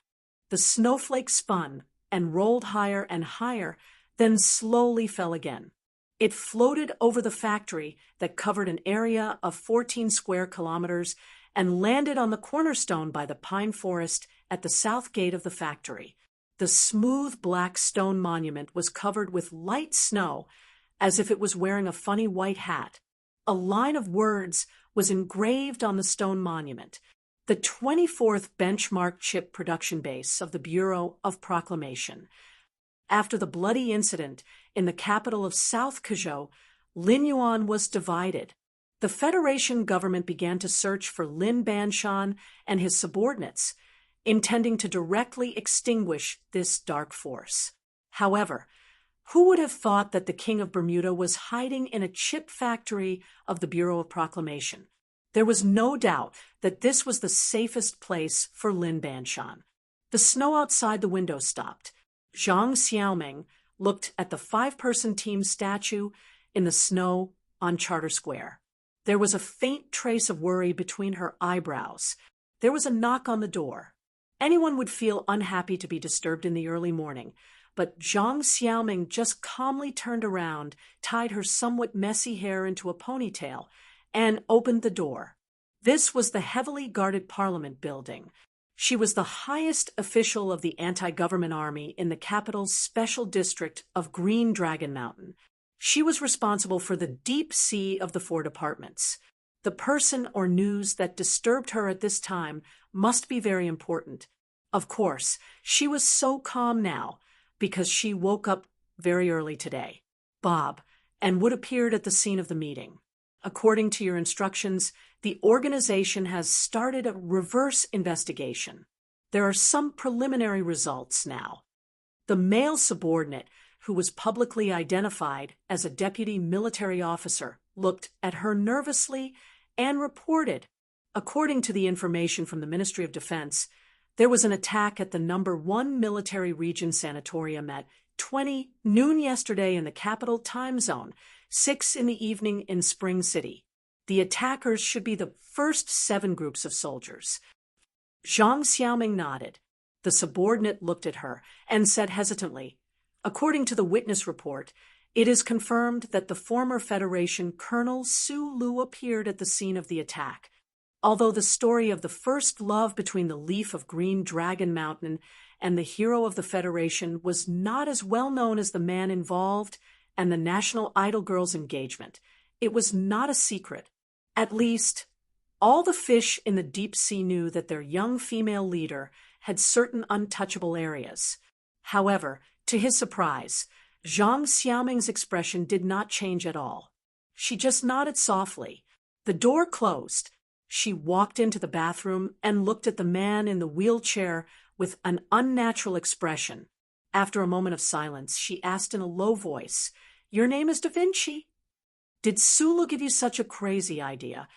The snowflake spun and rolled higher and higher, then slowly fell again. It floated over the factory that covered an area of 14 square kilometers and landed on the cornerstone by the pine forest at the south gate of the factory. The smooth black stone monument was covered with light snow, as if it was wearing a funny white hat. A line of words was engraved on the stone monument: the 24th benchmark chip production base of the Bureau of Proclamation. After the bloody incident in the capital of South Kazhou, Lin Yuan was divided. The Federation government began to search for Lin Banshan and his subordinates, intending to directly extinguish this dark force. However, who would have thought that the King of Bermuda was hiding in a chip factory of the Bureau of Proclamation? There was no doubt that this was the safest place for Lin Banshan. The snow outside the window stopped. Zhang Xiaoming looked at the 5-person team statue in the snow on Charter Square. There was a faint trace of worry between her eyebrows. There was a knock on the door. Anyone would feel unhappy to be disturbed in the early morning, but Zhang Xiaoming just calmly turned around, tied her somewhat messy hair into a ponytail, and opened the door. This was the heavily guarded Parliament building. She was the highest official of the anti-government army in the capital's special district of Green Dragon Mountain. She was responsible for the deep sea of the 4 departments. The person or news that disturbed her at this time must be very important. Of course, she was so calm now because she woke up very early today. Bob and Wood appeared at the scene of the meeting. According to your instructions, the organization has started a reverse investigation. There are some preliminary results now. The male subordinate, who was publicly identified as a deputy military officer, looked at her nervously and reported. According to the information from the Ministry of Defense, there was an attack at the number 1 military region sanatorium at 20 noon yesterday in the capital time zone, 6 in the evening in Spring City. The attackers should be the first 7 groups of soldiers. Zhang Xiaoming nodded. The subordinate looked at her and said hesitantly, "According to the witness report, it is confirmed that the former Federation Colonel Su Lu appeared at the scene of the attack. Although the story of the first love between the leaf of Green Dragon Mountain and the hero of the Federation was not as well known as the man involved and the National Idol girl's engagement, it was not a secret. At least, all the fish in the deep sea knew that their young female leader had certain untouchable areas. However, to his surprise, Zhang Xiaoming's expression did not change at all. She just nodded softly. The door closed. She walked into the bathroom and looked at the man in the wheelchair with an unnatural expression. After a moment of silence, she asked in a low voice, "Your name is Da Vinci? Did Sulu give you such a crazy idea?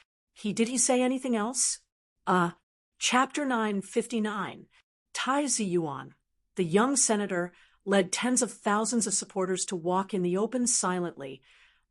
Did he say anything else?" Chapter 959. Tai Ziyuan, the young senator, led tens of thousands of supporters to walk in the open silently.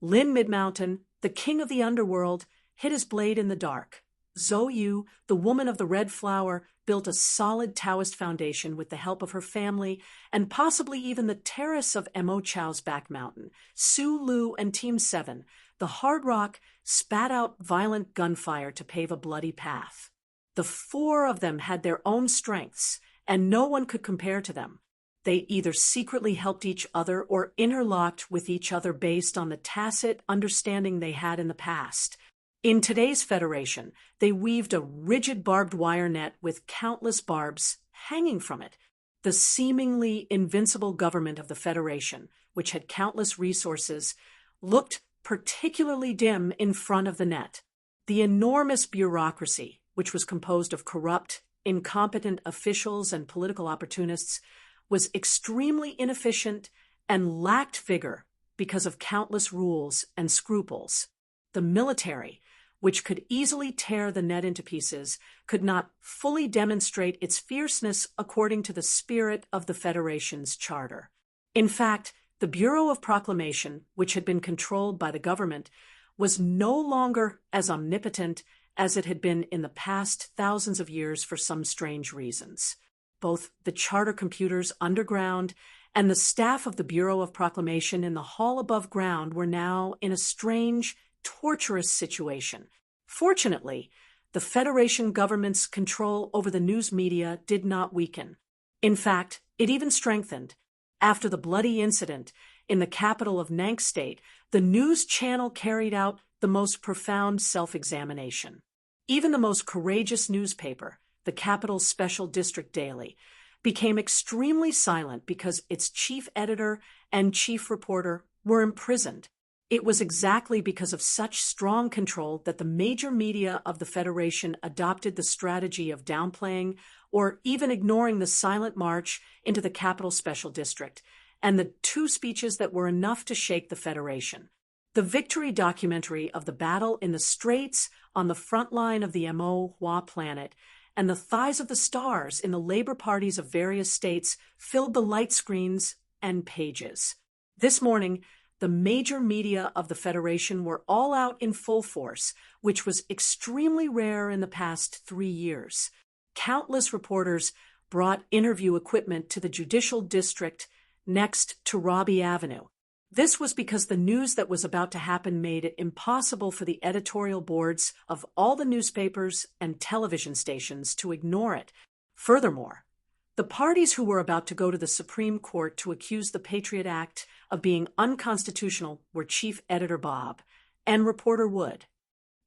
Lin Midmountain, the king of the underworld, hid his blade in the dark. Zhou Yu, the woman of the red flower, built a solid Taoist foundation with the help of her family and possibly even the terrace of Mo Chao's back mountain. Su Lu and Team 7, the hard rock, spat out violent gunfire to pave a bloody path. The four of them had their own strengths, and no one could compare to them. They either secretly helped each other or interlocked with each other based on the tacit understanding they had in the past. In today's Federation, they weaved a rigid barbed wire net with countless barbs hanging from it. The seemingly invincible government of the Federation, which had countless resources, looked particularly dim in front of the net. The enormous bureaucracy, which was composed of corrupt, incompetent officials and political opportunists, was extremely inefficient and lacked vigor because of countless rules and scruples. The military, which could easily tear the net into pieces, could not fully demonstrate its fierceness according to the spirit of the Federation's charter. In fact, the Bureau of Proclamation, which had been controlled by the government, was no longer as omnipotent as it had been in the past thousands of years for some strange reasons. Both the charter computers underground and the staff of the Bureau of Proclamation in the hall above ground were now in a strange, torturous situation. Fortunately, the Federation government's control over the news media did not weaken. In fact, it even strengthened. After the bloody incident in the capital of Nank State, the news channel carried out the most profound self-examination. Even the most courageous newspaper, the capital's Special District Daily, became extremely silent because its chief editor and chief reporter were imprisoned. It was exactly because of such strong control that the major media of the Federation adopted the strategy of downplaying or even ignoring the silent march into the capital Special District and the two speeches that were enough to shake the Federation. The victory documentary of the battle in the Straits on the front line of the Mo Hua planet and the thighs of the stars in the labor parties of various states filled the light screens and pages. This morning, the major media of the Federation were all out in full force, which was extremely rare in the past 3 years. Countless reporters brought interview equipment to the judicial district next to Robbie Avenue. This was because the news that was about to happen made it impossible for the editorial boards of all the newspapers and television stations to ignore it. Furthermore, the parties who were about to go to the Supreme Court to accuse the Patriot Act of being unconstitutional were Chief Editor Bob and Reporter Wood.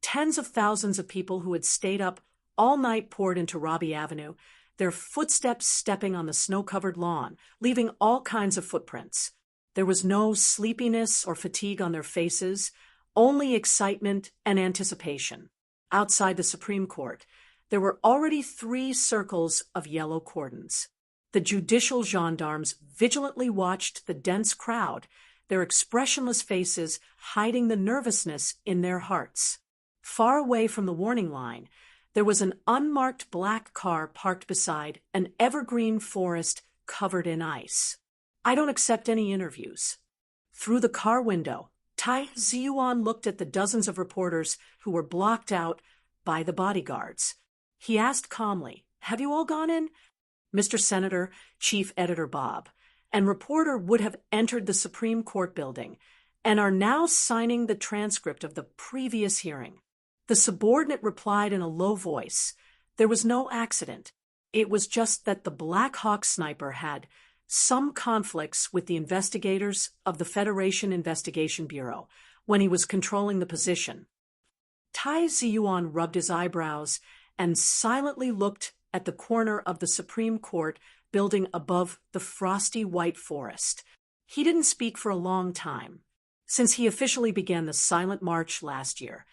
Tens of thousands of people who had stayed up all night poured into Robbie Avenue, their footsteps stepping on the snow-covered lawn, leaving all kinds of footprints. There was no sleepiness or fatigue on their faces, only excitement and anticipation. Outside the Supreme Court, there were already 3 circles of yellow cordons. The judicial gendarmes vigilantly watched the dense crowd, their expressionless faces hiding the nervousness in their hearts. Far away from the warning line, there was an unmarked black car parked beside an evergreen forest covered in ice. "I don't accept any interviews." Through the car window, Tai Ziyuan looked at the dozens of reporters who were blocked out by the bodyguards. He asked calmly, "Have you all gone in?" Mr. Senator, Chief Editor Bob, and reporter would have entered the Supreme Court building and are now signing the transcript of the previous hearing. The subordinate replied in a low voice, "There was no accident. It was just that the Black Hawk sniper had some conflicts with the investigators of the Federation Investigation Bureau when he was controlling the position." Tai Ziyuan rubbed his eyebrows and silently looked at the corner of the Supreme Court building above the frosty white forest. He didn't speak for a long time. Since he officially began the silent march last year,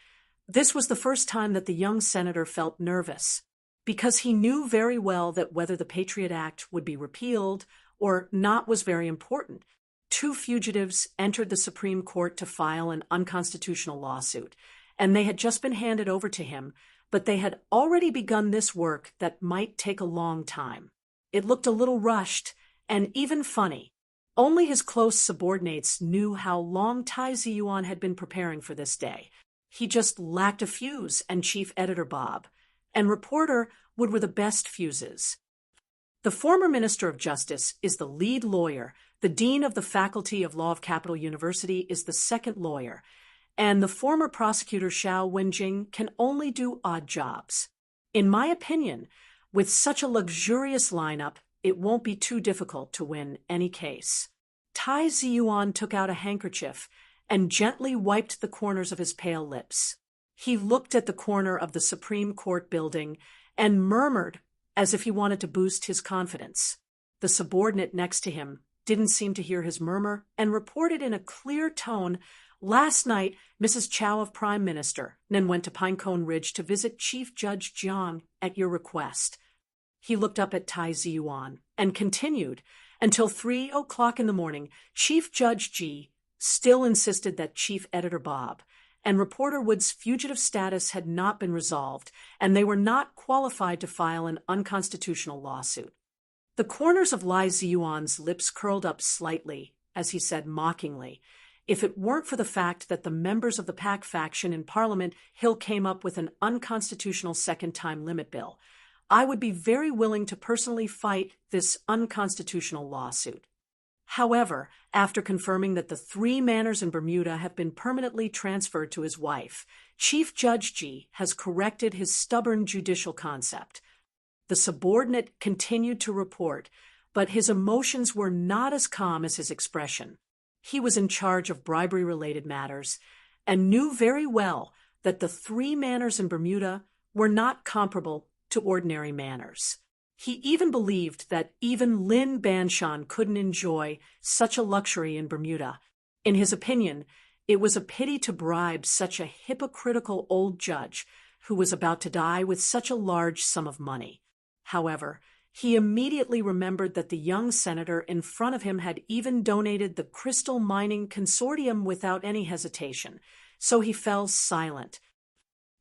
this was the first time that the young senator felt nervous, because he knew very well that whether the Patriot Act would be repealed or not was very important. 2 fugitives entered the Supreme Court to file an unconstitutional lawsuit, and they had just been handed over to him, but they had already begun this work that might take a long time. It looked a little rushed and even funny. Only his close subordinates knew how long Tai Ziyuan had been preparing for this day. He just lacked a fuse, and Chief Editor Bob and reporter Wood were the best fuses. The former Minister of Justice is the lead lawyer, the Dean of the Faculty of Law of Capital University is the second lawyer, and the former prosecutor Xiao Wenjing can only do odd jobs. In my opinion, with such a luxurious lineup, it won't be too difficult to win any case. Tai Ziyuan took out a handkerchief and gently wiped the corners of his pale lips. He looked at the corner of the Supreme Court building and murmured as if he wanted to boost his confidence. The subordinate next to him didn't seem to hear his murmur and reported in a clear tone, "Last night, Mrs. Chow of Prime Minister then went to Pinecone Ridge to visit Chief Judge Jiang at your request." He looked up at Tai Ziyuan and continued, "Until 3 o'clock in the morning, Chief Judge Ji still insisted that Chief Editor Bob and reporter Wood's fugitive status had not been resolved, and they were not qualified to file an unconstitutional lawsuit." The corners of Lai Ziyuan's lips curled up slightly as he said mockingly, "If it weren't for the fact that the members of the PAC faction in Parliament Hill came up with an unconstitutional second-time limit bill, I would be very willing to personally fight this unconstitutional lawsuit." However, after confirming that the 3 manors in Bermuda have been permanently transferred to his wife, Chief Judge Ji has corrected his stubborn judicial concept. The subordinate continued to report, but his emotions were not as calm as his expression. He was in charge of bribery-related matters and knew very well that the 3 manors in Bermuda were not comparable to ordinary manors. He even believed that even Lin Banshan couldn't enjoy such a luxury in Bermuda. In his opinion, it was a pity to bribe such a hypocritical old judge who was about to die with such a large sum of money. However, he immediately remembered that the young senator in front of him had even donated the Crystal Mining Consortium without any hesitation, so he fell silent.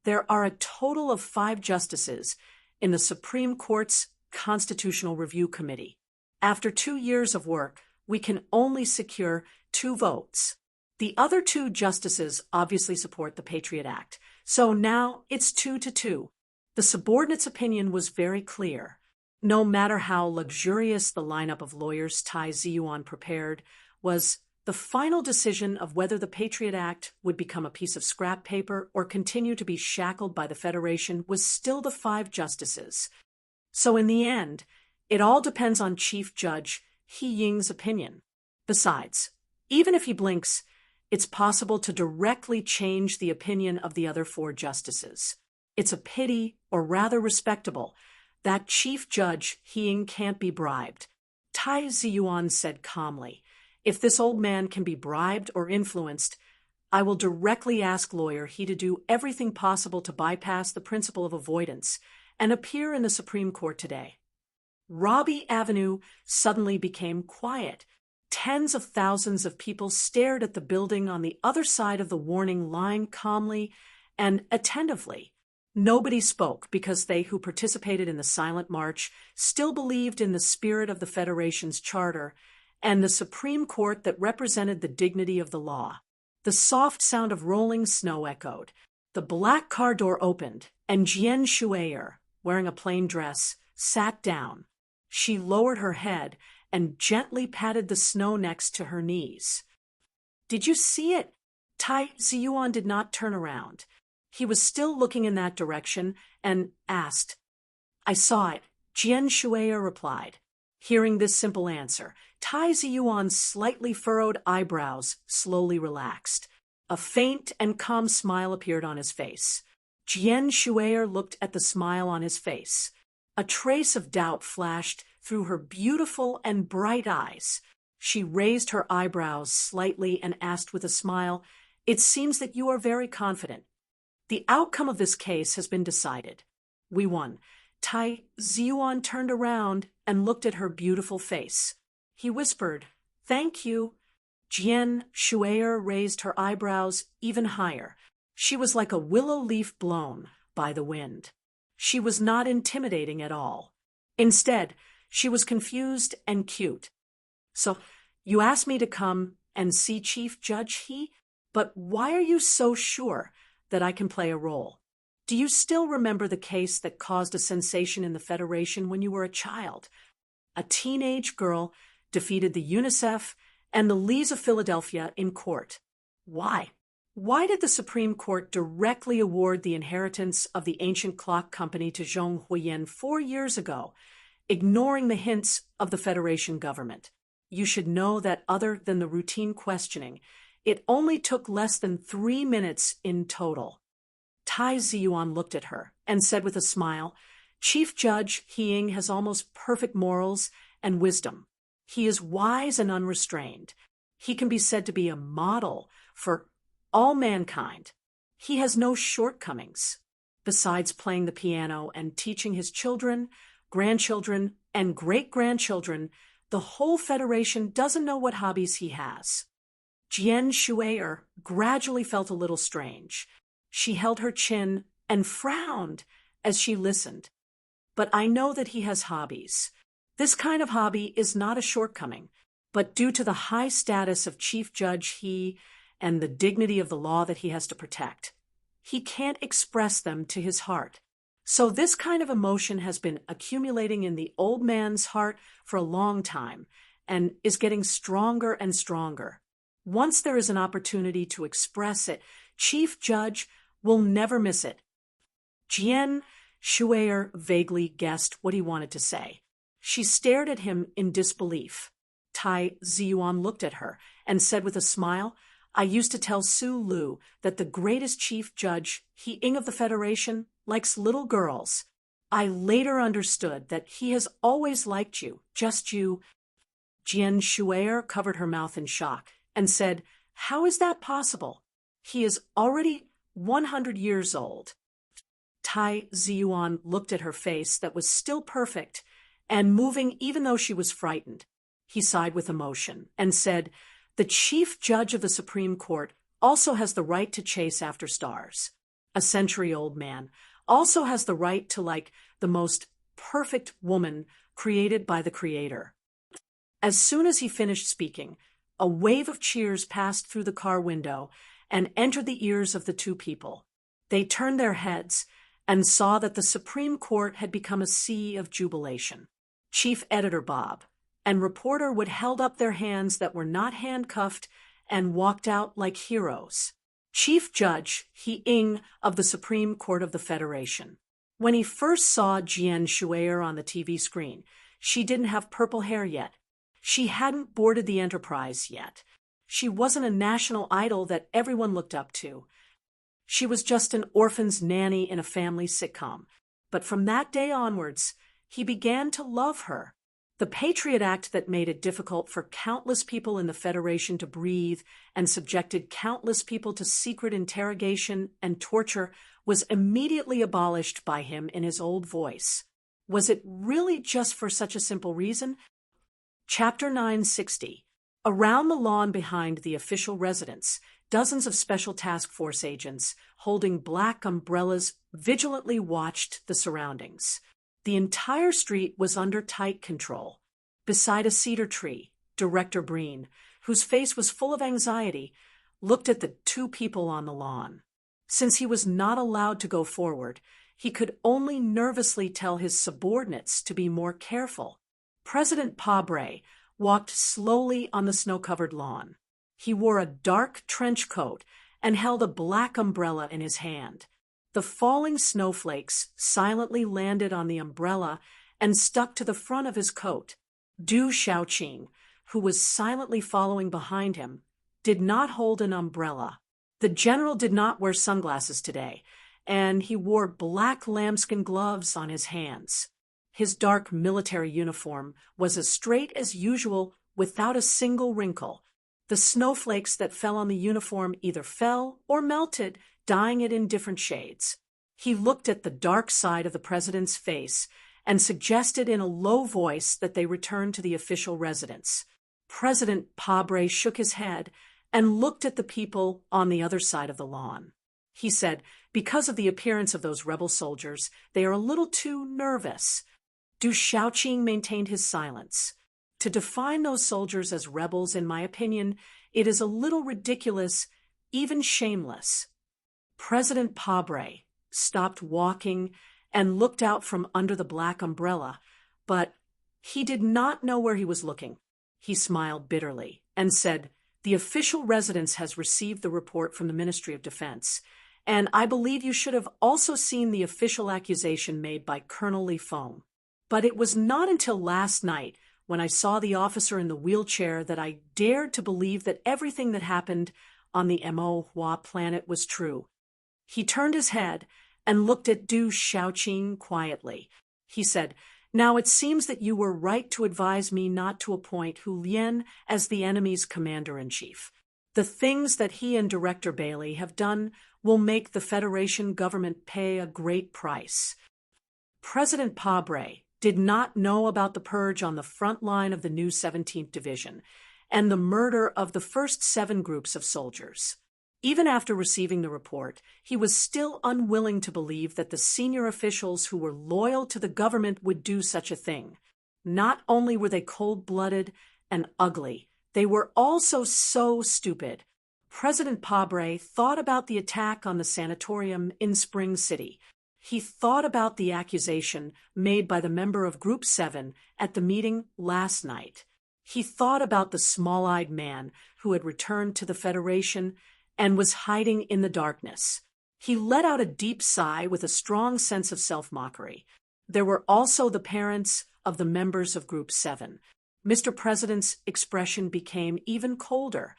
There are a total of 5 justices in the Supreme Court's Constitutional Review Committee. After 2 years of work, we can only secure 2 votes. The other 2 justices obviously support the Patriot Act, so now it's 2-2. The subordinate's opinion was very clear. No matter how luxurious the lineup of lawyers Tai Ziyuan prepared was, the final decision of whether the Patriot Act would become a piece of scrap paper or continue to be shackled by the Federation was still the 5 justices. So in the end, it all depends on Chief Judge He Ying's opinion. Besides, even if he blinks, it's possible to directly change the opinion of the other 4 justices. It's a pity, or rather respectable, that Chief Judge He Ying can't be bribed. Tai Ziyuan said calmly, "If this old man can be bribed or influenced, I will directly ask lawyer He to do everything possible to bypass the principle of avoidance and appear in the Supreme Court today." Robbie Avenue suddenly became quiet. Tens of thousands of people stared at the building on the other side of the warning line calmly and attentively. Nobody spoke because they who participated in the silent march still believed in the spirit of the Federation's charter and the Supreme Court that represented the dignity of the law. The soft sound of rolling snow echoed. The black car door opened, and Jian Shuier, wearing a plain dress, sat down. She lowered her head and gently patted the snow next to her knees. "Did you see it?" Tai Ziyuan did not turn around. He was still looking in that direction and asked. "I saw it," Jian Shuier replied. Hearing this simple answer, Tai Ziyuan's slightly furrowed eyebrows slowly relaxed. A faint and calm smile appeared on his face. Jian Shuier looked at the smile on his face. A trace of doubt flashed through her beautiful and bright eyes. She raised her eyebrows slightly and asked with a smile, "It seems that you are very confident. The outcome of this case has been decided. We won." Tai Ziyuan turned around and looked at her beautiful face. He whispered, "Thank you." Jian Shuier raised her eyebrows even higher. She was like a willow leaf blown by the wind. She was not intimidating at all. Instead, she was confused and cute. "So, you asked me to come and see Chief Judge He? But why are you so sure that I can play a role. Do you still remember the case that caused a sensation in the Federation when you were a child? A teenage girl defeated the UNICEF and the Lees of Philadelphia in court. Why? Why did the Supreme Court directly award the inheritance of the ancient clock company to Zhong Huiyan 4 years ago, ignoring the hints of the Federation government? You should know that other than the routine questioning, it only took less than 3 minutes in total. Tai Ziyuan looked at her and said with a smile, "Chief Judge He has almost perfect morals and wisdom. He is wise and unrestrained. He can be said to be a model for all mankind. He has no shortcomings. Besides playing the piano and teaching his children, grandchildren, and great-grandchildren, the whole Federation doesn't know what hobbies he has." Jian Shui'er gradually felt a little strange. She held her chin and frowned as she listened. "But I know that he has hobbies. This kind of hobby is not a shortcoming, but due to the high status of Chief Judge He and the dignity of the law that he has to protect, he can't express them to his heart. So this kind of emotion has been accumulating in the old man's heart for a long time and is getting stronger and stronger. Once there is an opportunity to express it, Chief Judge will never miss it." Jian Shui'er vaguely guessed what he wanted to say. She stared at him in disbelief. Tai Ziyuan looked at her and said with a smile, "I used to tell Su Lu that the greatest Chief Judge He of the Federation likes little girls. I later understood that he has always liked you, just you." Jian Shui'er covered her mouth in shock and said, "How is that possible? He is already 100 years old." Tai Ziyuan looked at her face that was still perfect and moving even though she was frightened. He sighed with emotion and said, "The Chief Judge of the Supreme Court also has the right to chase after stars. A century-old man also has the right to like the most perfect woman created by the Creator." As soon as he finished speaking, a wave of cheers passed through the car window and entered the ears of the two people. They turned their heads and saw that the Supreme Court had become a sea of jubilation. Chief Editor Bob and Reporter Wood held up their hands that were not handcuffed and walked out like heroes. Chief Judge He of the Supreme Court of the Federation. When he first saw Jian Shui'er on the TV screen, she didn't have purple hair yet. She hadn't boarded the Enterprise yet. She wasn't a national idol that everyone looked up to. She was just an orphan's nanny in a family sitcom. But from that day onwards, he began to love her. The Patriot Act that made it difficult for countless people in the Federation to breathe and subjected countless people to secret interrogation and torture was immediately abolished by him in his old voice. Was it really just for such a simple reason? Chapter 960. Around the lawn behind the official residence, dozens of Special Task Force agents holding black umbrellas vigilantly watched the surroundings. The entire street was under tight control. Beside a cedar tree, Director Breen, whose face was full of anxiety, looked at the two people on the lawn. Since he was not allowed to go forward, he could only nervously tell his subordinates to be more careful. President Pabre walked slowly on the snow-covered lawn. He wore a dark trench coat and held a black umbrella in his hand. The falling snowflakes silently landed on the umbrella and stuck to the front of his coat. Du Shaoqing, who was silently following behind him, did not hold an umbrella. The general did not wear sunglasses today, and he wore black lambskin gloves on his hands. His dark military uniform was as straight as usual without a single wrinkle. The snowflakes that fell on the uniform either fell or melted, dyeing it in different shades. He looked at the dark side of the president's face and suggested in a low voice that they return to the official residence. President Pabre shook his head and looked at the people on the other side of the lawn. He said, "Because of the appearance of those rebel soldiers, they are a little too nervous." Du Shaoqing maintained his silence. To define those soldiers as rebels, in my opinion, it is a little ridiculous, even shameless. President Pabre stopped walking and looked out from under the black umbrella, but he did not know where he was looking. He smiled bitterly and said, "The official residence has received the report from the Ministry of Defense, and I believe you should have also seen the official accusation made by Colonel Lee Foam. But it was not until last night, when I saw the officer in the wheelchair, that I dared to believe that everything that happened on the Mo planet was true." He turned his head and looked at Du Xiaoqing quietly. He said, "Now it seems that you were right to advise me not to appoint Hu Lian as the enemy's commander-in-chief. The things that he and Director Bailey have done will make the Federation government pay a great price." President Pabre did not know about the purge on the front line of the new 17th Division and the murder of the first 7 groups of soldiers. Even after receiving the report, he was still unwilling to believe that the senior officials who were loyal to the government would do such a thing. Not only were they cold-blooded and ugly, they were also so stupid. President Pabre thought about the attack on the sanatorium in Spring City. He thought about the accusation made by the member of Group 7 at the meeting last night. He thought about the small-eyed man who had returned to the Federation and was hiding in the darkness. He let out a deep sigh with a strong sense of self-mockery. There were also the parents of the members of Group 7. Mr. President's expression became even colder.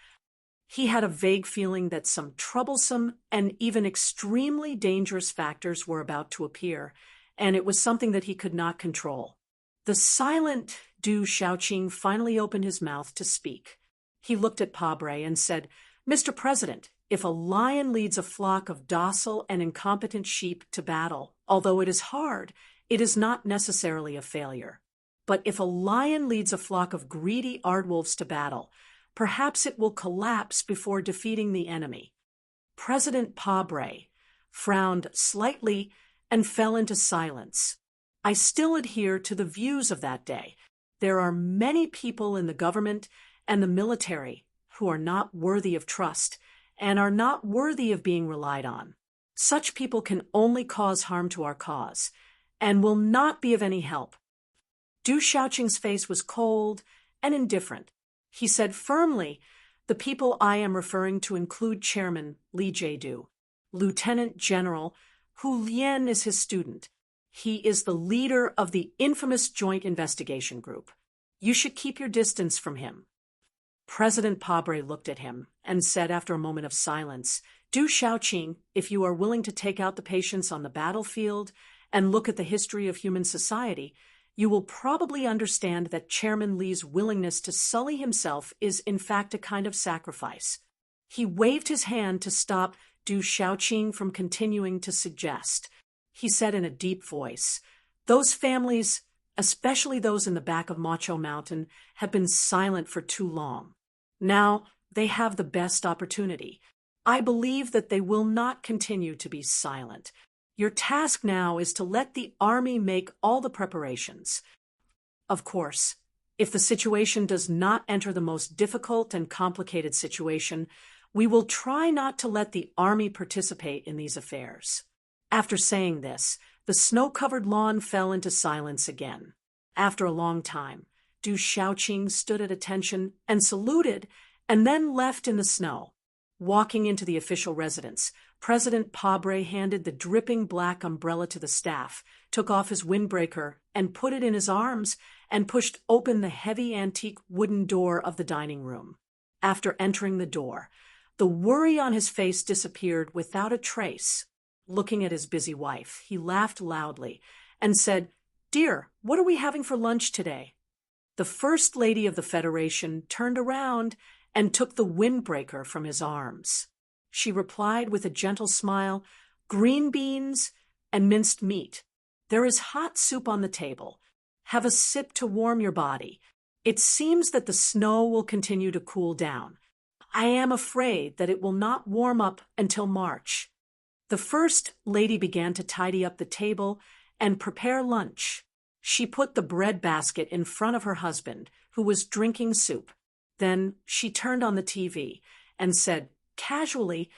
He had a vague feeling that some troublesome and even extremely dangerous factors were about to appear, and it was something that he could not control. The silent Du Xiaoqing finally opened his mouth to speak. He looked at Pabre and said, "Mr. President, if a lion leads a flock of docile and incompetent sheep to battle, although it is hard, it is not necessarily a failure. But if a lion leads a flock of greedy aardwolves to battle, perhaps it will collapse before defeating the enemy." President Pabre frowned slightly and fell into silence. "I still adhere to the views of that day. There are many people in the government and the military who are not worthy of trust and are not worthy of being relied on. Such people can only cause harm to our cause and will not be of any help." Du Xiaoqing's face was cold and indifferent. He said firmly, "The people I am referring to include Chairman Li Jiedu, Lieutenant General Hu Lian is his student. He is the leader of the infamous Joint Investigation Group. You should keep your distance from him." President Pabre looked at him and said after a moment of silence, "Du Xiaoqing, if you are willing to take out the patients on the battlefield and look at the history of human society, you will probably understand that Chairman Li's willingness to sully himself is in fact a kind of sacrifice." He waved his hand to stop Du Xiaoqing from continuing to suggest. He said in a deep voice, "Those families, especially those in the back of Macho Mountain, have been silent for too long. Now they have the best opportunity. I believe that they will not continue to be silent. Your task now is to let the army make all the preparations. Of course, if the situation does not enter the most difficult and complicated situation, we will try not to let the army participate in these affairs." After saying this, the snow-covered lawn fell into silence again. After a long time, Du Xiaoqing stood at attention and saluted, and then left in the snow. Walking into the official residence, President Pabre handed the dripping black umbrella to the staff, took off his windbreaker and put it in his arms, and pushed open the heavy antique wooden door of the dining room. After entering the door, the worry on his face disappeared without a trace. Looking at his busy wife, he laughed loudly and said, "Dear, what are we having for lunch today?" The First Lady of the Federation turned around and took the windbreaker from his arms. She replied with a gentle smile, "Green beans and minced meat. There is hot soup on the table. Have a sip to warm your body. It seems that the snow will continue to cool down. I am afraid that it will not warm up until March." The First Lady began to tidy up the table and prepare lunch. She put the bread basket in front of her husband, who was drinking soup. Then she turned on the TV and said, casually,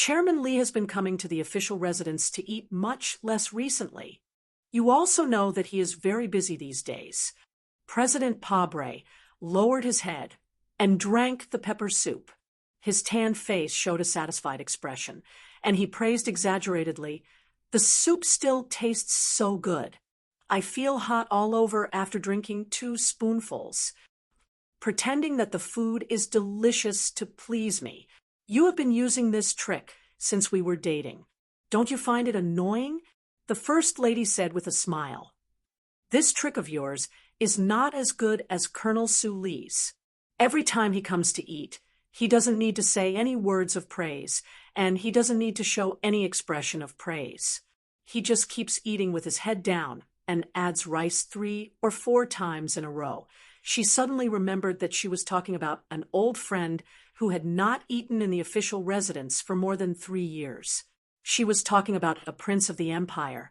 Chairman Lee has been coming to the official residence to eat much less recently. You also know that he is very busy these days. President Pabre lowered his head and drank the pepper soup. His tanned face showed a satisfied expression, and he praised exaggeratedly, "The soup still tastes so good. I feel hot all over after drinking 2 spoonfuls," pretending that the food is delicious to please me. "You have been using this trick since we were dating. Don't you find it annoying?" the First Lady said with a smile. "This trick of yours is not as good as Colonel Su Lee's. Every time he comes to eat, he doesn't need to say any words of praise, and he doesn't need to show any expression of praise. He just keeps eating with his head down and adds rice 3 or 4 times in a row." She suddenly remembered that she was talking about an old friend who had not eaten in the official residence for more than 3 years. She was talking about a prince of the empire,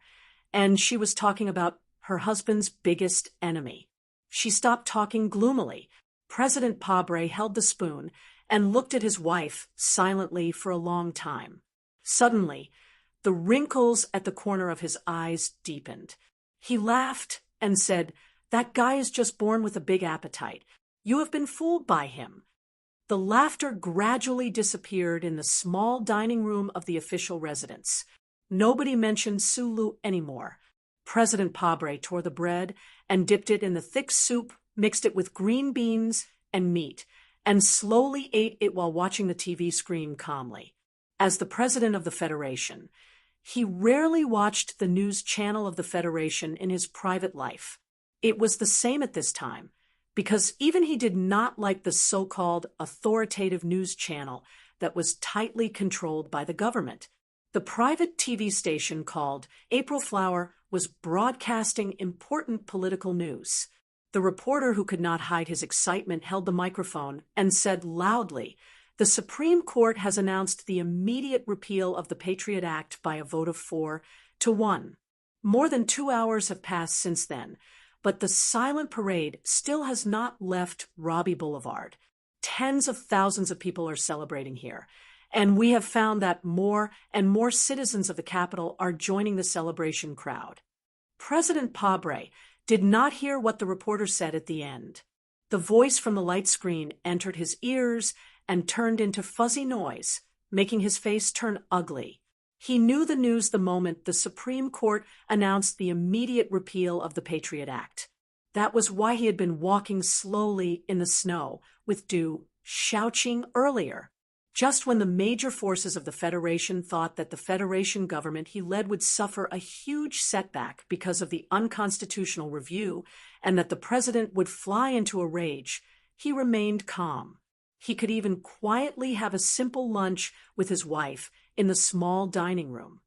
and she was talking about her husband's biggest enemy. She stopped talking gloomily. President Pabre held the spoon and looked at his wife silently for a long time. Suddenly, the wrinkles at the corner of his eyes deepened. He laughed and said, "That guy is just born with a big appetite. You have been fooled by him." The laughter gradually disappeared in the small dining room of the official residence. Nobody mentioned Sulu anymore. President Pabre tore the bread and dipped it in the thick soup, mixed it with green beans and meat, and slowly ate it while watching the TV screen calmly. As the president of the Federation, he rarely watched the news channel of the Federation in his private life. It was the same at this time, because even he did not like the so-called authoritative news channel that was tightly controlled by the government. The private TV station called April Flower was broadcasting important political news. The reporter, who could not hide his excitement, held the microphone and said loudly, "The Supreme Court has announced the immediate repeal of the Patriot Act by a vote of 4-1. More than 2 hours have passed since then, but the silent parade still has not left Robbie Boulevard. Tens of thousands of people are celebrating here, and we have found that more and more citizens of the capital are joining the celebration crowd." President Pabre did not hear what the reporter said at the end. The voice from the light screen entered his ears and turned into fuzzy noise, making his face turn ugly. He knew the news the moment the Supreme Court announced the immediate repeal of the Patriot Act. That was why he had been walking slowly in the snow with dew, shouting earlier. Just when the major forces of the Federation thought that the Federation government he led would suffer a huge setback because of the unconstitutional review and that the president would fly into a rage, he remained calm. He could even quietly have a simple lunch with his wife in the small dining room.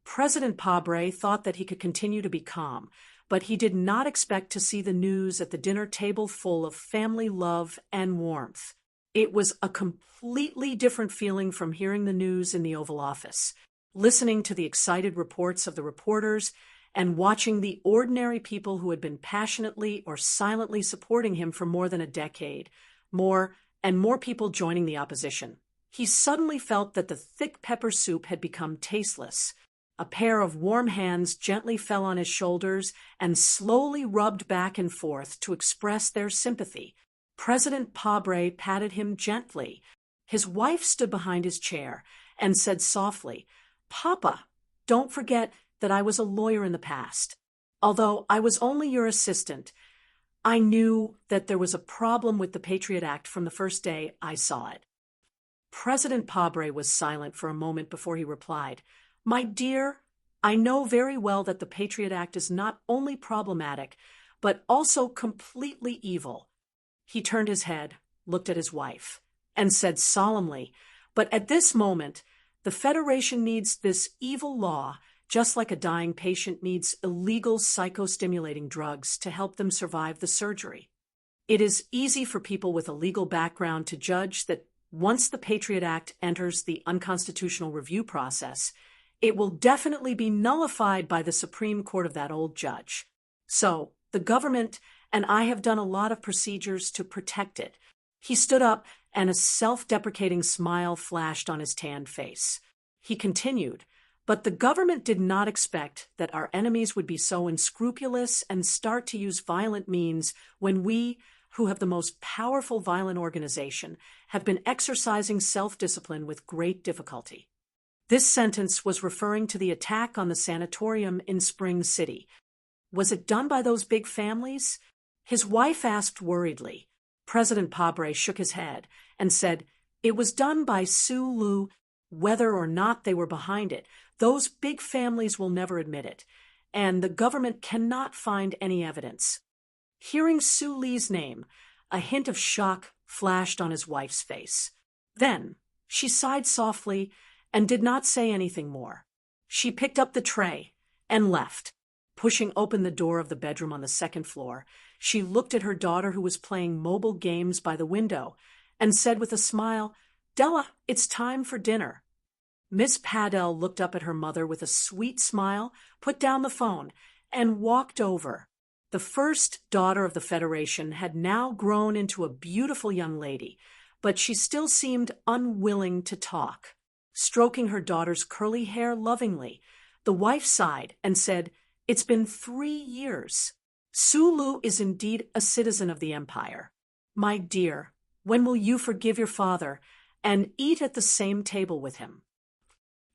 President Pabre thought that he could continue to be calm, but he did not expect to see the news at the dinner table full of family love and warmth. It was a completely different feeling from hearing the news in the Oval Office, listening to the excited reports of the reporters, and watching the ordinary people who had been passionately or silently supporting him for more than a decade, more and more people joining the opposition. He suddenly felt that the thick pepper soup had become tasteless. A pair of warm hands gently fell on his shoulders and slowly rubbed back and forth to express their sympathy. President Pabre patted him gently. His wife stood behind his chair and said softly, "Papa, don't forget that I was a lawyer in the past. Although I was only your assistant, I knew that there was a problem with the Patriot Act from the first day I saw it." President Pabre was silent for a moment before he replied, "My dear, I know very well that the Patriot Act is not only problematic, but also completely evil." He turned his head, looked at his wife, and said solemnly, "But at this moment, the Federation needs this evil law just like a dying patient needs illegal psychostimulating drugs to help them survive the surgery. It is easy for people with a legal background to judge that once the Patriot Act enters the unconstitutional review process, it will definitely be nullified by the Supreme Court of that old judge. So, the government and I have done a lot of procedures to protect it. He stood up, and a self-deprecating smile flashed on his tanned face. He continued, "But the government did not expect that our enemies would be so unscrupulous and start to use violent means when we, who have the most powerful violent organization, have been exercising self-discipline with great difficulty." This sentence was referring to the attack on the sanatorium in Spring City. Was it done by those big families? His wife asked worriedly. President Pabre shook his head and said, "It was done by Sue Lu. Whether or not they were behind it, those big families will never admit it, and the government cannot find any evidence." Hearing Sue Lee's name, a hint of shock flashed on his wife's face. Then she sighed softly and did not say anything more. She picked up the tray and left. Pushing open the door of the bedroom on the second floor, she looked at her daughter, who was playing mobile games by the window, and said with a smile, "Della, it's time for dinner." Miss Paddell looked up at her mother with a sweet smile, put down the phone, and walked over. The first daughter of the Federation had now grown into a beautiful young lady, but she still seemed unwilling to talk. Stroking her daughter's curly hair lovingly, the wife sighed and said, "It's been 3 years. Sulu is indeed a citizen of the Empire. My dear, when will you forgive your father and eat at the same table with him?"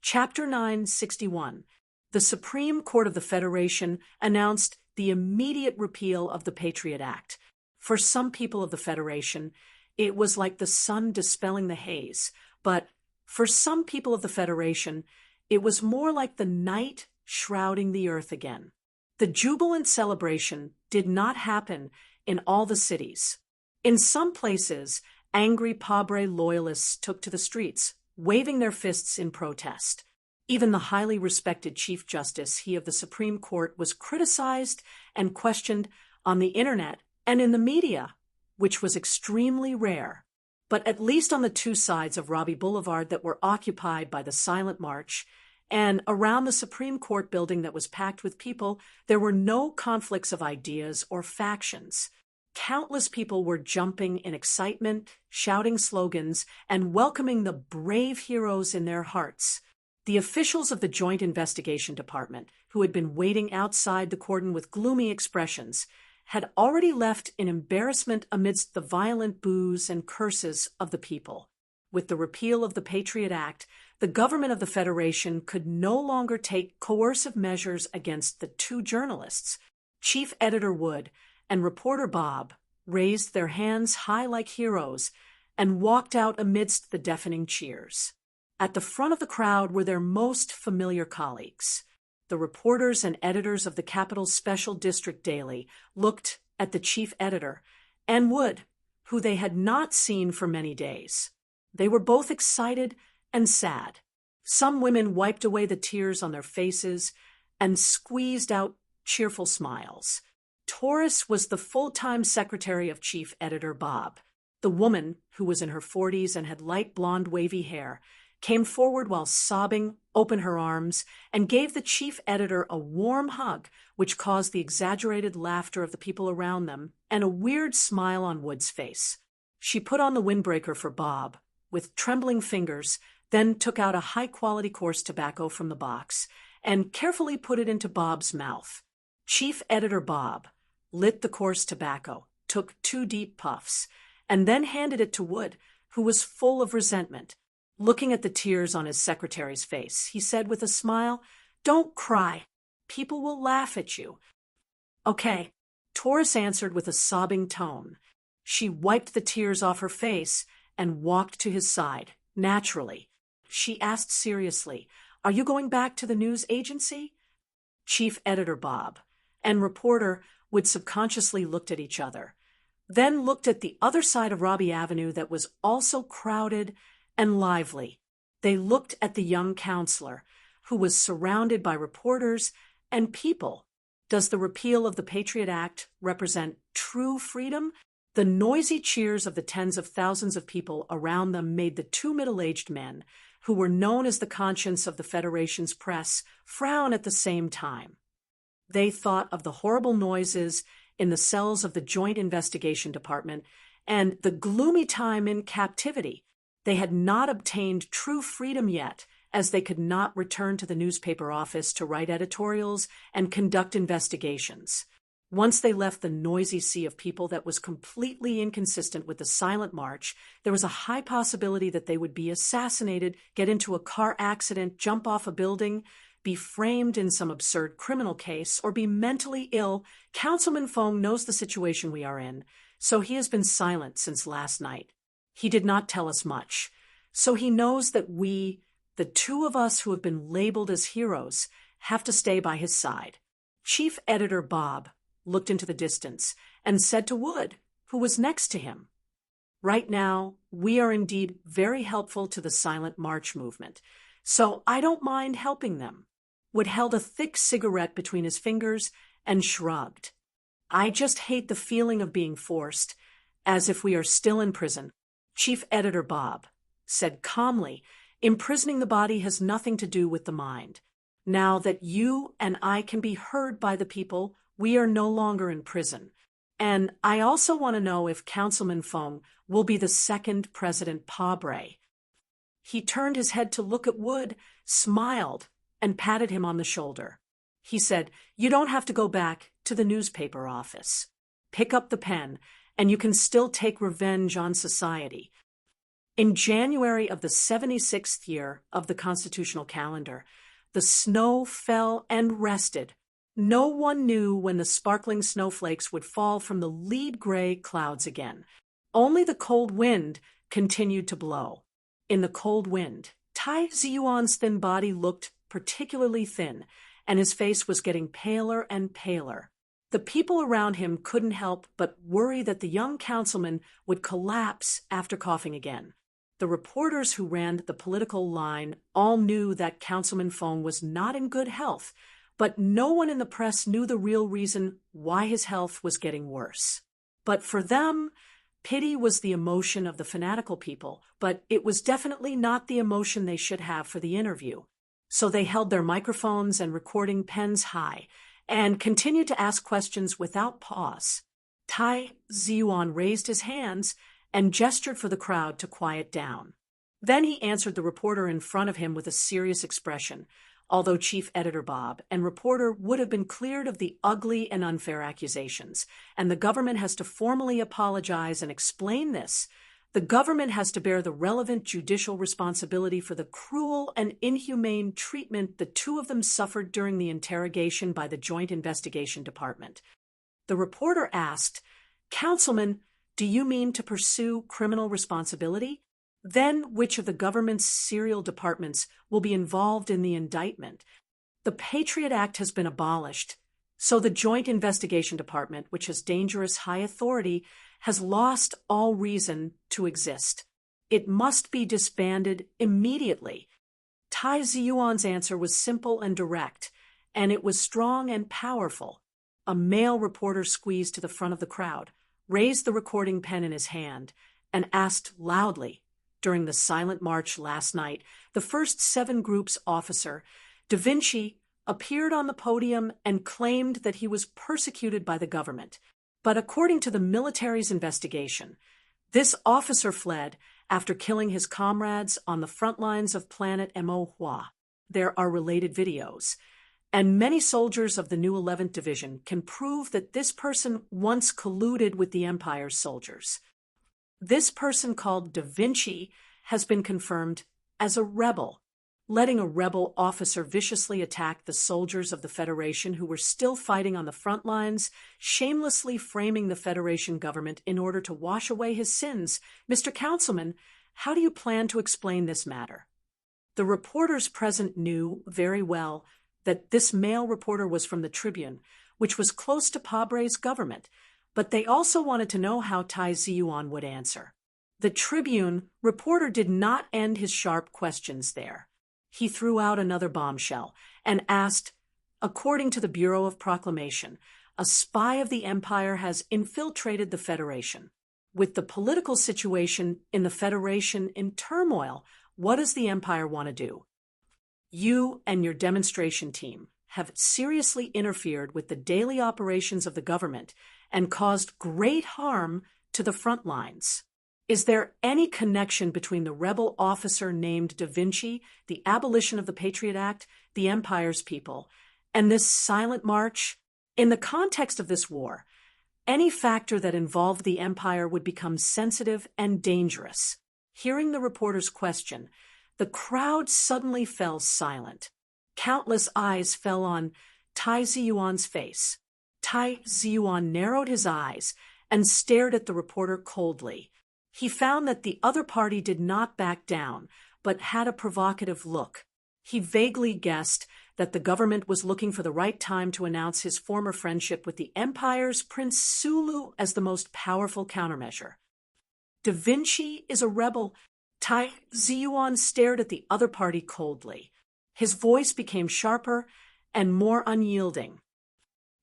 Chapter 961. The Supreme Court of the Federation announced the immediate repeal of the Patriot Act. For some people of the Federation, it was like the sun dispelling the haze, but for some people of the Federation, it was more like the night shrouding the earth again. The jubilant celebration did not happen in all the cities. In some places, angry Pabre loyalists took to the streets, waving their fists in protest. Even the highly respected Chief Justice, he of the Supreme Court, was criticized and questioned on the internet and in the media, which was extremely rare. But at least on the two sides of Robbie Boulevard that were occupied by the Silent March, and around the Supreme Court building that was packed with people, there were no conflicts of ideas or factions. Countless people were jumping in excitement, shouting slogans, and welcoming the brave heroes in their hearts. The officials of the Joint Investigation Department, who had been waiting outside the cordon with gloomy expressions, had already left in embarrassment amidst the violent boos and curses of the people. With the repeal of the Patriot Act, the government of the Federation could no longer take coercive measures against the two journalists. Chief Editor Wood and reporter Bob raised their hands high like heroes and walked out amidst the deafening cheers. At the front of the crowd were their most familiar colleagues. The reporters and editors of the capital's Special District Daily looked at the chief editor and Wood, who they had not seen for many days. They were both excited and sad. Some women wiped away the tears on their faces and squeezed out cheerful smiles. Taurus was the full-time secretary of Chief Editor Bob. The woman, who was in her 40s and had light blonde wavy hair, came forward while sobbing, opened her arms, and gave the chief editor a warm hug, which caused the exaggerated laughter of the people around them and a weird smile on Wood's face. She put on the windbreaker for Bob with trembling fingers, then took out a high-quality coarse tobacco from the box and carefully put it into Bob's mouth. Chief Editor Bob lit the coarse tobacco, took 2 deep puffs, and then handed it to Wood, who was full of resentment. Looking at the tears on his secretary's face, he said with a smile, "Don't cry. People will laugh at you." "Okay," Taurus answered with a sobbing tone. She wiped the tears off her face and walked to his side, naturally. She asked seriously, "Are you going back to the news agency?" Chief Editor Bob and reporter Wood subconsciously looked at each other, then looked at the other side of Robbie Avenue that was also crowded and lively. They looked at the young counselor, who was surrounded by reporters and people. Does the repeal of the Patriot Act represent true freedom? The noisy cheers of the tens of thousands of people around them made the 2 middle-aged men, who were known as the conscience of the Federation's press, frown at the same time. They thought of the horrible noises in the cells of the Joint Investigation Department and the gloomy time in captivity. They had not obtained true freedom yet, as they could not return to the newspaper office to write editorials and conduct investigations. Once they left the noisy sea of people that was completely inconsistent with the silent march, there was a high possibility that they would be assassinated, get into a car accident, jump off a building, be framed in some absurd criminal case, or be mentally ill. Councilman Fong knows the situation we are in, so he has been silent since last night. He did not tell us much, so he knows that we, the two of us who have been labeled as heroes, have to stay by his side. Chief Editor Bob looked into the distance and said to Wood, who was next to him, "Right now, we are indeed very helpful to the Silent March movement, so I don't mind helping them." Wood held a thick cigarette between his fingers and shrugged. "I just hate the feeling of being forced, as if we are still in prison." Chief Editor Bob said calmly, "Imprisoning the body has nothing to do with the mind. Now that you and I can be heard by the people, we are no longer in prison. And I also want to know if Councilman Fong will be the second President Pabre." He turned his head to look at Wood, smiled, and patted him on the shoulder. He said, "You don't have to go back to the newspaper office. Pick up the pen, and you can still take revenge on society." In January of the 76th year of the constitutional calendar, the snow fell and rested. No one knew when the sparkling snowflakes would fall from the lead-gray clouds again. Only the cold wind continued to blow. In the cold wind, Tai Ziyuan's thin body looked particularly thin, and his face was getting paler and paler. The people around him couldn't help but worry that the young councilman would collapse after coughing again. The reporters who ran the political line all knew that Councilman Fong was not in good health, but no one in the press knew the real reason why his health was getting worse. But for them, pity was the emotion of the fanatical people, but it was definitely not the emotion they should have for the interview. So they held their microphones and recording pens high and continued to ask questions without pause. Tai Ziyuan raised his hands and gestured for the crowd to quiet down. Then he answered the reporter in front of him with a serious expression, although Chief Editor Bob and reporter would have been cleared of the ugly and unfair accusations, and the government has to formally apologize and explain this. The government has to bear the relevant judicial responsibility for the cruel and inhumane treatment the two of them suffered during the interrogation by the Joint Investigation Department. The reporter asked, "Councilman, do you mean to pursue criminal responsibility? Then which of the government's serial departments will be involved in the indictment?" The Patriot Act has been abolished, so the Joint Investigation Department, which has dangerous high authority, has lost all reason to exist. It must be disbanded immediately. Tai Ziyuan's answer was simple and direct, and it was strong and powerful. A male reporter squeezed to the front of the crowd, raised the recording pen in his hand, and asked loudly, during the silent march last night, the first 7 groups officer, Da Vinci, appeared on the podium and claimed that he was persecuted by the government. But according to the military's investigation, this officer fled after killing his comrades on the front lines of Planet Mo. There are related videos, and many soldiers of the new 11th Division can prove that this person once colluded with the Empire's soldiers. This person, called Da Vinci, has been confirmed as a rebel, letting a rebel officer viciously attack the soldiers of the Federation who were still fighting on the front lines, shamelessly framing the Federation government in order to wash away his sins. Mr. Councilman, how do you plan to explain this matter? The reporters present knew very well that this male reporter was from the Tribune, which was close to Pabre's government, but they also wanted to know how Tai Ziyuan would answer. The Tribune reporter did not end his sharp questions there. He threw out another bombshell and asked, "According to the Bureau of Proclamation, a spy of the Empire has infiltrated the Federation. With the political situation in the Federation in turmoil, what does the Empire want to do? You and your demonstration team have seriously interfered with the daily operations of the government and caused great harm to the front lines. Is there any connection between the rebel officer named Da Vinci, the abolition of the Patriot Act, the Empire's people, and this silent march? In the context of this war, any factor that involved the Empire would become sensitive and dangerous. Hearing the reporter's question, the crowd suddenly fell silent. Countless eyes fell on Tai Ziyuan's face. Tai Ziyuan narrowed his eyes and stared at the reporter coldly. He found that the other party did not back down, but had a provocative look. He vaguely guessed that the government was looking for the right time to announce his former friendship with the Empire's Prince Sulu as the most powerful countermeasure. Da Vinci is a rebel. Tai Ziyuan stared at the other party coldly. His voice became sharper and more unyielding.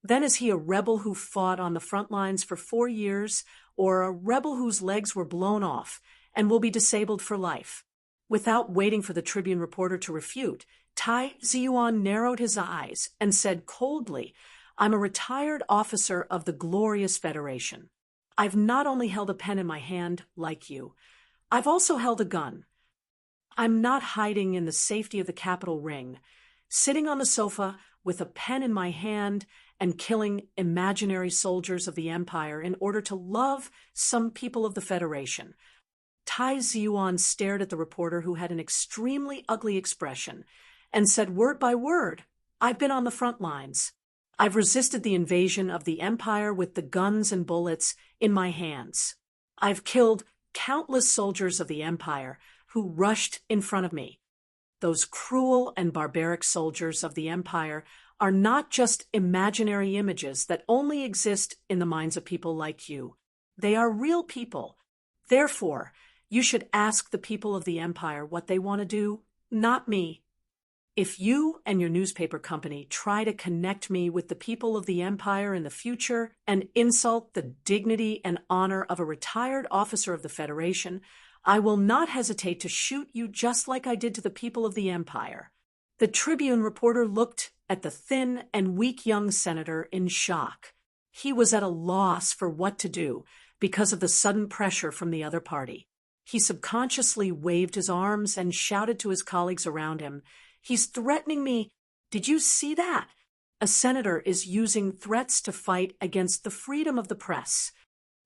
Then is he a rebel who fought on the front lines for 4 years, or a rebel whose legs were blown off and will be disabled for life? Without waiting for the Tribune reporter to refute, Tai Ziyuan narrowed his eyes and said coldly, "I'm a retired officer of the glorious Federation. I've not only held a pen in my hand, like you, I've also held a gun. I'm not hiding in the safety of the Capitol ring, sitting on the sofa with a pen in my hand and killing imaginary soldiers of the Empire in order to love some people of the Federation." Tai Ziyuan stared at the reporter, who had an extremely ugly expression, and said word by word, "I've been on the front lines. I've resisted the invasion of the Empire with the guns and bullets in my hands. I've killed countless soldiers of the Empire who rushed in front of me. Those cruel and barbaric soldiers of the Empire are not just imaginary images that only exist in the minds of people like you. They are real people. Therefore, you should ask the people of the Empire what they want to do, not me. If you and your newspaper company try to connect me with the people of the Empire in the future and insult the dignity and honor of a retired officer of the Federation, I will not hesitate to shoot you just like I did to the people of the Empire." The Tribune reporter looked at the thin and weak young senator in shock. He was at a loss for what to do because of the sudden pressure from the other party. He subconsciously waved his arms and shouted to his colleagues around him, "He's threatening me. Did you see that? A senator is using threats to fight against the freedom of the press."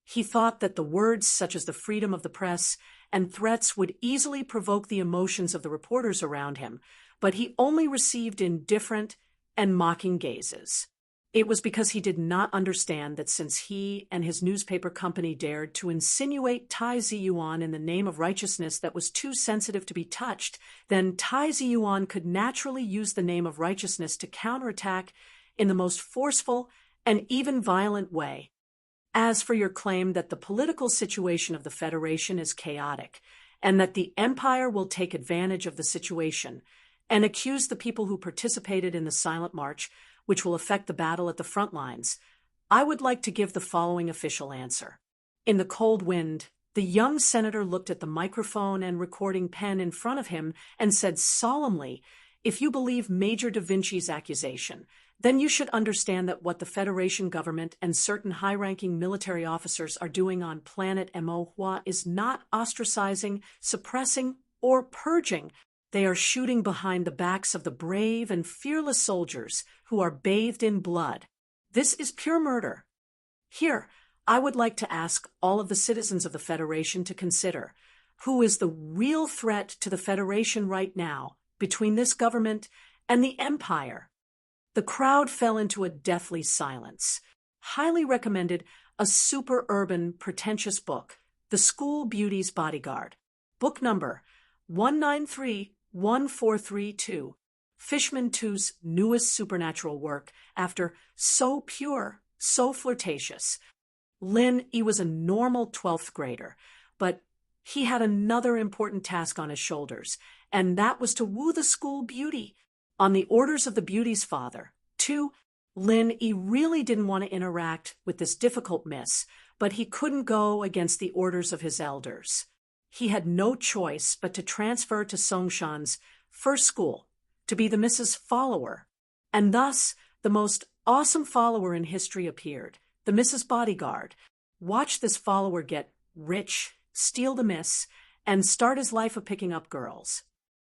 He thought that the words such as the freedom of the press and threats would easily provoke the emotions of the reporters around him, but he only received indifferent and mocking gazes. It was because he did not understand that since he and his newspaper company dared to insinuate Tai Ziyuan in the name of righteousness that was too sensitive to be touched, then Tai Ziyuan could naturally use the name of righteousness to counterattack in the most forceful and even violent way. As for your claim that the political situation of the Federation is chaotic, and that the Empire will take advantage of the situation, and accuse the people who participated in the silent march, which will affect the battle at the front lines, I would like to give the following official answer. In the cold wind, the young senator looked at the microphone and recording pen in front of him and said solemnly, "If you believe Major Da Vinci's accusation, then you should understand that what the Federation government and certain high-ranking military officers are doing on planet Emohua is not ostracizing, suppressing, or purging. They are shooting behind the backs of the brave and fearless soldiers who are bathed in blood. This is pure murder." Here, I would like to ask all of the citizens of the Federation to consider, who is the real threat to the Federation right now between this government and the Empire? The crowd fell into a deathly silence. Highly recommended a super urban, pretentious book, The School Beauty's Bodyguard. Book number 1931432. Fishman II's newest supernatural work after So Pure, So Flirtatious. Lin, he was a normal 12th grader, but he had another important task on his shoulders, and that was to woo the school beauty on the orders of the beauty's father. 2. Lin, he really didn't want to interact with this difficult miss, but he couldn't go against the orders of his elders. He had no choice but to transfer to Songshan's first school, to be the Mrs. Follower, and thus the most awesome follower in history appeared, the Mrs. Bodyguard, Watch this follower get rich, steal the miss, and start his life of picking up girls.